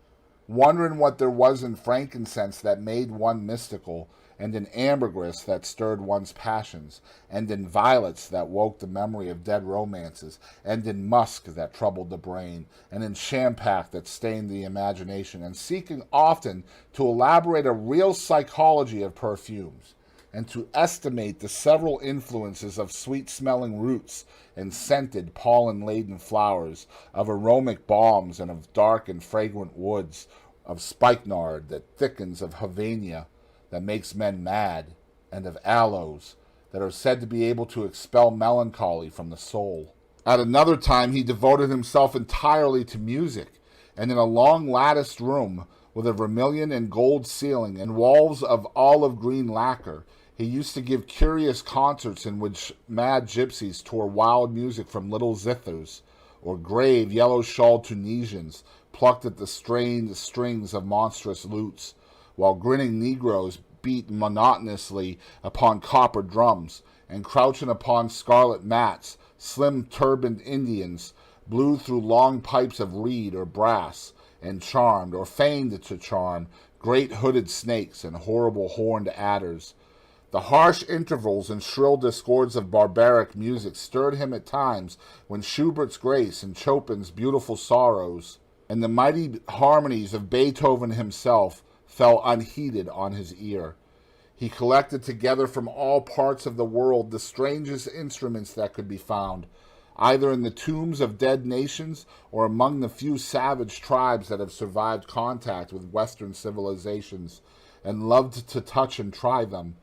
wondering what there was in frankincense that made one mystical, and in ambergris that stirred one's passions, and in violets that woke the memory of dead romances, and in musk that troubled the brain, and in champak that stained the imagination, and seeking often to elaborate a real psychology of perfumes, and to estimate the several influences of sweet-smelling roots and scented, pollen-laden flowers, of aromatic balms and of dark and fragrant woods, of spikenard that thickens, of havania that makes men mad, and of aloes that are said to be able to expel melancholy from the soul. At another time he devoted himself entirely to music, and in a long latticed room with a vermilion and gold ceiling and walls of olive-green lacquer, he used to give curious concerts in which mad gypsies tore wild music from little zithers, or grave, yellow-shawled Tunisians plucked at the strained strings of monstrous lutes, while grinning Negroes beat monotonously upon copper drums, and crouching upon scarlet mats, slim turbaned Indians blew through long pipes of reed or brass, and charmed, or feigned to charm, great hooded snakes and horrible horned adders. The harsh intervals and shrill discords of barbaric music stirred him at times when Schubert's Grace and Chopin's Beautiful Sorrows and the mighty harmonies of Beethoven himself fell unheeded on his ear. He collected together from all parts of the world the strangest instruments that could be found, either in the tombs of dead nations or among the few savage tribes that have survived contact with Western civilizations, and loved to touch and try them.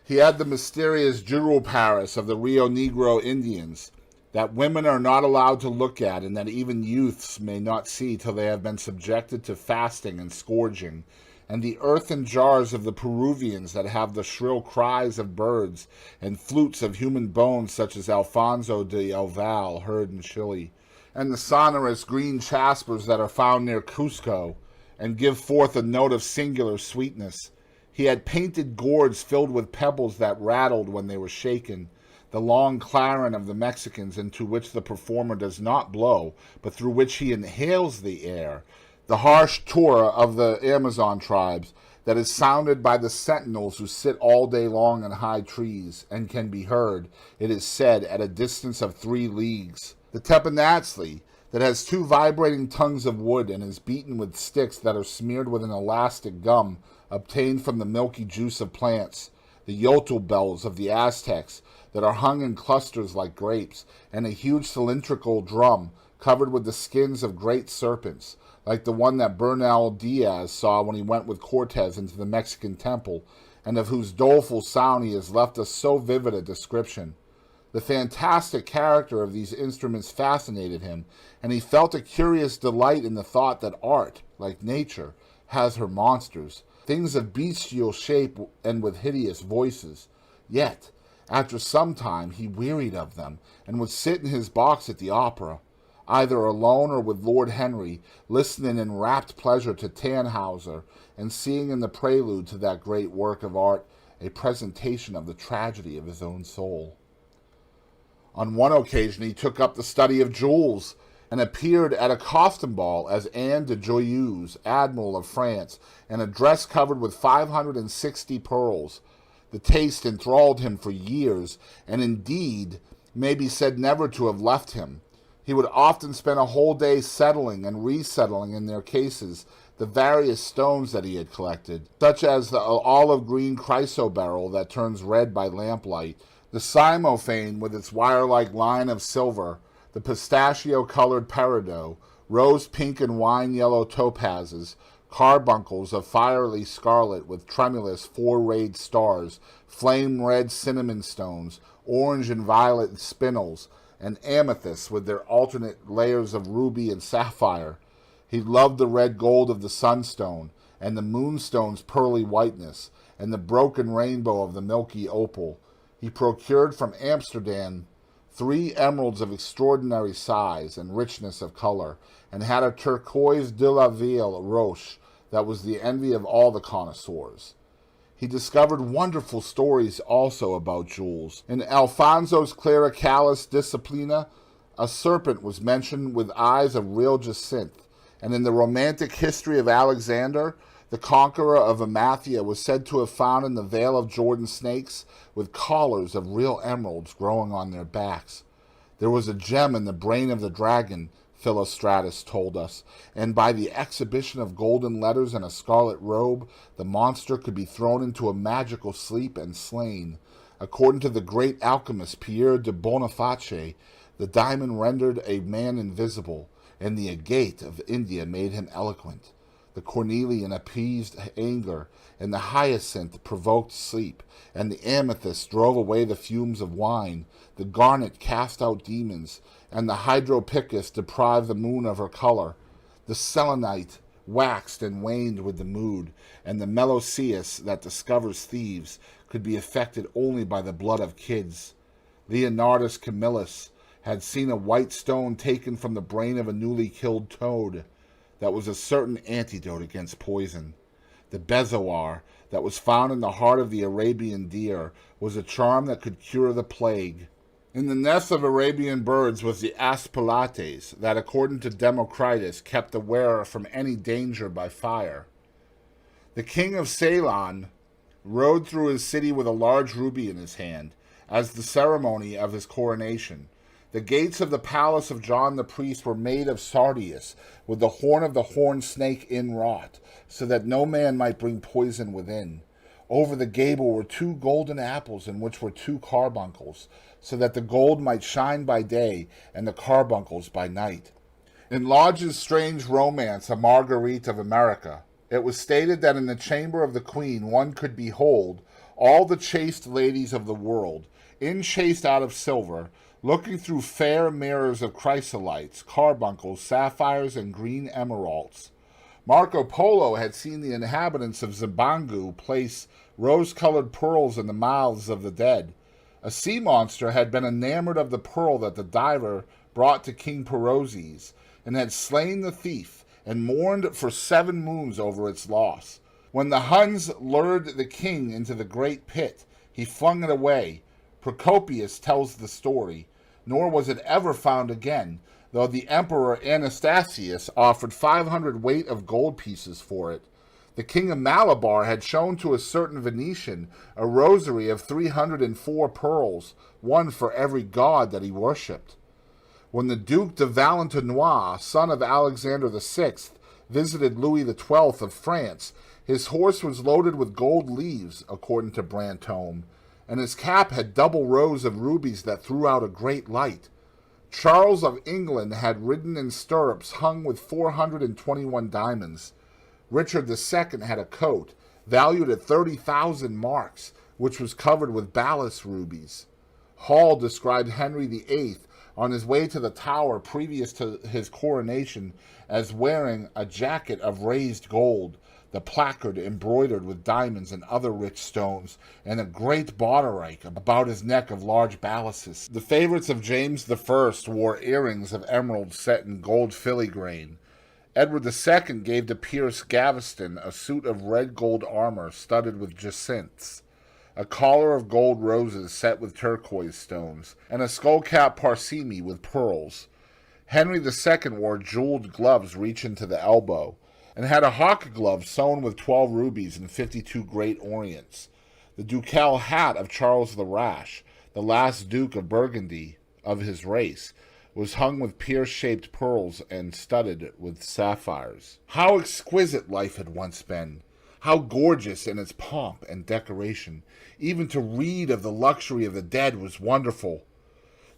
He had the mysterious Juruparis of the Rio Negro Indians, that women are not allowed to look at and that even youths may not see till they have been subjected to fasting and scourging, and the earthen jars of the Peruvians that have the shrill cries of birds and flutes of human bones such as Alfonso de Alval heard in Chile, and the sonorous green jaspers that are found near Cusco and give forth a note of singular sweetness. He had painted gourds filled with pebbles that rattled when they were shaken, the long clarin of the Mexicans into which the performer does not blow, but through which he inhales the air, the harsh tura of the Amazon tribes that is sounded by the sentinels who sit all day long in high trees, and can be heard, it is said, at a distance of 3 leagues. The Teponatzli, that has 2 vibrating tongues of wood and is beaten with sticks that are smeared with an elastic gum obtained from the milky juice of plants. The yotl bells of the Aztecs, that are hung in clusters like grapes, and a huge cylindrical drum covered with the skins of great serpents, like the one that Bernal Diaz saw when he went with Cortez into the Mexican temple, and of whose doleful sound he has left us so vivid a description. The fantastic character of these instruments fascinated him, and he felt a curious delight in the thought that art, like nature, has her monsters, things of bestial shape and with hideous voices. Yet, after some time, he wearied of them, and would sit in his box at the opera, either alone or with Lord Henry, listening in rapt pleasure to Tannhauser, and seeing in the prelude to that great work of art a presentation of the tragedy of his own soul. On one occasion he took up the study of jewels, and appeared at a costume ball as Anne de Joyeuse, Admiral of France, in a dress covered with 560 pearls. The taste enthralled him for years, and indeed may be said never to have left him. He would often spend a whole day settling and resettling in their cases the various stones that he had collected, such as the olive-green chrysoberyl that turns red by lamplight, the cymophane with its wire-like line of silver, the pistachio-colored peridot, rose-pink and wine-yellow topazes, carbuncles of fiery scarlet with tremulous 4-rayed stars, flame-red cinnamon stones, orange and violet spinels, and amethysts with their alternate layers of ruby and sapphire. He loved the red gold of the sunstone, and the moonstone's pearly whiteness, and the broken rainbow of the milky opal. He procured from Amsterdam 3 emeralds of extraordinary size and richness of color, and had a turquoise de la Ville roche that was the envy of all the connoisseurs. He discovered wonderful stories also about jewels. In Alfonso's Clericalis Disciplina, a serpent was mentioned with eyes of real jacinth, and in the romantic history of Alexander, the conqueror of Amathia was said to have found in the Vale of Jordan snakes with collars of real emeralds growing on their backs. There was a gem in the brain of the dragon, Philostratus told us, and by the exhibition of golden letters and a scarlet robe, the monster could be thrown into a magical sleep and slain. According to the great alchemist Pierre de Boniface, the diamond rendered a man invisible, and the agate of India made him eloquent. The cornelian appeased anger, and the hyacinth provoked sleep, and the amethyst drove away the fumes of wine. The garnet cast out demons, and the hydropicus deprived the moon of her color. The selenite waxed and waned with the mood, and the meloceus that discovers thieves could be affected only by the blood of kids. Leonardus Camillus had seen a white stone taken from the brain of a newly killed toad. That was a certain antidote against poison. The bezoar that was found in the heart of the Arabian deer was a charm that could cure the plague. In the nest of Arabian birds was the aspalates that, according to Democritus, kept the wearer from any danger by fire. The king of Ceylon rode through his city with a large ruby in his hand, as the ceremony of his coronation. The gates of the palace of John the priest were made of sardius, with the horn of the horned snake inwrought, so that no man might bring poison within. Over the gable were 2 golden apples, in which were 2 carbuncles, so that the gold might shine by day, and the carbuncles by night. In Lodge's strange romance, A Marguerite of America, it was stated that in the chamber of the queen one could behold all the chaste ladies of the world, enchased out of silver, looking through fair mirrors of chrysolites, carbuncles, sapphires, and green emeralds. Marco Polo had seen the inhabitants of Zibangu place rose-colored pearls in the mouths of the dead. A sea monster had been enamored of the pearl that the diver brought to King Perozes, and had slain the thief, and mourned for 7 moons over its loss. When the Huns lured the king into the great pit, he flung it away, Procopius tells the story, nor was it ever found again, though the Emperor Anastasius offered 500 weight of gold pieces for it. The King of Malabar had shown to a certain Venetian a rosary of 304 pearls, one for every god that he worshipped. When the Duke de Valentinois, son of Alexander VI, visited Louis XII of France, his horse was loaded with gold leaves, according to Brantome, and his cap had double rows of rubies that threw out a great light. Charles of England had ridden in stirrups hung with 421 diamonds. Richard II had a coat, valued at 30,000 marks, which was covered with balas rubies. Hall described Henry VIII on his way to the Tower previous to his coronation as wearing a jacket of raised gold, the placard embroidered with diamonds and other rich stones, and a great bauderike about his neck of large balasses. The favorites of James I wore earrings of emeralds set in gold filigrane. Edward II gave to Piers Gaveston a suit of red gold armor studded with jacinths, a collar of gold roses set with turquoise stones, and a skullcap parsimony with pearls. Henry II wore jeweled gloves reaching to the elbow, and had a hawk glove sewn with 12 rubies and 52 great orients. The ducal hat of Charles the Rash, the last Duke of Burgundy of his race, was hung with pierce-shaped pearls and studded with sapphires. How exquisite life had once been! How gorgeous in its pomp and decoration! Even to read of the luxury of the dead was wonderful.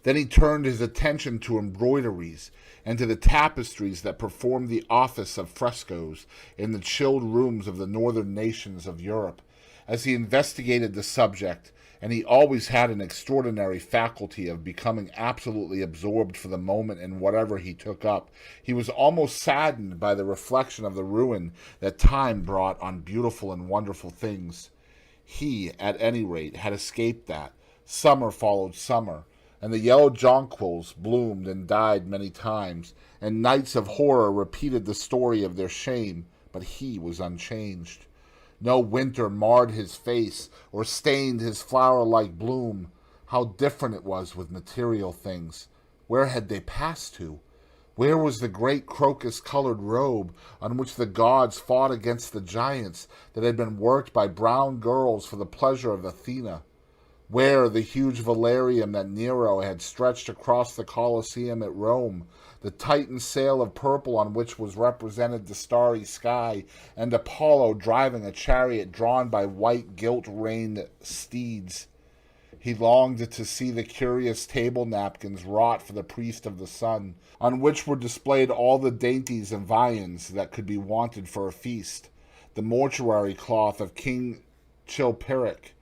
Then he turned his attention to embroideries and to the tapestries that performed the office of frescoes in the chilled rooms of the northern nations of Europe. As he investigated the subject, and he always had an extraordinary faculty of becoming absolutely absorbed for the moment in whatever he took up, he was almost saddened by the reflection of the ruin that time brought on beautiful and wonderful things. He, at any rate, had escaped that. Summer followed summer, and the yellow jonquils bloomed and died many times, and nights of horror repeated the story of their shame, but he was unchanged. No winter marred his face or stained his flower-like bloom. How different it was with material things. Where had they passed to? Where was the great crocus-colored robe on which the gods fought against the giants that had been worked by brown girls for the pleasure of Athena? Where the huge velarium that Nero had stretched across the Colosseum at Rome, the Titan sail of purple on which was represented the starry sky, and Apollo driving a chariot drawn by white gilt-reined steeds? He longed to see the curious table napkins wrought for the priest of the sun, on which were displayed all the dainties and viands that could be wanted for a feast, the mortuary cloth of King Chilperic,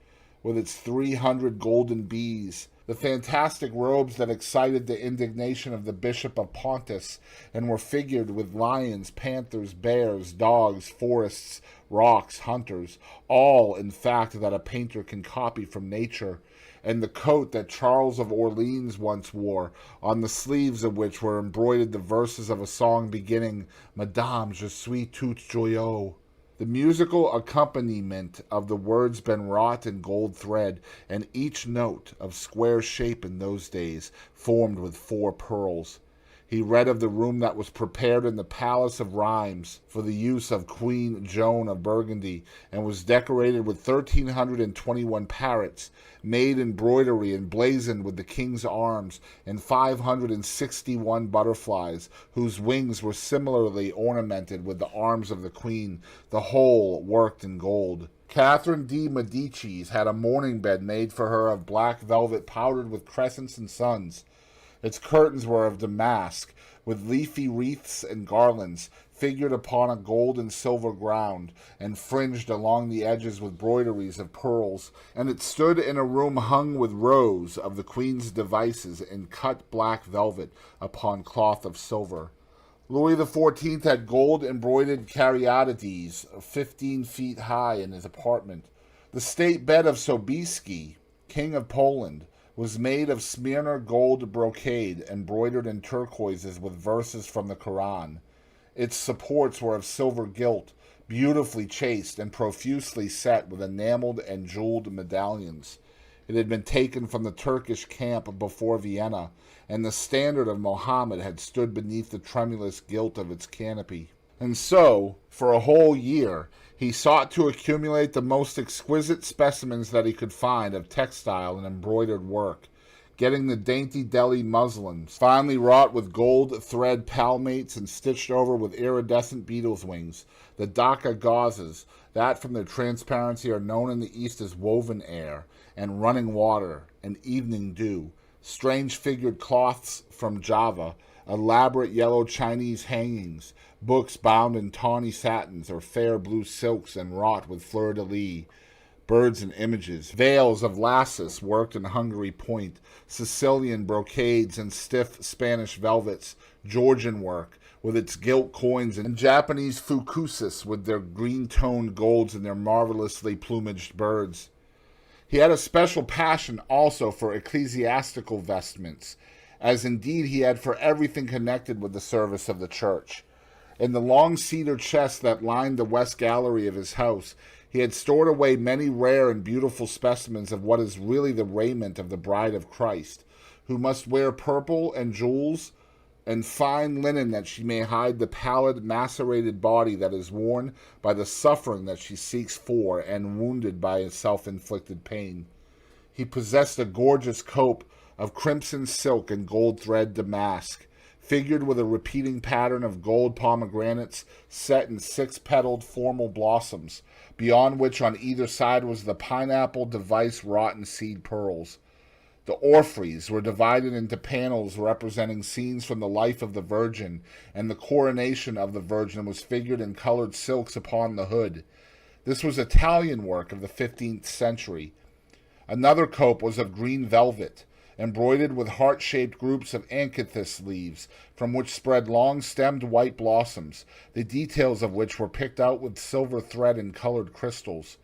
with its 300 golden bees, the fantastic robes that excited the indignation of the Bishop of Pontus, and were figured with lions, panthers, bears, dogs, forests, rocks, hunters, all, in fact, that a painter can copy from nature, and the coat that Charles of Orleans once wore, on the sleeves of which were embroidered the verses of a song beginning, Madame, je suis tout joyeux. The musical accompaniment of the words been wrought in gold thread, and each note, of square shape in those days, formed with 4 pearls. He read of the room that was prepared in the Palace of Rheims for the use of Queen Joan of Burgundy, and was decorated with 1,321 parrots, made in broidery and blazoned with the king's arms, and 561 butterflies, whose wings were similarly ornamented with the arms of the queen, the whole worked in gold. Catherine de' Medicis had a mourning bed made for her of black velvet powdered with crescents and suns. Its curtains were of damask, with leafy wreaths and garlands, figured upon a gold and silver ground, and fringed along the edges with broideries of pearls, and it stood in a room hung with rows of the queen's devices in cut black velvet upon cloth of silver. Louis XIV had gold-embroidered caryatides 15 feet high in his apartment. The state bed of Sobieski, King of Poland, was made of Smyrna gold brocade embroidered in turquoises with verses from the Koran. Its supports were of silver gilt, beautifully chased and profusely set with enameled and jeweled medallions. It had been taken from the Turkish camp before Vienna, and the standard of Mohammed had stood beneath the tremulous gilt of its canopy. And so, for a whole year, he sought to accumulate the most exquisite specimens that he could find of textile and embroidered work, getting the dainty Delhi muslins, finely wrought with gold thread palmates and stitched over with iridescent beetles' wings, the Dhaka gauzes, that from their transparency are known in the East as woven air, and running water, and evening dew, strange figured cloths from Java, elaborate yellow Chinese hangings, books bound in tawny satins or fair blue silks and wrought with fleur-de-lis, birds and images, veils of lasses worked in Hungary point, Sicilian brocades and stiff Spanish velvets, Georgian work, with its gilt coins, and Japanese fukusis with their green-toned golds and their marvelously plumaged birds. He had a special passion also for ecclesiastical vestments, as indeed he had for everything connected with the service of the church. In the long cedar chest that lined the west gallery of his house, he had stored away many rare and beautiful specimens of what is really the raiment of the bride of Christ, who must wear purple and jewels and fine linen that she may hide the pallid, macerated body that is worn by the suffering that she seeks for and wounded by his self-inflicted pain. He possessed a gorgeous cope of crimson silk and gold thread damask, figured with a repeating pattern of gold pomegranates set in six-petaled formal blossoms, beyond which on either side was the pineapple device wrought in seed pearls. The orphreys were divided into panels representing scenes from the life of the Virgin, and the coronation of the Virgin was figured in colored silks upon the hood. This was Italian work of the 15th century. Another cope was of green velvet, embroidered with heart-shaped groups of acanthus leaves, from which spread long-stemmed white blossoms, the details of which were picked out with silver thread and colored crystals.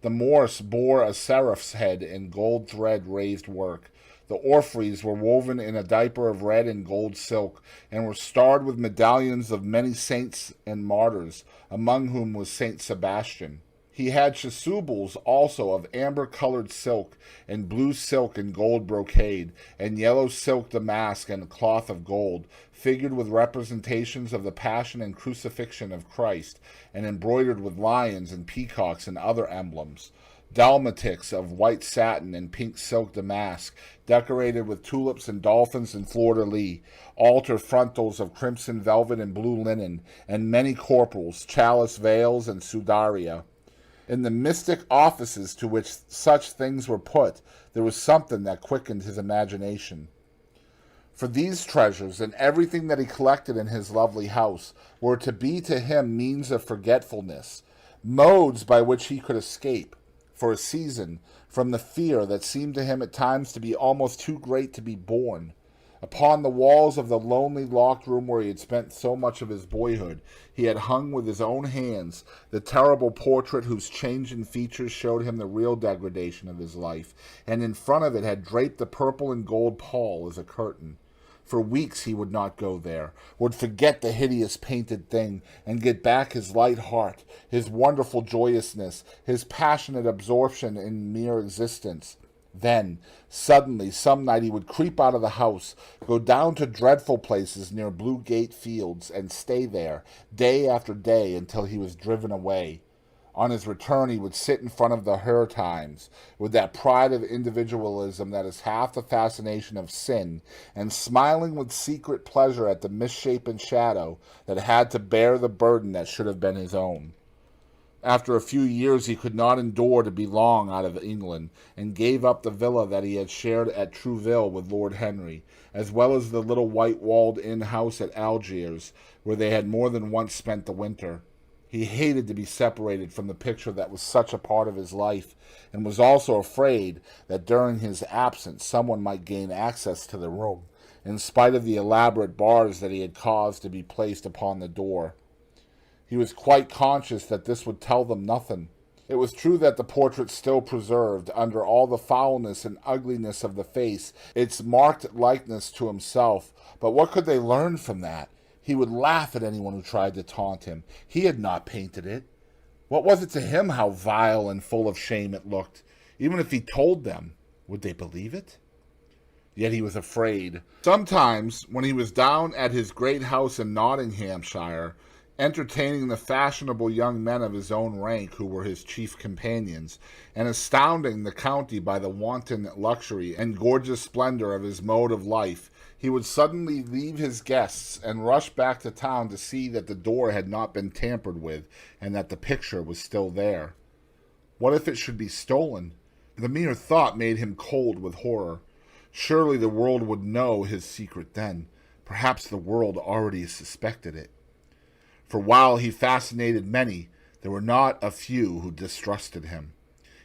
The Morse bore a seraph's head in gold thread raised work. The orphreys were woven in a diaper of red and gold silk, and were starred with medallions of many saints and martyrs, among whom was Saint Sebastian. He had chasubles also of amber-colored silk, and blue silk and gold brocade, and yellow silk damask and cloth of gold, figured with representations of the Passion and Crucifixion of Christ, and embroidered with lions and peacocks and other emblems. Dalmatics of white satin and pink silk damask, decorated with tulips and dolphins and fleur-de-lis, altar frontals of crimson velvet and blue linen, and many corporals, chalice veils, and sudaria. In the mystic offices to which such things were put, there was something that quickened his imagination. For these treasures and everything that he collected in his lovely house were to be to him means of forgetfulness, modes by which he could escape, for a season, from the fear that seemed to him at times to be almost too great to be borne. Upon the walls of the lonely locked room where he had spent so much of his boyhood, he had hung with his own hands the terrible portrait whose change in features showed him the real degradation of his life, and in front of it had draped the purple and gold pall as a curtain. For weeks he would not go there, would forget the hideous painted thing, and get back his light heart, his wonderful joyousness, his passionate absorption in mere existence. Then, suddenly, some night he would creep out of the house, go down to dreadful places near Blue Gate Fields, and stay there, day after day, until he was driven away. On his return he would sit in front of the Her Times, with that pride of individualism that is half the fascination of sin, and smiling with secret pleasure at the misshapen shadow that had to bear the burden that should have been his own. After a few years he could not endure to be long out of England, and gave up the villa that he had shared at Trouville with Lord Henry, as well as the little white-walled inn-house at Algiers, where they had more than once spent the winter. He hated to be separated from the picture that was such a part of his life, and was also afraid that during his absence someone might gain access to the room, in spite of the elaborate bars that he had caused to be placed upon the door. He was quite conscious that this would tell them nothing. It was true that the portrait still preserved, under all the foulness and ugliness of the face, its marked likeness to himself, but what could they learn from that? He would laugh at anyone who tried to taunt him. He had not painted it. What was it to him how vile and full of shame it looked, even if he told them? Would they believe it? Yet he was afraid. Sometimes, when he was down at his great house in Nottinghamshire, entertaining the fashionable young men of his own rank who were his chief companions, and astounding the county by the wanton luxury and gorgeous splendor of his mode of life, he would suddenly leave his guests and rush back to town to see that the door had not been tampered with and that the picture was still there. What if it should be stolen? The mere thought made him cold with horror. Surely the world would know his secret then. Perhaps the world already suspected it. For while he fascinated many, there were not a few who distrusted him.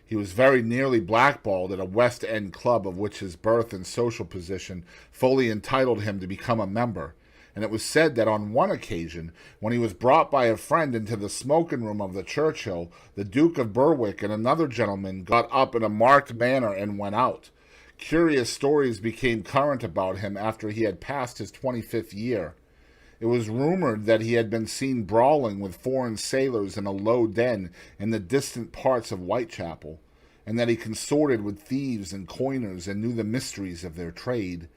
He was very nearly blackballed at a West End club of which his birth and social position fully entitled him to become a member, and it was said that on one occasion, when he was brought by a friend into the smoking room of the Churchill, the Duke of Berwick and another gentleman got up in a marked manner and went out. Curious stories became current about him after he had passed his 25th year. It was rumored that he had been seen brawling with foreign sailors in a low den in the distant parts of Whitechapel, and that he consorted with thieves and coiners and knew the mysteries of their trade.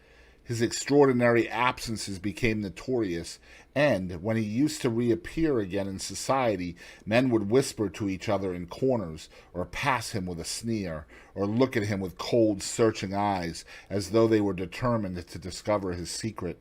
His extraordinary absences became notorious, and when he used to reappear again in society, men would whisper to each other in corners, or pass him with a sneer, or look at him with cold, searching eyes, as though they were determined to discover his secret.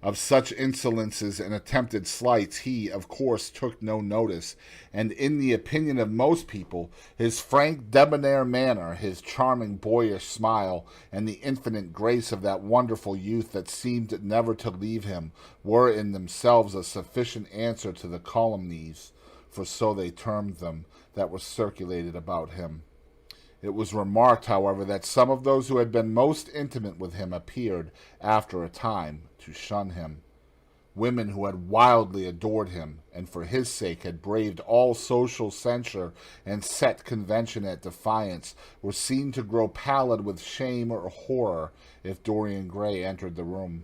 Of such insolences and attempted slights he, of course, took no notice, and in the opinion of most people, his frank debonair manner, his charming boyish smile, and the infinite grace of that wonderful youth that seemed never to leave him, were in themselves a sufficient answer to the calumnies, for so they termed them, that were circulated about him. It was remarked, however, that some of those who had been most intimate with him appeared, after a time, to shun him. Women who had wildly adored him, and for his sake had braved all social censure and set convention at defiance, were seen to grow pallid with shame or horror if Dorian Gray entered the room.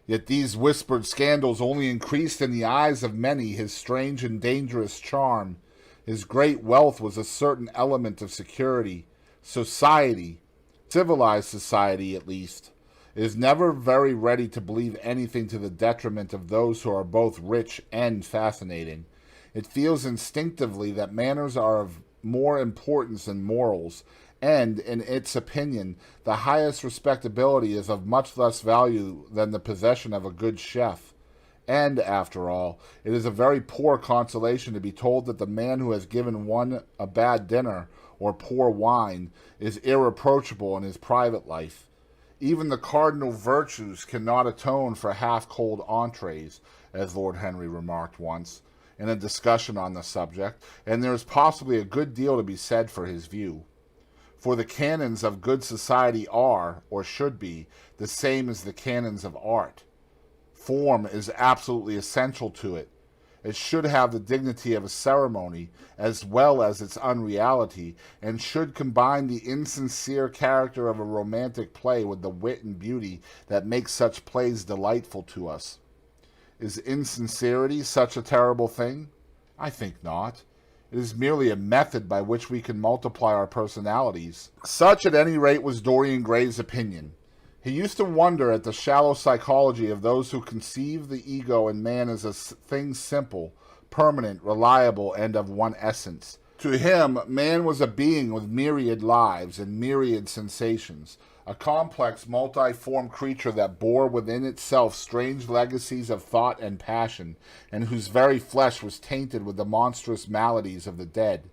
Yet these whispered scandals only increased in the eyes of many his strange and dangerous charm. His great wealth was a certain element of security. Society, civilized society at least, is never very ready to believe anything to the detriment of those who are both rich and fascinating. It feels instinctively that manners are of more importance than morals, and, in its opinion, the highest respectability is of much less value than the possession of a good chef. And, after all, it is a very poor consolation to be told that the man who has given one a bad dinner or poor wine is irreproachable in his private life. Even the cardinal virtues cannot atone for half-cold entrees, as Lord Henry remarked once, in a discussion on the subject, and there is possibly a good deal to be said for his view. For the canons of good society are, or should be, the same as the canons of art. Form is absolutely essential to it. It should have the dignity of a ceremony, as well as its unreality, and should combine the insincere character of a romantic play with the wit and beauty that makes such plays delightful to us. Is insincerity such a terrible thing? I think not. It is merely a method by which we can multiply our personalities. Such, at any rate, was Dorian Gray's opinion. He used to wonder at the shallow psychology of those who conceive the ego in man as a thing simple, permanent, reliable, and of one essence. To him, man was a being with myriad lives and myriad sensations, a complex, multiform creature that bore within itself strange legacies of thought and passion, and whose very flesh was tainted with the monstrous maladies of the dead.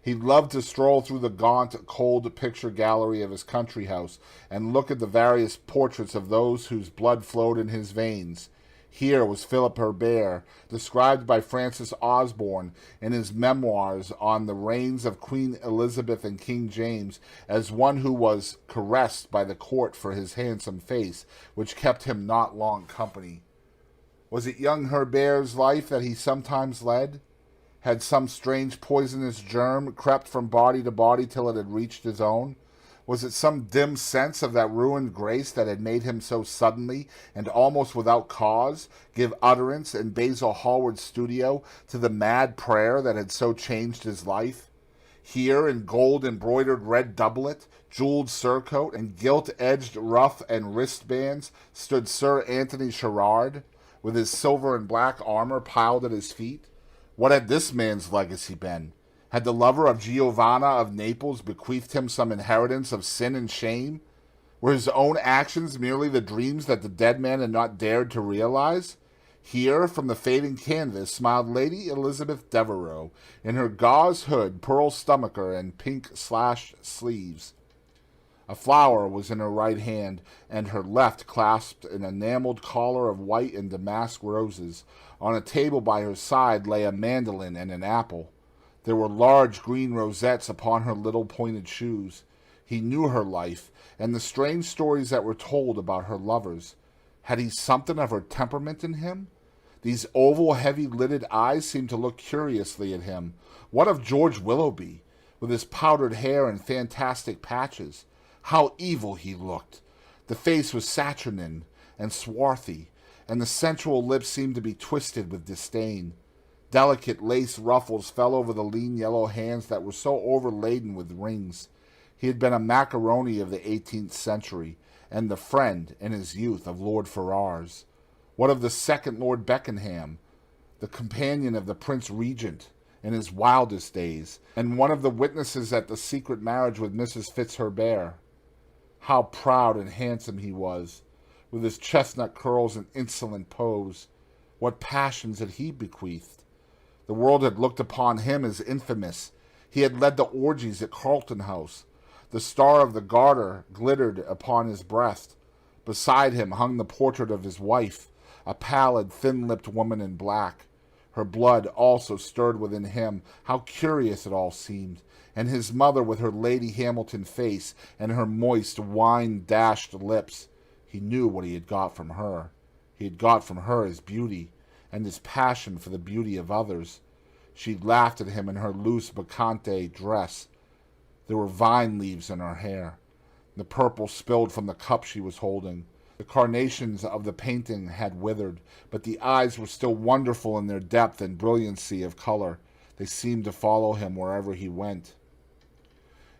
He loved to stroll through the gaunt, cold picture gallery of his country house and look at the various portraits of those whose blood flowed in his veins. Here was Philip Herbert, described by Francis Osborne in his memoirs on the reigns of Queen Elizabeth and King James as one who was caressed by the court for his handsome face, which kept him not long company. Was it young Herbert's life that he sometimes led? Had some strange poisonous germ crept from body to body till it had reached his own? Was it some dim sense of that ruined grace that had made him so suddenly, and almost without cause, give utterance in Basil Hallward's studio to the mad prayer that had so changed his life? Here, in gold-embroidered red doublet, jeweled surcoat, and gilt-edged ruff and wristbands, stood Sir Anthony Sherard, with his silver and black armor piled at his feet. What had this man's legacy been? Had the lover of Giovanna of Naples bequeathed him some inheritance of sin and shame? Were his own actions merely the dreams that the dead man had not dared to realize? Here, from the fading canvas, smiled Lady Elizabeth Devereux, in her gauze hood, pearl stomacher, and pink-slashed sleeves. A flower was in her right hand, and her left clasped an enameled collar of white and damask roses. On a table by her side lay a mandolin and an apple. There were large green rosettes upon her little pointed shoes. He knew her life, and the strange stories that were told about her lovers. Had he something of her temperament in him? These oval, heavy-lidded eyes seemed to look curiously at him. What of George Willoughby, with his powdered hair and fantastic patches? How evil he looked! The face was saturnine and swarthy, and the sensual lips seemed to be twisted with disdain. Delicate lace ruffles fell over the lean yellow hands that were so overladen with rings. He had been a macaroni of the 18th century, and the friend, in his youth, of Lord Ferrars. What of the second Lord Beckenham, the companion of the Prince Regent in his wildest days, and one of the witnesses at the secret marriage with Mrs. Fitzherbert? How proud and handsome he was, with his chestnut curls and insolent pose. What passions had he bequeathed? The world had looked upon him as infamous. He had led the orgies at Carlton House. The Star of the Garter glittered upon his breast. Beside him hung the portrait of his wife, a pallid, thin-lipped woman in black. Her blood also stirred within him. How curious it all seemed. And his mother with her Lady Hamilton face and her moist, wine-dashed lips. He knew what he had got from her. He had got from her his beauty, and his passion for the beauty of others. She laughed at him in her loose bacchante dress. There were vine leaves in her hair. The purple spilled from the cup she was holding. The carnations of the painting had withered, but the eyes were still wonderful in their depth and brilliancy of color. They seemed to follow him wherever he went.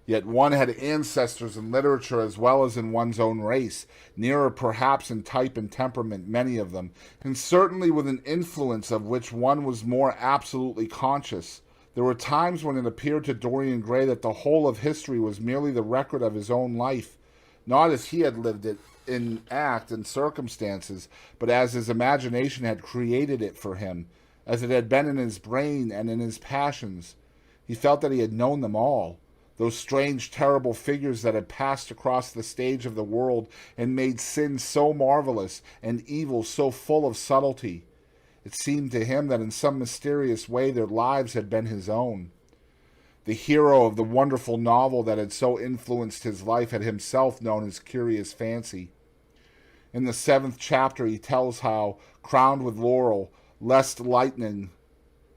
Yet one had ancestors in literature as well as in one's own race, nearer perhaps in type and temperament, many of them, and certainly with an influence of which one was more absolutely conscious. There were times when it appeared to Dorian Gray that the whole of history was merely the record of his own life, not as he had lived it in act and circumstances, but as his imagination had created it for him, as it had been in his brain and in his passions. He felt that he had known them all, those strange, terrible figures that had passed across the stage of the world and made sin so marvelous and evil so full of subtlety. It seemed to him that in some mysterious way their lives had been his own. The hero of the wonderful novel that had so influenced his life had himself known his curious fancy. In the 7th chapter he tells how, crowned with laurel, lest lightning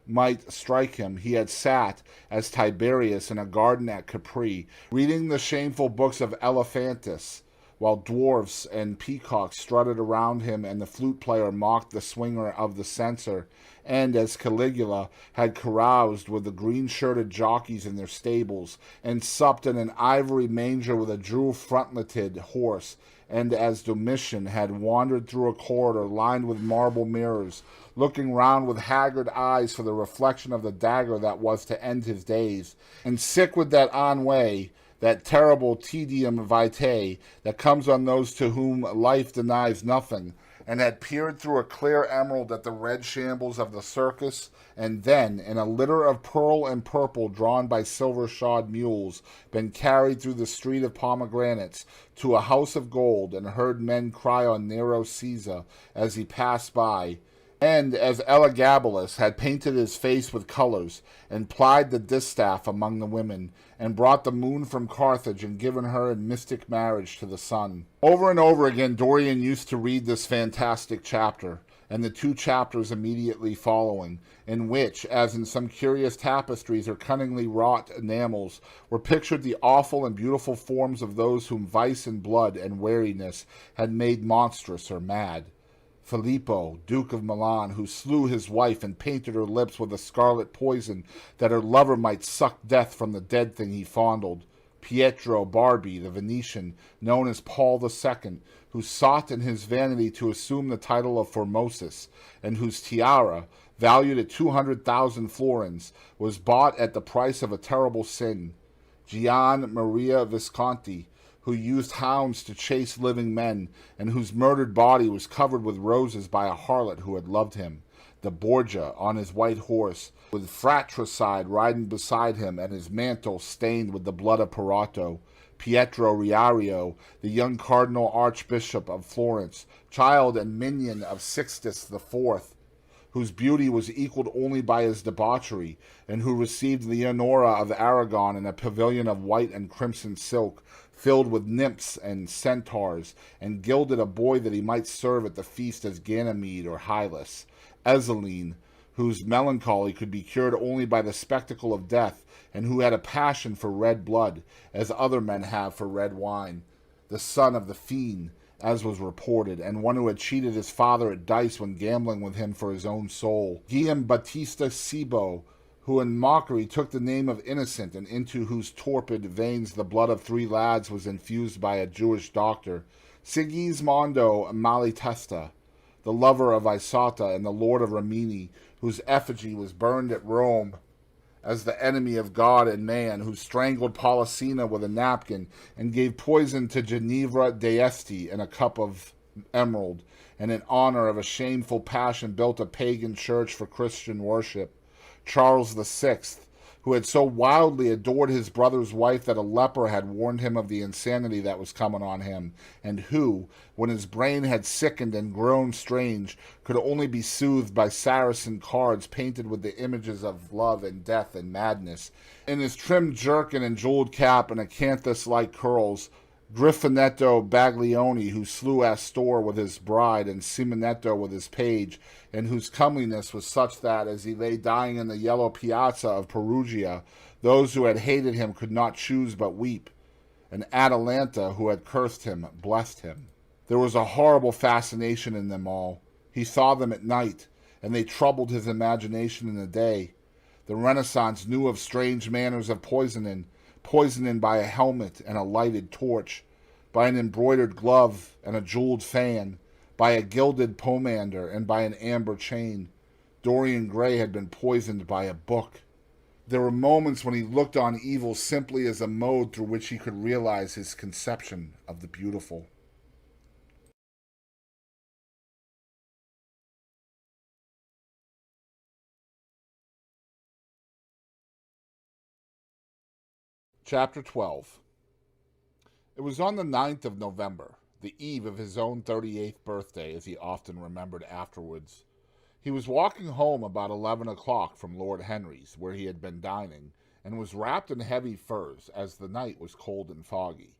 might strike him, he had sat, as Tiberius, in a garden at Capri, reading the shameful books of Elephantis, while dwarfs and peacocks strutted around him and the flute player mocked the swinger of the censer, and as Caligula had caroused with the green-shirted jockeys in their stables, and supped in an ivory manger with a jewel-frontleted horse, and as Domitian had wandered through a corridor lined with marble mirrors, looking round with haggard eyes for the reflection of the dagger that was to end his days, and sick with that ennui, that terrible tedium vitae that comes on those to whom life denies nothing, and had peered through a clear emerald at the red shambles of the circus, and then, in a litter of pearl and purple drawn by silver-shod mules, been carried through the street of pomegranates to a house of gold, and heard men cry on Nero Caesar as he passed by, and as Elagabalus had painted his face with colors, and plied the distaff among the women, and brought the moon from Carthage, and given her in mystic marriage to the sun. Over and over again Dorian used to read this fantastic chapter, and the 2 chapters immediately following, in which, as in some curious tapestries or cunningly wrought enamels, were pictured the awful and beautiful forms of those whom vice and blood and weariness had made monstrous or mad. Filippo, Duke of Milan, who slew his wife and painted her lips with a scarlet poison that her lover might suck death from the dead thing he fondled. Pietro Barbi, the Venetian, known as Paul II, who sought in his vanity to assume the title of Formosus, and whose tiara, valued at 200,000 florins, was bought at the price of a terrible sin. Gian Maria Visconti, who used hounds to chase living men, and whose murdered body was covered with roses by a harlot who had loved him. The Borgia, on his white horse, with fratricide riding beside him, and his mantle stained with the blood of Perato. Pietro Riario, the young cardinal archbishop of Florence, child and minion of Sixtus IV, whose beauty was equaled only by his debauchery, and who received Leonora of Aragon in a pavilion of white and crimson silk, filled with nymphs and centaurs, and gilded a boy that he might serve at the feast as Ganymede or Hylas. Ezeline, whose melancholy could be cured only by the spectacle of death, and who had a passion for red blood, as other men have for red wine. The son of the fiend, as was reported, and one who had cheated his father at dice when gambling with him for his own soul. Guillaume Battista Cibo, who in mockery took the name of Innocent, and into whose torpid veins the blood of 3 lads was infused by a Jewish doctor. Sigismondo Malatesta, the lover of Isotta and the lord of Rimini, whose effigy was burned at Rome as the enemy of God and man, who strangled Polissena with a napkin and gave poison to Ginevra d'Este in a cup of emerald, and in honor of a shameful passion built a pagan church for Christian worship. Charles VI, who had so wildly adored his brother's wife that a leper had warned him of the insanity that was coming on him, and who, when his brain had sickened and grown strange, could only be soothed by Saracen cards painted with the images of love and death and madness. In his trimmed jerkin and jeweled cap and acanthus-like curls, Griffinetto Baglioni, who slew Astor with his bride and Simonetto with his page, and whose comeliness was such that, as he lay dying in the yellow piazza of Perugia, those who had hated him could not choose but weep, and Atalanta, who had cursed him, blessed him. There was a horrible fascination in them all. He saw them at night, and they troubled his imagination in the day. The Renaissance knew of strange manners of poisoning by a helmet and a lighted torch, by an embroidered glove and a jeweled fan, by a gilded pomander and by an amber chain. Dorian Gray had been poisoned by a book. There were moments when he looked on evil simply as a mode through which he could realize his conception of the beautiful. Chapter 12. It was on the 9th of November, the eve of his own 38th birthday, as he often remembered afterwards. He was walking home about 11 o'clock from Lord Henry's, where he had been dining, and was wrapped in heavy furs, as the night was cold and foggy.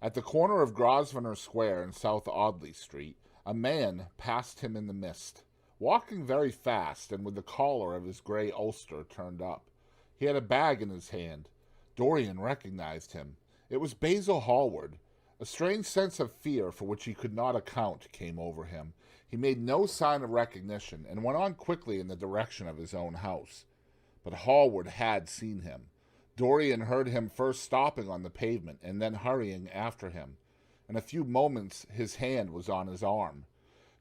At the corner of Grosvenor Square and South Audley Street, a man passed him in the mist, walking very fast and with the collar of his grey ulster turned up. He had a bag in his hand. Dorian recognized him. It was Basil Hallward. A strange sense of fear, for which he could not account, came over him. He made no sign of recognition, and went on quickly in the direction of his own house. But Hallward had seen him. Dorian heard him first stopping on the pavement, and then hurrying after him. In a few moments his hand was on his arm.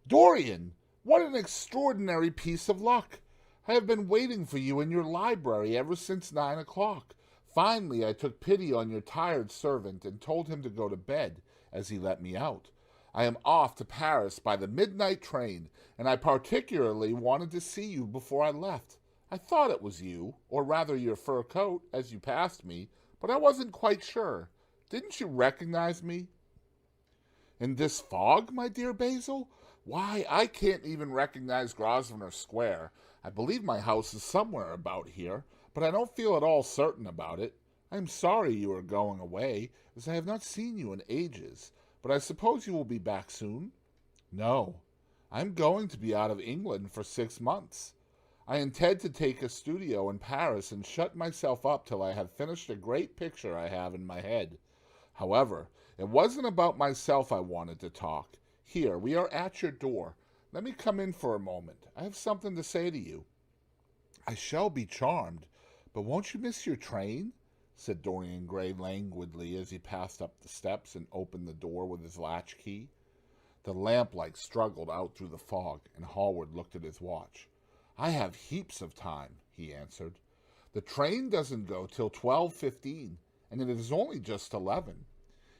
"Dorian! What an extraordinary piece of luck! I have been waiting for you in your library ever since 9 o'clock. Finally, I took pity on your tired servant and told him to go to bed, as he let me out. I am off to Paris by the midnight train, and I particularly wanted to see you before I left. I thought it was you, or rather your fur coat, as you passed me, but I wasn't quite sure. Didn't you recognize me?" "In this fog, my dear Basil? Why, I can't even recognize Grosvenor Square. I believe my house is somewhere about here, but I don't feel at all certain about it. I am sorry you are going away, as I have not seen you in ages, but I suppose you will be back soon?" "No, I am going to be out of England for 6 months. I intend to take a studio in Paris and shut myself up till I have finished a great picture I have in my head. However, it wasn't about myself I wanted to talk. Here, we are at your door. Let me come in for a moment. I have something to say to you." "I shall be charmed, but won't you miss your train?" said Dorian Gray languidly as he passed up the steps and opened the door with his latchkey. The lamplight struggled out through the fog, and Hallward looked at his watch. "I have heaps of time," he answered. "The train doesn't go till 12:15, and it is only just 11.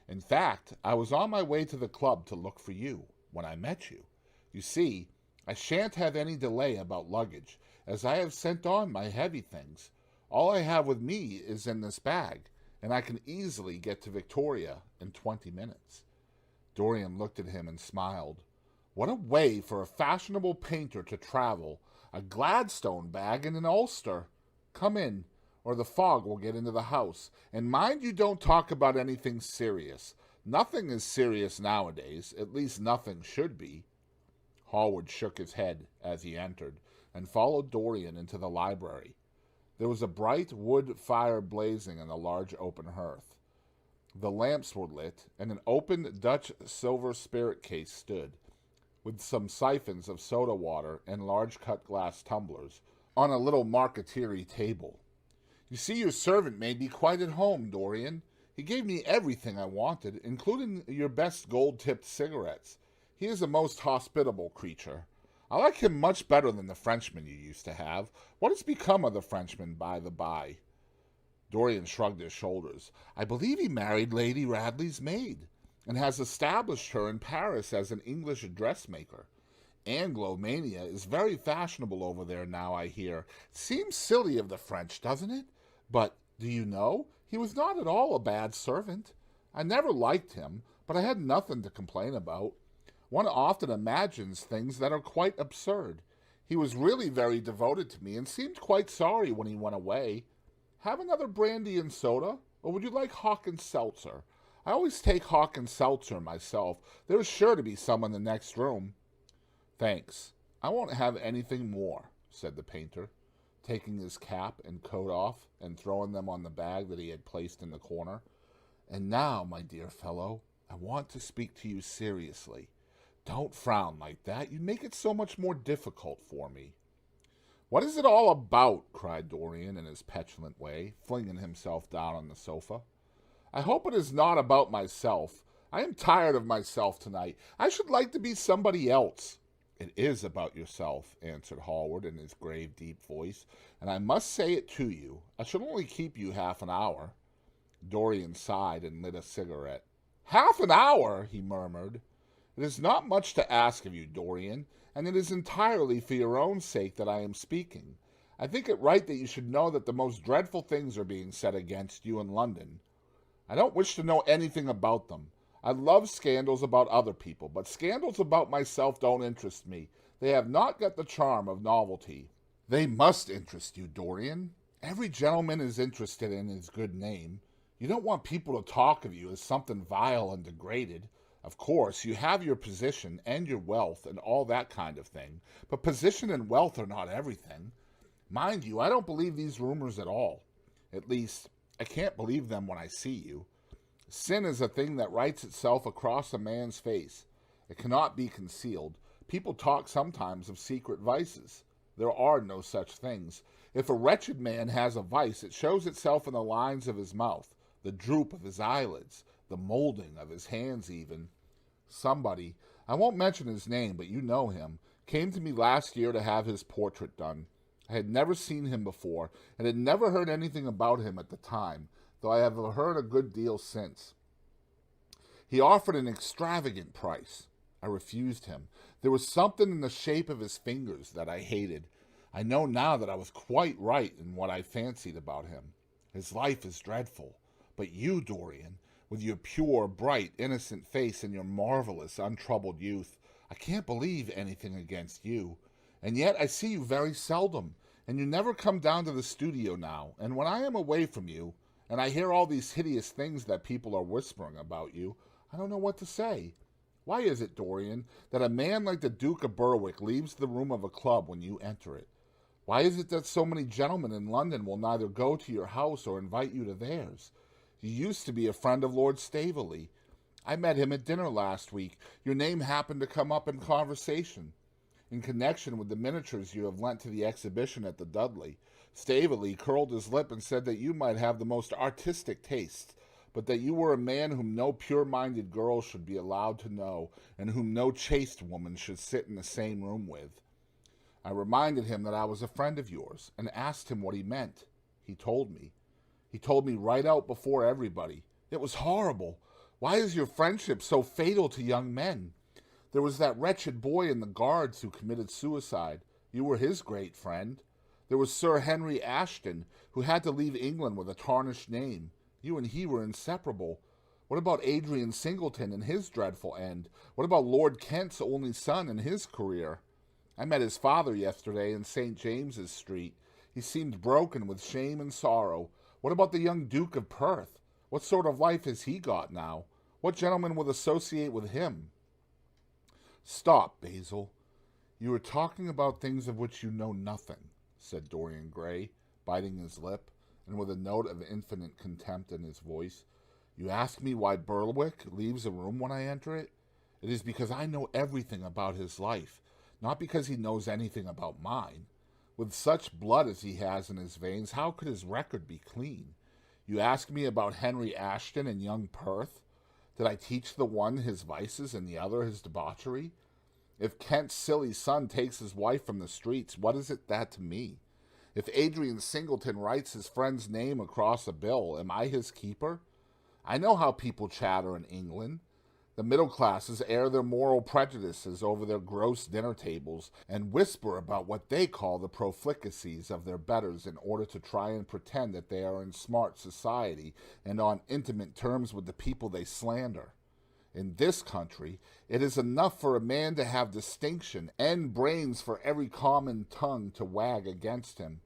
In fact, I was on my way to the club to look for you when I met you. You see, I shan't have any delay about luggage, as I have sent on my heavy things. All I have with me is in this bag, and I can easily get to Victoria in 20 minutes. Dorian looked at him and smiled. What a way for a fashionable painter to travel, a Gladstone bag and an ulster. Come in, or the fog will get into the house, and mind you don't talk about anything serious. Nothing is serious nowadays, at least nothing should be." Hallward shook his head as he entered, and followed Dorian into the library. There was a bright wood fire blazing in the large open hearth. The lamps were lit, and an open Dutch silver spirit case stood, with some siphons of soda water and large cut-glass tumblers, on a little marqueterie table. "You see, your servant made me quite at home, Dorian. He gave me everything I wanted, including your best gold-tipped cigarettes. He is a most hospitable creature. I like him much better than the Frenchman you used to have. What has become of the Frenchman, by the by?" Dorian shrugged his shoulders. "I believe he married Lady Radley's maid, and has established her in Paris as an English dressmaker. Anglomania is very fashionable over there now, I hear. Seems silly of the French, doesn't it? But, do you know, he was not at all a bad servant. I never liked him, but I had nothing to complain about. One often imagines things that are quite absurd. He was really very devoted to me, and seemed quite sorry when he went away. Have another brandy and soda, or would you like hock and seltzer? I always take hock and seltzer myself. There is sure to be some in the next room." "Thanks. I won't have anything more," said the painter, taking his cap and coat off and throwing them on the bag that he had placed in the corner. "And now, my dear fellow, I want to speak to you seriously. Don't frown like that. You make it so much more difficult for me." "What is it all about?" cried Dorian in his petulant way, flinging himself down on the sofa. "I hope it is not about myself. I am tired of myself tonight. I should like to be somebody else." "It is about yourself," answered Hallward in his grave, deep voice, "and I must say it to you. I should only keep you half an hour." Dorian sighed and lit a cigarette. "Half an hour!" he murmured. "It is not much to ask of you, Dorian, and it is entirely for your own sake that I am speaking. I think it right that you should know that the most dreadful things are being said against you in London. I don't wish to know anything about them. I love scandals about other people, but scandals about myself don't interest me. They have not got the charm of novelty." "They must interest you, Dorian. Every gentleman is interested in his good name. You don't want people to talk of you as something vile and degraded. Of course, you have your position and your wealth and all that kind of thing, but position and wealth are not everything. Mind you, I don't believe these rumors at all. At least, I can't believe them when I see you. Sin is a thing that writes itself across a man's face. It cannot be concealed. People talk sometimes of secret vices. There are no such things. If a wretched man has a vice, it shows itself in the lines of his mouth, the droop of his eyelids, the molding of his hands even. Somebody, I won't mention his name, but you know him, came to me last year to have his portrait done. I had never seen him before, and had never heard anything about him at the time, though I have heard a good deal since. He offered an extravagant price. I refused him. There was something in the shape of his fingers that I hated. I know now that I was quite right in what I fancied about him. His life is dreadful. But you, Dorian, with your pure, bright, innocent face and your marvelous, untroubled youth, I can't believe anything against you. And yet I see you very seldom, and you never come down to the studio now, and when I am away from you, and I hear all these hideous things that people are whispering about you, I don't know what to say. Why is it, Dorian, that a man like the Duke of Berwick leaves the room of a club when you enter it? Why is it that so many gentlemen in London will neither go to your house or invite you to theirs? You used to be a friend of Lord Staveley. I met him at dinner last week. Your name happened to come up in conversation. in connection with the miniatures you have lent to the exhibition at the Dudley. Staveley curled his lip and said that you might have the most artistic tastes, but that you were a man whom no pure-minded girl should be allowed to know, and whom no chaste woman should sit in the same room with. I reminded him that I was a friend of yours, and asked him what he meant. He told me. He told me right out before everybody. It was horrible. Why is your friendship so fatal to young men? There was that wretched boy in the Guards who committed suicide. You were his great friend. There was Sir Henry Ashton, who had to leave England with a tarnished name. You and he were inseparable. What about Adrian Singleton and his dreadful end? What about Lord Kent's only son and his career? I met his father yesterday in St. James's Street. He seemed broken with shame and sorrow. What about the young Duke of Perth? What sort of life has he got now? What gentleman will associate with him? Stop, Basil. You are talking about things of which you know nothing, said Dorian Gray, biting his lip, and with a note of infinite contempt in his voice. You ask me why Berwick leaves a room when I enter it? It is because I know everything about his life, not because he knows anything about mine. With such blood as he has in his veins, how could his record be clean? You ask me about Henry Ashton and young Perth? Did I teach the one his vices and the other his debauchery? If Kent's silly son takes his wife from the streets, what is it that to me? If Adrian Singleton writes his friend's name across a bill, am I his keeper? I know how people chatter in England. The middle classes air their moral prejudices over their gross dinner tables and whisper about what they call the profligacies of their betters in order to try and pretend that they are in smart society and on intimate terms with the people they slander. In this country, it is enough for a man to have distinction and brains for every common tongue to wag against him.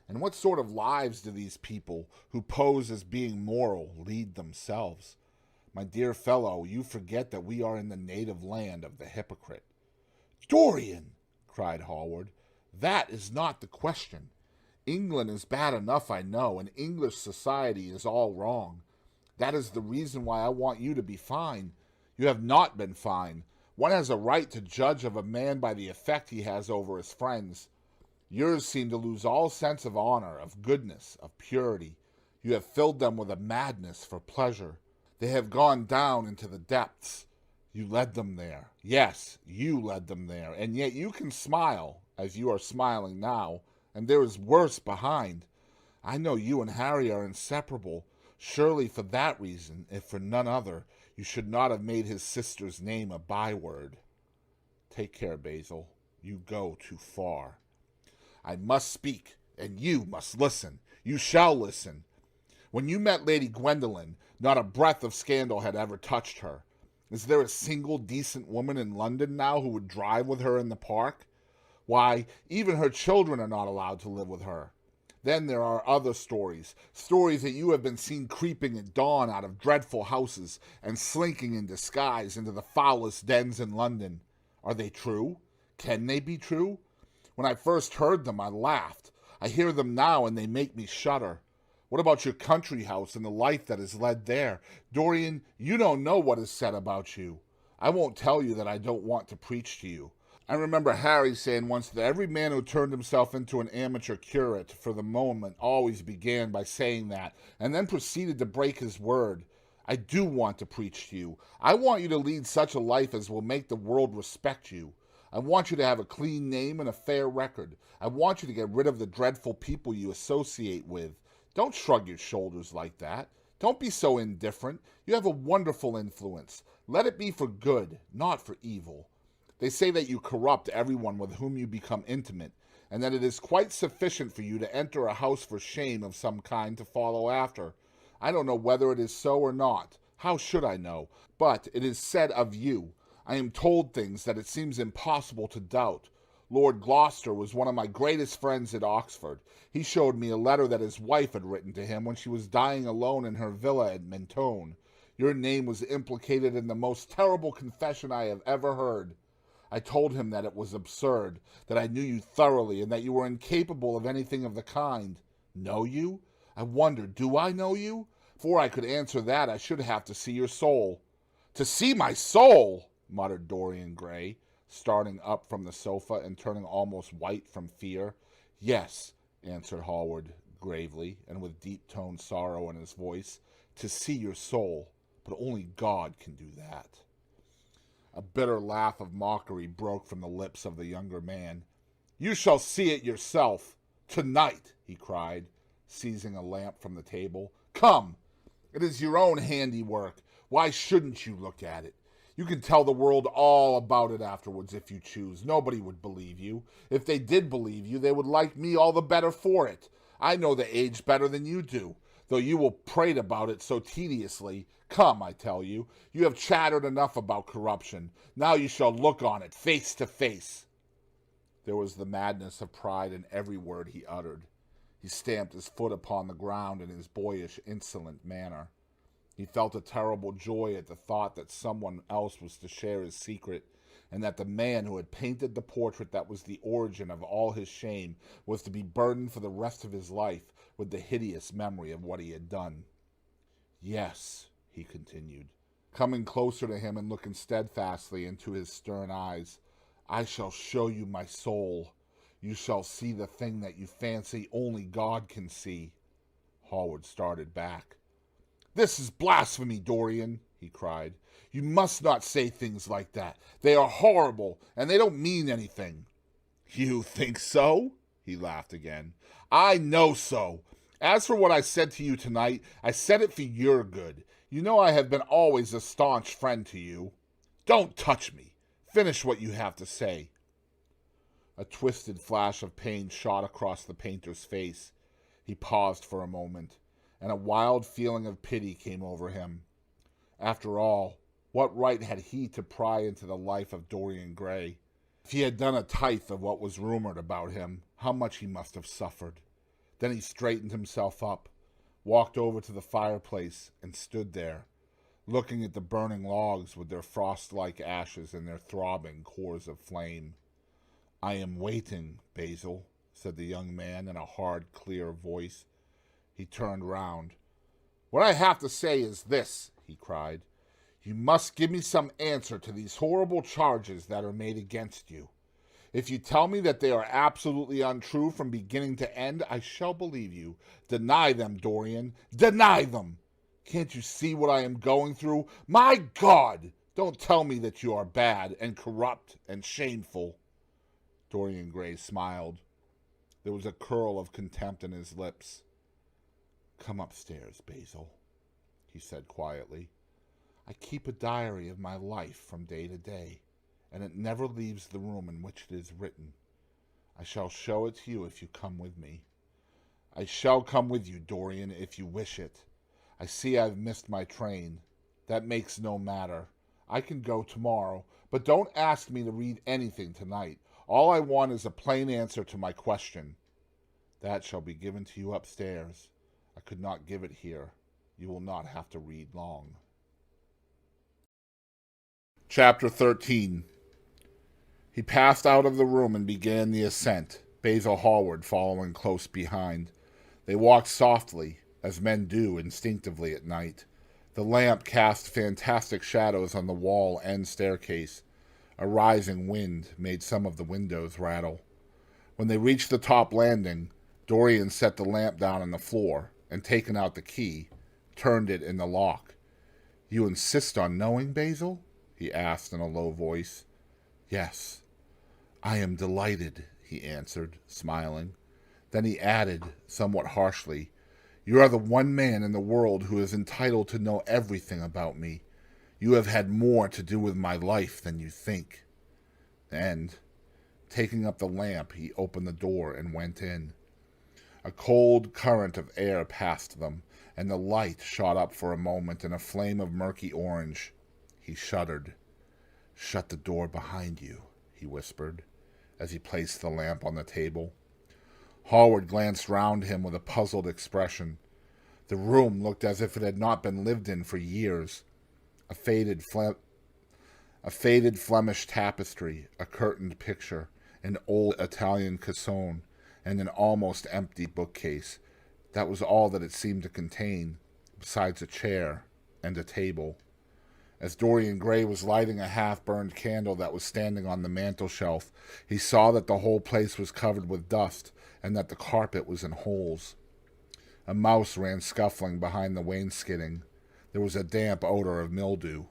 And what sort of lives do these people, who pose as being moral, lead themselves? My dear fellow, you forget that we are in the native land of the hypocrite. Dorian, cried Hallward, that is not the question. England is bad enough, I know, and English society is all wrong. That is the reason why I want you to be fine. You have not been fine. One has a right to judge of a man by the effect he has over his friends. Yours seem to lose all sense of honor, of goodness, of purity. You have filled them with a madness for pleasure. They have gone down into the depths. You led them there. Yes, you led them there. And yet you can smile, as you are smiling now, and there is worse behind. I know you and Harry are inseparable. Surely for that reason, if for none other, you should not have made his sister's name a byword. Take care, Basil. You go too far. I must speak, and you must listen. You shall listen. When you met Lady Gwendolen, not a breath of scandal had ever touched her. Is there a single decent woman in London now who would drive with her in the park? Why, even her children are not allowed to live with her. Then there are other stories that you have been seen creeping at dawn out of dreadful houses and slinking in disguise into the foulest dens in London. Are they true? Can they be true? When I first heard them, I laughed. I hear them now, and they make me shudder. What about your country house and the life that is led there? Dorian, you don't know what is said about you. I won't tell you that I don't want to preach to you. I remember Harry saying once that every man who turned himself into an amateur curate for the moment always began by saying that, and then proceeded to break his word. I do want to preach to you. I want you to lead such a life as will make the world respect you. I want you to have a clean name and a fair record. I want you to get rid of the dreadful people you associate with. Don't shrug your shoulders like that. Don't be so indifferent. You have a wonderful influence. Let it be for good, not for evil. They say that you corrupt everyone with whom you become intimate, and that it is quite sufficient for you to enter a house for shame of some kind to follow after. I don't know whether it is so or not. How should I know? But it is said of you. I am told things that it seems impossible to doubt. Lord Gloucester was one of my greatest friends at Oxford. He showed me a letter that his wife had written to him when she was dying alone in her villa at Mentone. Your name was implicated in the most terrible confession I have ever heard. I told him that it was absurd, that I knew you thoroughly, and that you were incapable of anything of the kind. Know you? I wonder, do I know you? Before I could answer that, I should have to see your soul. To see my soul, muttered Dorian Gray. starting up from the sofa and turning almost white from fear. "Yes," answered Hallward gravely, and with deep-toned sorrow in his voice, "to see your soul, but only God can do that." A bitter laugh of mockery broke from the lips of the younger man. "You shall see it yourself, tonight," he cried, seizing a lamp from the table. "Come, it is your own handiwork. Why shouldn't you look at it? You can tell the world all about it afterwards if you choose. Nobody would believe you. If they did believe you, they would like me all the better for it. I know the age better than you do, though you will prate about it so tediously. Come, I tell you, you have chattered enough about corruption. Now you shall look on it face to face." There was the madness of pride in every word he uttered. He stamped his foot upon the ground in his boyish, insolent manner. He felt a terrible joy at the thought that someone else was to share his secret, and that the man who had painted the portrait that was the origin of all his shame was to be burdened for the rest of his life with the hideous memory of what he had done. "Yes," he continued, coming closer to him and looking steadfastly into his stern eyes, "I shall show you my soul. You shall see the thing that you fancy only God can see." Hallward started back. "This is blasphemy, Dorian," he cried. "You must not say things like that. They are horrible, and they don't mean anything." "You think so?" he laughed again. "I know so. As for what I said to you tonight, I said it for your good. You know I have been always a staunch friend to you. Don't touch me. Finish what you have to say." A twisted flash of pain shot across the painter's face. He paused for a moment, and a wild feeling of pity came over him. After all, what right had he to pry into the life of Dorian Gray? If he had done a tithe of what was rumored about him, how much he must have suffered. Then he straightened himself up, walked over to the fireplace, and stood there, looking at the burning logs with their frost-like ashes and their throbbing cores of flame. "I am waiting, Basil," said the young man in a hard, clear voice. He turned round. "What I have to say is this," he cried. "You must give me some answer to these horrible charges that are made against you. If you tell me that they are absolutely untrue from beginning to end, I shall believe you. Deny them, Dorian. Deny them. Can't you see what I am going through? My God! Don't tell me that you are bad and corrupt and shameful." Dorian Gray smiled. There was a curl of contempt in his lips. "Come upstairs, Basil," he said quietly. "I keep a diary of my life from day to day, and it never leaves the room in which it is written. I shall show it to you if you come with me. I shall come with you, Dorian, if you wish it. I see I've missed my train. That makes no matter. I can go tomorrow, but don't ask me to read anything tonight. All I want is a plain answer to my question. That shall be given to you upstairs. I could not give it here. You will not have to read long." Chapter 13. He passed out of the room and began the ascent, Basil Hallward following close behind. They walked softly, as men do instinctively at night. The lamp cast fantastic shadows on the wall and staircase. A rising wind made some of the windows rattle. When they reached the top landing, Dorian set the lamp down on the floor and, taking out the key, turned it in the lock. "You insist on knowing, Basil?" he asked in a low voice. "Yes." "I am delighted," he answered, smiling. Then he added, somewhat harshly, "You are the one man in the world who is entitled to know everything about me. You have had more to do with my life than you think." And, taking up the lamp, he opened the door and went in. A cold current of air passed them, and the light shot up for a moment in a flame of murky orange. He shuddered. "Shut the door behind you," he whispered, as he placed the lamp on the table. Hallward glanced round him with a puzzled expression. The room looked as if it had not been lived in for years. A faded Flemish tapestry, a curtained picture, an old Italian cassone, and an almost empty bookcase. That was all that it seemed to contain, besides a chair and a table. As Dorian Gray was lighting a half-burned candle that was standing on the mantel shelf, he saw that the whole place was covered with dust and that the carpet was in holes. A mouse ran scuffling behind the wainscoting. There was a damp odor of mildew.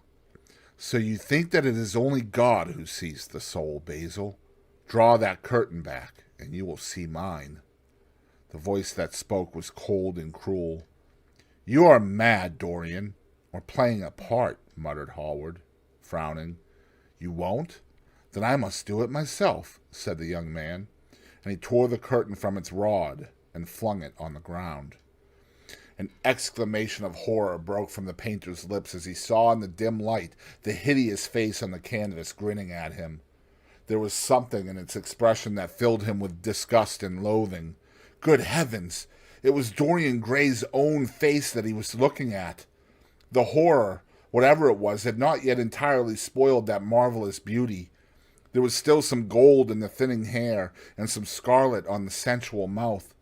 "So you think that it is only God who sees the soul, Basil? Draw that curtain back, and you will see mine." The voice that spoke was cold and cruel. "You are mad, Dorian, or playing a part," muttered Hallward, frowning. "You won't? Then I must do it myself," said the young man, and he tore the curtain from its rod and flung it on the ground. An exclamation of horror broke from the painter's lips as he saw in the dim light the hideous face on the canvas grinning at him. There was something in its expression that filled him with disgust and loathing. Good heavens! It was Dorian Gray's own face that he was looking at. The horror, whatever it was, had not yet entirely spoiled that marvelous beauty. There was still some gold in the thinning hair and some scarlet on the sensual mouth.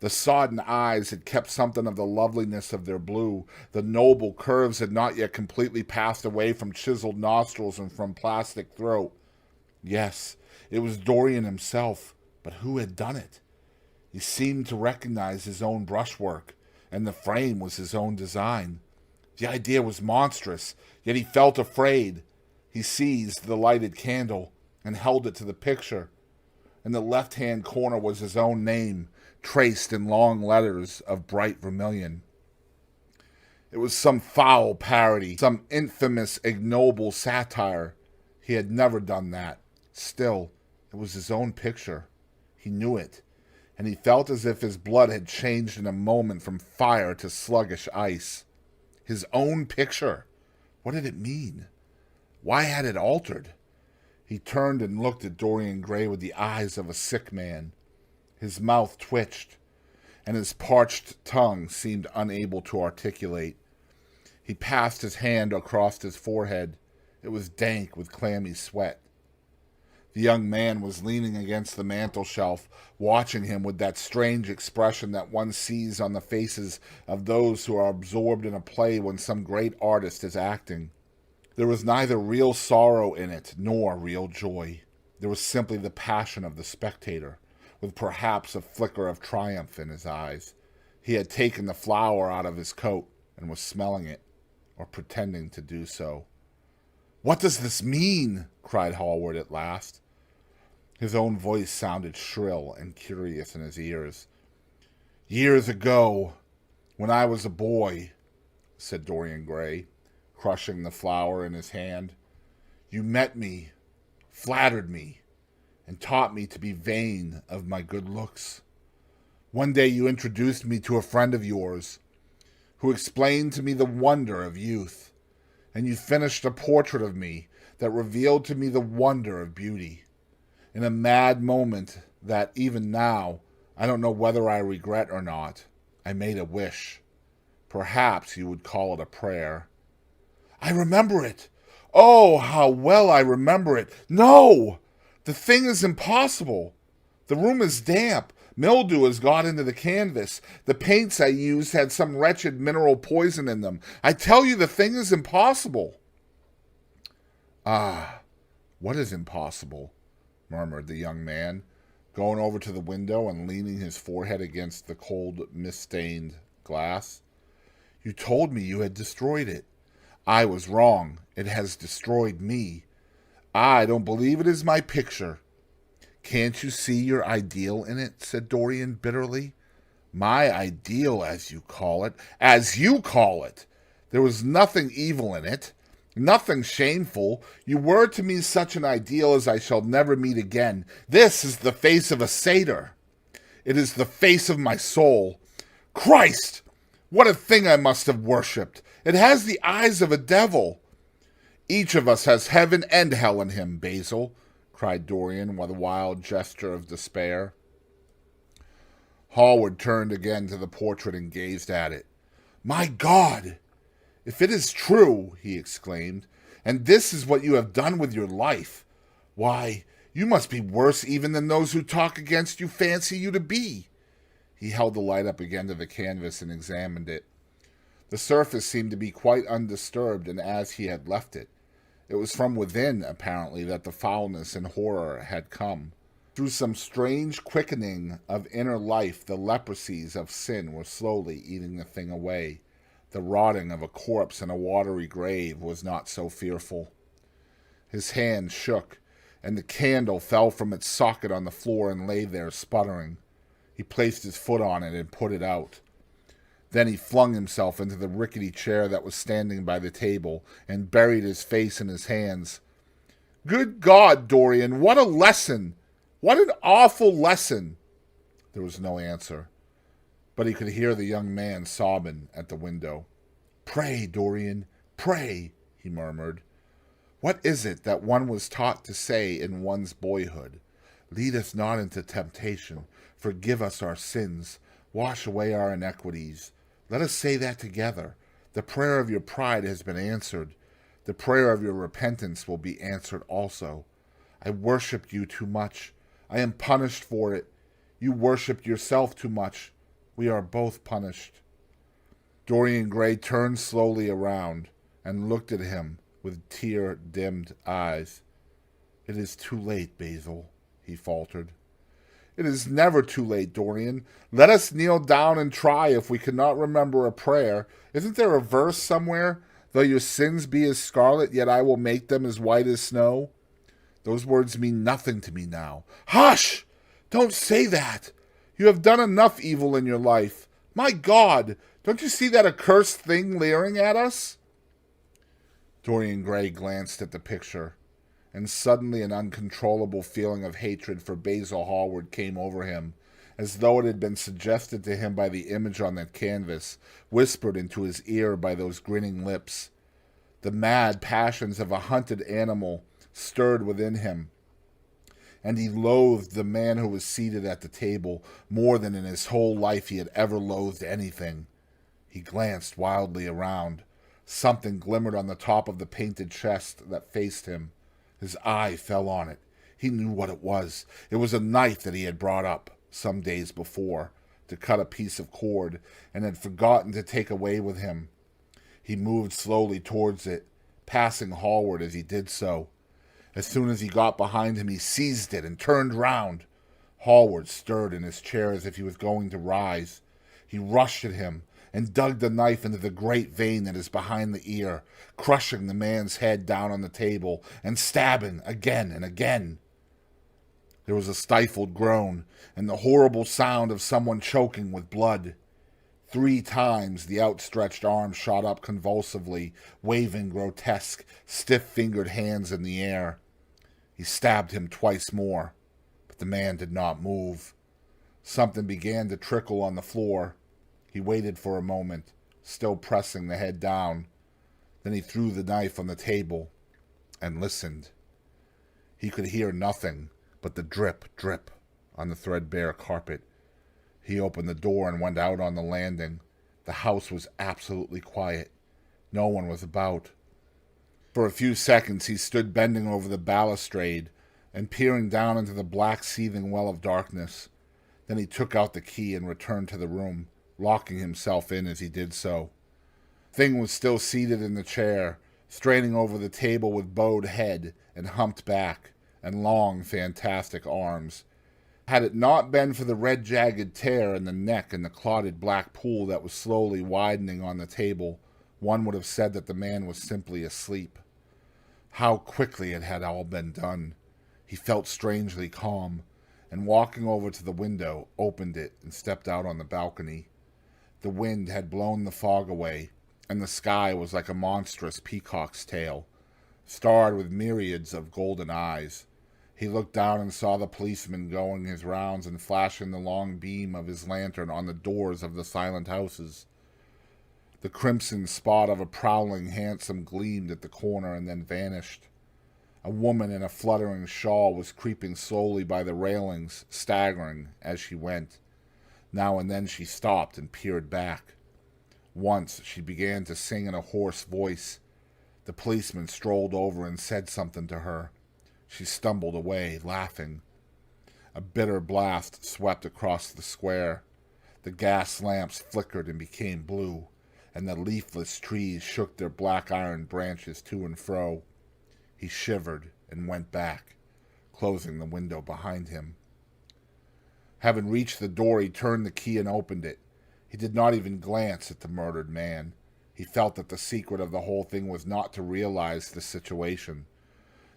The sodden eyes had kept something of the loveliness of their blue. The noble curves had not yet completely passed away from chiseled nostrils and from plastic throat. Yes, it was Dorian himself, but who had done it? He seemed to recognize his own brushwork, and the frame was his own design. The idea was monstrous, yet he felt afraid. He seized the lighted candle and held it to the picture. In the left-hand corner was his own name, traced in long letters of bright vermilion. It was some foul parody, some infamous, ignoble satire. He had never done that. Still, it was his own picture. He knew it, and he felt as if his blood had changed in a moment from fire to sluggish ice. His own picture. What did it mean? Why had it altered? He turned and looked at Dorian Gray with the eyes of a sick man. His mouth twitched, and his parched tongue seemed unable to articulate. He passed his hand across his forehead. It was dank with clammy sweat. The young man was leaning against the mantel-shelf, watching him with that strange expression that one sees on the faces of those who are absorbed in a play when some great artist is acting. There was neither real sorrow in it nor real joy. There was simply the passion of the spectator, with perhaps a flicker of triumph in his eyes. He had taken the flower out of his coat and was smelling it, or pretending to do so. "What does this mean?" cried Hallward at last. His own voice sounded shrill and curious in his ears. "Years ago, when I was a boy," said Dorian Gray, crushing the flower in his hand, "you met me, flattered me, and taught me to be vain of my good looks. One day you introduced me to a friend of yours, who explained to me the wonder of youth, and you finished a portrait of me that revealed to me the wonder of beauty. In a mad moment that, even now, I don't know whether I regret or not, I made a wish. Perhaps you would call it a prayer." "I remember it! Oh, how well I remember it! No! The thing is impossible. The room is damp. Mildew has got into the canvas. The paints I used had some wretched mineral poison in them. I tell you the thing is impossible." "Ah, what is impossible?" murmured the young man, going over to the window and leaning his forehead against the cold, mist-stained glass. "You told me you had destroyed it. I was wrong. It has destroyed me. I don't believe it is my picture." "Can't you see your ideal in it?" said Dorian bitterly. "My ideal, as you call it." "As you call it! There was nothing evil in it. Nothing shameful. You were to me such an ideal as I shall never meet again. This is the face of a satyr. It is the face of my soul. Christ! What a thing I must have worshipped! It has the eyes of a devil." "Each of us has heaven and hell in him, Basil," cried Dorian with a wild gesture of despair. Hallward turned again to the portrait and gazed at it. "My God! If it is true," he exclaimed, "and this is what you have done with your life, why, you must be worse even than those who talk against you fancy you to be." He held the light up again to the canvas and examined it. The surface seemed to be quite undisturbed and as he had left it. It was from within, apparently, that the foulness and horror had come. Through some strange quickening of inner life, the leprosies of sin were slowly eating the thing away. The rotting of a corpse in a watery grave was not so fearful. His hand shook, and the candle fell from its socket on the floor and lay there sputtering. He placed his foot on it and put it out. Then he flung himself into the rickety chair that was standing by the table and buried his face in his hands. "Good God, Dorian, what a lesson! What an awful lesson!" There was no answer, but he could hear the young man sobbing at the window. "Pray, Dorian, pray," he murmured. "What is it that one was taught to say in one's boyhood? Lead us not into temptation. Forgive us our sins. Wash away our iniquities. Let us say that together. The prayer of your pride has been answered. The prayer of your repentance will be answered also. I worshipped you too much. I am punished for it. You worshipped yourself too much. We are both punished." Dorian Gray turned slowly around and looked at him with tear-dimmed eyes. "It is too late, Basil," he faltered. "It is never too late, Dorian. Let us kneel down and try if we cannot remember a prayer. Isn't there a verse somewhere? Though your sins be as scarlet, yet I will make them as white as snow. Those words mean nothing to me now." "Hush! Don't say that. You have done enough evil in your life. My God, don't you see that accursed thing leering at us?" Dorian Gray glanced at the picture, and suddenly an uncontrollable feeling of hatred for Basil Hallward came over him, as though it had been suggested to him by the image on that canvas, whispered into his ear by those grinning lips. The mad passions of a hunted animal stirred within him, and he loathed the man who was seated at the table more than in his whole life he had ever loathed anything. He glanced wildly around. Something glimmered on the top of the painted chest that faced him. His eye fell on it. He knew what it was. It was a knife that he had brought up some days before to cut a piece of cord and had forgotten to take away with him. He moved slowly towards it, passing Hallward as he did so. As soon as he got behind him, he seized it and turned round. Hallward stirred in his chair as if he was going to rise. He rushed at him and dug the knife into the great vein that is behind the ear, crushing the man's head down on the table and stabbing again and again. There was a stifled groan and the horrible sound of someone choking with blood. 3 times the outstretched arm shot up convulsively, waving grotesque, stiff-fingered hands in the air. He stabbed him twice more, but the man did not move. Something began to trickle on the floor. He waited for a moment, still pressing the head down. Then he threw the knife on the table and listened. He could hear nothing but the drip, drip on the threadbare carpet. He opened the door and went out on the landing. The house was absolutely quiet. No one was about. For a few seconds he stood bending over the balustrade and peering down into the black seething well of darkness. Then he took out the key and returned to the room, locking himself in as he did so. Thing was still seated in the chair, straining over the table with bowed head and humped back and long, fantastic arms. Had it not been for the red jagged tear in the neck and the clotted black pool that was slowly widening on the table, one would have said that the man was simply asleep. How quickly it had all been done. He felt strangely calm, and walking over to the window, opened it and stepped out on the balcony. The wind had blown the fog away, and the sky was like a monstrous peacock's tail, starred with myriads of golden eyes. He looked down and saw the policeman going his rounds and flashing the long beam of his lantern on the doors of the silent houses. The crimson spot of a prowling hansom gleamed at the corner and then vanished. A woman in a fluttering shawl was creeping slowly by the railings, staggering as she went. Now and then she stopped and peered back. Once she began to sing in a hoarse voice. The policeman strolled over and said something to her. She stumbled away, laughing. A bitter blast swept across the square. The gas lamps flickered and became blue, and the leafless trees shook their black iron branches to and fro. He shivered and went back, closing the window behind him. Having reached the door, he turned the key and opened it. He did not even glance at the murdered man. He felt that the secret of the whole thing was not to realize the situation.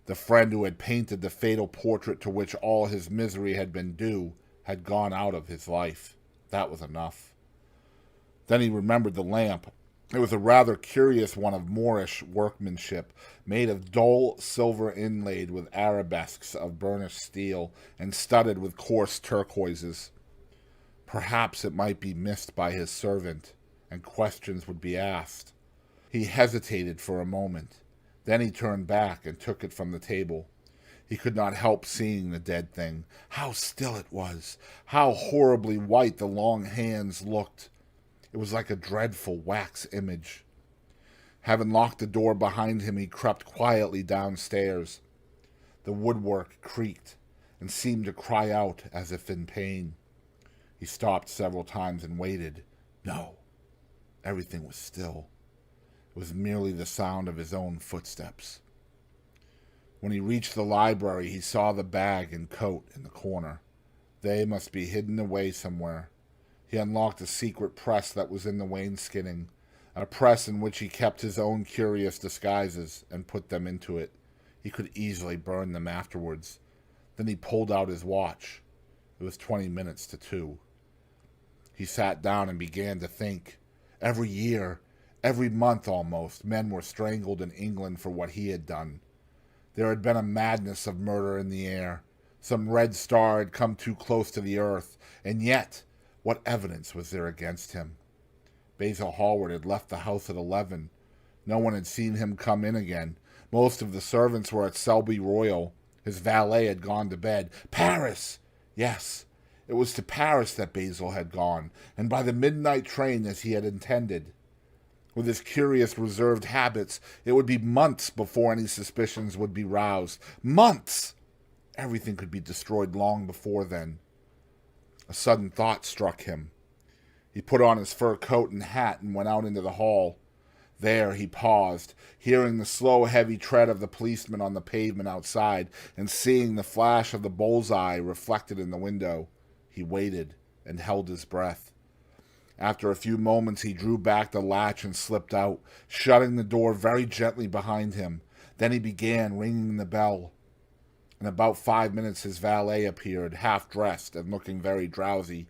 The friend who had painted the fatal portrait to which all his misery had been due had gone out of his life. That was enough. Then he remembered the lamp. It was a rather curious one of Moorish workmanship, made of dull silver inlaid with arabesques of burnished steel and studded with coarse turquoises. Perhaps it might be missed by his servant, and questions would be asked. He hesitated for a moment. Then he turned back and took it from the table. He could not help seeing the dead thing. How still it was! How horribly white the long hands looked! It was like a dreadful wax image. Having locked the door behind him, he crept quietly downstairs. The woodwork creaked and seemed to cry out as if in pain. He stopped several times and waited. No, everything was still. It was merely the sound of his own footsteps. When he reached the library, he saw the bag and coat in the corner. They must be hidden away somewhere. He unlocked a secret press that was in the wainscoting, a press in which he kept his own curious disguises, and put them into it. He could easily burn them afterwards. Then he pulled out his watch. It was 20 minutes to 2. He sat down and began to think. Every year, every month almost, men were strangled in England for what he had done. There had been a madness of murder in the air. Some red star had come too close to the earth, and yet what evidence was there against him? Basil Hallward had left the house at 11. No one had seen him come in again. Most of the servants were at Selby Royal. His valet had gone to bed. Paris! Yes, it was to Paris that Basil had gone, and by the midnight train as he had intended. With his curious reserved habits, it would be months before any suspicions would be roused. Months! Everything could be destroyed long before then. A sudden thought struck him. He put on his fur coat and hat and went out into the hall. There he paused, hearing the slow, heavy tread of the policeman on the pavement outside and seeing the flash of the bullseye reflected in the window. He waited and held his breath. After a few moments he drew back the latch and slipped out, shutting the door very gently behind him. Then he began ringing the bell. In about 5 minutes his valet appeared, half-dressed and looking very drowsy.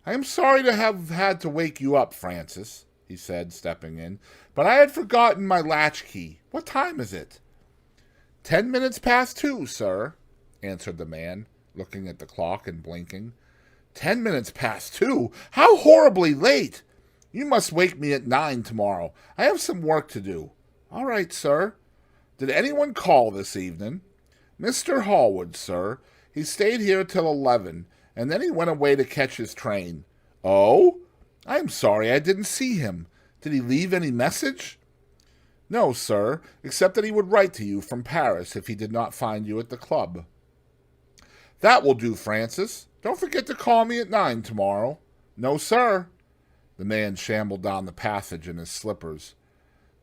"I am sorry to have had to wake you up, Francis," he said, stepping in, "but I had forgotten my latchkey. What time is it?" 10 minutes past 2, sir," answered the man, looking at the clock and blinking. 10 minutes past 2? How horribly late! You must wake me at 9 tomorrow. I have some work to do." "All right, sir." "Did anyone call this evening?" "Mr. Hallward, sir. He stayed here till 11, and then he went away to catch his train." "Oh? I am sorry I didn't see him. Did he leave any message?" "No, sir, except that he would write to you from Paris if he did not find you at the club." "That will do, Francis. Don't forget to call me at 9 tomorrow." "No, sir." The man shambled down the passage in his slippers.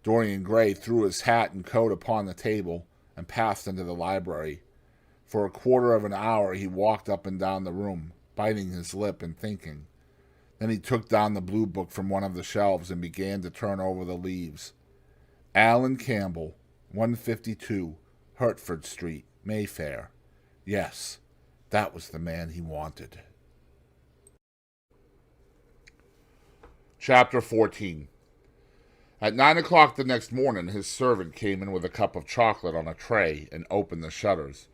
Dorian Gray threw his hat and coat upon the table and passed into the library. For a quarter of an hour he walked up and down the room, biting his lip and thinking. Then he took down the blue book from one of the shelves and began to turn over the leaves. Allen Campbell, 152, Hertford Street, Mayfair. Yes, that was the man he wanted. Chapter 14. At 9 o'clock the next morning, his servant came in with a cup of chocolate on a tray and opened the shutters.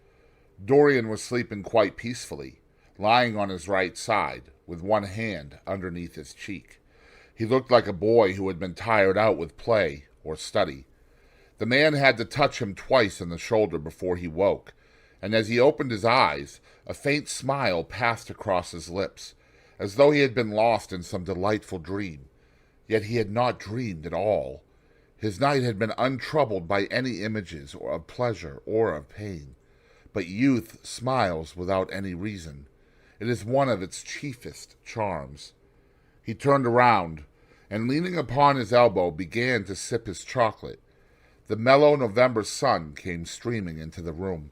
Dorian was sleeping quite peacefully, lying on his right side, with one hand underneath his cheek. He looked like a boy who had been tired out with play or study. The man had to touch him twice on the shoulder before he woke, and as he opened his eyes, a faint smile passed across his lips, as though he had been lost in some delightful dream. Yet he had not dreamed at all. His night had been untroubled by any images or of pleasure or of pain. But youth smiles without any reason. It is one of its chiefest charms. He turned around and leaning upon his elbow began to sip his chocolate. The mellow November sun came streaming into the room.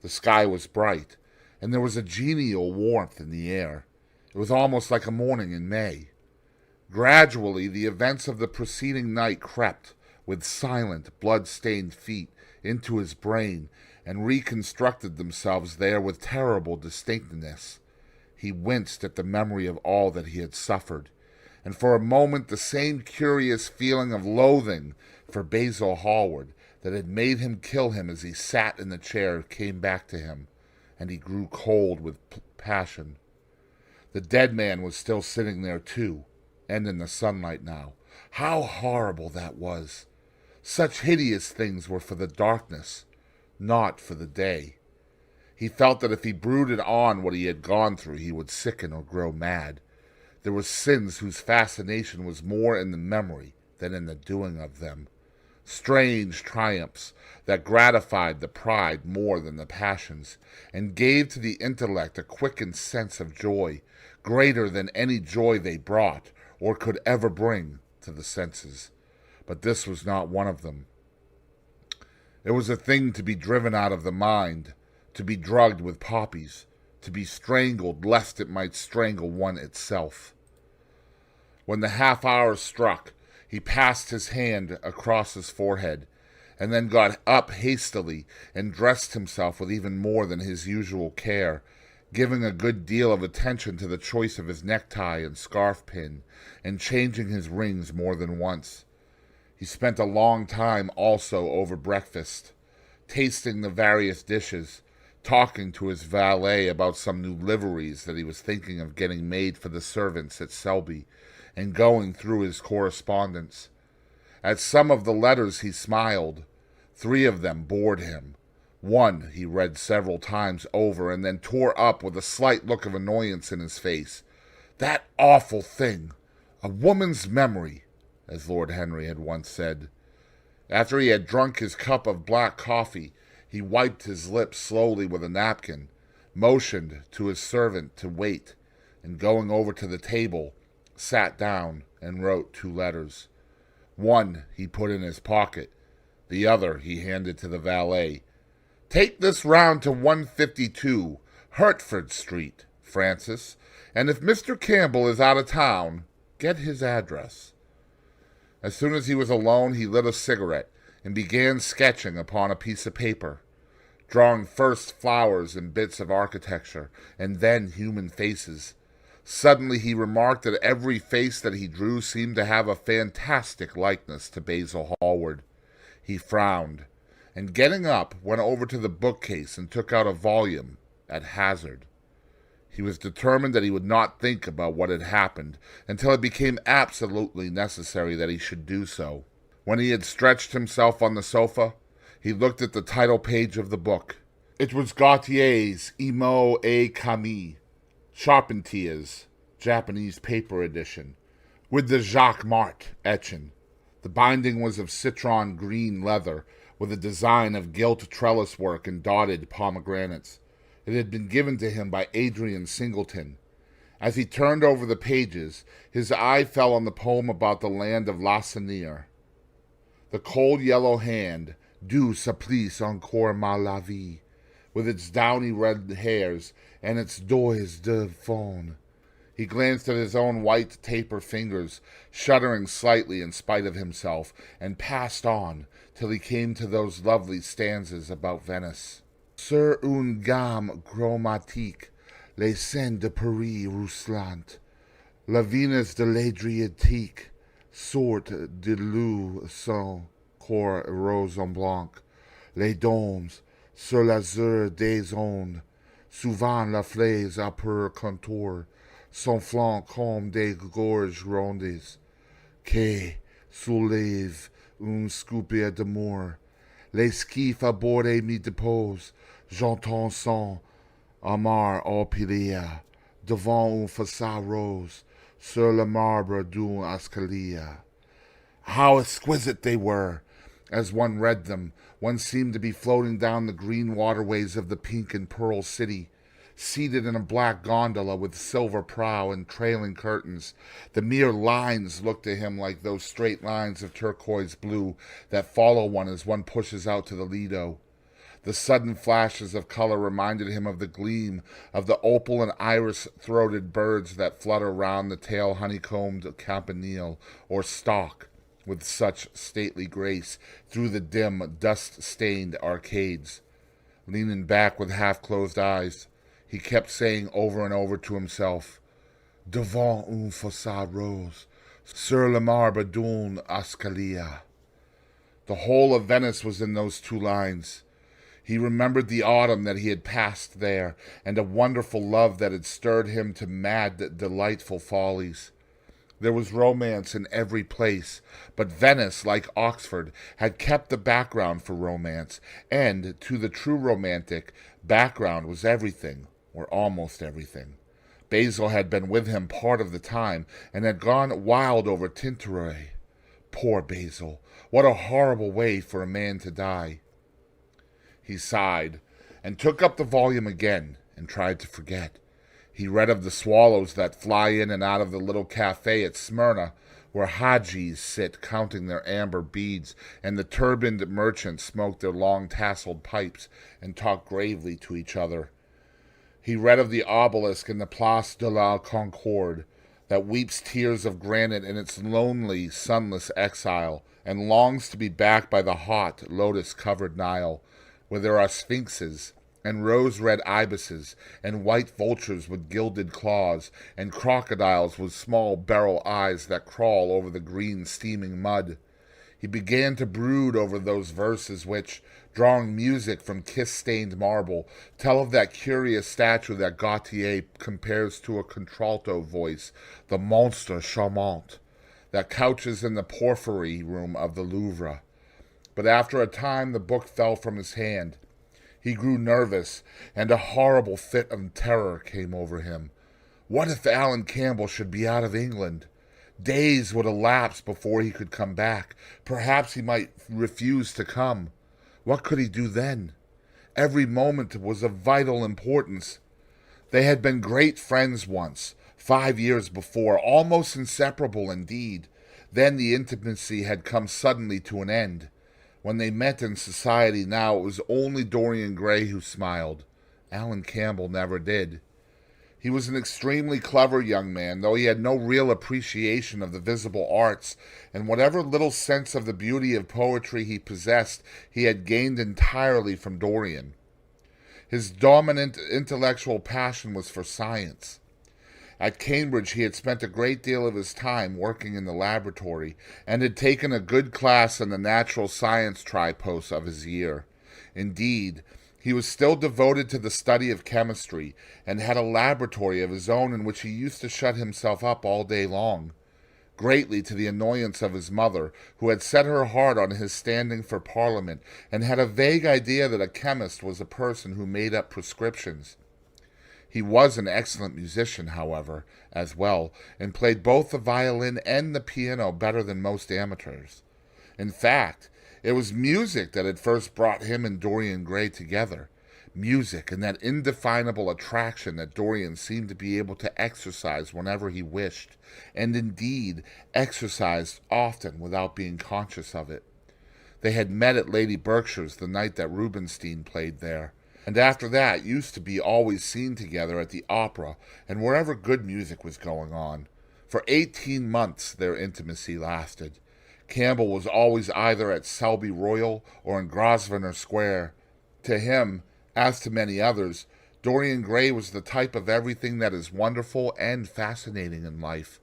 The sky was bright, and there was a genial warmth in the air. It was almost like a morning in May. Gradually, the events of the preceding night crept, with silent, blood-stained feet, into his brain, and reconstructed themselves there with terrible distinctness. He winced at the memory of all that he had suffered, and for a moment the same curious feeling of loathing for Basil Hallward that had made him kill him as he sat in the chair came back to him, and he grew cold with passion. The dead man was still sitting there too, and in the sunlight now. How horrible that was! Such hideous things were for the darkness, not for the day. He felt that if he brooded on what he had gone through, he would sicken or grow mad. There were sins whose fascination was more in the memory than in the doing of them. Strange triumphs that gratified the pride more than the passions, and gave to the intellect a quickened sense of joy, greater than any joy they brought or could ever bring to the senses. But this was not one of them. It was a thing to be driven out of the mind, to be drugged with poppies, to be strangled lest it might strangle one itself. When the half-hour struck, he passed his hand across his forehead, and then got up hastily and dressed himself with even more than his usual care, giving a good deal of attention to the choice of his necktie and scarf pin, and changing his rings more than once. He spent a long time also over breakfast, tasting the various dishes, talking to his valet about some new liveries that he was thinking of getting made for the servants at Selby, and going through his correspondence. At some of the letters he smiled. 3 of them bored him. One he read several times over and then tore up with a slight look of annoyance in his face. That awful thing, a woman's memory, as Lord Henry had once said. After he had drunk his cup of black coffee, he wiped his lips slowly with a napkin, motioned to his servant to wait, and going over to the table, sat down and wrote 2 letters. One he put in his pocket. The other he handed to the valet. "Take this round to 152 Hertford Street, Francis, and if Mr. Campbell is out of town, get his address." As soon as he was alone, he lit a cigarette and began sketching upon a piece of paper, drawing first flowers and bits of architecture, and then human faces. Suddenly he remarked that every face that he drew seemed to have a fantastic likeness to Basil Hallward. He frowned, and getting up, went over to the bookcase and took out a volume at hazard. He was determined that he would not think about what had happened until it became absolutely necessary that he should do so. When he had stretched himself on the sofa, he looked at the title page of the book. It was Gautier's Imo et Camille, Charpentier's Japanese paper edition, with the Jacques Martre etching. The binding was of citron green leather, with a design of gilt trellis work and dotted pomegranates. It had been given to him by Adrian Singleton. As he turned over the pages, his eye fell on the poem about the land of Lacenere. The cold yellow hand, "Du supplice encore mal la vie," with its downy red hairs and its doigts de faune. He glanced at his own white taper fingers, shuddering slightly in spite of himself, and passed on till he came to those lovely stanzas about Venice. Sur une gamme chromatique, les scènes de Paris ruisselantes, la Venus de l'Adriatique, sorte de l'eau sans corps rose en blanc, les domes, sur l'azur des ondes, souvent la flaise à pur contour, son flanc comme des gorges rondes, qui soulèvent une scoopia d'amour. Les skiffs à bord me déposent, j'entends son amar orpilia, devant une façade rose, sur le marbre d'une escalier. How exquisite they were! As one read them, one seemed to be floating down the green waterways of the pink and pearl city, seated in a black gondola with silver prow and trailing curtains. The mere lines looked to him like those straight lines of turquoise blue that follow one as one pushes out to the Lido. The sudden flashes of color reminded him of the gleam of the opal and iris-throated birds that flutter round the tail honeycombed campanile or stalk with such stately grace through the dim, dust-stained arcades. Leaning back with half-closed eyes, he kept saying over and over to himself, "Devant une façade rose, sur le marbre d'une escalier." The whole of Venice was in those two lines. He remembered the autumn that he had passed there, and a wonderful love that had stirred him to mad, delightful follies. There was romance in every place, but Venice, like Oxford, had kept the background for romance, and, to the true romantic, background was everything, or almost everything. Basil had been with him part of the time, and had gone wild over Tintoret. Poor Basil! What a horrible way for a man to die! He sighed, and took up the volume again, and tried to forget. He read of the swallows that fly in and out of the little cafe at Smyrna, where Hajis sit counting their amber beads, and the turbaned merchants smoke their long tasseled pipes and talk gravely to each other. He read of the obelisk in the Place de la Concorde, that weeps tears of granite in its lonely, sunless exile, and longs to be back by the hot, lotus-covered Nile, where there are sphinxes, and rose-red ibises, and white vultures with gilded claws, and crocodiles with small beryl eyes that crawl over the green steaming mud. He began to brood over those verses which, drawing music from kiss-stained marble, tell of that curious statue that Gautier compares to a contralto voice, the monstre charmant, that couches in the porphyry room of the Louvre. But after a time the book fell from his hand. He grew nervous, and a horrible fit of terror came over him. What if Alan Campbell should be out of England? Days would elapse before he could come back. Perhaps he might refuse to come. What could he do then? Every moment was of vital importance. They had been great friends once, 5 years before, almost inseparable indeed. Then the intimacy had come suddenly to an end. When they met in society now, it was only Dorian Gray who smiled. Alan Campbell never did. He was an extremely clever young man, though he had no real appreciation of the visible arts, and whatever little sense of the beauty of poetry he possessed, he had gained entirely from Dorian. His dominant intellectual passion was for science. At Cambridge he had spent a great deal of his time working in the laboratory, and had taken a good class in the natural science tripos of his year. Indeed, he was still devoted to the study of chemistry, and had a laboratory of his own in which he used to shut himself up all day long, greatly to the annoyance of his mother, who had set her heart on his standing for Parliament, and had a vague idea that a chemist was a person who made up prescriptions. He was an excellent musician, however, as well, and played both the violin and the piano better than most amateurs. In fact, it was music that had first brought him and Dorian Gray together. Music and that indefinable attraction that Dorian seemed to be able to exercise whenever he wished, and indeed exercised often without being conscious of it. They had met at Lady Berkshire's the night that Rubinstein played there, and after that used to be always seen together at the opera and wherever good music was going on. For 18 months their intimacy lasted. Campbell was always either at Selby Royal or in Grosvenor Square. To him, as to many others, Dorian Gray was the type of everything that is wonderful and fascinating in life.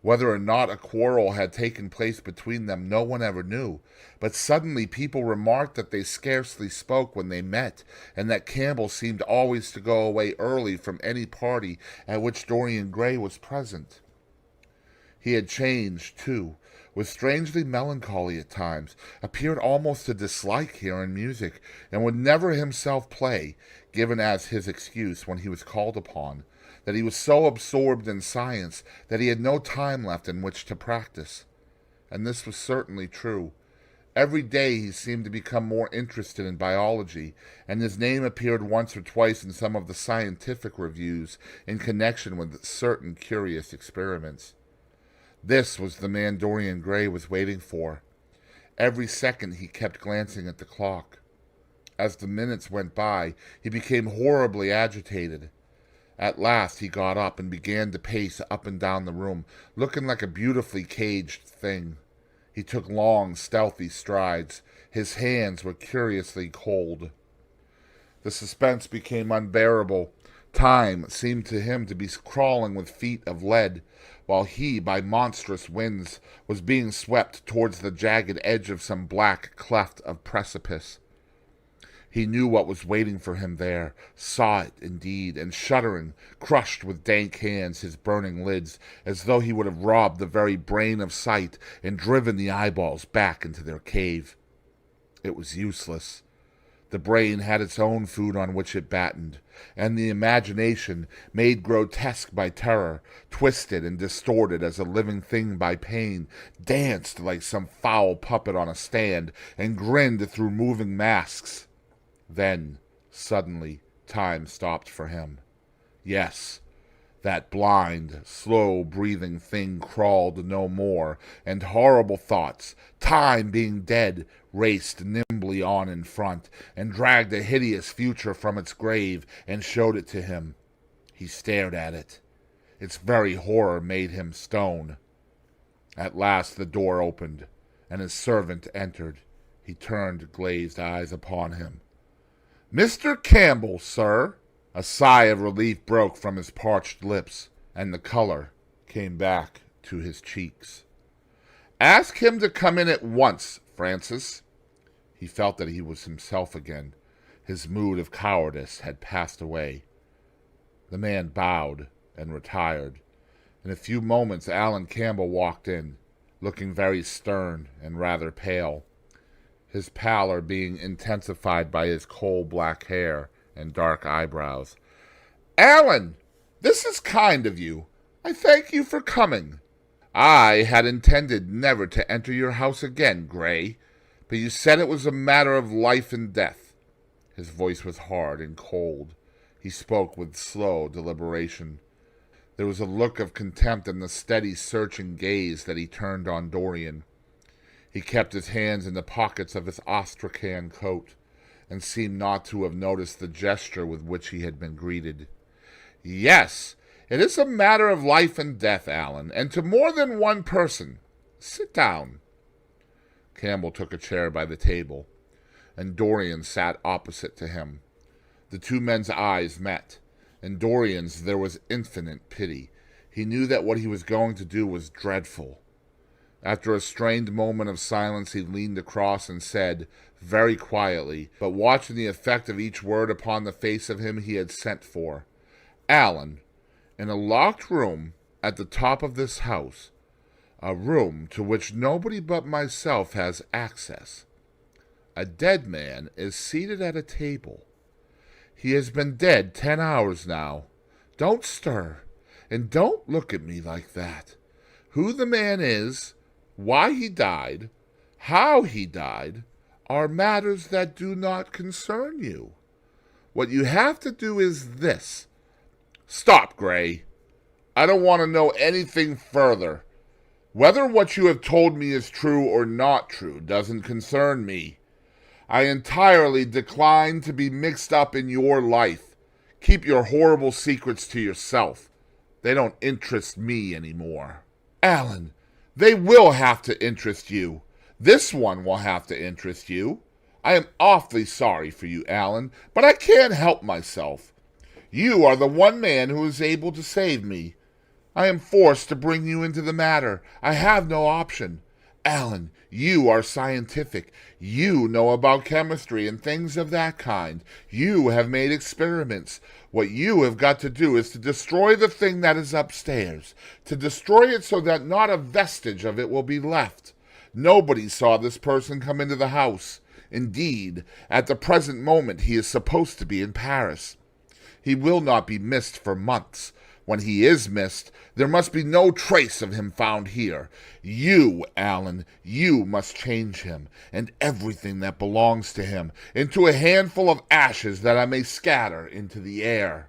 Whether or not a quarrel had taken place between them no one ever knew, but suddenly people remarked that they scarcely spoke when they met, and that Campbell seemed always to go away early from any party at which Dorian Gray was present. He had changed, too, was strangely melancholy at times, appeared almost to dislike hearing music, and would never himself play, given as his excuse when he was called upon, that he was so absorbed in science that he had no time left in which to practice. And this was certainly true. Every day he seemed to become more interested in biology, and his name appeared once or twice in some of the scientific reviews in connection with certain curious experiments. This was the man Dorian Gray was waiting for. Every second he kept glancing at the clock. As the minutes went by, he became horribly agitated. At last he got up and began to pace up and down the room, looking like a beautifully caged thing. He took long, stealthy strides. His hands were curiously cold. The suspense became unbearable. Time seemed to him to be crawling with feet of lead, while he, by monstrous winds, was being swept towards the jagged edge of some black cleft of precipice. He knew what was waiting for him there, saw it indeed, and shuddering, crushed with dank hands his burning lids, as though he would have robbed the very brain of sight and driven the eyeballs back into their cave. It was useless. The brain had its own food on which it battened, and the imagination, made grotesque by terror, twisted and distorted as a living thing by pain, danced like some foul puppet on a stand, and grinned through moving masks. Then, suddenly, time stopped for him. Yes, that blind, slow-breathing thing crawled no more, and horrible thoughts, time being dead, raced nimbly on in front, and dragged a hideous future from its grave, and showed it to him. He stared at it. Its very horror made him stone. At last the door opened, and his servant entered. He turned glazed eyes upon him. "Mr. Campbell, sir." A sigh of relief broke from his parched lips, and the color came back to his cheeks. "Ask him to come in at once, Francis." He felt that he was himself again. His mood of cowardice had passed away. The man bowed and retired. In a few moments Alan Campbell walked in, looking very stern and rather pale, his pallor being intensified by his coal-black hair and dark eyebrows. "Alan, this is kind of you. I thank you for coming. I had intended never to enter your house again, Gray, but you said it was a matter of life and death." His voice was hard and cold. He spoke with slow deliberation. There was a look of contempt in the steady, searching gaze that he turned on Dorian. He kept his hands in the pockets of his astrakhan coat, and seemed not to have noticed the gesture with which he had been greeted. "Yes, it is a matter of life and death, Alan, and to more than one person. Sit down." Campbell took a chair by the table, and Dorian sat opposite to him. The two men's eyes met. In Dorian's there was infinite pity. He knew that what he was going to do was dreadful. After a strained moment of silence, he leaned across and said, very quietly, but watching the effect of each word upon the face of him he had sent for, "Alan, in a locked room at the top of this house, a room to which nobody but myself has access, a dead man is seated at a table. He has been dead 10 hours now. Don't stir, and don't look at me like that. Who the man is, why he died, how he died, are matters that do not concern you. What you have to do is this." "Stop, Gray. I don't want to know anything further. Whether what you have told me is true or not true doesn't concern me. I entirely decline to be mixed up in your life. Keep your horrible secrets to yourself. They don't interest me anymore." "Alan, they will have to interest you. This one will have to interest you. I am awfully sorry for you, Alan, but I can't help myself. You are the one man who is able to save me. I am forced to bring you into the matter. I have no option. Alan, you are scientific. You know about chemistry and things of that kind. You have made experiments. What you have got to do is to destroy the thing that is upstairs, to destroy it so that not a vestige of it will be left. Nobody saw this person come into the house. Indeed, at the present moment he is supposed to be in Paris. He will not be missed for months. When he is missed, there must be no trace of him found here. You, Alan, you must change him, and everything that belongs to him, into a handful of ashes that I may scatter into the air.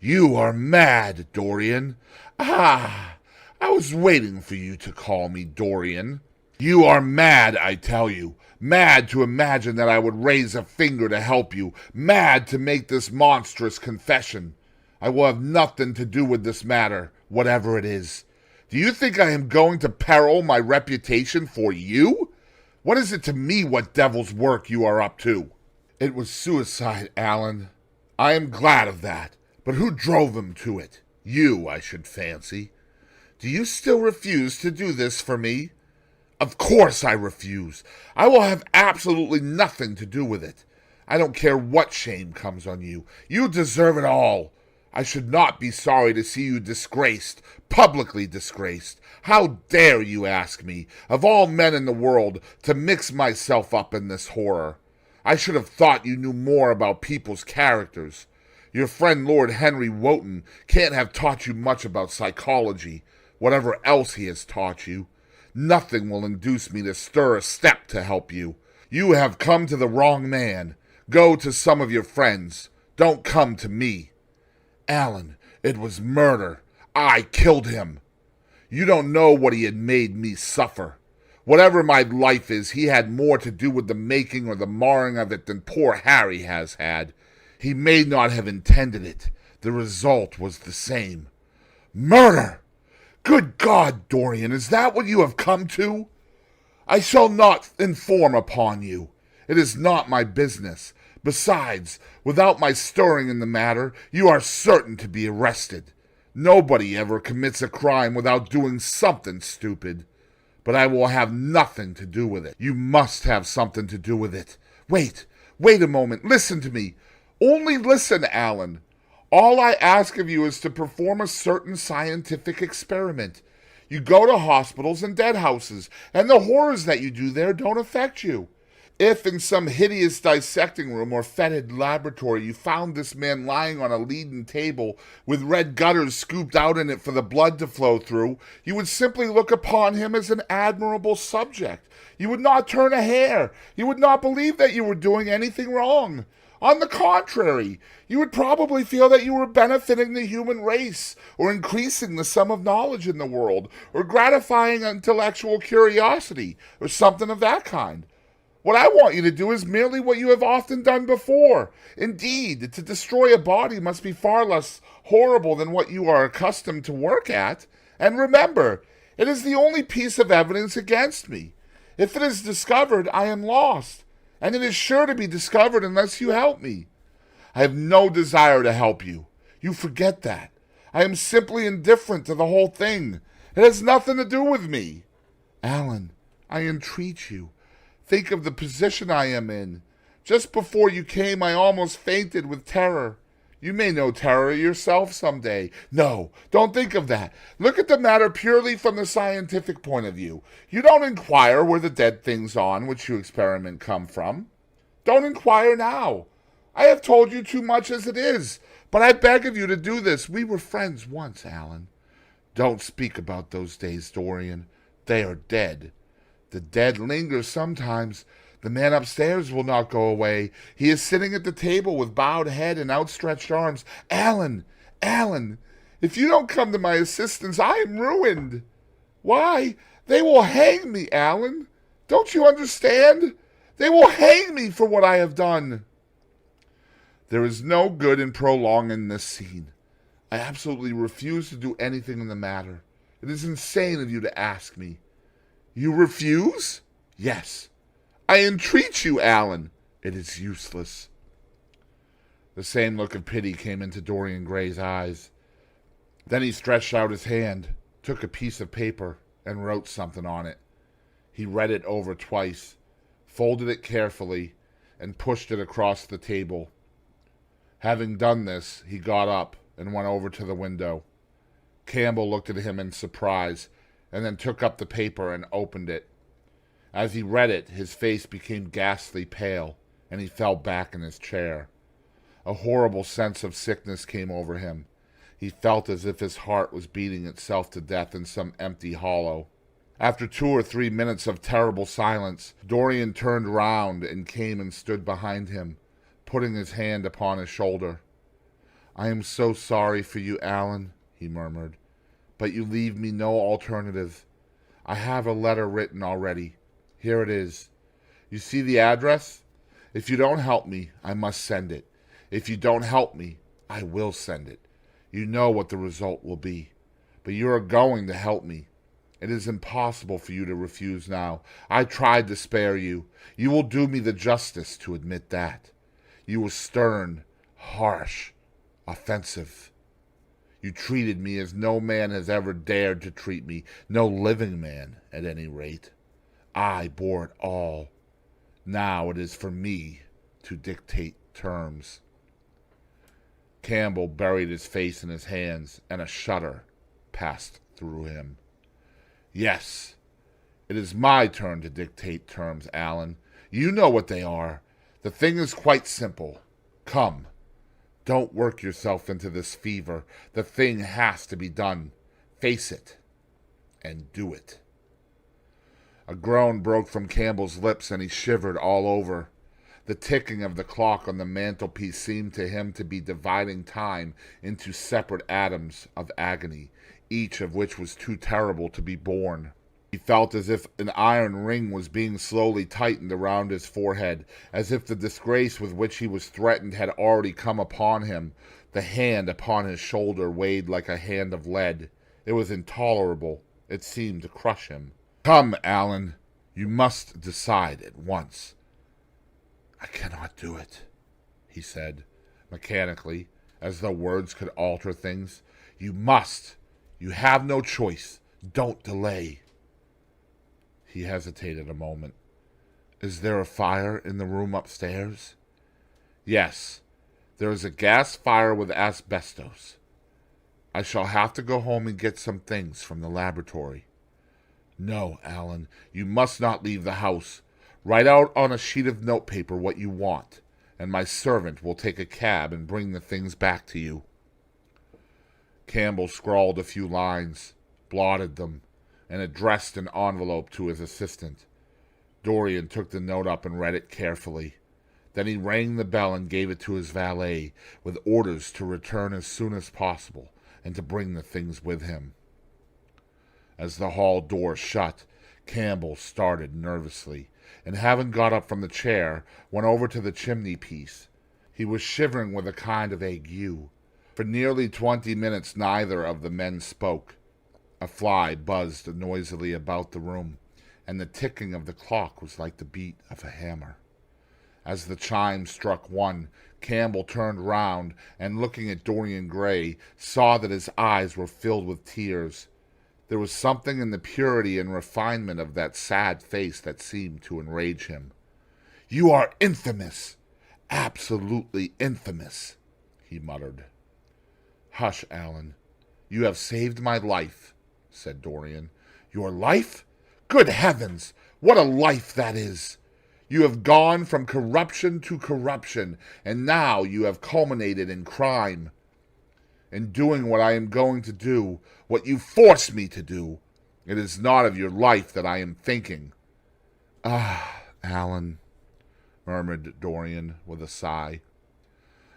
You are mad, Dorian. Ah, I was waiting for you to call me Dorian. You are mad, I tell you. Mad to imagine that I would raise a finger to help you. Mad to make this monstrous confession. I will have nothing to do with this matter, whatever it is. Do you think I am going to peril my reputation for you? What is it to me what devil's work you are up to? It was suicide, Alan. I am glad of that. But who drove him to it? You, I should fancy. Do you still refuse to do this for me? Of course I refuse. I will have absolutely nothing to do with it. I don't care what shame comes on you. You deserve it all. I should not be sorry to see you disgraced, publicly disgraced. How dare you ask me, of all men in the world, to mix myself up in this horror? I should have thought you knew more about people's characters. Your friend Lord Henry Wotton can't have taught you much about psychology, whatever else he has taught you. Nothing will induce me to stir a step to help you. You have come to the wrong man. Go to some of your friends. Don't come to me. Alan, it was murder. I killed him. You don't know what he had made me suffer. Whatever my life is, he had more to do with the making or the marring of it than poor Harry has had. He may not have intended it. The result was the same. Murder! Good God, Dorian, is that what you have come to? I shall not inform upon you. It is not my business. Besides, without my stirring in the matter, you are certain to be arrested. Nobody ever commits a crime without doing something stupid. But I will have nothing to do with it. You must have something to do with it. Wait a moment. Listen to me. Only listen, Alan. All I ask of you is to perform a certain scientific experiment. You go to hospitals and dead houses, and the horrors that you do there don't affect you. If in some hideous dissecting room or fetid laboratory you found this man lying on a leaden table with red gutters scooped out in it for the blood to flow through, you would simply look upon him as an admirable subject. You would not turn a hair. You would not believe that you were doing anything wrong. On the contrary, you would probably feel that you were benefiting the human race, or increasing the sum of knowledge in the world, or gratifying intellectual curiosity, or something of that kind. What I want you to do is merely what you have often done before. Indeed, to destroy a body must be far less horrible than what you are accustomed to work at. And remember, it is the only piece of evidence against me. If it is discovered, I am lost. And it is sure to be discovered unless you help me. I have no desire to help you. You forget that. I am simply indifferent to the whole thing. It has nothing to do with me. Alan, I entreat you. Think of the position I am in. Just before you came, I almost fainted with terror. You may know terror yourself some day. No, don't think of that. Look at the matter purely from the scientific point of view. You don't inquire where the dead things on which you experiment come from. Don't inquire now. I have told you too much as it is, but I beg of you to do this. We were friends once, Alan. Don't speak about those days, Dorian. They are dead. The dead linger sometimes. The man upstairs will not go away. He is sitting at the table with bowed head and outstretched arms. Alan, if you don't come to my assistance, I am ruined. Why, they will hang me, Alan. Don't you understand? They will hang me for what I have done. There is no good in prolonging this scene. I absolutely refuse to do anything in the matter. It is insane of you to ask me. You refuse? Yes. I entreat you, Alan. It is useless. The same look of pity came into Dorian Gray's eyes. Then he stretched out his hand, took a piece of paper, and wrote something on it. He read it over twice, folded it carefully, and pushed it across the table. Having done this, he got up and went over to the window. Campbell looked at him in surprise, and then took up the paper and opened it. As he read it, his face became ghastly pale, and he fell back in his chair. A horrible sense of sickness came over him. He felt as if his heart was beating itself to death in some empty hollow. After 2 or 3 minutes of terrible silence, Dorian turned round and came and stood behind him, putting his hand upon his shoulder. "I am so sorry for you, Alan," he murmured, "but you leave me no alternative. I have a letter written already. Here it is. You see the address? If you don't help me, I must send it. If you don't help me, I will send it. You know what the result will be. But you are going to help me. It is impossible for you to refuse now. I tried to spare you. You will do me the justice to admit that. You were stern, harsh, offensive. You treated me as no man has ever dared to treat me, no living man, at any rate. I bore it all. Now it is for me to dictate terms." Campbell buried his face in his hands, and a shudder passed through him. "Yes, it is my turn to dictate terms, Alan. You know what they are. The thing is quite simple. Come. Don't work yourself into this fever. The thing has to be done. Face it, and do it." A groan broke from Campbell's lips, and he shivered all over. The ticking of the clock on the mantelpiece seemed to him to be dividing time into separate atoms of agony, each of which was too terrible to be borne. He felt as if an iron ring was being slowly tightened around his forehead, as if the disgrace with which he was threatened had already come upon him. The hand upon his shoulder weighed like a hand of lead. It was intolerable. It seemed to crush him. "Come, Alan, you must decide at once." "I cannot do it," he said, mechanically, as though words could alter things. "You must. You have no choice. Don't delay." He hesitated a moment. "Is there a fire in the room upstairs?" "Yes. There is a gas fire with asbestos. I shall have to go home and get some things from the laboratory." "No, Alan, you must not leave the house. Write out on a sheet of notepaper what you want, and my servant will take a cab and bring the things back to you." Campbell scrawled a few lines, blotted them, and addressed an envelope to his assistant. Dorian took the note up and read it carefully. Then he rang the bell and gave it to his valet, with orders to return as soon as possible and to bring the things with him. As the hall door shut, Campbell started nervously, and having got up from the chair, went over to the chimney-piece. He was shivering with a kind of ague. For nearly 20 minutes neither of the men spoke. A fly buzzed noisily about the room, and the ticking of the clock was like the beat of a hammer. As the chime struck 1, Campbell turned round, and looking at Dorian Gray, saw that his eyes were filled with tears. There was something in the purity and refinement of that sad face that seemed to enrage him. "You are infamous, absolutely infamous," he muttered. "Hush, Alan. You have saved my life," said Dorian. "Your life? Good heavens, what a life that is! You have gone from corruption to corruption, and now you have culminated in crime. In doing what I am going to do, what you force me to do, it is not of your life that I am thinking." "Ah, Alan," murmured Dorian with a sigh.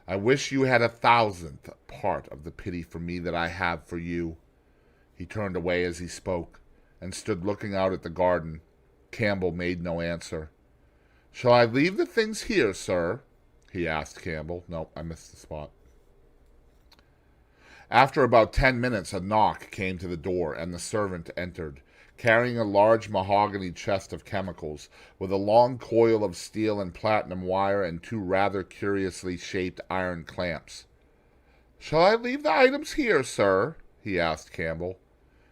"I wish you had 1,000th part of the pity for me that I have for you." He turned away as he spoke, and stood looking out at the garden. Campbell made no answer. "Shall I leave the things here, sir?" he asked Campbell. No, I missed the spot. After about 10 minutes, a knock came to the door, and the servant entered, carrying a large mahogany chest of chemicals, with a long coil of steel and platinum wire and 2 rather curiously shaped iron clamps. "Shall I leave the items here, sir?" he asked Campbell.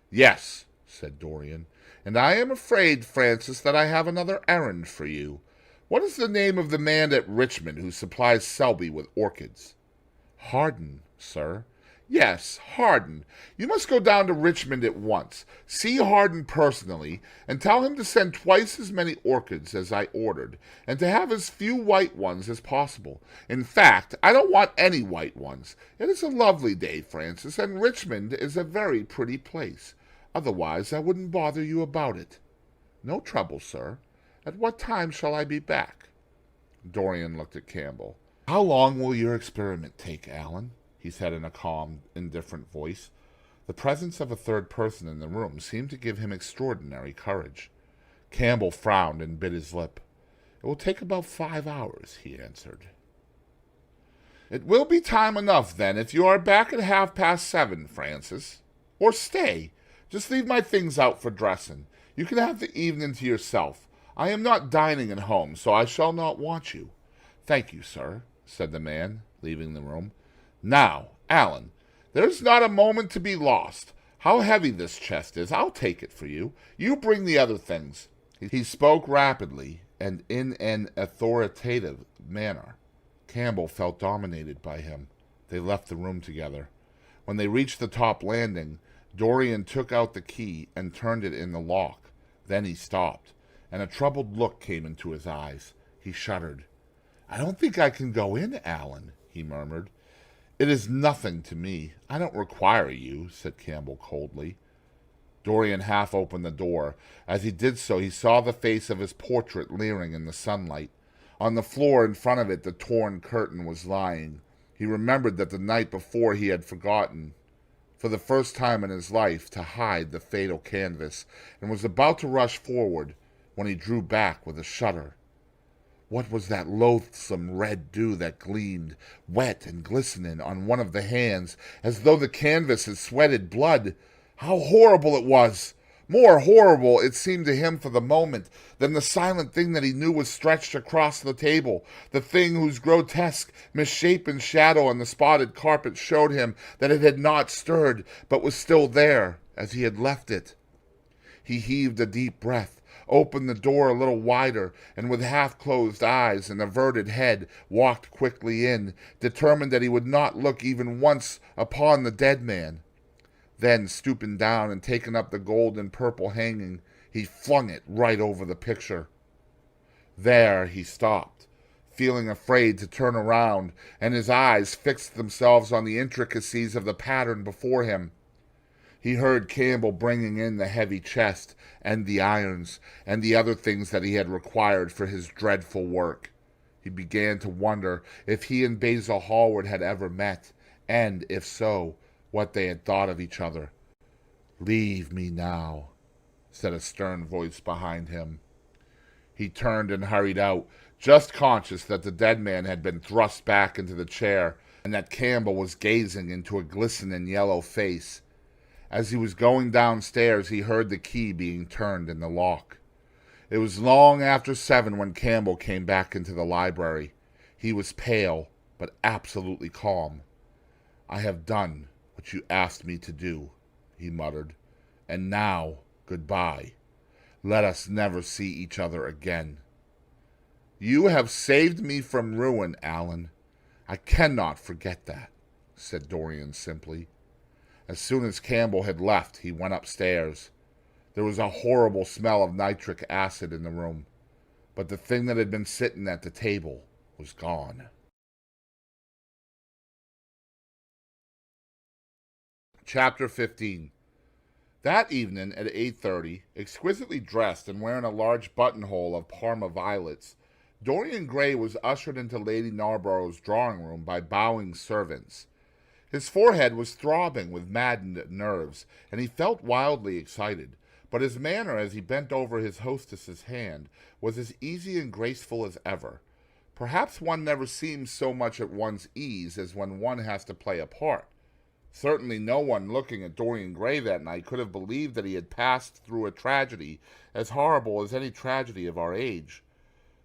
"Yes," said Dorian, "and I am afraid, Francis, that I have another errand for you. What is the name of the man at Richmond who supplies Selby with orchids?" "Harden, sir. Yes, Hardin. You must go down to Richmond at once. See Hardin personally, and tell him to send twice as many orchids as I ordered, and to have as few white ones as possible. In fact, I don't want any white ones. It is a lovely day, Francis, and Richmond is a very pretty place. Otherwise, I wouldn't bother you about it. No trouble, sir. At what time shall I be back? Dorian looked at Campbell. How long will your experiment take, Alan? He said in a calm, indifferent voice. The presence of a third person in the room seemed to give him extraordinary courage. Campbell frowned and bit his lip. It will take about 5 hours, he answered. It will be time enough, then, if you are back at 7:30, Francis. Or stay. Just leave my things out for dressing. You can have the evening to yourself. I am not dining at home, so I shall not want you. Thank you, sir, said the man, leaving the room. Now, Alan, there's not a moment to be lost. How heavy this chest is, I'll take it for you. You bring the other things. He spoke rapidly and in an authoritative manner. Campbell felt dominated by him. They left the room together. When they reached the top landing, Dorian took out the key and turned it in the lock. Then he stopped, and a troubled look came into his eyes. He shuddered. I don't think I can go in, Alan, he murmured. It is nothing to me. I don't require you, said Campbell coldly. Dorian half opened the door. As he did so, he saw the face of his portrait leering in the sunlight. On the floor in front of it, the torn curtain was lying. He remembered that the night before he had forgotten, for the first time in his life, to hide the fatal canvas, and was about to rush forward when he drew back with a shudder. What was that loathsome red dew that gleamed, wet and glistening, on one of the hands, as though the canvas had sweated blood? How horrible it was! More horrible, it seemed to him for the moment, than the silent thing that he knew was stretched across the table, the thing whose grotesque, misshapen shadow on the spotted carpet showed him that it had not stirred, but was still there, as he had left it. He heaved a deep breath, opened the door a little wider, and with half-closed eyes and averted head walked quickly in, determined that he would not look even once upon the dead man. Then, stooping down and taking up the gold and purple hanging, he flung it right over the picture. There he stopped, feeling afraid to turn around, and his eyes fixed themselves on the intricacies of the pattern before him. He heard Campbell bringing in the heavy chest and the irons and the other things that he had required for his dreadful work. He began to wonder if he and Basil Hallward had ever met, and, if so, what they had thought of each other. "Leave me now," said a stern voice behind him. He turned and hurried out, just conscious that the dead man had been thrust back into the chair and that Campbell was gazing into a glistening yellow face. As he was going downstairs, he heard the key being turned in the lock. It was long after 7 when Campbell came back into the library. He was pale, but absolutely calm. "I have done what you asked me to do," he muttered. "And now, goodbye. Let us never see each other again." "You have saved me from ruin, Alan. I cannot forget that," said Dorian simply. As soon as Campbell had left, he went upstairs. There was a horrible smell of nitric acid in the room, but the thing that had been sitting at the table was gone. Chapter 15. That evening at 8:30, exquisitely dressed and wearing a large buttonhole of Parma violets, Dorian Gray was ushered into Lady Narborough's drawing-room by bowing servants. His forehead was throbbing with maddened nerves, and he felt wildly excited, but his manner as he bent over his hostess's hand was as easy and graceful as ever. Perhaps one never seems so much at one's ease as when one has to play a part. Certainly no one looking at Dorian Gray that night could have believed that he had passed through a tragedy as horrible as any tragedy of our age.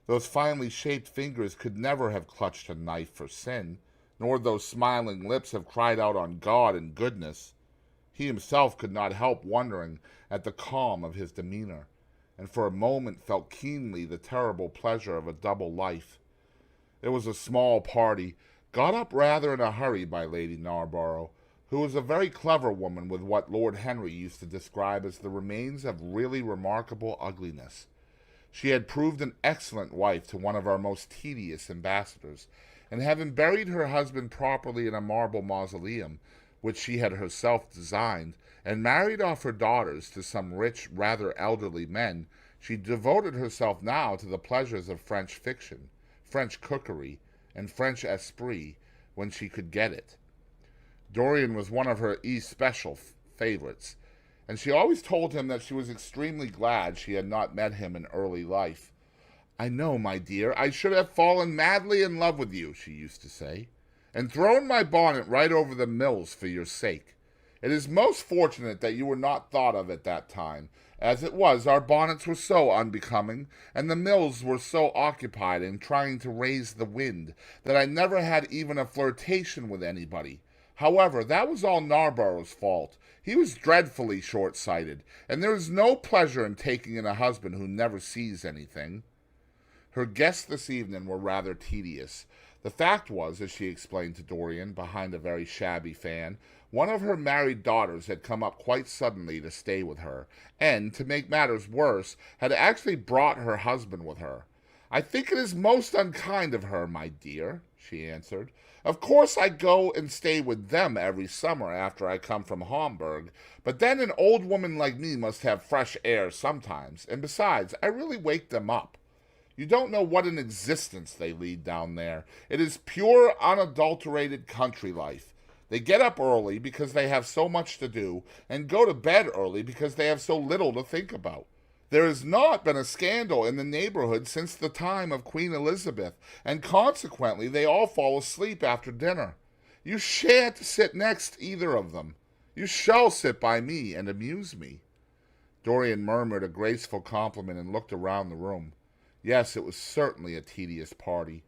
Those finely shaped fingers could never have clutched a knife for sin, nor those smiling lips have cried out on God and goodness. He himself could not help wondering at the calm of his demeanor, and for a moment felt keenly the terrible pleasure of a double life. It was a small party, got up rather in a hurry by Lady Narborough, who was a very clever woman with what Lord Henry used to describe as the remains of really remarkable ugliness. She had proved an excellent wife to one of our most tedious ambassadors, and having buried her husband properly in a marble mausoleum, which she had herself designed, and married off her daughters to some rich, rather elderly men, she devoted herself now to the pleasures of French fiction, French cookery, and French esprit when she could get it. Dorian was one of her especial favorites, and she always told him that she was extremely glad she had not met him in early life. "I know, my dear, I should have fallen madly in love with you," she used to say, "and thrown my bonnet right over the mills for your sake. It is most fortunate that you were not thought of at that time. As it was, our bonnets were so unbecoming, and the mills were so occupied in trying to raise the wind, that I never had even a flirtation with anybody. However, that was all Narborough's fault. He was dreadfully short-sighted, and there is no pleasure in taking in a husband who never sees anything." Her guests this evening were rather tedious. The fact was, as she explained to Dorian, behind a very shabby fan, one of her married daughters had come up quite suddenly to stay with her, and, to make matters worse, had actually brought her husband with her. "I think it is most unkind of her, my dear," she answered. "Of course I go and stay with them every summer after I come from Hamburg, but then an old woman like me must have fresh air sometimes, and besides, I really wake them up. You don't know what an existence they lead down there. It is pure, unadulterated country life. They get up early because they have so much to do, and go to bed early because they have so little to think about. There has not been a scandal in the neighborhood since the time of Queen Elizabeth, and consequently they all fall asleep after dinner. You shan't sit next either of them. You shall sit by me and amuse me." Dorian murmured a graceful compliment and looked around the room. Yes, it was certainly a tedious party.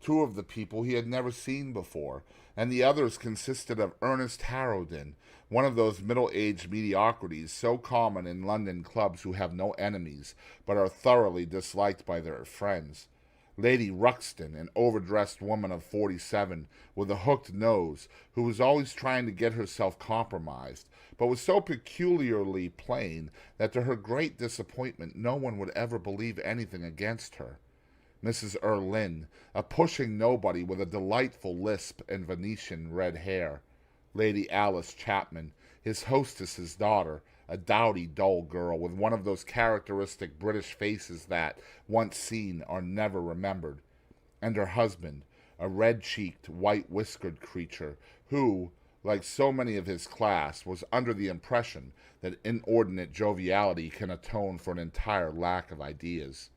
Two of the people he had never seen before, and the others consisted of Ernest Harrowden, one of those middle-aged mediocrities so common in London clubs who have no enemies, but are thoroughly disliked by their friends. Lady Ruxton, an overdressed woman of 47, with a hooked nose, who was always trying to get herself compromised, but was so peculiarly plain that to her great disappointment no one would ever believe anything against her. Mrs. Erlynne, a pushing nobody with a delightful lisp and Venetian red hair. Lady Alice Chapman, his hostess's daughter, a dowdy, dull girl with one of those characteristic British faces that, once seen, are never remembered. And her husband, a red-cheeked, white-whiskered creature, who, like so many of his class, was under the impression that inordinate joviality can atone for an entire lack of ideas.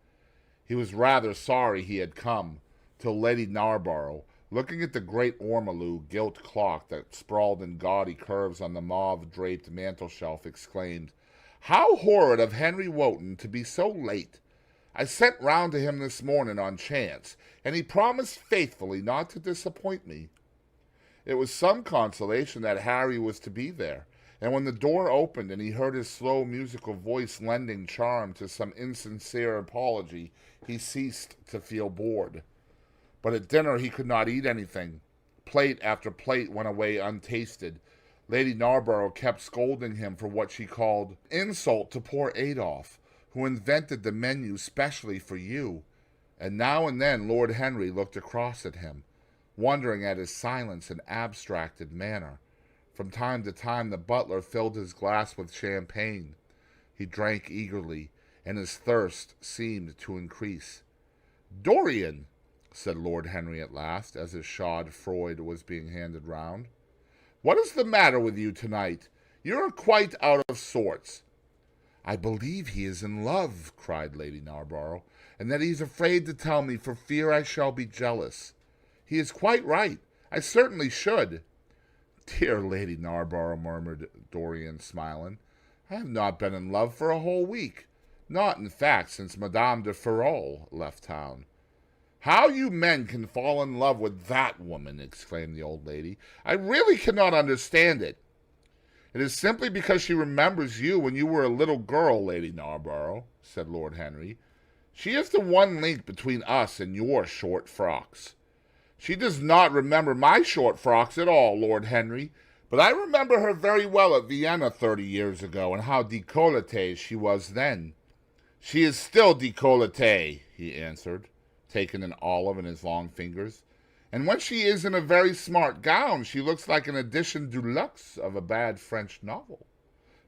He was rather sorry he had come, till Lady Narborough, looking at the great ormolu gilt clock that sprawled in gaudy curves on the mauve-draped mantel-shelf, exclaimed, "How horrid of Henry Wotton to be so late! I sent round to him this morning on chance, and he promised faithfully not to disappoint me." It was some consolation that Harry was to be there, and when the door opened and he heard his slow musical voice lending charm to some insincere apology, he ceased to feel bored. But at dinner he could not eat anything. Plate after plate went away untasted. Lady Narborough kept scolding him for what she called insult to poor Adolphe, who invented the menu specially for you. And now and then Lord Henry looked across at him, wondering at his silence and abstracted manner. From time to time the butler filled his glass with champagne. He drank eagerly, and his thirst seemed to increase. "Dorian," said Lord Henry at last, as his Chaud-froid was being handed round, "what is the matter with you tonight? You are quite out of sorts." "I believe he is in love," cried Lady Narborough, "and that he is afraid to tell me for fear I shall be jealous. He is quite right. I certainly should." "Dear Lady Narborough," murmured Dorian, smiling, "I have not been in love for a whole week. Not, in fact, since Madame de Ferrol left town." "How you men can fall in love with that woman!" exclaimed the old lady. "I really cannot understand it." "It is simply because she remembers you when you were a little girl, Lady Narborough," said Lord Henry. "She is the one link between us and your short frocks." "She does not remember my short frocks at all, Lord Henry. But I remember her very well at Vienna 30 years ago, and how décolletée she was then. She is still décolletée, he answered, taking an olive in his long fingers. And when she is in a very smart gown, she looks like an edition du luxe of a bad French novel.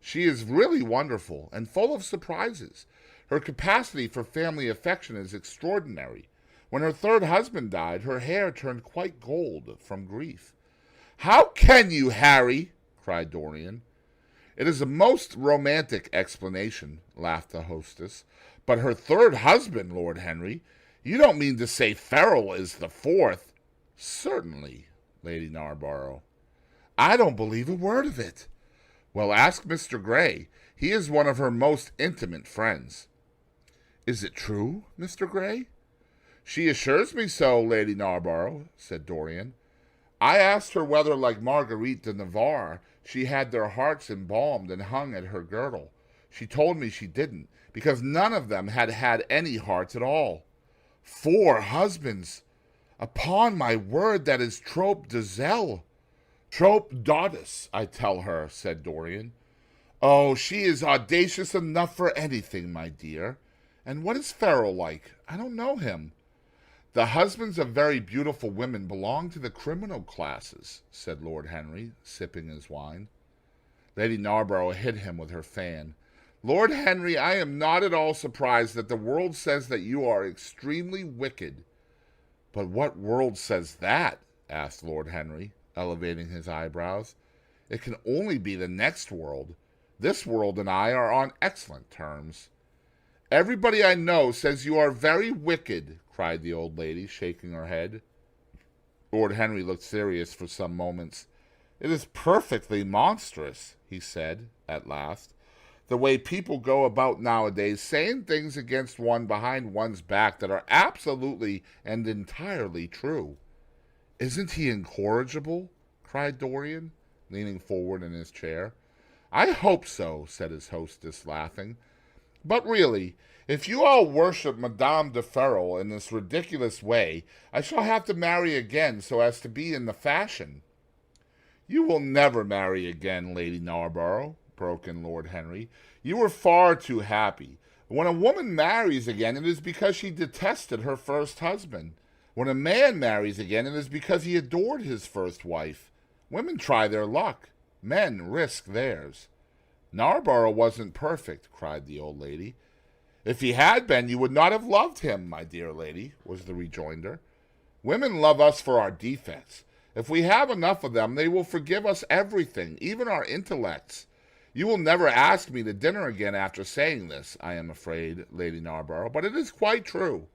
She is really wonderful and full of surprises. Her capacity for family affection is extraordinary. When her third husband died, her hair turned quite gold from grief. "How can you, Harry?" cried Dorian. "It is a most romantic explanation," laughed the hostess. "But her third husband, Lord Henry? You don't mean to say Farrell is the fourth?" "Certainly, Lady Narborough." "I don't believe a word of it." "Well, ask Mr. Gray. He is one of her most intimate friends." "Is it true, Mr. Gray?" "She assures me so, Lady Narborough," said Dorian. "I asked her whether, like Marguerite de Navarre, she had their hearts embalmed and hung at her girdle. She told me she didn't, because none of them had had any hearts at all. 4 husbands! Upon my word, that is trop de zèle." "Trop d'audace, I tell her," said Dorian. "Oh, she is audacious enough for anything, my dear. And what is Farrell like? I don't know him." "The husbands of very beautiful women belong to the criminal classes," said Lord Henry, sipping his wine. Lady Narborough hit him with her fan. "Lord Henry, I am not at all surprised that the world says that you are extremely wicked." "But what world says that?" asked Lord Henry, elevating his eyebrows. "It can only be the next world. This world and I are on excellent terms." "Everybody I know says you are very wicked," cried the old lady, shaking her head. Lord Henry looked serious for some moments. "It is perfectly monstrous," he said, at last, "the way people go about nowadays saying things against one behind one's back that are absolutely and entirely true." "Isn't he incorrigible?" cried Dorian, leaning forward in his chair. "I hope so," said his hostess, laughing. "But really, if you all worship Madame de Ferrol in this ridiculous way, I shall have to marry again so as to be in the fashion." "You will never marry again, Lady Narborough," broke in Lord Henry. "You were far too happy. When a woman marries again, it is because she detested her first husband. When a man marries again, it is because he adored his first wife. Women try their luck. Men risk theirs." "Narborough wasn't perfect," cried the old lady. "If he had been, you would not have loved him, my dear lady," was the rejoinder. "Women love us for our defects. If we have enough of them, they will forgive us everything, even our intellects. You will never ask me to dinner again after saying this, I am afraid, Lady Narborough, but it is quite true."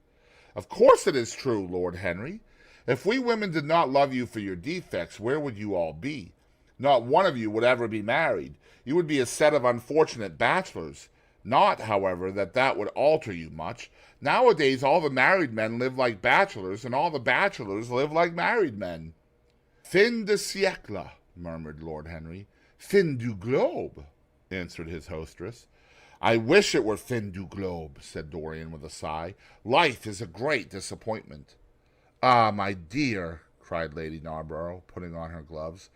"Of course it is true, Lord Henry. If we women did not love you for your defects, where would you all be? Not one of you would ever be married. You would be a set of unfortunate bachelors. Not, however, that that would alter you much. Nowadays all the married men live like bachelors, and all the bachelors live like married men." "Fin de siècle," murmured Lord Henry. "Fin du globe," answered his hostess. "I wish it were fin du globe," said Dorian with a sigh. "Life is a great disappointment." "Ah, my dear," cried Lady Narborough, putting on her gloves,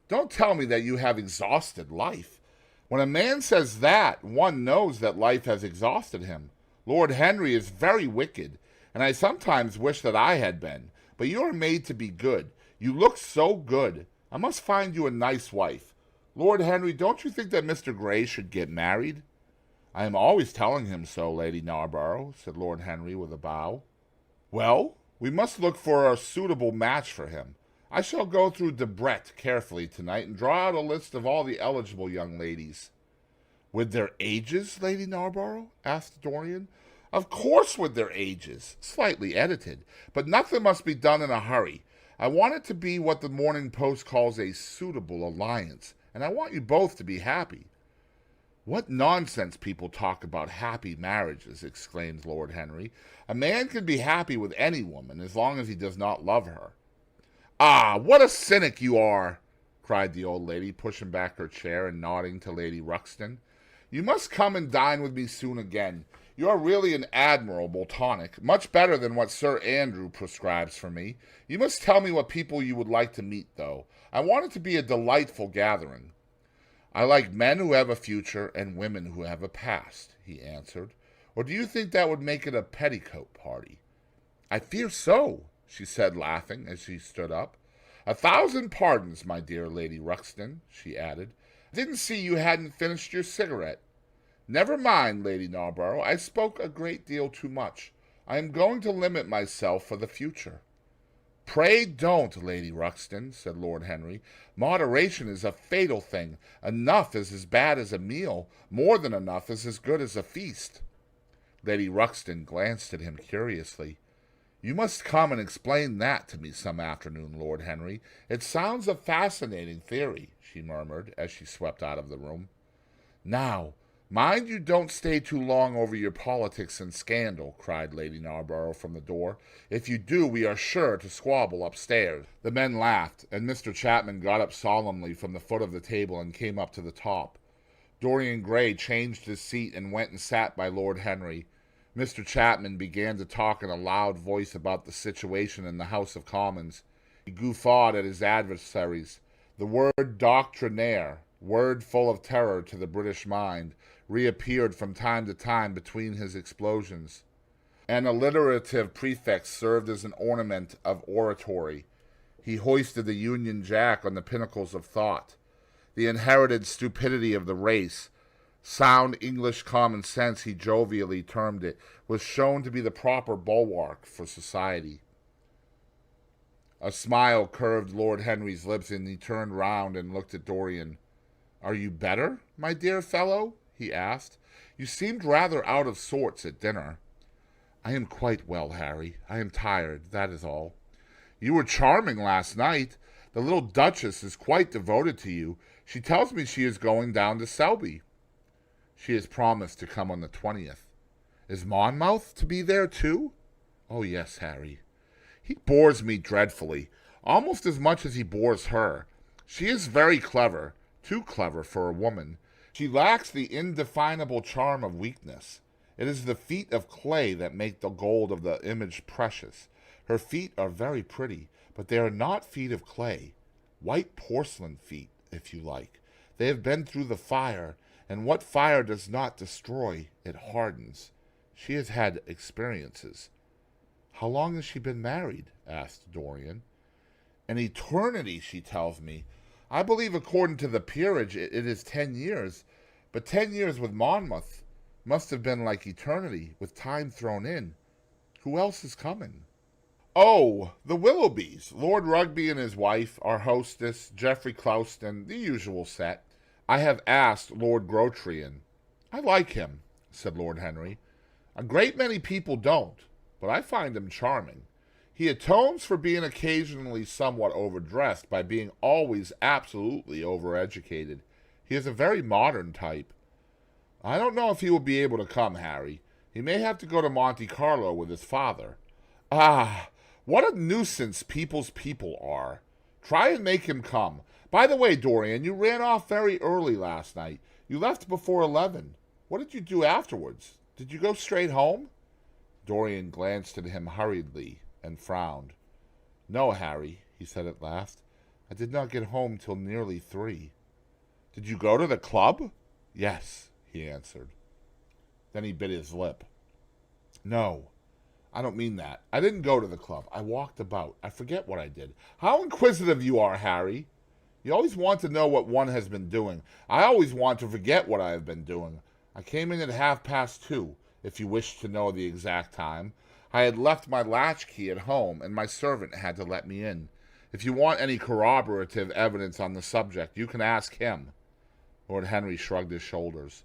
"don't tell me that you have exhausted life. When a man says that, one knows that life has exhausted him. Lord Henry is very wicked, and I sometimes wish that I had been. But you are made to be good. You look so good. I must find you a nice wife. Lord Henry, don't you think that Mr. Gray should get married?" "I am always telling him so, Lady Narborough," said Lord Henry with a bow. "Well, we must look for a suitable match for him. I shall go through Debrett carefully tonight and draw out a list of all the eligible young ladies." "With their ages, Lady Narborough?" asked Dorian. "Of course with their ages, slightly edited. But nothing must be done in a hurry. I want it to be what the Morning Post calls a suitable alliance, and I want you both to be happy." "What nonsense people talk about happy marriages," exclaimed Lord Henry. "A man can be happy with any woman as long as he does not love her." "Ah, what a cynic you are!" cried the old lady, pushing back her chair and nodding to Lady Ruxton. "You must come and dine with me soon again. You are really an admirable tonic, much better than what Sir Andrew prescribes for me. You must tell me what people you would like to meet, though. I want it to be a delightful gathering. I like men who have a future and women who have a past, he answered. Or do you think that would make it a petticoat party? I fear so, she said, laughing as she stood up. 1,000 pardons, my dear Lady Ruxton, she added. I didn't see you hadn't finished your cigarette. Never mind, Lady Narborough, I spoke a great deal too much. I am going to limit myself for the future. Pray don't, Lady Ruxton, said Lord Henry. Moderation is a fatal thing. Enough is as bad as a meal. More than enough is as good as a feast. Lady Ruxton glanced at him curiously. You must come and explain that to me some afternoon, Lord Henry. It sounds a fascinating theory, she murmured as she swept out of the room. Now, mind you don't stay too long over your politics and scandal, cried Lady Narborough from the door. If you do, we are sure to squabble upstairs. The men laughed, and Mr. Chapman got up solemnly from the foot of the table and came up to the top. Dorian Gray changed his seat and went and sat by Lord Henry. Mr. Chapman began to talk in a loud voice about the situation in the House of Commons. He guffawed at his adversaries. The word doctrinaire, word full of terror to the British mind, reappeared from time to time between his explosions. An alliterative prefix served as an ornament of oratory. He hoisted the Union Jack on the pinnacles of thought. The inherited stupidity of the race, sound English common sense, he jovially termed it, was shown to be the proper bulwark for society. A smile curved Lord Henry's lips, and he turned round and looked at Dorian. Are you better, my dear fellow? He asked. You seemed rather out of sorts at dinner. I am quite well, Harry. I am tired, that is all. You were charming last night. The little Duchess is quite devoted to you. She tells me she is going down to Selby. She has promised to come on the 20th. Is Monmouth to be there too? Oh, yes, Harry. He bores me dreadfully, almost as much as he bores her. She is very clever, too clever for a woman. She lacks the indefinable charm of weakness. It is the feet of clay that make the gold of the image precious. Her feet are very pretty, but they are not feet of clay. White porcelain feet, if you like. They have been through the fire, and what fire does not destroy, it hardens. She has had experiences. How long has she been married? Asked Dorian. An eternity, she tells me. I believe according to the peerage it is 10 years, but 10 years with Monmouth must have been like eternity, with time thrown in. Who else is coming? Oh, the Willoughbys, Lord Rugby and his wife, our hostess, Geoffrey Clouston, the usual set. I have asked Lord Grotrian. I like him, said Lord Henry. A great many people don't, but I find him charming. He atones for being occasionally somewhat overdressed by being always absolutely overeducated. He is a very modern type. I don't know if he will be able to come, Harry. He may have to go to Monte Carlo with his father. Ah, what a nuisance people's people are. Try and make him come. By the way, Dorian, you ran off very early last night. You left before 11. What did you do afterwards? Did you go straight home? Dorian glanced at him hurriedly and frowned. No, Harry, he said at last. I did not get home till nearly 3. Did you go to the club? Yes, he answered. Then he bit his lip. No, I don't mean that. I didn't go to the club. I walked about. I forget what I did. How inquisitive you are, Harry. You always want to know what one has been doing. I always want to forget what I have been doing. I came in at 2:30, if you wish to know the exact time. I had left my latchkey at home, and my servant had to let me in. If you want any corroborative evidence on the subject, you can ask him. Lord Henry shrugged his shoulders.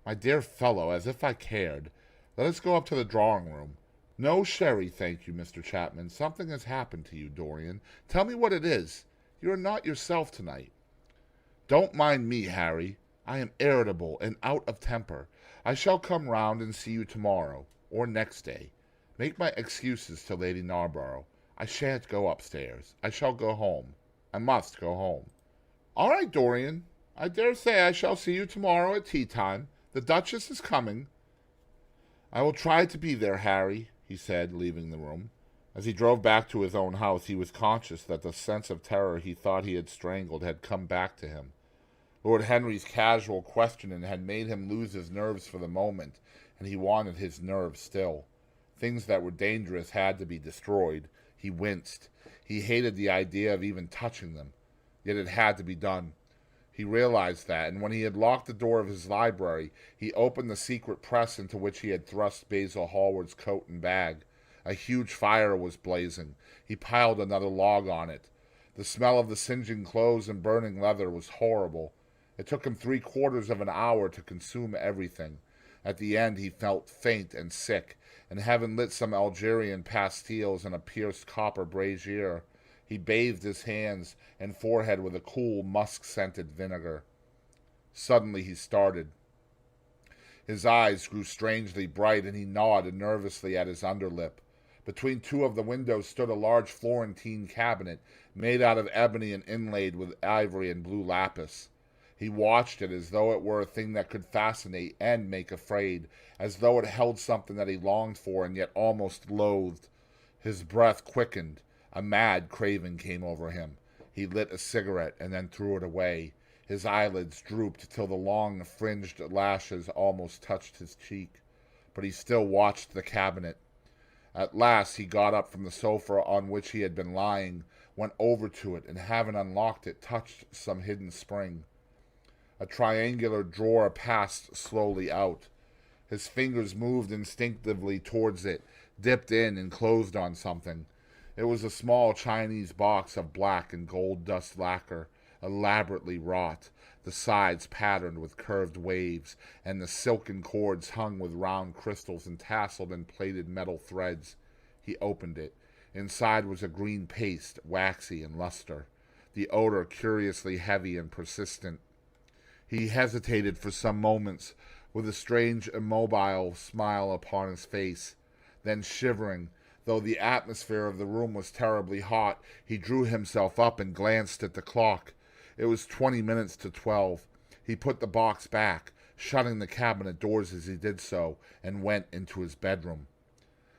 My dear fellow, as if I cared. Let us go up to the drawing-room. No sherry, thank you, Mr. Chapman. Something has happened to you, Dorian. Tell me what it is. You are not yourself tonight. Don't mind me, Harry. I am irritable and out of temper. I shall come round and see you tomorrow, or next day. Make my excuses to Lady Narborough. I shan't go upstairs. I shall go home. I must go home. All right, Dorian. I dare say I shall see you tomorrow at tea-time. The Duchess is coming. "I will try to be there, Harry," he said, leaving the room. As he drove back to his own house, he was conscious that the sense of terror he thought he had strangled had come back to him. Lord Henry's casual questioning had made him lose his nerves for the moment, and he wanted his nerves still. Things that were dangerous had to be destroyed. He winced. He hated the idea of even touching them. Yet it had to be done. He realized that, and when he had locked the door of his library, he opened the secret press into which he had thrust Basil Hallward's coat and bag. A huge fire was blazing. He piled another log on it. The smell of the singeing clothes and burning leather was horrible. It took him 3/4 of an hour to consume everything. At the end he felt faint and sick, and having lit some Algerian pastilles in a pierced copper brazier, he bathed his hands and forehead with a cool, musk-scented vinegar. Suddenly he started. His eyes grew strangely bright, and he gnawed nervously at his underlip. Between two of the windows stood a large Florentine cabinet, made out of ebony and inlaid with ivory and blue lapis. He watched it as though it were a thing that could fascinate and make afraid, as though it held something that he longed for and yet almost loathed. His breath quickened. A mad craving came over him. He lit a cigarette and then threw it away. His eyelids drooped till the long fringed lashes almost touched his cheek. But he still watched the cabinet. At last he got up from the sofa on which he had been lying, went over to it, and having unlocked it, touched some hidden spring. A triangular drawer passed slowly out. His fingers moved instinctively towards it, dipped in, and closed on something. It was a small Chinese box of black and gold dust lacquer, elaborately wrought, the sides patterned with curved waves, and the silken cords hung with round crystals and tasseled and plaited metal threads. He opened it. Inside was a green paste, waxy and luster, the odor curiously heavy and persistent. He hesitated for some moments, with a strange immobile smile upon his face. Then, shivering, though the atmosphere of the room was terribly hot, he drew himself up and glanced at the clock. It was 20 minutes to 12. He put the box back, shutting the cabinet doors as he did so, and went into his bedroom.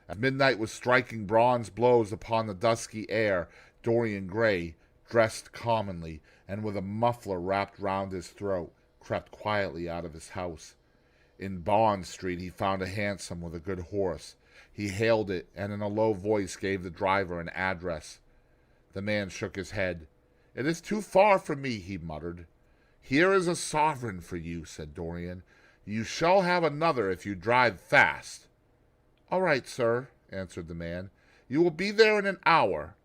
As midnight was striking bronze blows upon the dusky air, Dorian Gray, dressed commonly, and with a muffler wrapped round his throat, crept quietly out of his house. In Bond Street he found a hansom with a good horse. He hailed it, and in a low voice gave the driver an address. The man shook his head. "It is too far for me," he muttered. "Here is a sovereign for you," said Dorian. "You shall have another if you drive fast." "All right, sir," answered the man. "You will be there in an hour."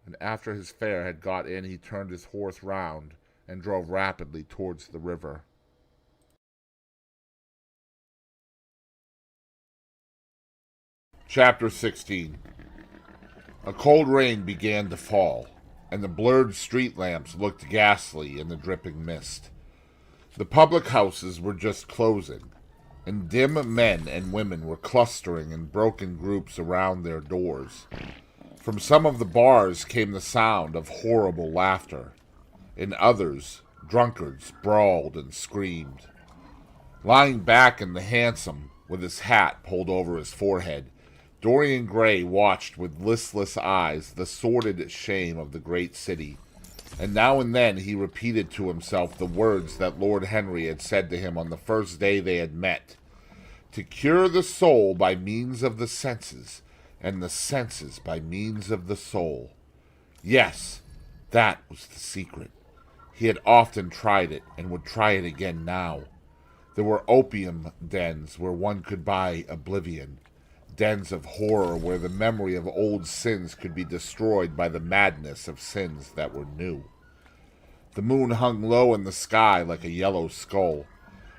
And after his fare had got in, he turned his horse round and drove rapidly towards the river. Chapter 16. A cold rain began to fall, and the blurred street lamps looked ghastly in the dripping mist. The public houses were just closing, and dim men and women were clustering in broken groups around their doors. From some of the bars came the sound of horrible laughter. In others, drunkards brawled and screamed. Lying back in the hansom, with his hat pulled over his forehead, Dorian Gray watched with listless eyes the sordid shame of the great city, and now and then he repeated to himself the words that Lord Henry had said to him on the first day they had met: "To cure the soul by means of the senses, and the senses by means of the soul." Yes, that was the secret. He had often tried it, and would try it again now. There were opium dens where one could buy oblivion, dens of horror where the memory of old sins could be destroyed by the madness of sins that were new. The moon hung low in the sky like a yellow skull.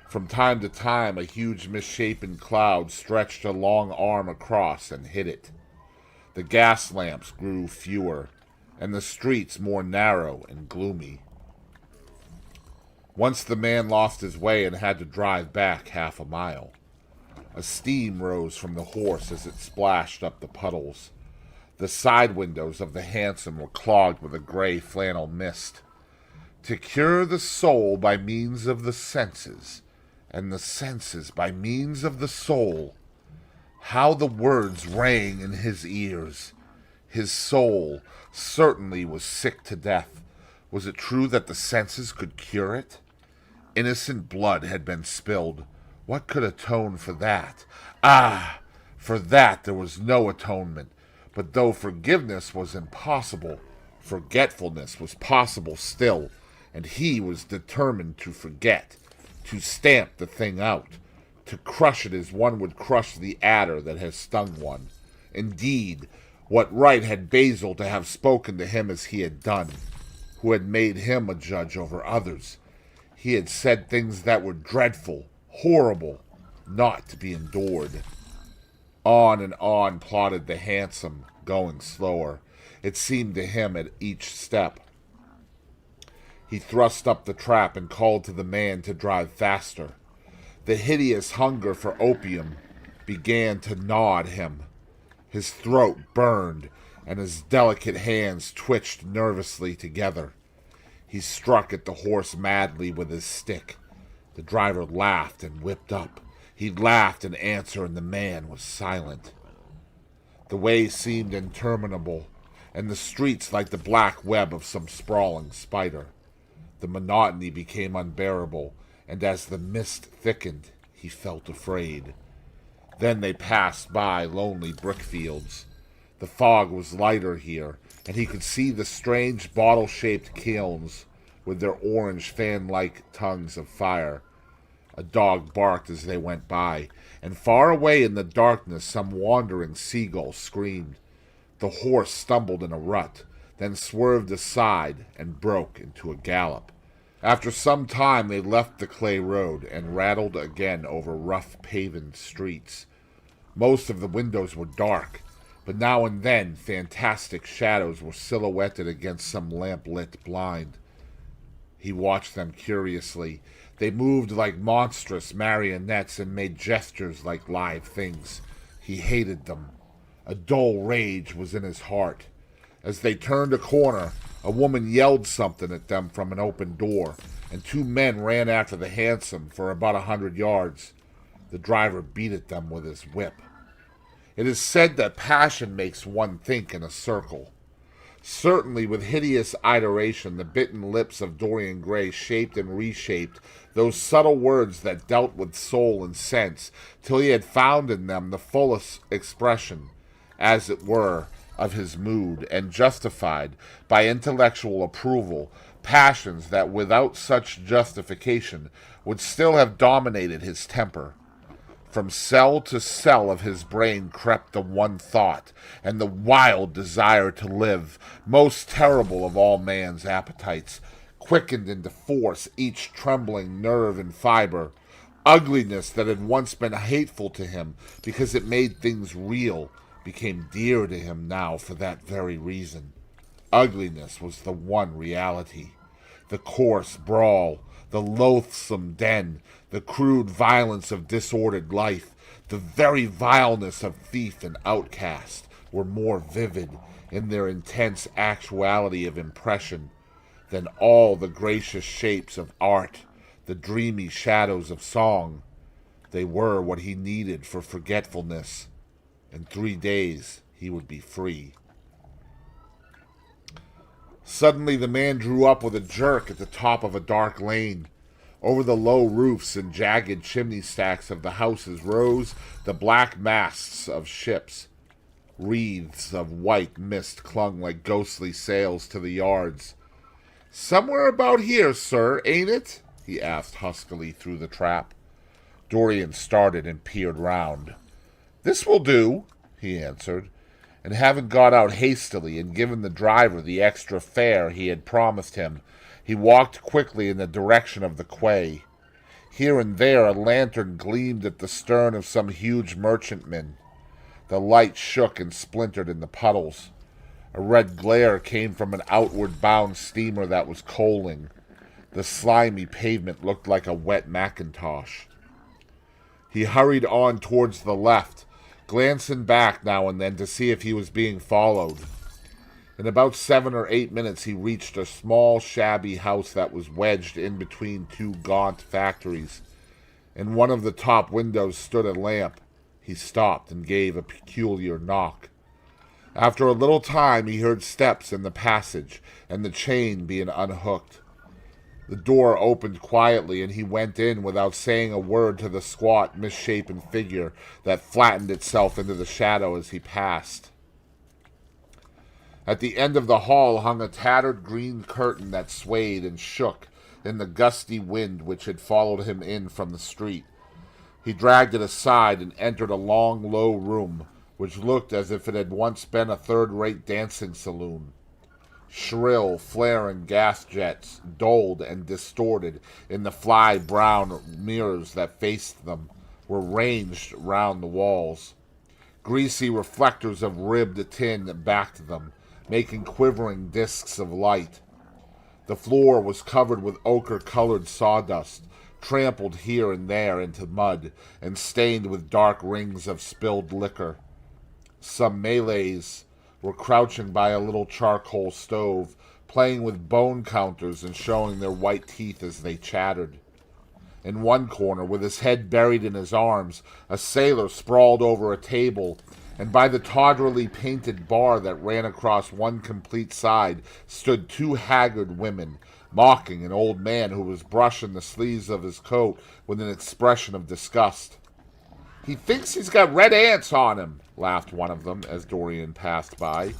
From time to time a huge misshapen cloud stretched a long arm across and hid it. The gas lamps grew fewer, and the streets more narrow and gloomy. Once the man lost his way and had to drive back 1/2 mile. A steam rose from the horse as it splashed up the puddles. The side windows of the hansom were clogged with a gray flannel mist. To cure the soul by means of the senses, and the senses by means of the soul. How the words rang in his ears! His soul certainly was sick to death. Was it true that the senses could cure it? Innocent blood had been spilled. What could atone for that? Ah! For that there was no atonement. But though forgiveness was impossible, forgetfulness was possible still, and he was determined to forget, to stamp the thing out, to crush it as one would crush the adder that has stung one. Indeed, what right had Basil to have spoken to him as he had done, who had made him a judge over others? He had said things that were dreadful, horrible, not to be endured. On and on plodded the hansom, going slower, it seemed to him at each step. He thrust up the trap and called to the man to drive faster. The hideous hunger for opium began to gnaw at him. His throat burned, and his delicate hands twitched nervously together. He struck at the horse madly with his stick. The driver laughed and whipped up. He laughed in answer, and the man was silent. The way seemed interminable, and the streets like the black web of some sprawling spider. The monotony became unbearable, and as the mist thickened, he felt afraid. Then they passed by lonely brickfields. The fog was lighter here, and he could see the strange bottle-shaped kilns with their orange fan-like tongues of fire. A dog barked as they went by, and far away in the darkness some wandering seagull screamed. The horse stumbled in a rut, then swerved aside and broke into a gallop. After some time they left the clay road and rattled again over rough paven streets. Most of the windows were dark, but now and then fantastic shadows were silhouetted against some lamp-lit blind. He watched them curiously. They moved like monstrous marionettes and made gestures like live things. He hated them. A dull rage was in his heart. As they turned a corner, a woman yelled something at them from an open door, and two men ran after the hansom for about 100 yards. The driver beat at them with his whip. It is said that passion makes one think in a circle. Certainly, with hideous iteration, the bitten lips of Dorian Gray shaped and reshaped those subtle words that dealt with soul and sense, till he had found in them the fullest expression, as it were, of his mood, and justified, by intellectual approval, passions that without such justification would still have dominated his temper. From cell to cell of his brain crept the one thought, and the wild desire to live, most terrible of all man's appetites, quickened into force each trembling nerve and fiber. Ugliness that had once been hateful to him because it made things real became dear to him now for that very reason. Ugliness was the one reality. The coarse brawl, the loathsome den, the crude violence of disordered life, the very vileness of thief and outcast were more vivid in their intense actuality of impression than all the gracious shapes of art, the dreamy shadows of song. They were what he needed for forgetfulness. In 3 days he would be free. Suddenly the man drew up with a jerk at the top of a dark lane. Over the low roofs and jagged chimney stacks of the houses rose the black masts of ships. Wreaths of white mist clung like ghostly sails to the yards. "Somewhere about here, sir, ain't it?" he asked huskily through the trap. Dorian started and peered round. "This will do," he answered, and having got out hastily and given the driver the extra fare he had promised him, he walked quickly in the direction of the quay. Here and there a lantern gleamed at the stern of some huge merchantman. The light shook and splintered in the puddles. A red glare came from an outward-bound steamer that was coaling. The slimy pavement looked like a wet mackintosh. He hurried on towards the left, glancing back now and then to see if he was being followed. In about 7 or 8 minutes he reached a small, shabby house that was wedged in between two gaunt factories. In one of the top windows stood a lamp. He stopped and gave a peculiar knock. After a little time he heard steps in the passage and the chain being unhooked. The door opened quietly, and he went in without saying a word to the squat, misshapen figure that flattened itself into the shadow as he passed. At the end of the hall hung a tattered green curtain that swayed and shook in the gusty wind which had followed him in from the street. He dragged it aside and entered a long, low room, which looked as if it had once been a third-rate dancing saloon. Shrill, flaring gas jets, dulled and distorted in the fly-brown mirrors that faced them, were ranged round the walls. Greasy reflectors of ribbed tin backed them, making quivering discs of light. The floor was covered with ochre-colored sawdust, trampled here and there into mud, and stained with dark rings of spilled liquor. Some Malays were crouching by a little charcoal stove, playing with bone counters and showing their white teeth as they chattered. In one corner, with his head buried in his arms, a sailor sprawled over a table, and by the tawdrily painted bar that ran across one complete side stood two haggard women, mocking an old man who was brushing the sleeves of his coat with an expression of disgust. "He thinks he's got red ants on him," laughed one of them as Dorian passed by.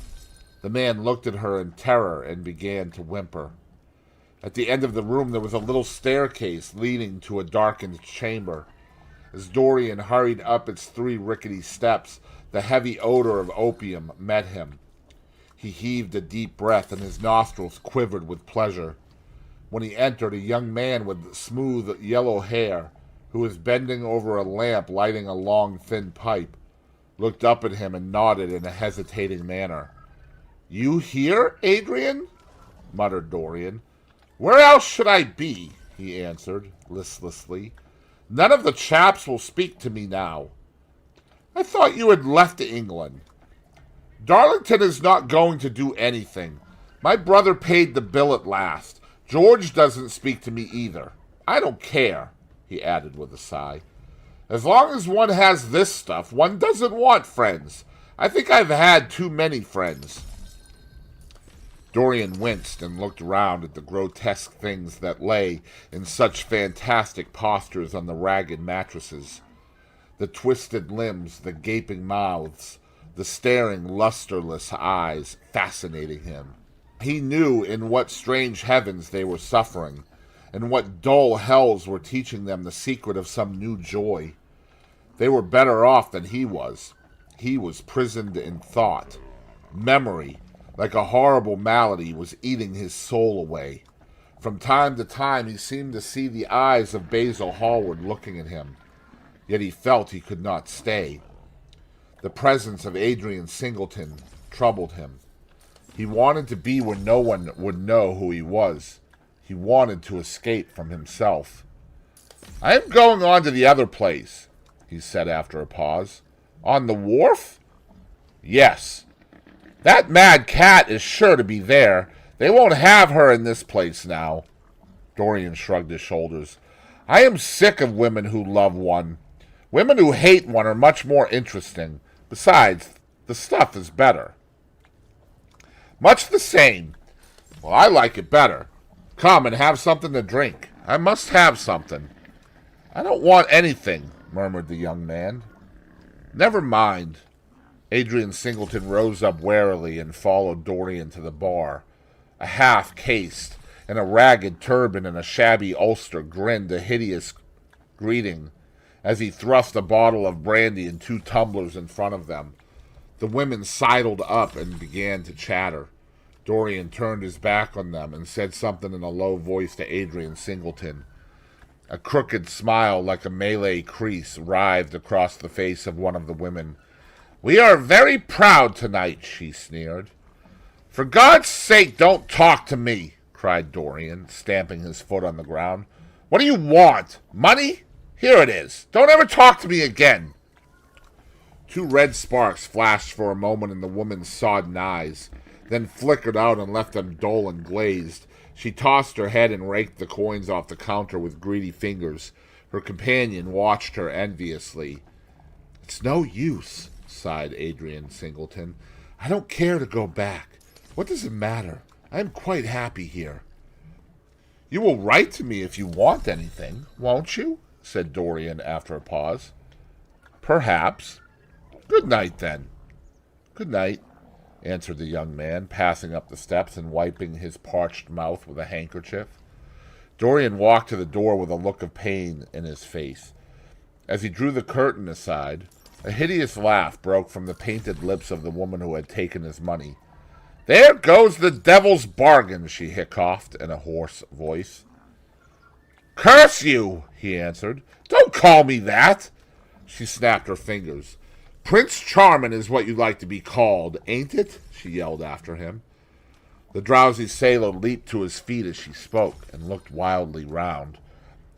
The man looked at her in terror and began to whimper. At the end of the room there was a little staircase leading to a darkened chamber. As Dorian hurried up its 3 rickety steps, the heavy odor of opium met him. He heaved a deep breath, and his nostrils quivered with pleasure. When he entered, a young man with smooth yellow hair, who was bending over a lamp lighting a long, thin pipe, looked up at him and nodded in a hesitating manner. "You here, Adrian?" muttered Dorian. "Where else should I be?" he answered, listlessly. "None of the chaps will speak to me now." "I thought you had left England." "Darlington is not going to do anything. My brother paid the bill at last. George doesn't speak to me either. I don't care," he added with a sigh. "As long as one has this stuff, one doesn't want friends. I think I've had too many friends." Dorian winced and looked round at the grotesque things that lay in such fantastic postures on the ragged mattresses. The twisted limbs, the gaping mouths, the staring, lusterless eyes, fascinating him. He knew in what strange heavens they were suffering, and what dull hells were teaching them the secret of some new joy. They were better off than he was. He was prisoned in thought. Memory, like a horrible malady, was eating his soul away. From time to time he seemed to see the eyes of Basil Hallward looking at him, yet he felt he could not stay. The presence of Adrian Singleton troubled him. He wanted to be where no one would know who he was. He wanted to escape from himself. "I am going on to the other place," he said after a pause. "On the wharf?" "Yes. That mad cat is sure to be there. They won't have her in this place now." Dorian shrugged his shoulders. "I am sick of women who love one. Women who hate one are much more interesting. Besides, the stuff is better." "Much the same." "Well, I like it better. Come and have something to drink. I must have something." "I don't want anything," murmured the young man. "Never mind." Adrian Singleton rose up warily and followed Dorian to the bar. A half-caste, in a ragged turban and a shabby ulster, grinned a hideous greeting as he thrust a bottle of brandy and 2 tumblers in front of them. The women sidled up and began to chatter. Dorian turned his back on them and said something in a low voice to Adrian Singleton. A crooked smile like a Malay crease writhed across the face of one of the women. "We are very proud tonight," she sneered. "For God's sake, don't talk to me," cried Dorian, stamping his foot on the ground. "What do you want? Money? Here it is. Don't ever talk to me again." 2 red sparks flashed for a moment in the woman's sodden eyes, then flickered out and left them dull and glazed. She tossed her head and raked the coins off the counter with greedy fingers. Her companion watched her enviously. It's no use, sighed Adrian Singleton. I don't care to go back. What does it matter? I am quite happy here. You will write to me if you want anything, won't you? Said Dorian after a pause. Perhaps. Good night, then. Good night, answered the young man, passing up the steps and wiping his parched mouth with a handkerchief. Dorian walked to the door with a look of pain in his face. As he drew the curtain aside, a hideous laugh broke from the painted lips of the woman who had taken his money. There goes the devil's bargain, she hiccoughed in a hoarse voice. Curse you, he answered. Don't call me that. She snapped her fingers. Prince Charming is what you like to be called, ain't it? She yelled after him. The drowsy sailor leaped to his feet as she spoke and looked wildly round.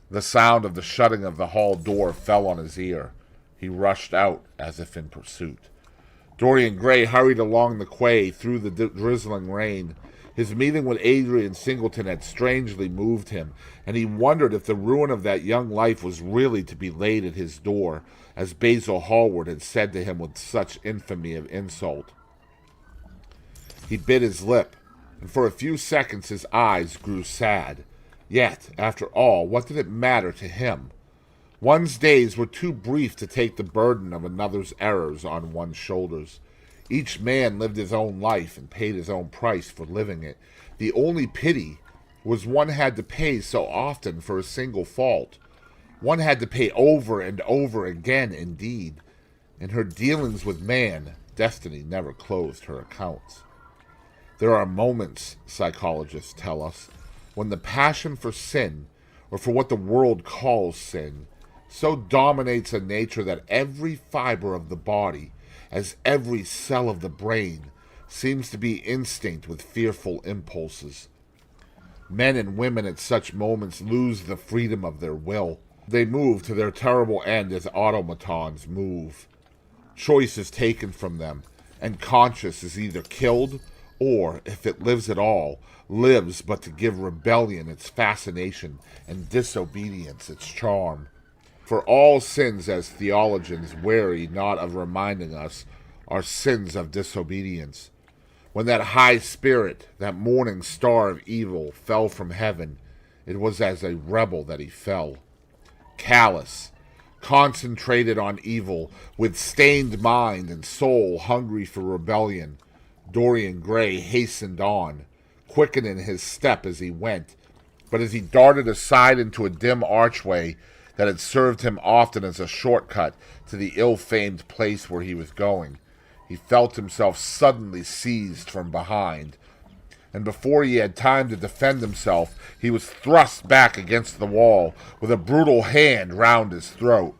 The sound of the shutting of the hall door fell on his ear. He rushed out as if in pursuit. Dorian Gray hurried along the quay through the drizzling rain. His meeting with Adrian Singleton had strangely moved him, and he wondered if the ruin of that young life was really to be laid at his door, as Basil Hallward had said to him with such infamy of insult. He bit his lip, and for a few seconds his eyes grew sad. Yet, after all, what did it matter to him? One's days were too brief to take the burden of another's errors on one's shoulders. Each man lived his own life and paid his own price for living it. The only pity was one had to pay so often for a single fault. One had to pay over and over again, indeed. In her dealings with man, destiny never closed her accounts. There are moments, psychologists tell us, when the passion for sin, or for what the world calls sin, so dominates a nature that every fiber of the body, as every cell of the brain, seems to be instinct with fearful impulses. Men and women at such moments lose the freedom of their will. They move to their terrible end as automatons move. Choice is taken from them, and conscience is either killed or, if it lives at all, lives but to give rebellion its fascination and disobedience its charm. For all sins, as theologians weary not of reminding us, are sins of disobedience. When that high spirit, that morning star of evil, fell from heaven, it was as a rebel that he fell. Callous, concentrated on evil, with stained mind and soul hungry for rebellion, Dorian Gray hastened on, quickening his step as he went. But as he darted aside into a dim archway that had served him often as a shortcut to the ill-famed place where he was going, he felt himself suddenly seized from behind, and before he had time to defend himself, he was thrust back against the wall with a brutal hand round his throat.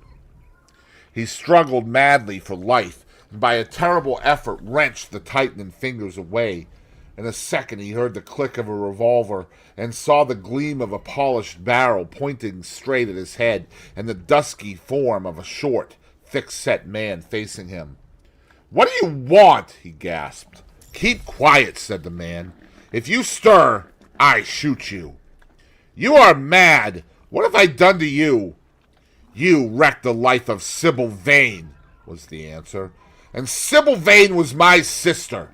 He struggled madly for life, and by a terrible effort wrenched the tightening fingers away. In a second he heard the click of a revolver and saw the gleam of a polished barrel pointing straight at his head and the dusky form of a short, thick-set man facing him. "What do you want?" he gasped. "Keep quiet," said the man. "If you stir, I shoot you." "You are mad. What have I done to you?" "You wrecked the life of Sybil Vane," was the answer. "And Sybil Vane was my sister.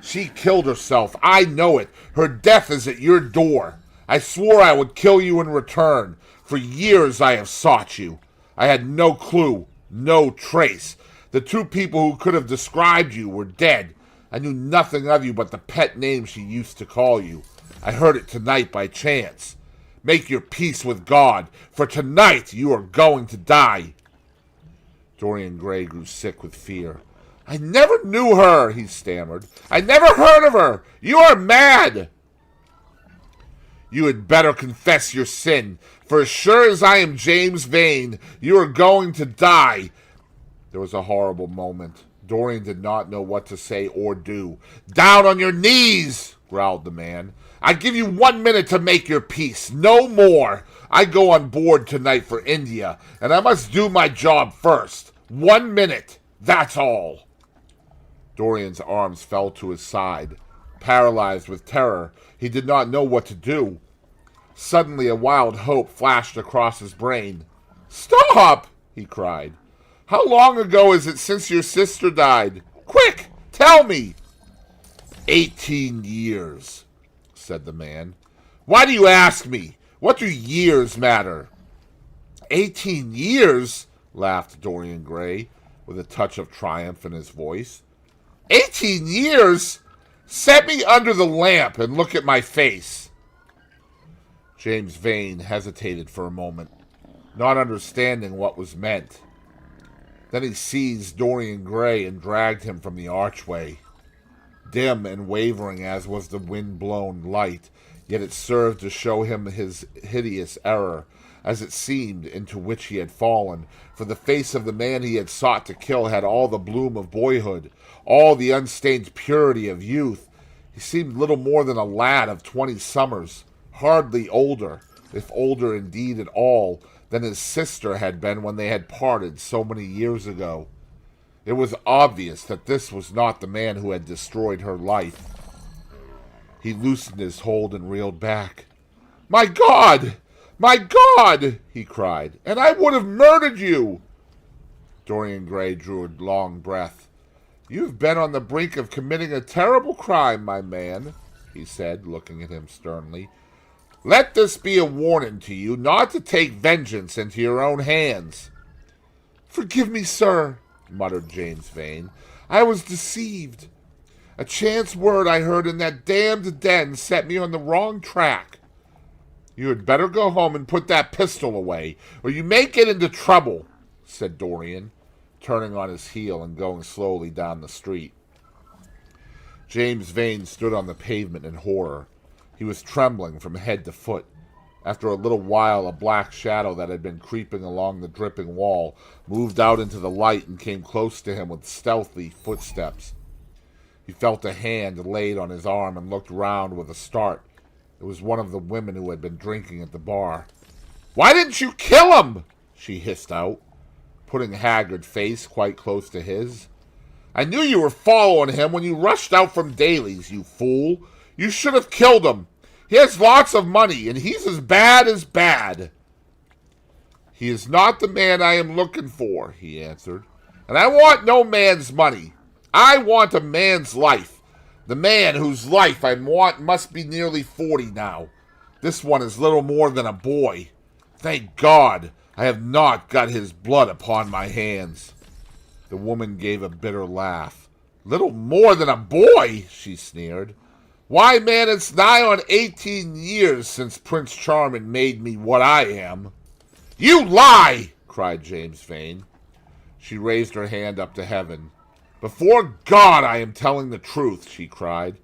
She killed herself. I know it. Her death is at your door. I swore I would kill you in return. For years I have sought you. I had no clue, no trace. The two people who could have described you were dead. I knew nothing of you but the pet name she used to call you. I heard it tonight by chance. Make your peace with God, for tonight you are going to die." Dorian Gray grew sick with fear. "I never knew her," he stammered. "I never heard of her. You are mad." "You had better confess your sin, for as sure as I am James Vane, you are going to die." There was a horrible moment. Dorian did not know what to say or do. "Down on your knees," growled the man. "I give you 1 minute to make your peace, no more. I go on board tonight for India, and I must do my job first. 1 minute, that's all." Dorian's arms fell to his side. Paralyzed with terror, he did not know what to do. Suddenly a wild hope flashed across his brain. "Stop!" he cried. How long ago is it since your sister died? Quick, tell me. 18 years, said the man. Why do you ask me? What do years matter? 18 years, laughed Dorian Gray, with a touch of triumph in his voice. 18 years? Set me under the lamp and look at my face. James Vane hesitated for a moment, not understanding what was meant. Then he seized Dorian Gray and dragged him from the archway. Dim and wavering as was the wind-blown light, yet it served to show him his hideous error, as it seemed, into which he had fallen, for the face of the man he had sought to kill had all the bloom of boyhood, all the unstained purity of youth. He seemed little more than a lad of 20 summers, hardly older, if older indeed at all, than his sister had been when they had parted so many years ago. It was obvious that this was not the man who had destroyed her life. He loosened his hold and reeled back. "My God! My God!" he cried. "And I would have murdered you!" Dorian Gray drew a long breath. "You've been on the brink of committing a terrible crime, my man," he said, looking at him sternly. "Let this be a warning to you not to take vengeance into your own hands." "Forgive me, sir," muttered James Vane. "I was deceived. A chance word I heard in that damned den set me on the wrong track." "You had better go home and put that pistol away, or you may get into trouble," said Dorian, turning on his heel and going slowly down the street. James Vane stood on the pavement in horror. He was trembling from head to foot. After a little while, a black shadow that had been creeping along the dripping wall moved out into the light and came close to him with stealthy footsteps. He felt a hand laid on his arm and looked round with a start. It was one of the women who had been drinking at the bar. "Why didn't you kill him?" she hissed out, putting a haggard face quite close to his. "I knew you were following him when you rushed out from Daly's, you fool. You should have killed him. He has lots of money, and he's as bad as bad." "He is not the man I am looking for," he answered. "And I want no man's money. I want a man's life. The man whose life I want must be nearly 40 now. This one is little more than a boy. Thank God, I have not got his blood upon my hands." The woman gave a bitter laugh. "Little more than a boy," she sneered. "Why, man, it's nigh on 18 years since Prince Charming made me what I am." "You lie!" cried James Vane. She raised her hand up to heaven. "Before God, I am telling the truth," she cried.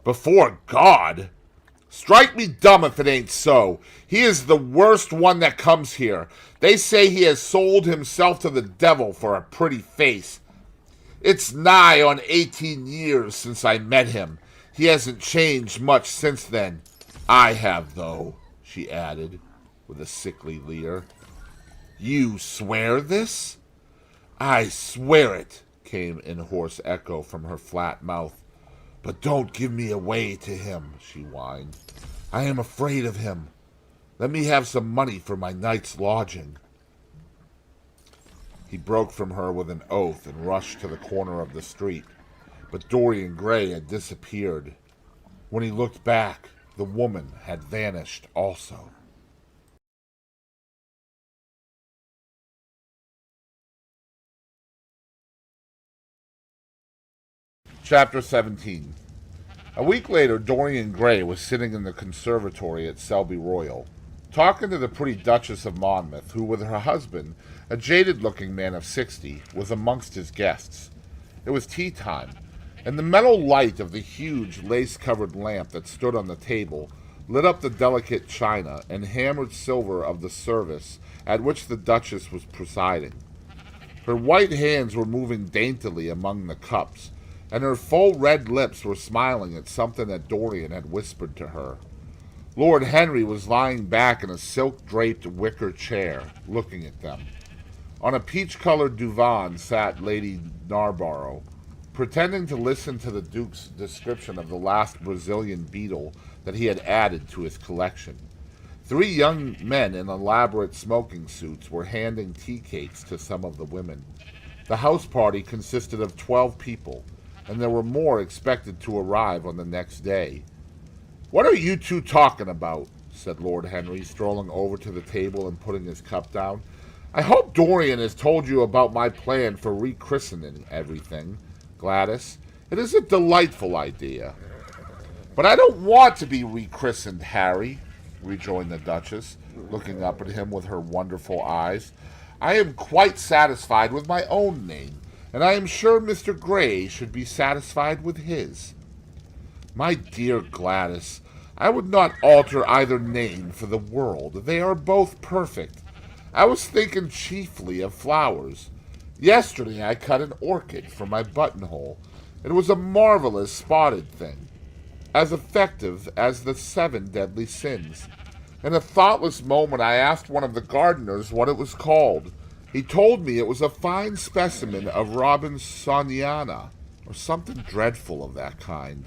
"Before God? Strike me dumb if it ain't so. He is the worst one that comes here. They say he has sold himself to the devil for a pretty face. It's nigh on 18 years since I met him. He hasn't changed much since then. I have, though," she added, with a sickly leer. "You swear this?" "I swear it," came in hoarse echo from her flat mouth. "But don't give me away to him," she whined. "I am afraid of him. Let me have some money for my night's lodging." He broke from her with an oath and rushed to the corner of the street. But Dorian Gray had disappeared. When he looked back, the woman had vanished also. Chapter 17. A week later, Dorian Gray was sitting in the conservatory at Selby Royal, talking to the pretty Duchess of Monmouth, who, with her husband, a jaded-looking man of 60, was amongst his guests. It was tea-time, and the metal light of the huge lace-covered lamp that stood on the table lit up the delicate china and hammered silver of the service at which the Duchess was presiding. Her white hands were moving daintily among the cups, and her full red lips were smiling at something that Dorian had whispered to her. Lord Henry was lying back in a silk-draped wicker chair, looking at them. On a peach-colored divan sat Lady Narborough, pretending to listen to the Duke's description of the last Brazilian beetle that he had added to his collection. 3 young men in elaborate smoking suits were handing tea cakes to some of the women. The house party consisted of 12 people, and there were more expected to arrive on the next day. "What are you two talking about?" said Lord Henry, strolling over to the table and putting his cup down. "I hope Dorian has told you about my plan for rechristening everything, Gladys. It is a delightful idea." "But I don't want to be rechristened, Harry," rejoined the Duchess, looking up at him with her wonderful eyes. "I am quite satisfied with my own name, and I am sure Mr. Gray should be satisfied with his." "My dear Gladys, I would not alter either name for the world. They are both perfect. I was thinking chiefly of flowers. Yesterday I cut an orchid for my buttonhole. It was a marvelous spotted thing, as effective as the 7 deadly sins. In a thoughtless moment I asked one of the gardeners what it was called. He told me it was a fine specimen of Robinsoniana, or something dreadful of that kind.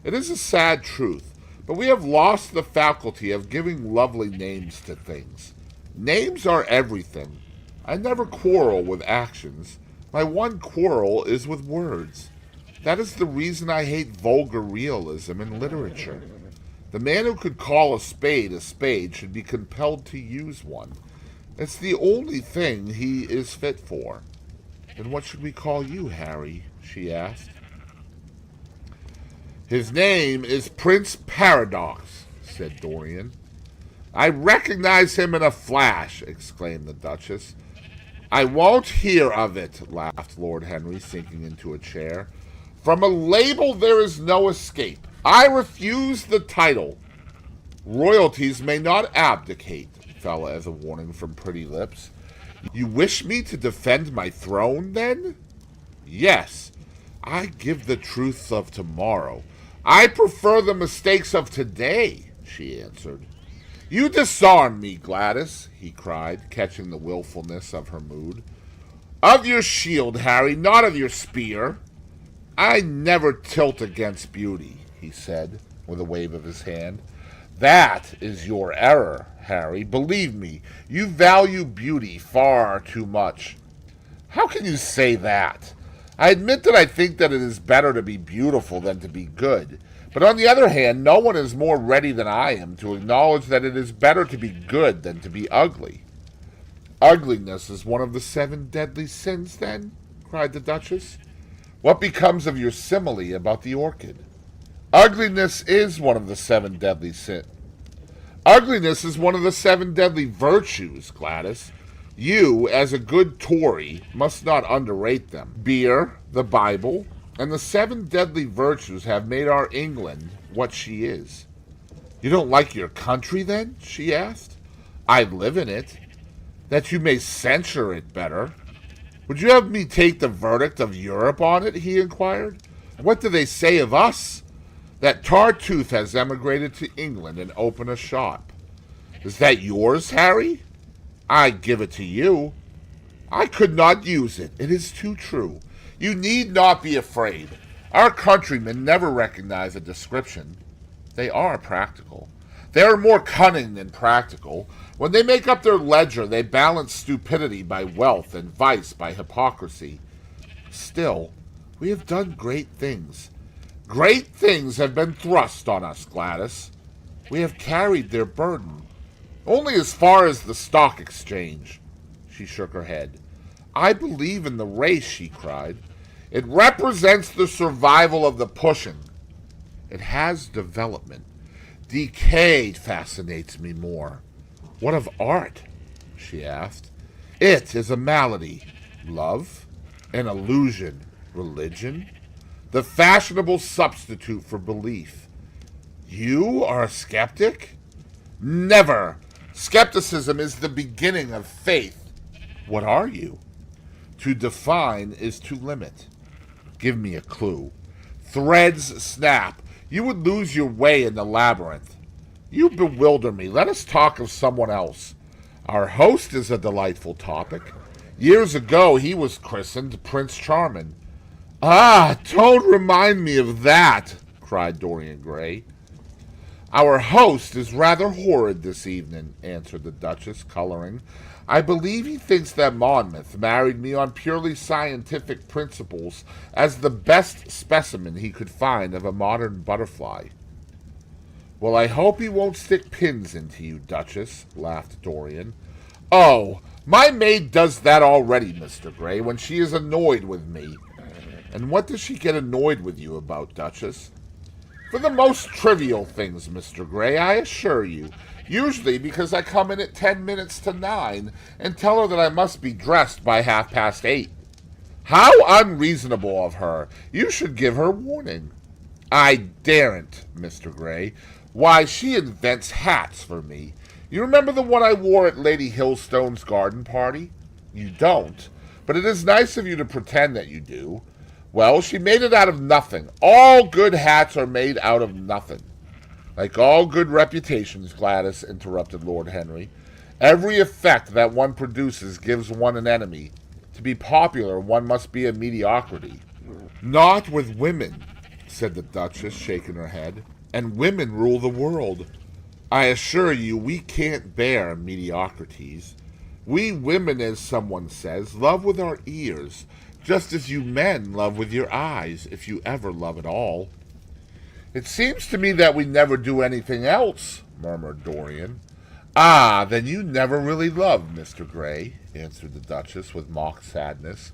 It is a sad truth, but we have lost the faculty of giving lovely names to things. Names are everything. I never quarrel with actions. My one quarrel is with words. That is the reason I hate vulgar realism in literature. The man who could call a spade should be compelled to use one. It's the only thing he is fit for." "Then what should we call you, Harry?" she asked. "His name is Prince Paradox," said Dorian. "I recognize him in a flash," exclaimed the Duchess. "I won't hear of it," laughed Lord Henry, sinking into a chair. "From a label there is no escape. I refuse the title." "Royalties may not abdicate," fell as a warning from pretty lips. "You wish me to defend my throne, then?" "Yes. I give the truth of tomorrow." "I prefer the mistakes of today," she answered. "You disarm me, Gladys," he cried, catching the willfulness of her mood. "Of your shield, Harry, not of your spear." "I never tilt against beauty," he said, with a wave of his hand. "That is your error, Harry. Believe me, you value beauty far too much." "How can you say that? I admit that I think that it is better to be beautiful than to be good. But on the other hand, no one is more ready than I am to acknowledge that it is better to be good than to be ugly." "Ugliness is one of the 7 deadly sins, then?" cried the Duchess. "What becomes of your simile about the orchid?" "Ugliness is one of the 7 deadly sins. Ugliness is one of the 7 deadly virtues, Gladys. You, as a good Tory, must not underrate them. Beer, the Bible, and the 7 deadly virtues have made our England what she is." "You don't like your country, then?" she asked. "I live in it." "That you may censure it better." "Would you have me take the verdict of Europe on it?" he inquired. "What do they say of us?" "That Tartuffe has emigrated to England and opened a shop." "Is that yours, Harry?" "I give it to you." "I could not use it. It is too true." "You need not be afraid. Our countrymen never recognize a description. They are practical. They are more cunning than practical. When they make up their ledger, they balance stupidity by wealth and vice by hypocrisy. Still, we have done great things. Great things have been thrust on us, Gladys. We have carried their burden. Only as far as the stock exchange." She shook her head. "I believe in the race," she cried. "It represents the survival of the pushing. It has development. Decay fascinates me more." "What of art?" she asked. "It is a malady. Love, an illusion, religion, the fashionable substitute for belief. You are a skeptic?" "Never. Skepticism is the beginning of faith." "What are you?" "To define is to limit." "Give me a clue." "Threads snap. You would lose your way in the labyrinth." "You bewilder me. Let us talk of someone else." "Our host is a delightful topic. Years ago he was christened Prince Charming." "Ah, don't remind me of that," cried Dorian Gray. Our host is rather horrid this evening, answered the Duchess, coloring. I believe he thinks that Monmouth married me on purely scientific principles as the best specimen he could find of a modern butterfly. Well, I hope he won't stick pins into you, Duchess, laughed Dorian. Oh, my maid does that already, Mr. Gray, when she is annoyed with me. And what does she get annoyed with you about, Duchess? For the most trivial things, Mr. Gray, I assure you. Usually because I come in at 10 minutes to 9 and tell her that I must be dressed by 8:30. How unreasonable of her! You should give her warning. I daren't, Mr. Gray. Why, she invents hats for me. You remember the one I wore at Lady Hillstone's garden party? You don't, but it is nice of you to pretend that you do. Well, she made it out of nothing. All good hats are made out of nothing. Like all good reputations, Gladys, interrupted Lord Henry. Every effect that one produces gives one an enemy. To be popular, one must be a mediocrity. Not with women, said the Duchess, shaking her head. And women rule the world. I assure you, we can't bear mediocrities. We women, as someone says, love with our ears, just as you men love with your eyes, if you ever love at all. It seems to me that we never do anything else, murmured Dorian. Ah, then you never really loved, Mr. Gray, answered the Duchess with mock sadness.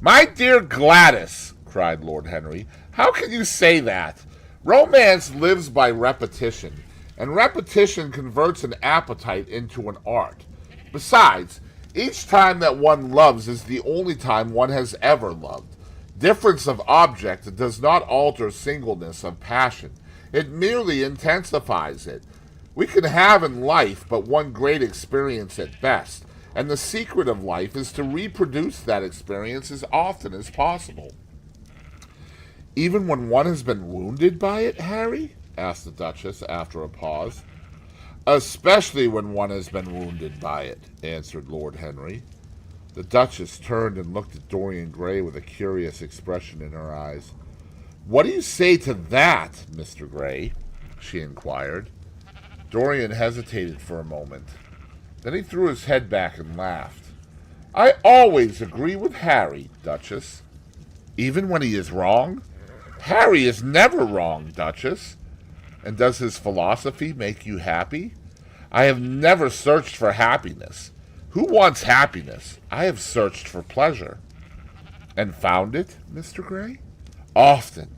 My dear Gladys, cried Lord Henry, how can you say that? Romance lives by repetition, and repetition converts an appetite into an art. Besides, each time that one loves is the only time one has ever loved. Difference of object does not alter singleness of passion. It merely intensifies it. We can have in life but one great experience at best, and the secret of life is to reproduce that experience as often as possible. Even when one has been wounded by it, Harry? Asked the Duchess after a pause. Especially when one has been wounded by it, answered Lord Henry. The Duchess turned and looked at Dorian Gray with a curious expression in her eyes. What do you say to that, Mr. Gray? She inquired. Dorian hesitated for a moment. Then he threw his head back and laughed. I always agree with Harry, Duchess. Even when he is wrong? Harry is never wrong, Duchess. And does his philosophy make you happy? I have never searched for happiness. Who wants happiness? I have searched for pleasure. And found it, Mr. Gray? Often.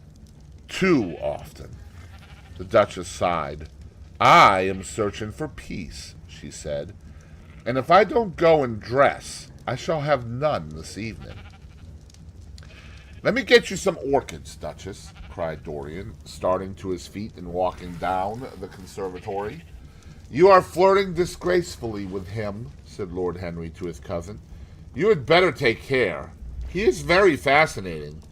Too often. The Duchess sighed. I am searching for peace, she said. And if I don't go and dress, I shall have none this evening. Let me get you some orchids, Duchess, cried Dorian, starting to his feet and walking down the conservatory. You are flirting disgracefully with him, said Lord Henry to his cousin. You had better take care. He is very fascinating.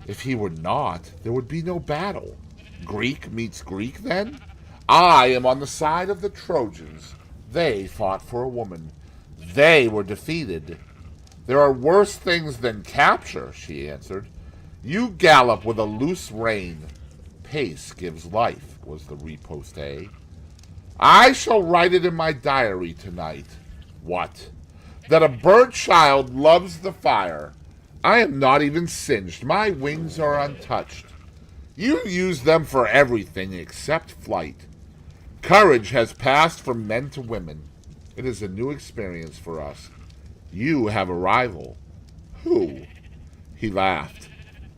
If he were not, there would be no battle. Greek meets Greek, then? I am on the side of the Trojans. They fought for a woman. They were defeated. There are worse things than capture, she answered. You gallop with a loose rein. Pace gives life, was the riposte. I shall write it in my diary tonight. What? That a bird child loves the fire. I am not even singed. My wings are untouched. You use them for everything except flight. Courage has passed from men to women. It is a new experience for us. You have a rival. Who? He laughed.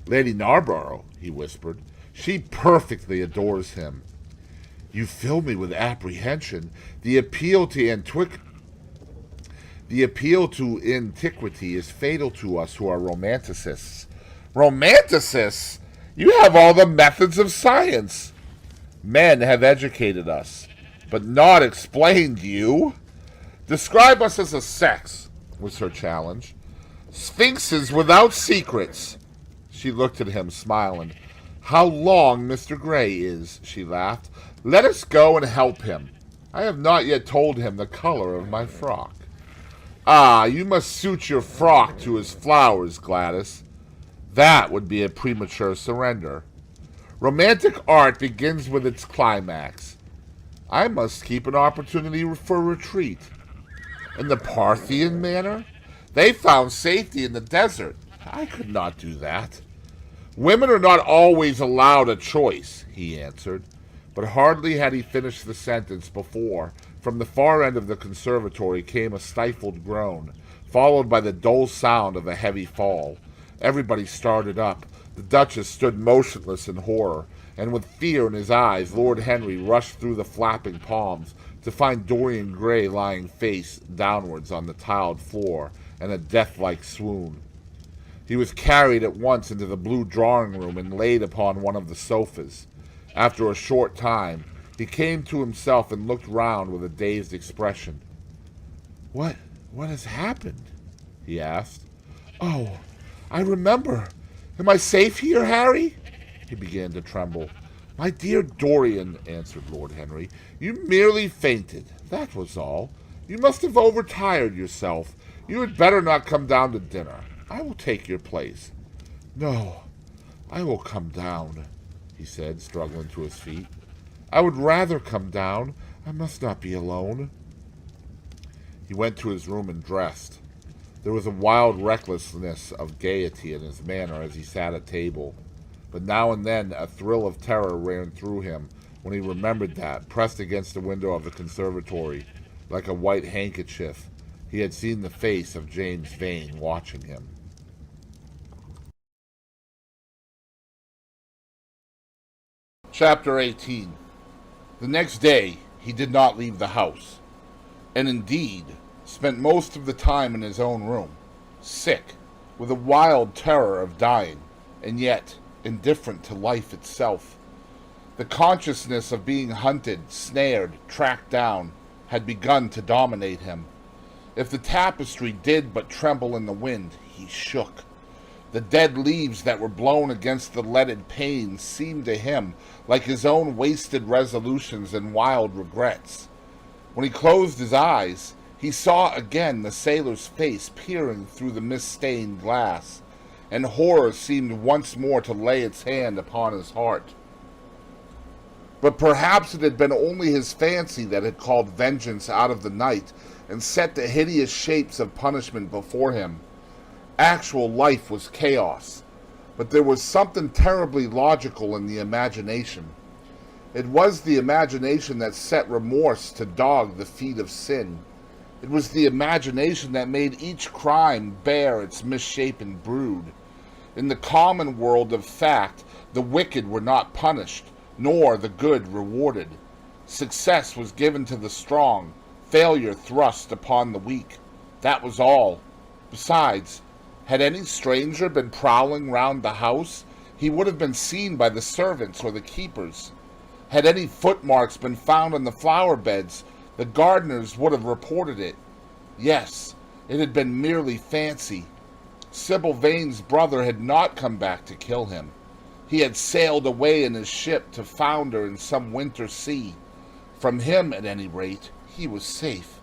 Lady Narborough, he whispered. She perfectly adores him. You fill me with apprehension. The appeal to antiquity is fatal to us who are romanticists. Romanticists? You have all the methods of science. Men have educated us, but not explained you. Describe us as a sex, was her challenge. Sphinxes without secrets. She looked at him, smiling. How long Mr. Gray is, she laughed. Let us go and help him. I have not yet told him the color of my frock. Ah, you must suit your frock to his flowers, Gladys. That would be a premature surrender. Romantic art begins with its climax. I must keep an opportunity for retreat. In the Parthian manner? They found safety in the desert. I could not do that. Women are not always allowed a choice, he answered. But hardly had he finished the sentence before, from the far end of the conservatory came a stifled groan, followed by the dull sound of a heavy fall. Everybody started up. The Duchess stood motionless in horror, and with fear in his eyes, Lord Henry rushed through the flapping palms to find Dorian Gray lying face downwards on the tiled floor in a death-like swoon. He was carried at once into the blue drawing-room and laid upon one of the sofas. After a short time, he came to himself and looked round with a dazed expression. What has happened?" he asked. "Oh, I remember. Am I safe here, Harry?" He began to tremble. "My dear Dorian," answered Lord Henry, "you merely fainted. That was all. You must have overtired yourself. You had better not come down to dinner. I will take your place." "No, I will come down," he said, struggling to his feet. "I would rather come down. I must not be alone." He went to his room and dressed. There was a wild recklessness of gaiety in his manner as he sat at table, but now and then a thrill of terror ran through him when he remembered that, pressed against the window of the conservatory, like a white handkerchief, he had seen the face of James Vane watching him. Chapter 18. The next day he did not leave the house, and indeed spent most of the time in his own room, sick, with a wild terror of dying, and yet indifferent to life itself. The consciousness of being hunted, snared, tracked down, had begun to dominate him. If the tapestry did but tremble in the wind, he shook. The dead leaves that were blown against the leaded panes seemed to him like his own wasted resolutions and wild regrets. When he closed his eyes, he saw again the sailor's face peering through the mist-stained glass, and horror seemed once more to lay its hand upon his heart. But perhaps it had been only his fancy that had called vengeance out of the night and set the hideous shapes of punishment before him. Actual life was chaos, but there was something terribly logical in the imagination. It was the imagination that set remorse to dog the feet of sin. It was the imagination that made each crime bear its misshapen brood. In the common world of fact, the wicked were not punished, nor the good rewarded. Success was given to the strong, failure thrust upon the weak. That was all. Besides, had any stranger been prowling round the house, he would have been seen by the servants or the keepers. Had any footmarks been found on the flower beds, the gardeners would have reported it. Yes, it had been merely fancy. Sybil Vane's brother had not come back to kill him. He had sailed away in his ship to founder in some winter sea. From him, at any rate, he was safe.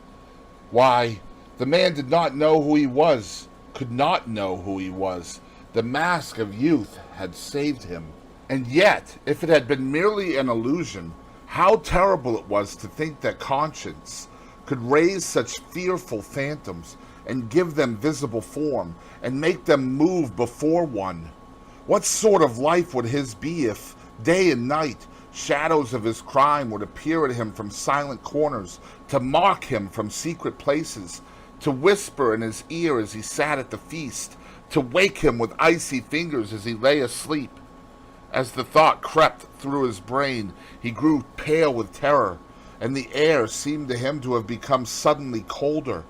Why, the man did not know who he was, could not know who he was. The mask of youth had saved him. And yet, if it had been merely an illusion, how terrible it was to think that conscience could raise such fearful phantoms and give them visible form and make them move before one. What sort of life would his be if, day and night, shadows of his crime would appear at him from silent corners, to mock him from secret places, to whisper in his ear as he sat at the feast, to wake him with icy fingers as he lay asleep? As the thought crept through his brain, he grew pale with terror, and the air seemed to him to have become suddenly colder.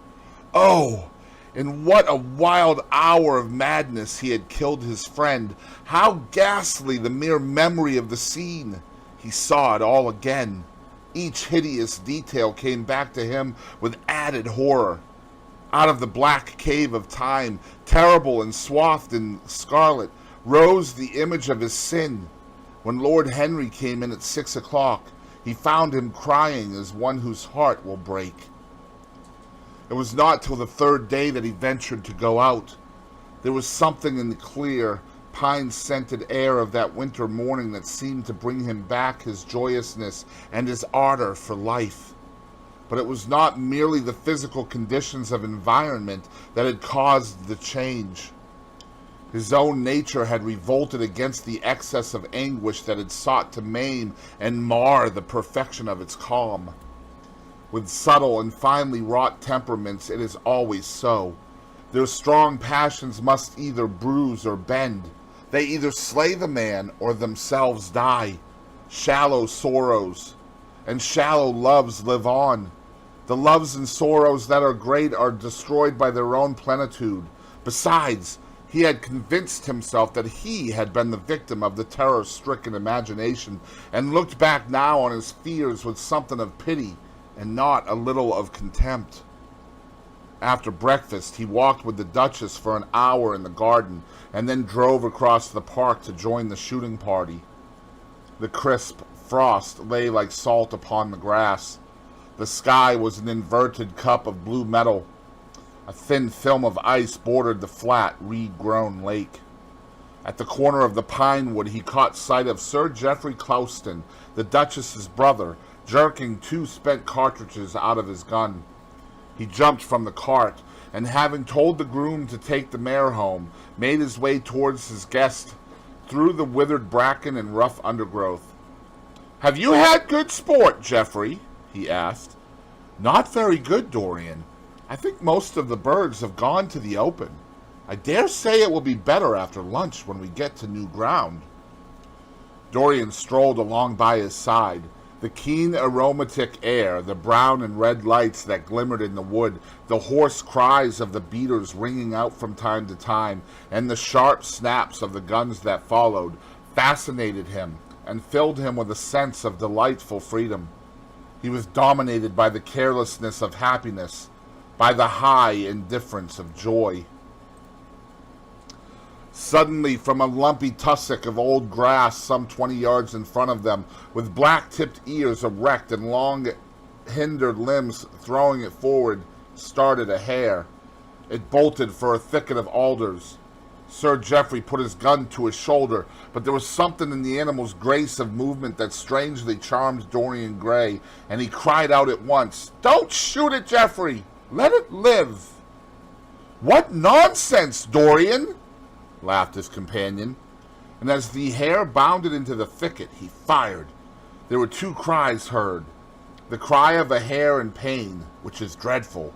Oh, in what a wild hour of madness he had killed his friend! How ghastly the mere memory of the scene! He saw it all again. Each hideous detail came back to him with added horror. Out of the black cave of time, terrible and swathed in scarlet, rose the image of his sin. When Lord Henry came in at 6 o'clock, he found him crying as one whose heart will break. It was not till the third day that he ventured to go out. There was something in the clear, pine-scented air of that winter morning that seemed to bring him back his joyousness and his ardor for life. But it was not merely the physical conditions of environment that had caused the change. His own nature had revolted against the excess of anguish that had sought to maim and mar the perfection of its calm. With subtle and finely wrought temperaments, it is always so. Their strong passions must either bruise or bend. They either slay the man or themselves die. Shallow sorrows and shallow loves live on. The loves and sorrows that are great are destroyed by their own plenitude. Besides, he had convinced himself that he had been the victim of the terror-stricken imagination, and looked back now on his fears with something of pity and not a little of contempt. After breakfast, he walked with the Duchess for an hour in the garden, and then drove across the park to join the shooting party. The crisp frost lay like salt upon the grass. The sky was an inverted cup of blue metal. A thin film of ice bordered the flat, reed-grown lake. At the corner of the pine wood, he caught sight of Sir Geoffrey Clouston, the Duchess's brother, jerking 2 spent cartridges out of his gun. He jumped from the cart, and having told the groom to take the mare home, made his way towards his guest through the withered bracken and rough undergrowth. "Have you had good sport, Geoffrey?" he asked. "Not very good, Dorian. I think most of the birds have gone to the open. I dare say it will be better after lunch when we get to new ground." Dorian strolled along by his side. The keen aromatic air, the brown and red lights that glimmered in the wood, the hoarse cries of the beaters ringing out from time to time, and the sharp snaps of the guns that followed, fascinated him and filled him with a sense of delightful freedom. He was dominated by the carelessness of happiness, by the high indifference of joy. Suddenly, from a lumpy tussock of old grass some 20 yards in front of them, with black-tipped ears erect and long hindered limbs throwing it forward, started a hare. It bolted for a thicket of alders. Sir Geoffrey put his gun to his shoulder, but there was something in the animal's grace of movement that strangely charmed Dorian Gray, and he cried out at once, "Don't shoot it, Geoffrey! Let it live!" "What nonsense, Dorian!" laughed his companion, and as the hare bounded into the thicket, he fired. There were 2 cries heard: the cry of a hare in pain, which is dreadful;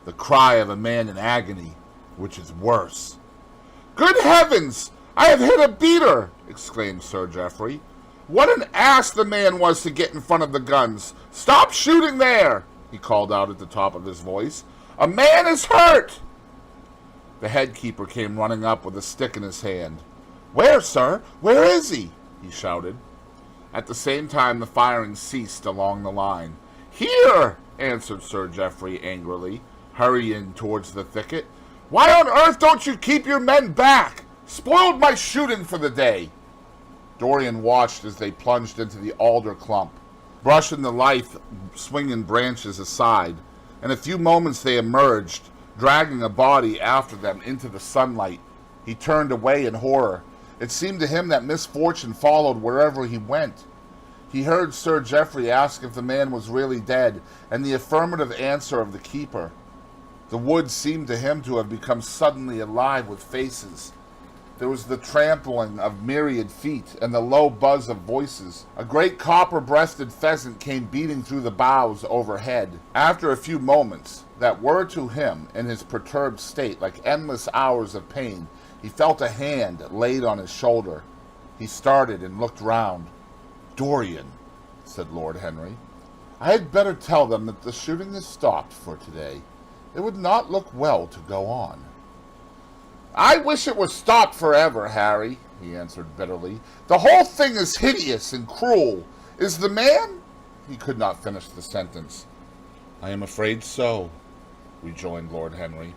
the cry of a man in agony, which is worse. "Good heavens! I have hit a beater!" exclaimed Sir Geoffrey. "What an ass the man was to get in front of the guns! Stop shooting there!" he called out at the top of his voice. "A man is hurt!" The headkeeper came running up with a stick in his hand. "Where, sir? Where is he?" he shouted. At the same time the firing ceased along the line. "Here!" answered Sir Geoffrey angrily, hurrying towards the thicket. "Why on earth don't you keep your men back? Spoiled my shooting for the day." Dorian watched as they plunged into the alder clump, brushing the lithe, swinging branches aside. In a few moments they emerged, dragging a body after them into the sunlight. He turned away in horror. It seemed to him that misfortune followed wherever he went. He heard Sir Geoffrey ask if the man was really dead, and the affirmative answer of the keeper. The wood seemed to him to have become suddenly alive with faces. There was the trampling of myriad feet and the low buzz of voices. A great copper-breasted pheasant came beating through the boughs overhead. After a few moments, that were to him, in his perturbed state, like endless hours of pain, he felt a hand laid on his shoulder. He started and looked round. "Dorian," said Lord Henry, "I had better tell them that the shooting is stopped for today. It would not look well to go on." "I wish it was stopped forever, Harry," he answered bitterly. "The whole thing is hideous and cruel. Is the man—" He could not finish the sentence. "I am afraid so," rejoined Lord Henry.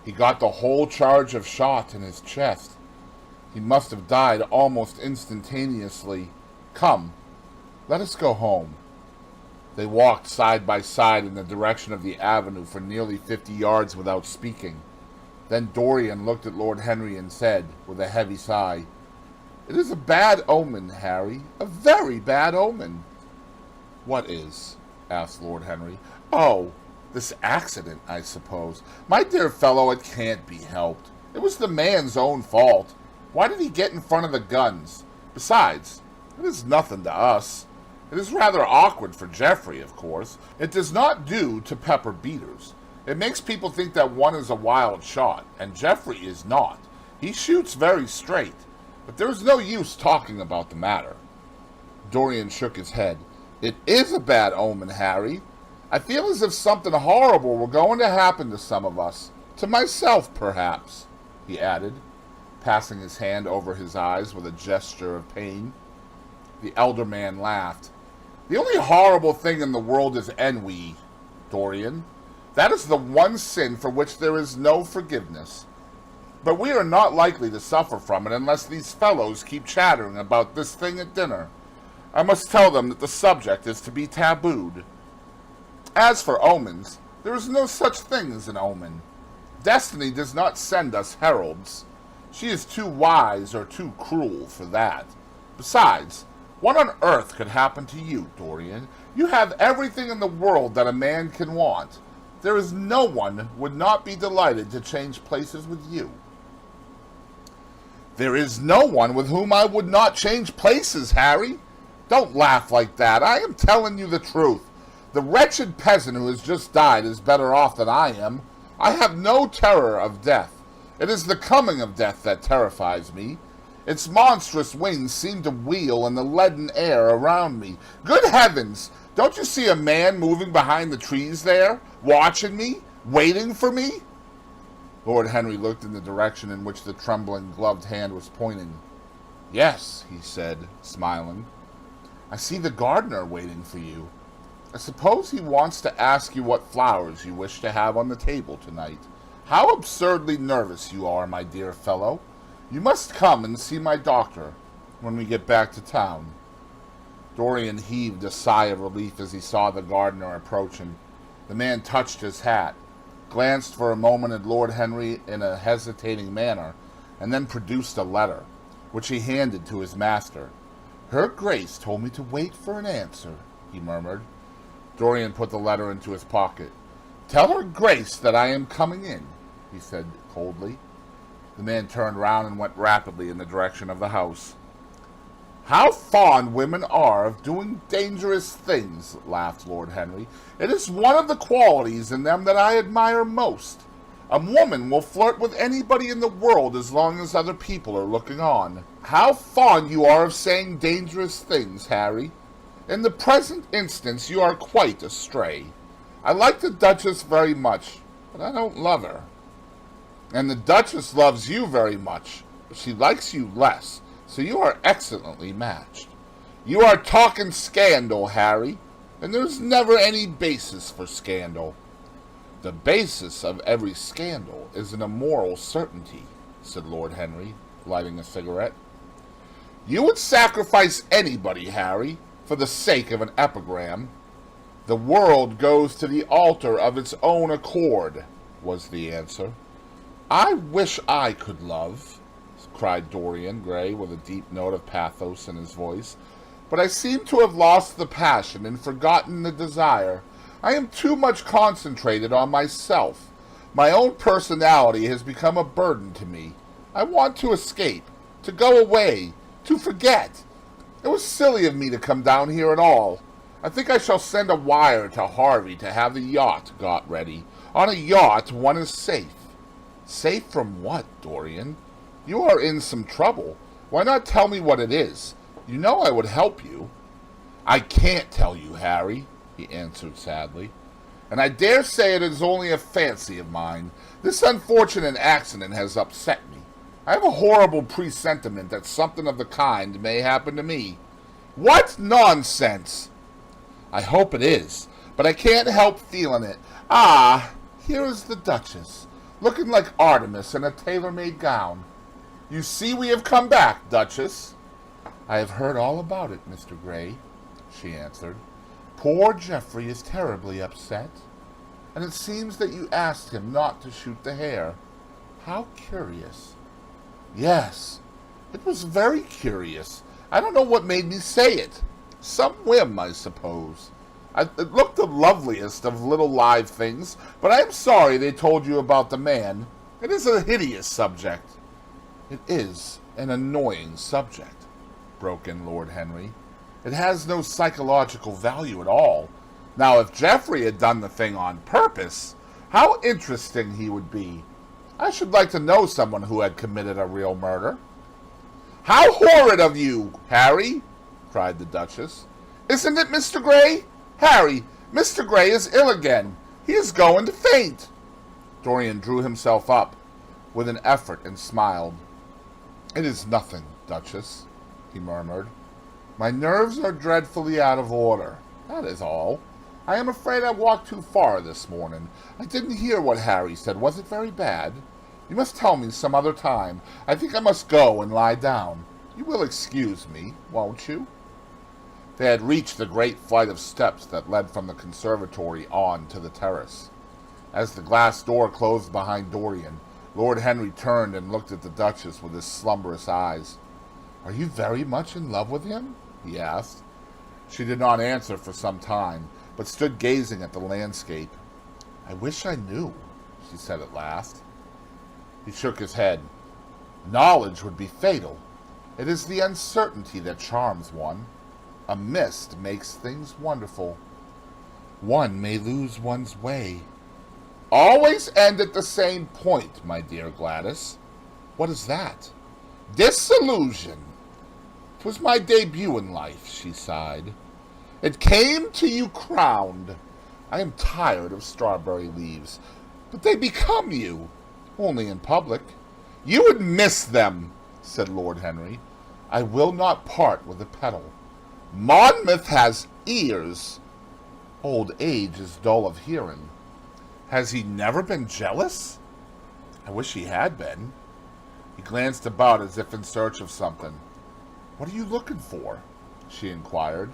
"He got the whole charge of shot in his chest. He must have died almost instantaneously. Come, let us go home." They walked side by side in the direction of the avenue for nearly 50 yards without speaking. Then Dorian looked at Lord Henry and said, with a heavy sigh, "It is a bad omen, Harry, a very bad omen." "What is?" asked Lord Henry. "Oh, this accident, I suppose. My dear fellow, it can't be helped. It was the man's own fault. Why did he get in front of the guns? Besides, it is nothing to us. It is rather awkward for Geoffrey, of course. It does not do to pepper beaters. It makes people think that one is a wild shot, and Geoffrey is not. He shoots very straight, but there is no use talking about the matter." Dorian shook his head. "It is a bad omen, Harry. I feel as if something horrible were going to happen to some of us. To myself, perhaps," he added, passing his hand over his eyes with a gesture of pain. The elder man laughed. "The only horrible thing in the world is ennui, Dorian. That is the one sin for which there is no forgiveness. But we are not likely to suffer from it unless these fellows keep chattering about this thing at dinner. I must tell them that the subject is to be tabooed. As for omens, there is no such thing as an omen. Destiny does not send us heralds. She is too wise or too cruel for that. Besides, what on earth could happen to you, Dorian? You have everything in the world that a man can want. There is no one would not be delighted to change places with you." "There is no one with whom I would not change places, Harry. Don't laugh like that. I am telling you the truth. The wretched peasant who has just died is better off than I am. I have no terror of death. It is the coming of death that terrifies me. Its monstrous wings seem to wheel in the leaden air around me. Good heavens! Don't you see a man moving behind the trees there, watching me, waiting for me?" Lord Henry looked in the direction in which the trembling gloved hand was pointing. "Yes," he said, smiling. "I see the gardener waiting for you. I suppose he wants to ask you what flowers you wish to have on the table tonight. How absurdly nervous you are, my dear fellow. You must come and see my doctor when we get back to town." Dorian heaved a sigh of relief as he saw the gardener approaching. The man touched his hat, glanced for a moment at Lord Henry in a hesitating manner, and then produced a letter, which he handed to his master. "Her Grace told me to wait for an answer," he murmured. Dorian put the letter into his pocket. "Tell her Grace that I am coming in," he said coldly. The man turned round and went rapidly in the direction of the house. "How fond women are of doing dangerous things," laughed Lord Henry. "It is one of the qualities in them that I admire most. A woman will flirt with anybody in the world as long as other people are looking on. How fond you are of saying dangerous things, Harry. In the present instance you are quite astray. I like the Duchess very much, but I don't love her. And the Duchess loves you very much, but she likes you less. So you are excellently matched. You are talking scandal, Harry, and there's never any basis for scandal." "The basis of every scandal is an immoral certainty," said Lord Henry, lighting a cigarette. "You would sacrifice anybody, Harry, for the sake of an epigram." "The world goes to the altar of its own accord," was the answer. "I wish I could love," cried Dorian Gray with a deep note of pathos in his voice, "but I seem to have lost the passion and forgotten the desire. I am too much concentrated on myself. My own personality has become a burden to me. I want to escape, to go away, to forget. It was silly of me to come down here at all. I think I shall send a wire to Harvey to have the yacht got ready. On a yacht one is safe." "Safe from what, Dorian? You are in some trouble. Why not tell me what it is? You know I would help you." "I can't tell you, Harry," he answered sadly, "and I dare say it is only a fancy of mine. This unfortunate accident has upset me. I have a horrible presentiment that something of the kind may happen to me." "What nonsense!" "I hope it is, but I can't help feeling it. Ah, here is the Duchess, looking like Artemis in a tailor-made gown. You see we have come back, Duchess." "I have heard all about it, Mr. Gray," she answered. "Poor Geoffrey is terribly upset, and it seems that you asked him not to shoot the hare." How curious. Yes, it was very curious. I don't know what made me say it. Some whim, I suppose. It looked the loveliest of little live things, but I am sorry they told you about the man. It is a hideous subject. It is an annoying subject, broke in Lord Henry. It has no psychological value at all. Now, if Geoffrey had done the thing on purpose, how interesting he would be. I should like to know someone who had committed a real murder. How horrid of you, Harry, cried the Duchess. Isn't it, Mr. Grey? Harry, Mr. Grey is ill again. He is going to faint. Dorian drew himself up with an effort and smiled. It is nothing, Duchess, he murmured. My nerves are dreadfully out of order. That is all. I am afraid I walked too far this morning. I didn't hear what Harry said. Was it very bad? You must tell me some other time. I think I must go and lie down. You will excuse me, won't you? They had reached the great flight of steps that led from the conservatory on to the terrace. As the glass door closed behind Dorian, Lord Henry turned and looked at the Duchess with his slumberous eyes. Are you very much in love with him? He asked. She did not answer for some time, but stood gazing at the landscape. I wish I knew, she said at last. He shook his head. Knowledge would be fatal. It is the uncertainty that charms one. A mist makes things wonderful. One may lose one's way. Always end at the same point, my dear Gladys. What is that? Disillusion. 'Twas my debut in life, she sighed. It came to you crowned. I am tired of strawberry leaves, but they become you, only in public. You would miss them, said Lord Henry. I will not part with a petal. Monmouth has ears. Old age is dull of hearing. Has he never been jealous? I wish he had been. He glanced about as if in search of something. What are you looking for? She inquired.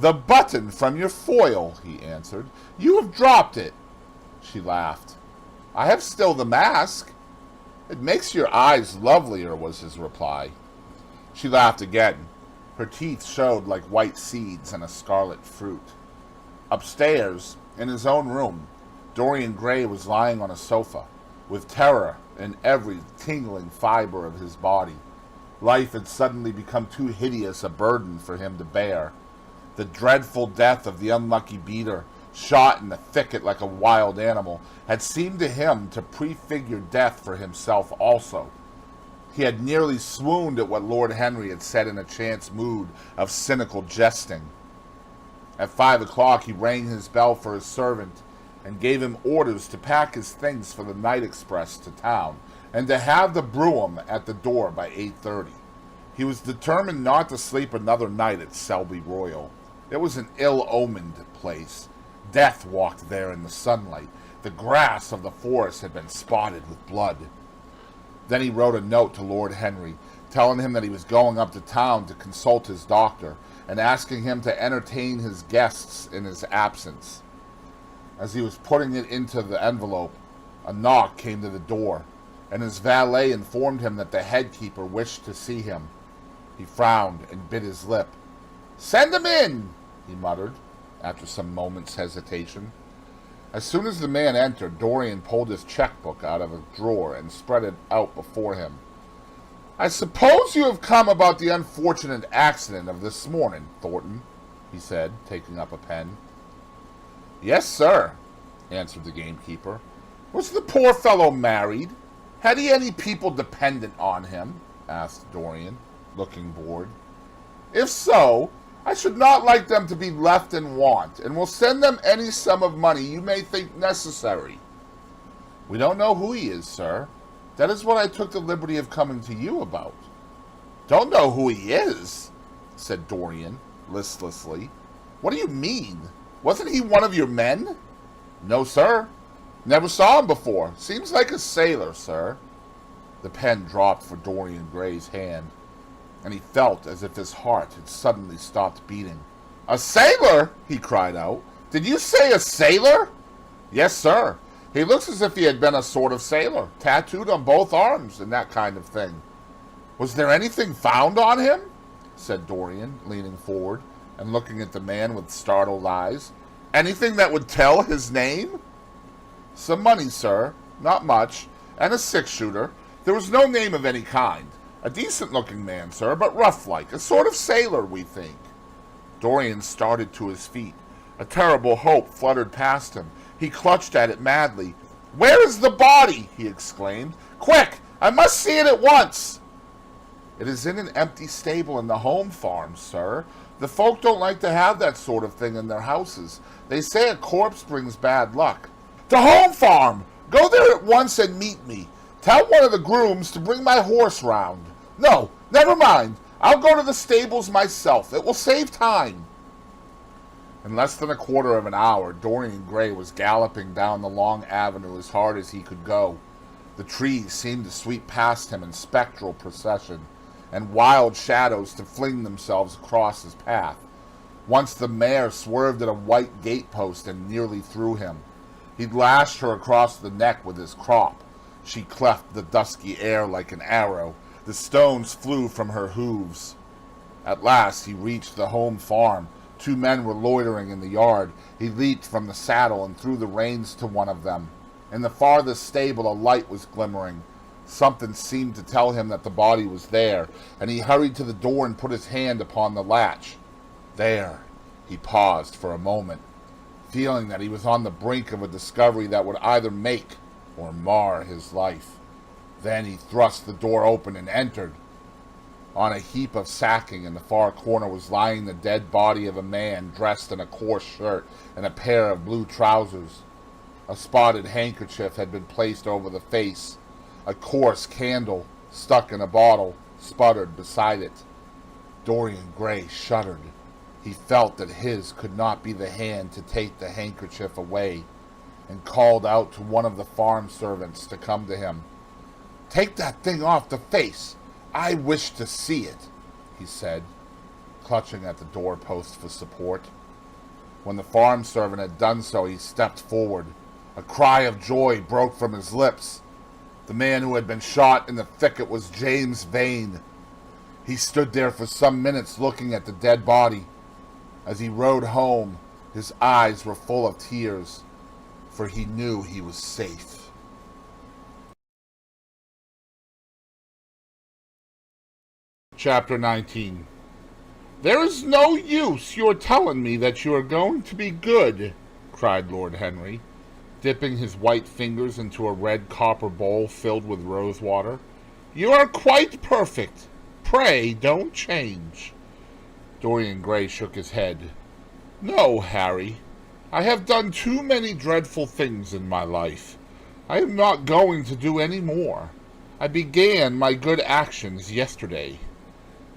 The button from your foil, he answered. You have dropped it. She laughed. I have still the mask. It makes your eyes lovelier, was his reply. She laughed again. Her teeth showed like white seeds in a scarlet fruit. Upstairs, in his own room, Dorian Gray was lying on a sofa, with terror in every tingling fiber of his body. Life had suddenly become too hideous a burden for him to bear. The dreadful death of the unlucky beater, shot in the thicket like a wild animal, had seemed to him to prefigure death for himself also. He had nearly swooned at what Lord Henry had said in a chance mood of cynical jesting. At 5 o'clock he rang his bell for his servant and gave him orders to pack his things for the night express to town and to have the brougham at the door by 8:30. He was determined not to sleep another night at Selby Royal. It was an ill-omened place. Death walked there in the sunlight. The grass of the forest had been spotted with blood. Then he wrote a note to Lord Henry, telling him that he was going up to town to consult his doctor, and asking him to entertain his guests in his absence. As he was putting it into the envelope, a knock came to the door, and his valet informed him that the head-keeper wished to see him. He frowned and bit his lip. "Send him in," he muttered, after some moments' hesitation. As soon as the man entered, Dorian pulled his checkbook out of a drawer and spread it out before him. "I suppose you have come about the unfortunate accident of this morning, Thornton," he said, taking up a pen. "Yes, sir," answered the gamekeeper. "Was the poor fellow married? Had he any people dependent on him?" asked Dorian, looking bored. "If so, I should not like them to be left in want, and will send them any sum of money you may think necessary." "We don't know who he is, sir. That is what I took the liberty of coming to you about." "Don't know who he is?" said Dorian, listlessly. "What do you mean? Wasn't he one of your men?" "No, sir. Never saw him before. Seems like a sailor, sir." The pen dropped for Dorian Gray's hand, and he felt as if his heart had suddenly stopped beating. "A sailor?" he cried out. "Did you say a sailor?" "Yes, sir. He looks as if he had been a sort of sailor, tattooed on both arms and that kind of thing. Was there anything found on him? Said Dorian, leaning forward and looking at the man with startled eyes. Anything that would tell his name? Some money, sir. Not much. And a six-shooter. There was no name of any kind. A decent-looking man, sir, but rough-like. A sort of sailor, we think. Dorian started to his feet. A terrible hope fluttered past him. He clutched at it madly. Where is the body? He exclaimed. Quick! I must see it at once! It is in an empty stable in the home farm, sir. The folk don't like to have that sort of thing in their houses. They say a corpse brings bad luck. The home farm! Go there at once and meet me. Tell one of the grooms to bring my horse round. No, never mind. I'll go to the stables myself. It will save time. In less than a quarter of an hour, Dorian Gray was galloping down the long avenue as hard as he could go. The trees seemed to sweep past him in spectral procession, and wild shadows to fling themselves across his path. Once the mare swerved at a white gatepost and nearly threw him. He lashed her across the neck with his crop. She cleft the dusky air like an arrow. The stones flew from her hooves. At last he reached the home farm. 2 men were loitering in the yard. He leaped from the saddle and threw the reins to one of them. In the farthest stable a light was glimmering. Something seemed to tell him that the body was there, and he hurried to the door and put his hand upon the latch. There. He paused for a moment, feeling that he was on the brink of a discovery that would either make or mar his life. Then he thrust the door open and entered. On a heap of sacking in the far corner was lying the dead body of a man dressed in a coarse shirt and a pair of blue trousers. A spotted handkerchief had been placed over the face. A coarse candle, stuck in a bottle, sputtered beside it. Dorian Gray shuddered. He felt that his could not be the hand to take the handkerchief away, and called out to one of the farm servants to come to him. "Take that thing off the face. I wish to see it," he said, clutching at the doorpost for support. When the farm servant had done so, he stepped forward. A cry of joy broke from his lips. The man who had been shot in the thicket was James Vane. He stood there for some minutes looking at the dead body. As he rode home, his eyes were full of tears, for he knew he was safe. Chapter 19. "There is no use your telling me that you are going to be good," cried Lord Henry, dipping his white fingers into a red copper bowl filled with rose water. "You are quite perfect. Pray don't change." Dorian Gray shook his head. "No, Harry. I have done too many dreadful things in my life. I am not going to do any more. I began my good actions yesterday."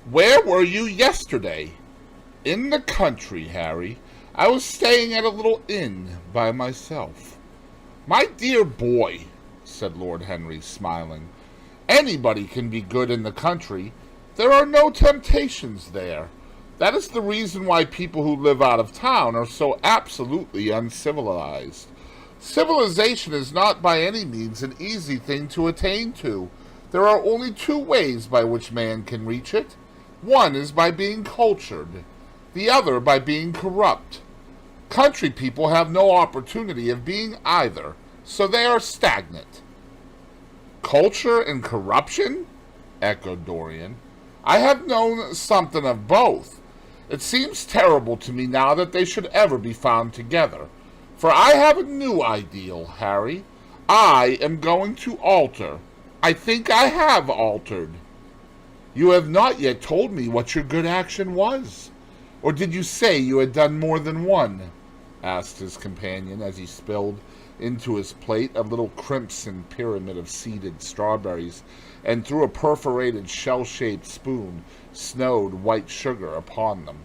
"Where were you yesterday?" "In the country, Harry. I was staying at a little inn by myself." "My dear boy," said Lord Henry, smiling, "anybody can be good in the country. There are no temptations there. That is the reason why people who live out of town are so absolutely uncivilized. Civilization is not by any means an easy thing to attain to. There are only 2 ways by which man can reach it. One is by being cultured, the other by being corrupt. Country people have no opportunity of being either, so they are stagnant." "Culture and corruption?" echoed Dorian. "I have known something of both. It seems terrible to me now that they should ever be found together. For I have a new ideal, Harry. I am going to alter. I think I have altered." "You have not yet told me what your good action was. Or did you say you had done more than one?" asked his companion as he spilled into his plate a little crimson pyramid of seeded strawberries, and through a perforated shell-shaped spoon snowed white sugar upon them.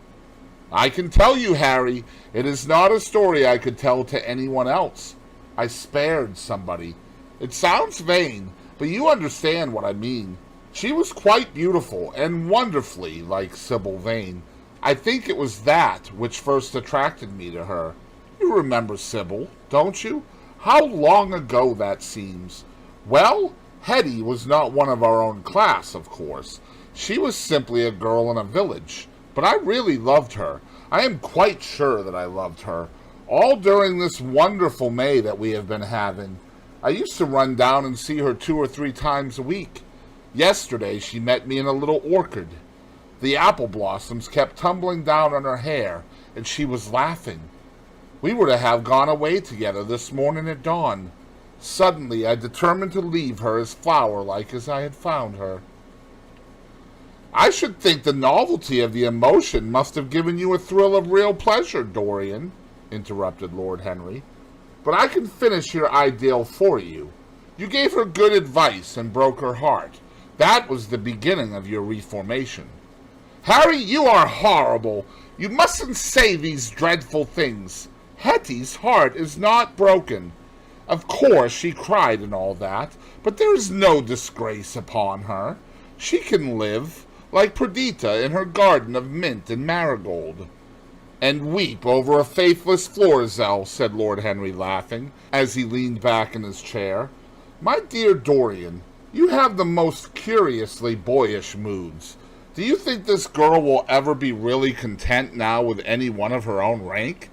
"I can tell you, Harry. It is not a story I could tell to anyone else. I spared somebody. It sounds vain, but you understand what I mean. She was quite beautiful, and wonderfully like Sybil Vane. I think it was that which first attracted me to her. You remember Sybil, don't you? How long ago that seems. Well, Hetty was not one of our own class, of course. She was simply a girl in a village. But I really loved her. I am quite sure that I loved her. All during this wonderful May that we have been having. I used to run down and see her 2 or 3 times a week. Yesterday she met me in a little orchard. The apple blossoms kept tumbling down on her hair, and she was laughing. We were to have gone away together this morning at dawn. Suddenly I determined to leave her as flower-like as I had found her. I should think the novelty of the emotion must have given you a thrill of real pleasure, Dorian, interrupted Lord Henry. But I can finish your ideal for you. You gave her good advice and broke her heart. That was the beginning of your reformation. Harry, you are horrible. You mustn't say these dreadful things. Hetty's heart is not broken. Of course she cried and all that, but there is no disgrace upon her. She can live, like Perdita in her garden of mint and marigold. And weep over a faithless Florizel, said Lord Henry, laughing, as he leaned back in his chair. My dear Dorian, you have the most curiously boyish moods. Do you think this girl will ever be really content now with any one of her own rank?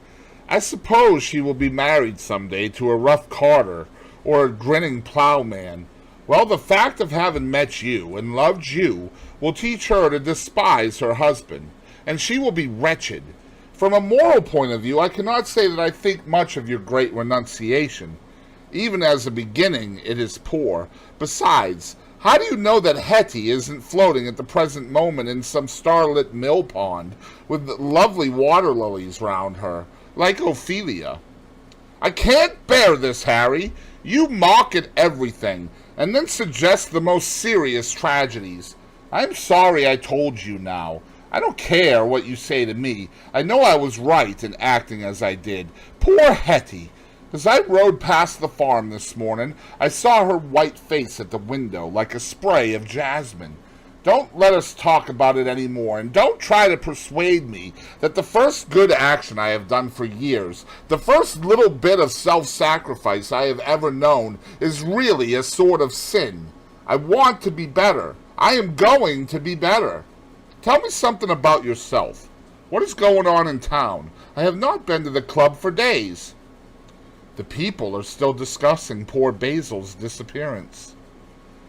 I suppose she will be married some day to a rough carter or a grinning plowman. Well, the fact of having met you and loved you will teach her to despise her husband, and she will be wretched. From a moral point of view, I cannot say that I think much of your great renunciation. Even as a beginning, it is poor. Besides, how do you know that Hetty isn't floating at the present moment in some starlit mill pond, with lovely water lilies round her, like Ophelia? I can't bear this, Harry. You mock at everything, and then suggest the most serious tragedies. I'm sorry I told you now. I don't care what you say to me. I know I was right in acting as I did. Poor Hetty! As I rode past the farm this morning, I saw her white face at the window like a spray of jasmine. Don't let us talk about it any more, and don't try to persuade me that the first good action I have done for years, the first little bit of self-sacrifice I have ever known, is really a sort of sin. I want to be better. I am going to be better. Tell me something about yourself. What is going on in town? I have not been to the club for days. The people are still discussing poor Basil's disappearance.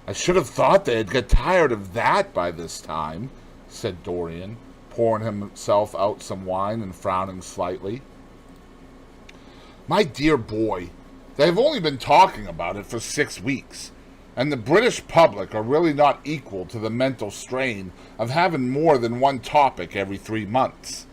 I should have thought they'd get tired of that by this time, said Dorian, pouring himself out some wine and frowning slightly. My dear boy, they have only been talking about it for 6 weeks, and the British public are really not equal to the mental strain of having more than one topic every 3 months.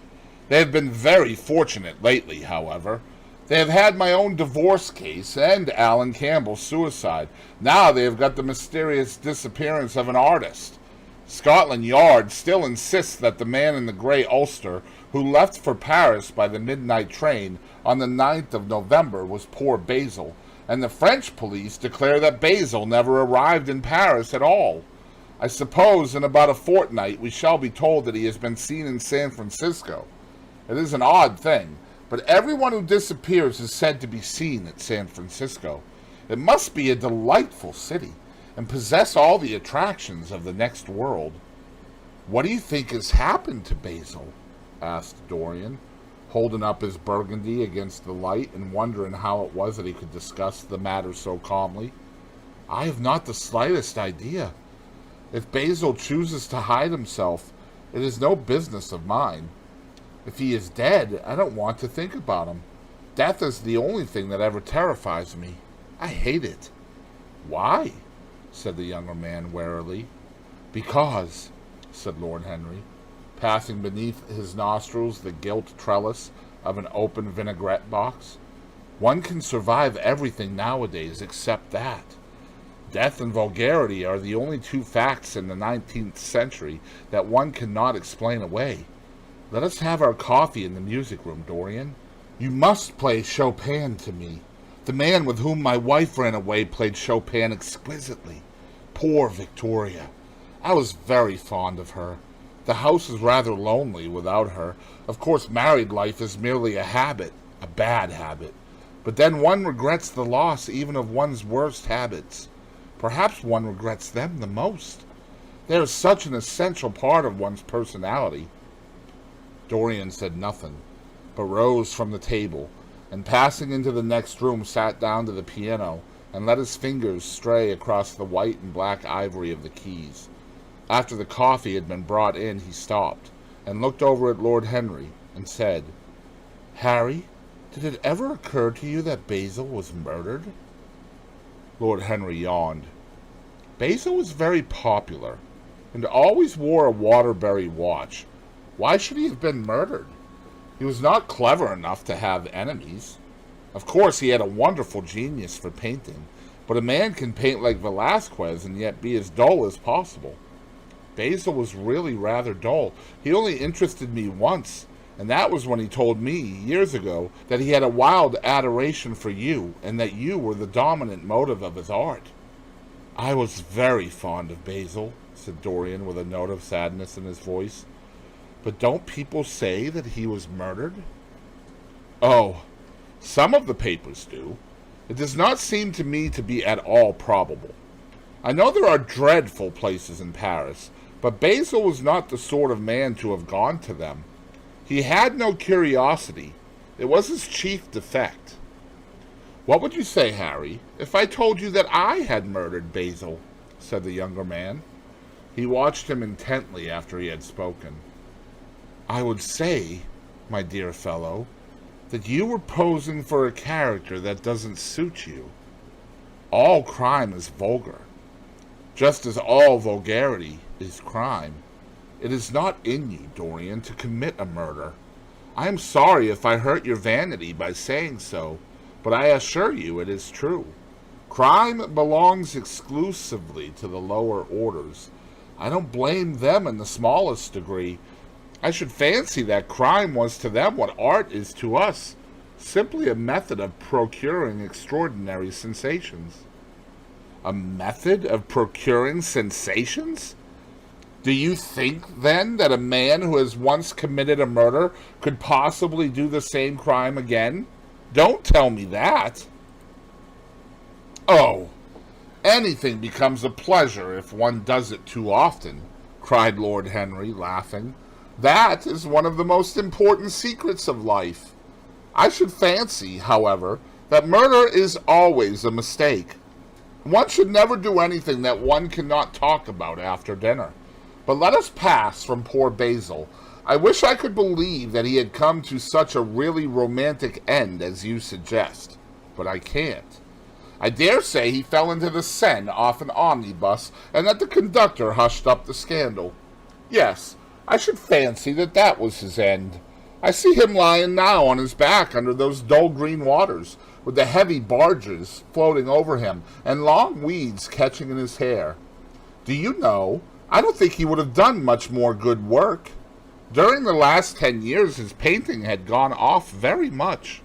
They have been very fortunate lately, however. They have had my own divorce case and Alan Campbell's suicide. Now they have got the mysterious disappearance of an artist. Scotland Yard still insists that the man in the grey ulster who left for Paris by the midnight train on the 9th of November was poor Basil, and the French police declare that Basil never arrived in Paris at all. I suppose in about a fortnight we shall be told that he has been seen in San Francisco. It is an odd thing, but everyone who disappears is said to be seen at San Francisco. It must be a delightful city, and possess all the attractions of the next world. What do you think has happened to Basil? Asked Dorian, holding up his burgundy against the light and wondering how it was that he could discuss the matter so calmly. I have not the slightest idea. If Basil chooses to hide himself, it is no business of mine. If he is dead, I don't want to think about him. Death is the only thing that ever terrifies me. I hate it. Why? Said the younger man warily. Because, said Lord Henry, passing beneath his nostrils the gilt trellis of an open vinaigrette box, one can survive everything nowadays except that. Death and vulgarity are the only 2 facts in the 19th century that one cannot explain away. Let us have our coffee in the music room, Dorian. You must play Chopin to me. The man with whom my wife ran away played Chopin exquisitely. Poor Victoria. I was very fond of her. The house is rather lonely without her. Of course, married life is merely a habit, a bad habit. But then one regrets the loss even of one's worst habits. Perhaps one regrets them the most. They are such an essential part of one's personality. Dorian said nothing, but rose from the table, and passing into the next room sat down to the piano and let his fingers stray across the white and black ivory of the keys. After the coffee had been brought in, he stopped and looked over at Lord Henry and said, "Harry, did it ever occur to you that Basil was murdered?" Lord Henry yawned. Basil was very popular, and always wore a Waterbury watch. Why should he have been murdered? He was not clever enough to have enemies. Of course, he had a wonderful genius for painting, but a man can paint like Velázquez and yet be as dull as possible. Basil was really rather dull. He only interested me once, and that was when he told me, years ago, that he had a wild adoration for you, and that you were the dominant motive of his art. "I was very fond of Basil," said Dorian with a note of sadness in his voice. "But don't people say that he was murdered?" "Oh, some of the papers do. It does not seem to me to be at all probable. I know there are dreadful places in Paris, but Basil was not the sort of man to have gone to them. He had no curiosity. It was his chief defect. What would you say, Harry, if I told you that I had murdered Basil?" said the younger man. He watched him intently after he had spoken. "I would say, my dear fellow, that you were posing for a character that doesn't suit you. All crime is vulgar, just as all vulgarity is crime. It is not in you, Dorian, to commit a murder. I am sorry if I hurt your vanity by saying so, but I assure you it is true. Crime belongs exclusively to the lower orders. I don't blame them in the smallest degree. I should fancy that crime was to them what art is to us, simply a method of procuring extraordinary sensations." "A method of procuring sensations? Do you think, then, that a man who has once committed a murder could possibly do the same crime again? Don't tell me that." "Oh, anything becomes a pleasure if one does it too often," cried Lord Henry, laughing. "That is one of the most important secrets of life. I should fancy, however, that murder is always a mistake. One should never do anything that one cannot talk about after dinner. But let us pass from poor Basil. I wish I could believe that he had come to such a really romantic end as you suggest, but I can't. I dare say he fell into the Seine off an omnibus, and that the conductor hushed up the scandal. Yes, I should fancy that that was his end. I see him lying now on his back under those dull green waters, with the heavy barges floating over him, and long weeds catching in his hair. Do you know, I don't think he would have done much more good work. During the last 10 years his painting had gone off very much."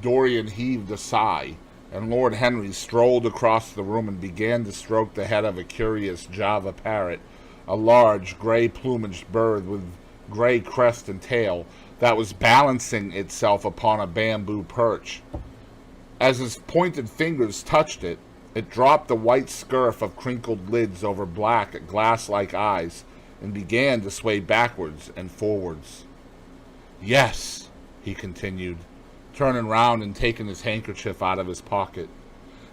Dorian heaved a sigh, and Lord Henry strolled across the room and began to stroke the head of a curious Java parrot, a large gray-plumaged bird with gray crest and tail, that was balancing itself upon a bamboo perch. As his pointed fingers touched it, it dropped the white scurf of crinkled lids over black, glass-like eyes, and began to sway backwards and forwards. "Yes," he continued, turning round and taking his handkerchief out of his pocket.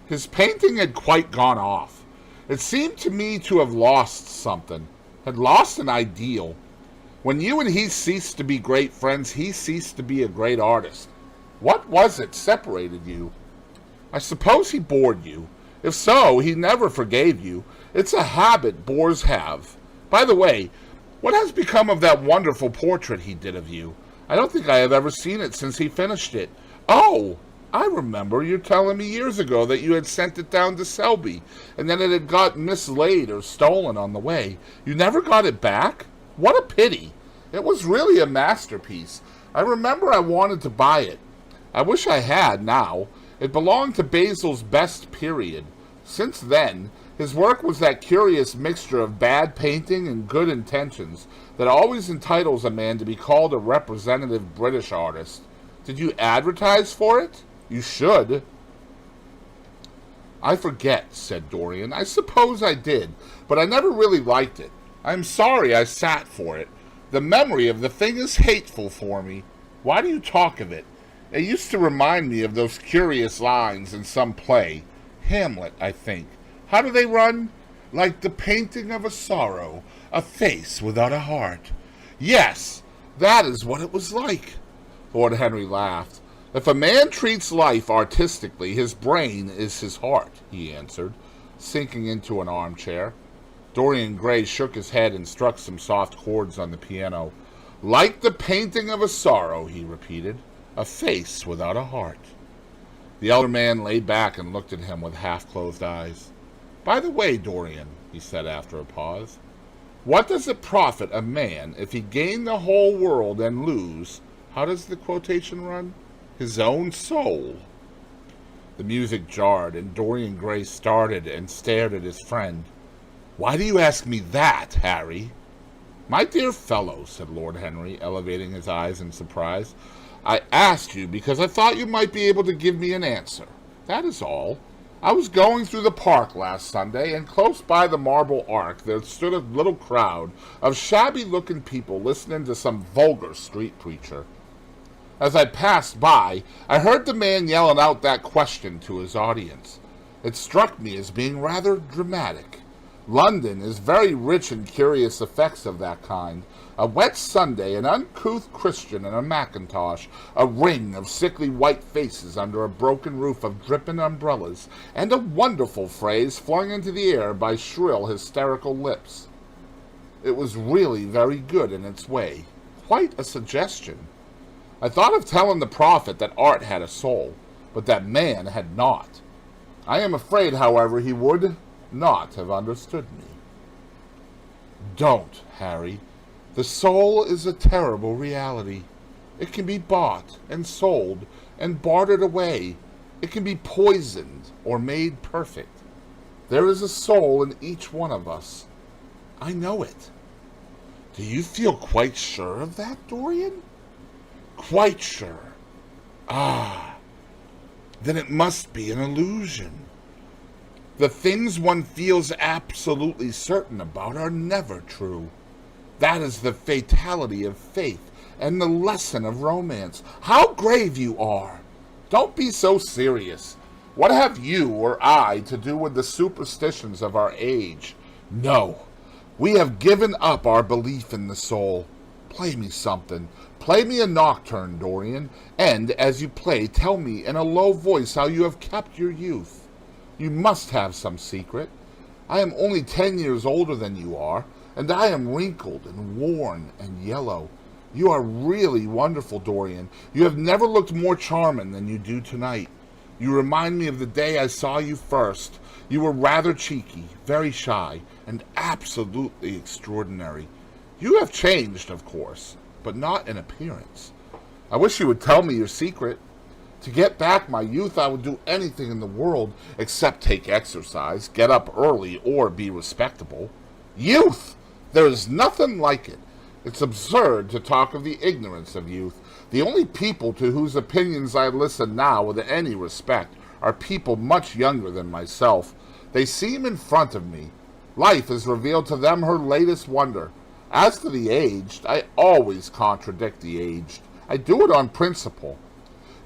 "His painting had quite gone off. It seemed to me to have lost something, had lost an ideal. When you and he ceased to be great friends, he ceased to be a great artist. What was it separated you? I suppose he bored you. If so, he never forgave you. It's a habit bores have. By the way, what has become of that wonderful portrait he did of you? I don't think I have ever seen it since he finished it. Oh, I remember your telling me years ago that you had sent it down to Selby, and that it had got mislaid or stolen on the way. You never got it back? What a pity! It was really a masterpiece. I remember I wanted to buy it. I wish I had now. It belonged to Basil's best period. Since then, his work was that curious mixture of bad painting and good intentions that always entitles a man to be called a representative British artist. Did you advertise for it?" You should. I forget, said Dorian. I suppose I did, but I never really liked it. I'm sorry I sat for it. The memory of the thing is hateful for me. Why do you talk of it? It used to remind me of those curious lines in some play. Hamlet, I think. How do they run? Like the painting of a sorrow, a face without a heart. Yes, that is what it was like. Lord Henry laughed. If a man treats life artistically, his brain is his heart, he answered, sinking into an armchair. Dorian Gray shook his head and struck some soft chords on the piano. Like the painting of a sorrow, he repeated, a face without a heart. The elder man lay back and looked at him with half-closed eyes. By the way, Dorian, he said after a pause, what does it profit a man if he gain the whole world and lose, how does the quotation run? His own soul. The music jarred, and Dorian Gray started and stared at his friend. Why do you ask me that, Harry? My dear fellow, said Lord Henry, elevating his eyes in surprise, I asked you because I thought you might be able to give me an answer. That is all. I was going through the park last Sunday, and close by the Marble Arch there stood a little crowd of shabby-looking people listening to some vulgar street preacher. As I passed by, I heard the man yelling out that question to his audience. It struck me as being rather dramatic. London is very rich in curious effects of that kind. A wet Sunday, an uncouth Christian in a mackintosh, a ring of sickly white faces under a broken roof of dripping umbrellas, and a wonderful phrase flung into the air by shrill, hysterical lips. It was really very good in its way. Quite a suggestion. I thought of telling the prophet that art had a soul, but that man had not. I am afraid, however, he would not have understood me. Don't, Harry. The soul is a terrible reality. It can be bought and sold and bartered away. It can be poisoned or made perfect. There is a soul in each one of us. I know it. Do you feel quite sure of that, Dorian? Quite sure. Ah, then it must be an illusion. The things one feels absolutely certain about are never true. That is the fatality of faith and the lesson of romance. How grave you are! Don't be so serious. What have you or I to do with the superstitions of our age? No, we have given up our belief in the soul. Play me something. Play me a nocturne, Dorian, and as you play, tell me in a low voice how you have kept your youth. You must have some secret. I am only 10 years older than you are, and I am wrinkled and worn and yellow. You are really wonderful, Dorian. You have never looked more charming than you do tonight. You remind me of the day I saw you first. You were rather cheeky, very shy, and absolutely extraordinary. You have changed, of course, but not in appearance. I wish you would tell me your secret. To get back my youth, I would do anything in the world except take exercise, get up early, or be respectable. Youth! There is nothing like it. It's absurd to talk of the ignorance of youth. The only people to whose opinions I listen now with any respect are people much younger than myself. They seem in front of me. Life has revealed to them her latest wonder. As for the aged, I always contradict the aged. I do it on principle.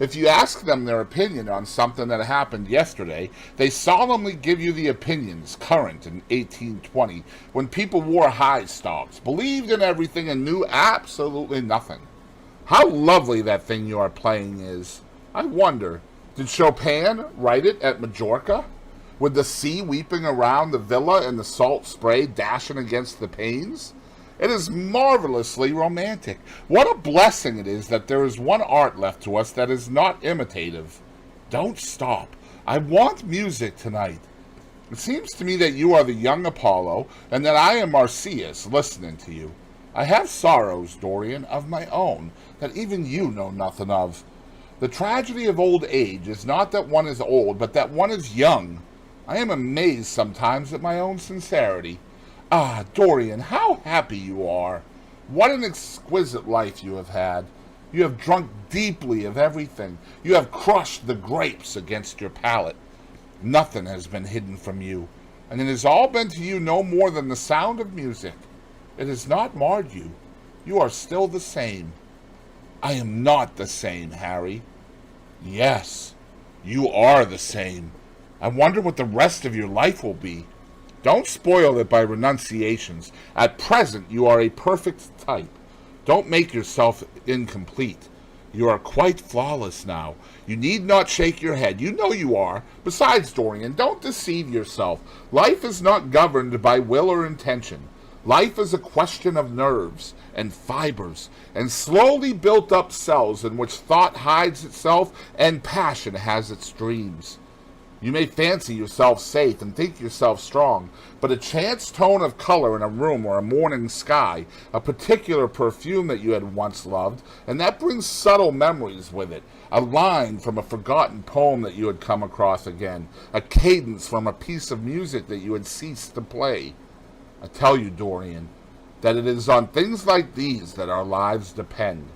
If you ask them their opinion on something that happened yesterday, they solemnly give you the opinions current in 1820, when people wore high stocks, believed in everything, and knew absolutely nothing. How lovely that thing you are playing is. I wonder, did Chopin write it at Majorca, with the sea weeping around the villa and the salt spray dashing against the panes? It is marvelously romantic. What a blessing it is that there is one art left to us that is not imitative. Don't stop. I want music tonight. It seems to me that you are the young Apollo, and that I am Marsyas listening to you. I have sorrows, Dorian, of my own, that even you know nothing of. The tragedy of old age is not that one is old, but that one is young. I am amazed sometimes at my own sincerity. Ah, Dorian, how happy you are! What an exquisite life you have had! You have drunk deeply of everything. You have crushed the grapes against your palate. Nothing has been hidden from you, and it has all been to you no more than the sound of music. It has not marred you. You are still the same. I am not the same, Harry. Yes, you are the same. I wonder what the rest of your life will be. Don't spoil it by renunciations. At present, you are a perfect type. Don't make yourself incomplete. You are quite flawless now. You need not shake your head. You know you are. Besides, Dorian, don't deceive yourself. Life is not governed by will or intention. Life is a question of nerves and fibers and slowly built up cells in which thought hides itself and passion has its dreams. You may fancy yourself safe and think yourself strong, but a chance tone of color in a room or a morning sky, a particular perfume that you had once loved, and that brings subtle memories with it, a line from a forgotten poem that you had come across again, a cadence from a piece of music that you had ceased to play. I tell you, Dorian, that it is on things like these that our lives depend.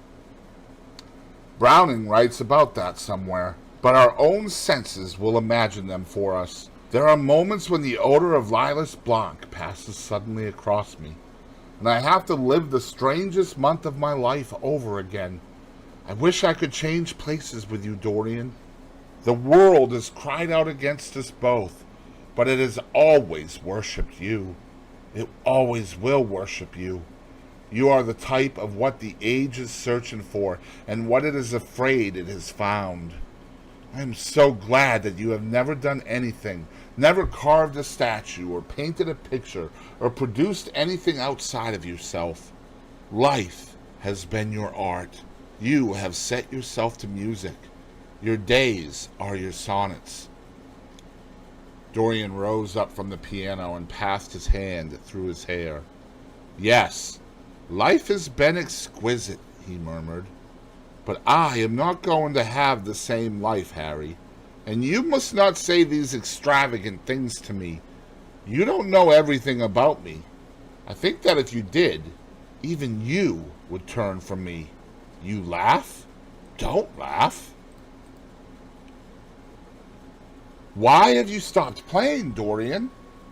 Browning writes about that somewhere, but our own senses will imagine them for us. There are moments when the odor of Lilas Blanc passes suddenly across me, and I have to live the strangest month of my life over again. I wish I could change places with you, Dorian. The world has cried out against us both, but it has always worshipped you. It always will worship you. You are the type of what the age is searching for, and what it is afraid it has found. I am so glad that you have never done anything, never carved a statue, or painted a picture, or produced anything outside of yourself. Life has been your art. You have set yourself to music. Your days are your sonnets. Dorian rose up from the piano and passed his hand through his hair. Yes, life has been exquisite, he murmured. But I am not going to have the same life, Harry. And you must not say these extravagant things to me. You don't know everything about me. I think that if you did, even you would turn from me. You laugh? Don't laugh. Why have you stopped playing, Dorian?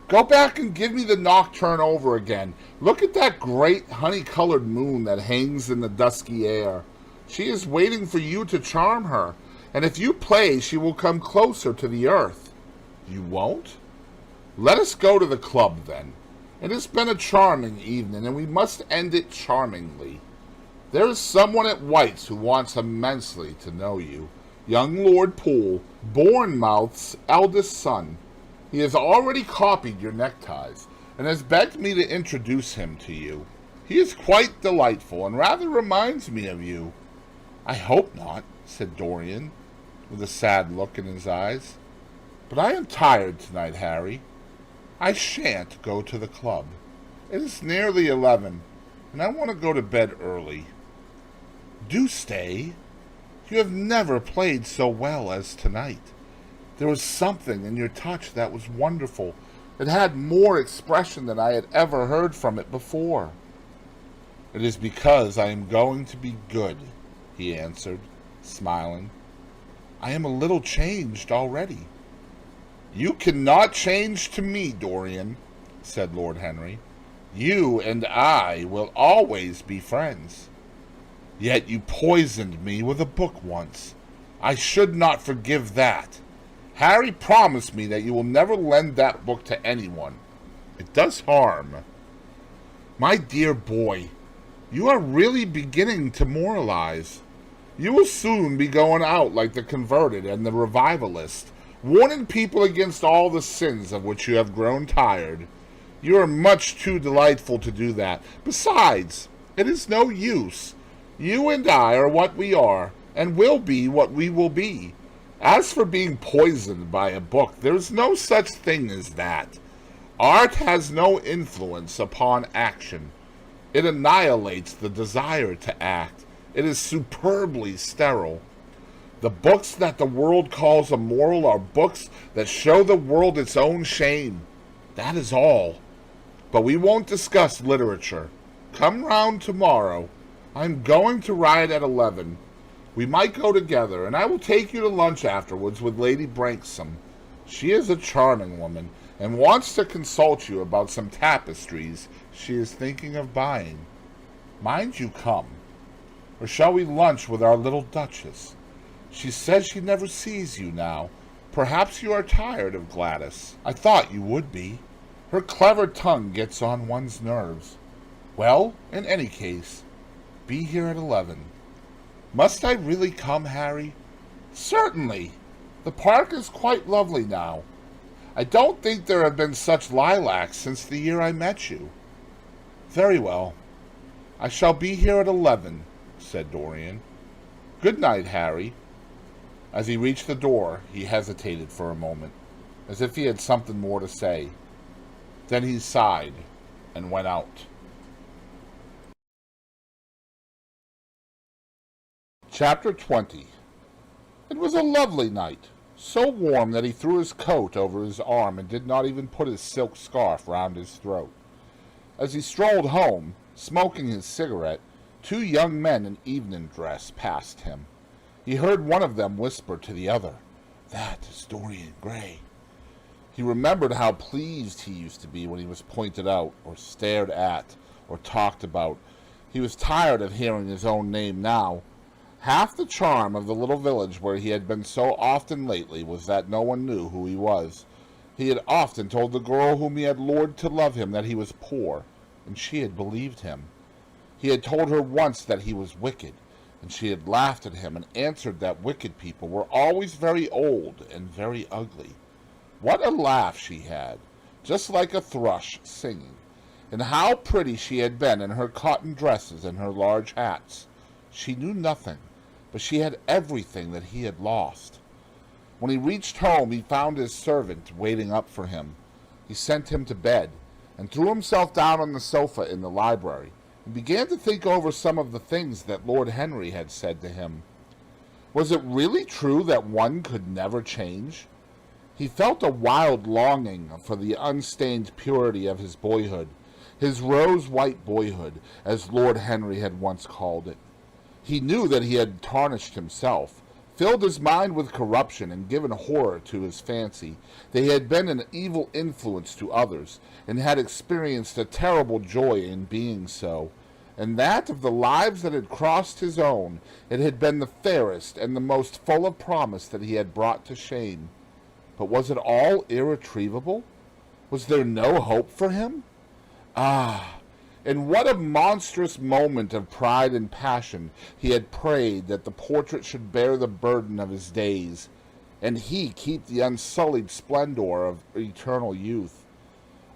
Go back and give me the nocturne over again. Look at that great honey-colored moon that hangs in the dusky air. She is waiting for you to charm her, and if you play, she will come closer to the earth. You won't? Let us go to the club, then. It has been a charming evening, and we must end it charmingly. There is someone at White's who wants immensely to know you. Young Lord Poole, Bournemouth's eldest son. He has already copied your neckties, and has begged me to introduce him to you. He is quite delightful, and rather reminds me of you. I hope not, said Dorian, with a sad look in his eyes. But I am tired tonight, Harry. I shan't go to the club. It is nearly 11, and I want to go to bed early. Do stay. You have never played so well as tonight. There was something in your touch that was wonderful. It had more expression than I had ever heard from it before. It is because I am going to be good, he answered, smiling. I am a little changed already. You cannot change to me, Dorian, said Lord Henry. You and I will always be friends. Yet you poisoned me with a book once. I should not forgive that. Harry promised me that you will never lend that book to anyone. It does harm. My dear boy, you are really beginning to moralize. You will soon be going out like the converted and the revivalist, warning people against all the sins of which you have grown tired. You are much too delightful to do that. Besides, it is no use. You and I are what we are, and will be what we will be. As for being poisoned by a book, there is no such thing as that. Art has no influence upon action. It annihilates the desire to act. It is superbly sterile. The books that the world calls immoral are books that show the world its own shame. That is all. But we won't discuss literature. Come round tomorrow. I'm going to ride at 11. We might go together, and I will take you to lunch afterwards with Lady Branksome. She is a charming woman, and wants to consult you about some tapestries she is thinking of buying. Mind you come. Or shall we lunch with our little Duchess? She says she never sees you now. Perhaps you are tired of Gladys. I thought you would be. Her clever tongue gets on one's nerves. Well, in any case, be here at 11. Must I really come, Harry? Certainly. The park is quite lovely now. I don't think there have been such lilacs since the year I met you. Very well. I shall be here at 11, said Dorian. Good night, Harry. As he reached the door, he hesitated for a moment, as if he had something more to say. Then he sighed and went out. Chapter 20. It was a lovely night, so warm that he threw his coat over his arm and did not even put his silk scarf round his throat. As he strolled home, smoking his cigarette, 2 young men in evening dress passed him. He heard one of them whisper to the other, "That is Dorian Gray." He remembered how pleased he used to be when he was pointed out, or stared at, or talked about. He was tired of hearing his own name now. Half the charm of the little village where he had been so often lately was that no one knew who he was. He had often told the girl whom he had lured to love him that he was poor, and she had believed him. He had told her once that he was wicked, and she had laughed at him and answered that wicked people were always very old and very ugly. What a laugh she had, just like a thrush singing, and how pretty she had been in her cotton dresses and her large hats. She knew nothing, but she had everything that he had lost. When he reached home, he found his servant waiting up for him. He sent him to bed, and threw himself down on the sofa in the library, and began to think over some of the things that Lord Henry had said to him. Was it really true that one could never change? He felt a wild longing for the unstained purity of his boyhood, his rose-white boyhood, as Lord Henry had once called it. He knew that he had tarnished himself, filled his mind with corruption, and given horror to his fancy, that he had been an evil influence to others, and had experienced a terrible joy in being so, and that of the lives that had crossed his own, it had been the fairest and the most full of promise that he had brought to shame. But was it all irretrievable? Was there no hope for him? Ah! In what a monstrous moment of pride and passion he had prayed that the portrait should bear the burden of his days, and he keep the unsullied splendor of eternal youth.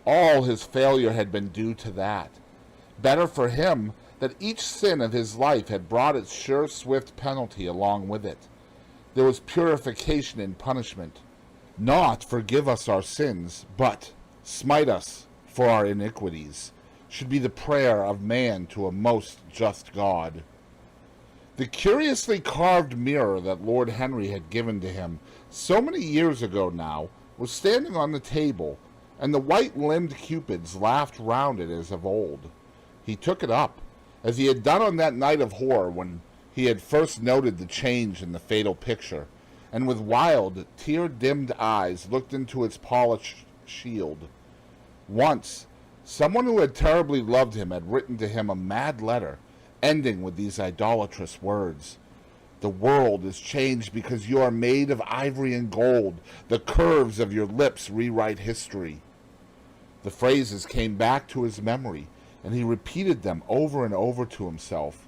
All his failure had been due to that. Better for him that each sin of his life had brought its sure swift penalty along with it. There was purification in punishment. Not forgive us our sins, but smite us for our iniquities, should be the prayer of man to a most just God. The curiously carved mirror that Lord Henry had given to him so many years ago now was standing on the table, and the white-limbed cupids laughed round it as of old. He took it up, as he had done on that night of horror when he had first noted the change in the fatal picture, and with wild, tear-dimmed eyes looked into its polished shield. Once, someone who had terribly loved him had written to him a mad letter, ending with these idolatrous words: "The world is changed because you are made of ivory and gold. The curves of your lips rewrite history." The phrases came back to his memory, and he repeated them over and over to himself.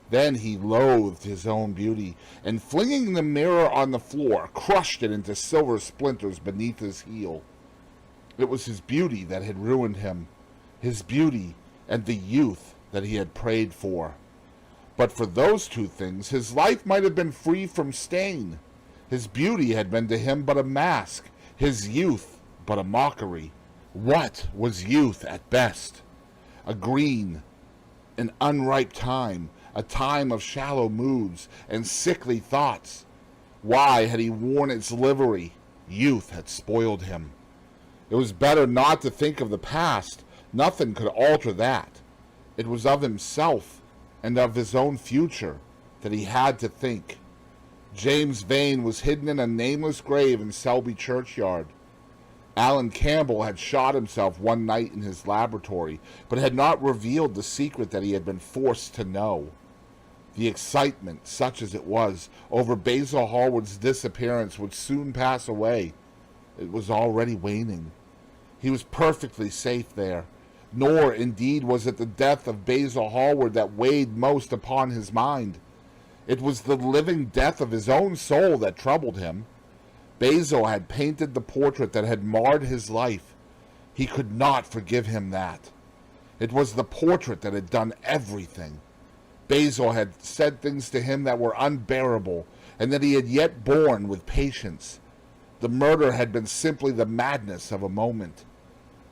Then he loathed his own beauty, and flinging the mirror on the floor, crushed it into silver splinters beneath his heel. It was his beauty that had ruined him, his beauty and the youth that he had prayed for. But for those two things, his life might have been free from stain. His beauty had been to him but a mask, his youth but a mockery. What was youth at best? A green, an unripe time, a time of shallow moods and sickly thoughts. Why had he worn its livery? Youth had spoiled him. It was better not to think of the past. Nothing could alter that. It was of himself. and of his own future that he had to think. James Vane was hidden in a nameless grave in Selby churchyard. Alan Campbell had shot himself one night in his laboratory, but had not revealed the secret that he had been forced to know. The excitement, such as it was, over Basil Hallward's disappearance would soon pass away. It was already waning. He was perfectly safe there, nor, indeed, was it the death of Basil Hallward that weighed most upon his mind. It was the living death of his own soul that troubled him. Basil had painted the portrait that had marred his life. He could not forgive him that. It was the portrait that had done everything. Basil had said things to him that were unbearable, and that he had yet borne with patience. The murder had been simply the madness of a moment.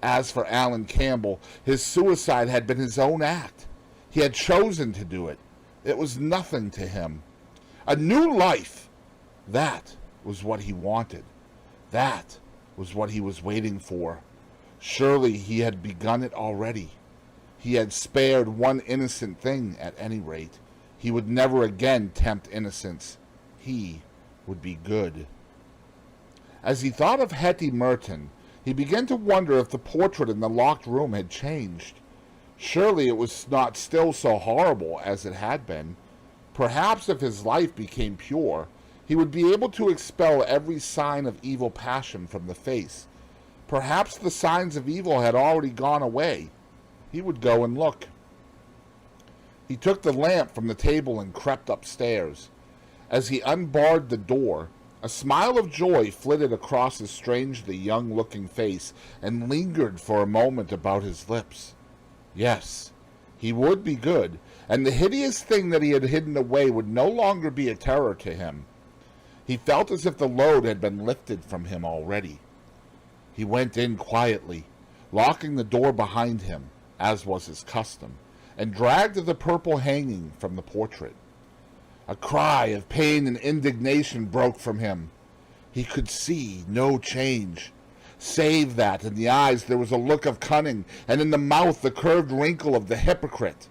As for Alan Campbell, his suicide had been his own act. He had chosen to do it. It was nothing to him. A new life! That was what he wanted. That was what he was waiting for. Surely he had begun it already. He had spared one innocent thing, at any rate. He would never again tempt innocence. He would be good. As he thought of Hetty Merton, he began to wonder if the portrait in the locked room had changed. Surely it was not still so horrible as it had been. Perhaps if his life became pure, he would be able to expel every sign of evil passion from the face. Perhaps the signs of evil had already gone away. He would go and look. He took the lamp from the table and crept upstairs. As he unbarred the door, a smile of joy flitted across his strangely young-looking face and lingered for a moment about his lips. Yes, he would be good, and the hideous thing that he had hidden away would no longer be a terror to him. He felt as if the load had been lifted from him already. He went in quietly, locking the door behind him, as was his custom, and dragged the purple hanging from the portrait. A cry of pain and indignation broke from him. He could see no change, save that in the eyes there was a look of cunning, and in the mouth the curved wrinkle of the hypocrite.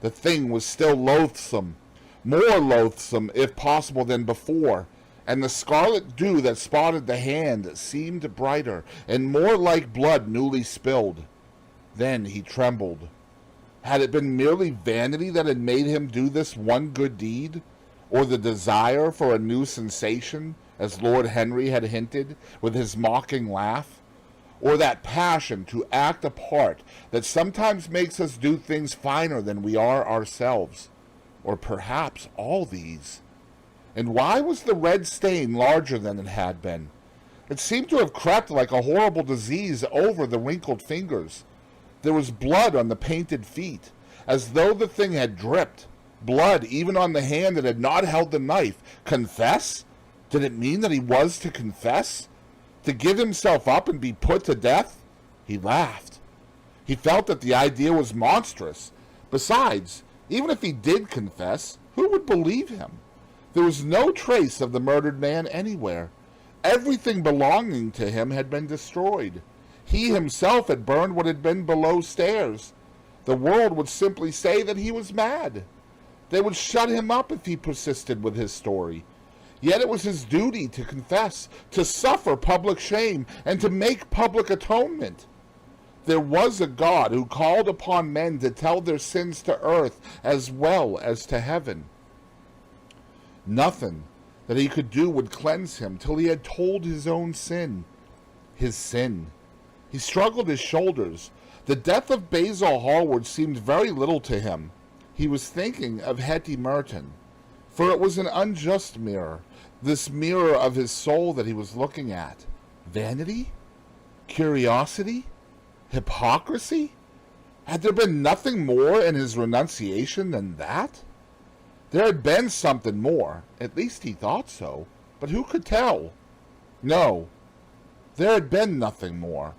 The thing was still loathsome, more loathsome, if possible, than before, and the scarlet dew that spotted the hand seemed brighter, and more like blood newly spilled. Then he trembled. Had it been merely vanity that had made him do this one good deed, or the desire for a new sensation, as Lord Henry had hinted with his mocking laugh, or that passion to act a part that sometimes makes us do things finer than we are ourselves, or perhaps all these? And why was the red stain larger than it had been? It seemed to have crept like a horrible disease over the wrinkled fingers. There was blood on the painted feet, as though the thing had dripped. Blood even on the hand that had not held the knife. Confess? Did it mean that he was to confess? To give himself up and be put to death? He laughed. He felt that the idea was monstrous. Besides, even if he did confess, who would believe him? There was no trace of the murdered man anywhere. Everything belonging to him had been destroyed. He himself had burned what had been below stairs. The world would simply say that he was mad. They would shut him up if he persisted with his story. Yet it was his duty to confess, to suffer public shame, and to make public atonement. There was a God who called upon men to tell their sins to earth as well as to heaven. Nothing that he could do would cleanse him till he had told his own sin. His sin. He struggled his shoulders. The death of Basil Hallward seemed very little to him. He was thinking of Hetty Merton, for it was an unjust mirror, this mirror of his soul that he was looking at. Vanity? Curiosity? Hypocrisy? Had there been nothing more in his renunciation than that? There had been something more, at least he thought so, but who could tell? No, there had been nothing more.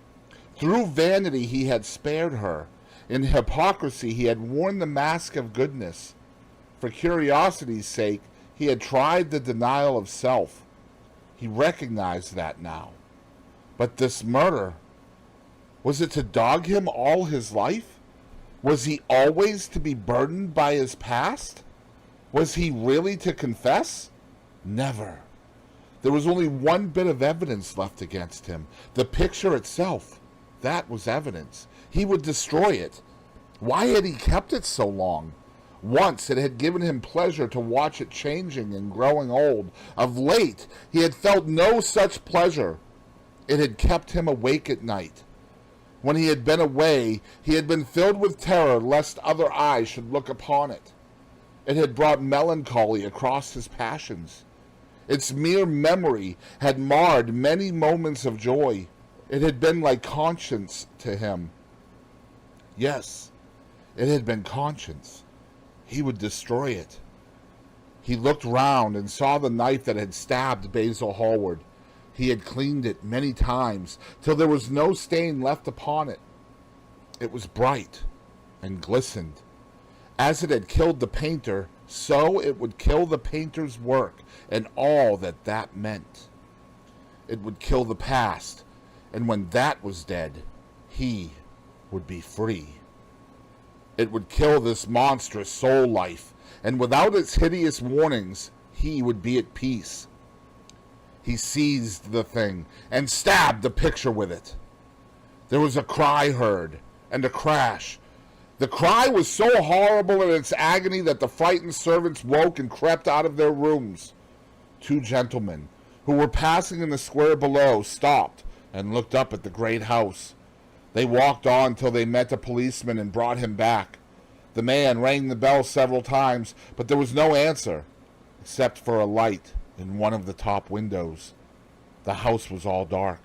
Through vanity he had spared her. In hypocrisy he had worn the mask of goodness. For curiosity's sake he had tried the denial of self. He recognized that now. But this murder, was it to dog him all his life? Was he always to be burdened by his past? Was he really to confess? Never. There was only one bit of evidence left against him. The picture itself. That was evidence. He would destroy it. Why had he kept it so long? Once it had given him pleasure to watch it changing and growing old. Of late, he had felt no such pleasure. It had kept him awake at night. When he had been away, he had been filled with terror lest other eyes should look upon it. It had brought melancholy across his passions. Its mere memory had marred many moments of joy. It had been like conscience to him. Yes, it had been conscience. He would destroy it. He looked round and saw the knife that had stabbed Basil Hallward. He had cleaned it many times, till there was no stain left upon it. It was bright and glistened. As it had killed the painter, so it would kill the painter's work and all that that meant. It would kill the past, and when that was dead, he would be free. It would kill this monstrous soul life, and without its hideous warnings, he would be at peace. He seized the thing and stabbed the picture with it. There was a cry heard, and a crash. The cry was so horrible in its agony that the frightened servants woke and crept out of their rooms. Two gentlemen, who were passing in the square below, stopped and looked up at the great house. They walked on till they met a policeman and brought him back. The man rang the bell several times, but there was no answer, except for a light in one of the top windows. The house was all dark.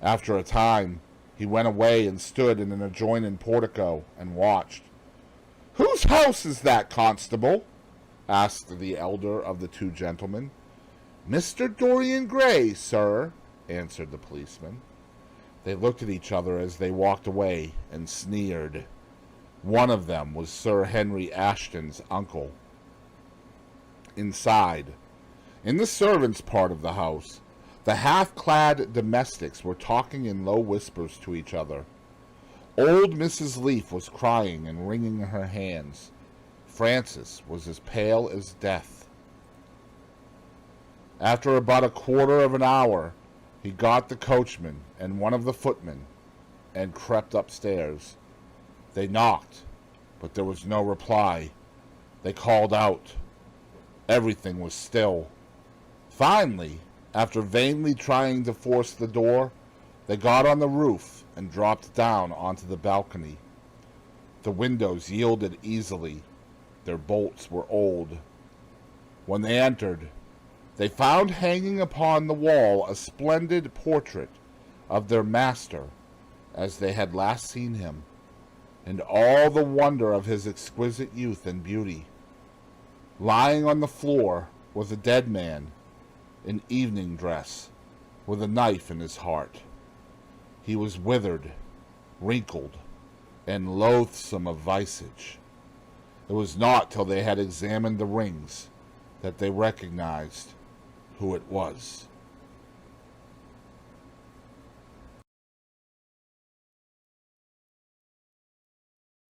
After a time, he went away and stood in an adjoining portico and watched. "Whose house is that, constable?" asked the elder of the two gentlemen. "Mr. Dorian Gray, sir," answered the policeman. They looked at each other as they walked away and sneered. One of them was Sir Henry Ashton's uncle. Inside, in the servants' part of the house, the half-clad domestics were talking in low whispers to each other. Old Mrs. Leaf was crying and wringing her hands. Francis was as pale as death. After about a quarter of an hour, he got the coachman and one of the footmen and crept upstairs. They knocked, but there was no reply. They called out. Everything was still. Finally, after vainly trying to force the door, they got on the roof and dropped down onto the balcony. The windows yielded easily. Their bolts were old. When they entered, they found hanging upon the wall a splendid portrait of their master as they had last seen him, and all the wonder of his exquisite youth and beauty. Lying on the floor was a dead man in evening dress, with a knife in his heart. He was withered, wrinkled, and loathsome of visage. It was not till they had examined the rings that they recognized who it was.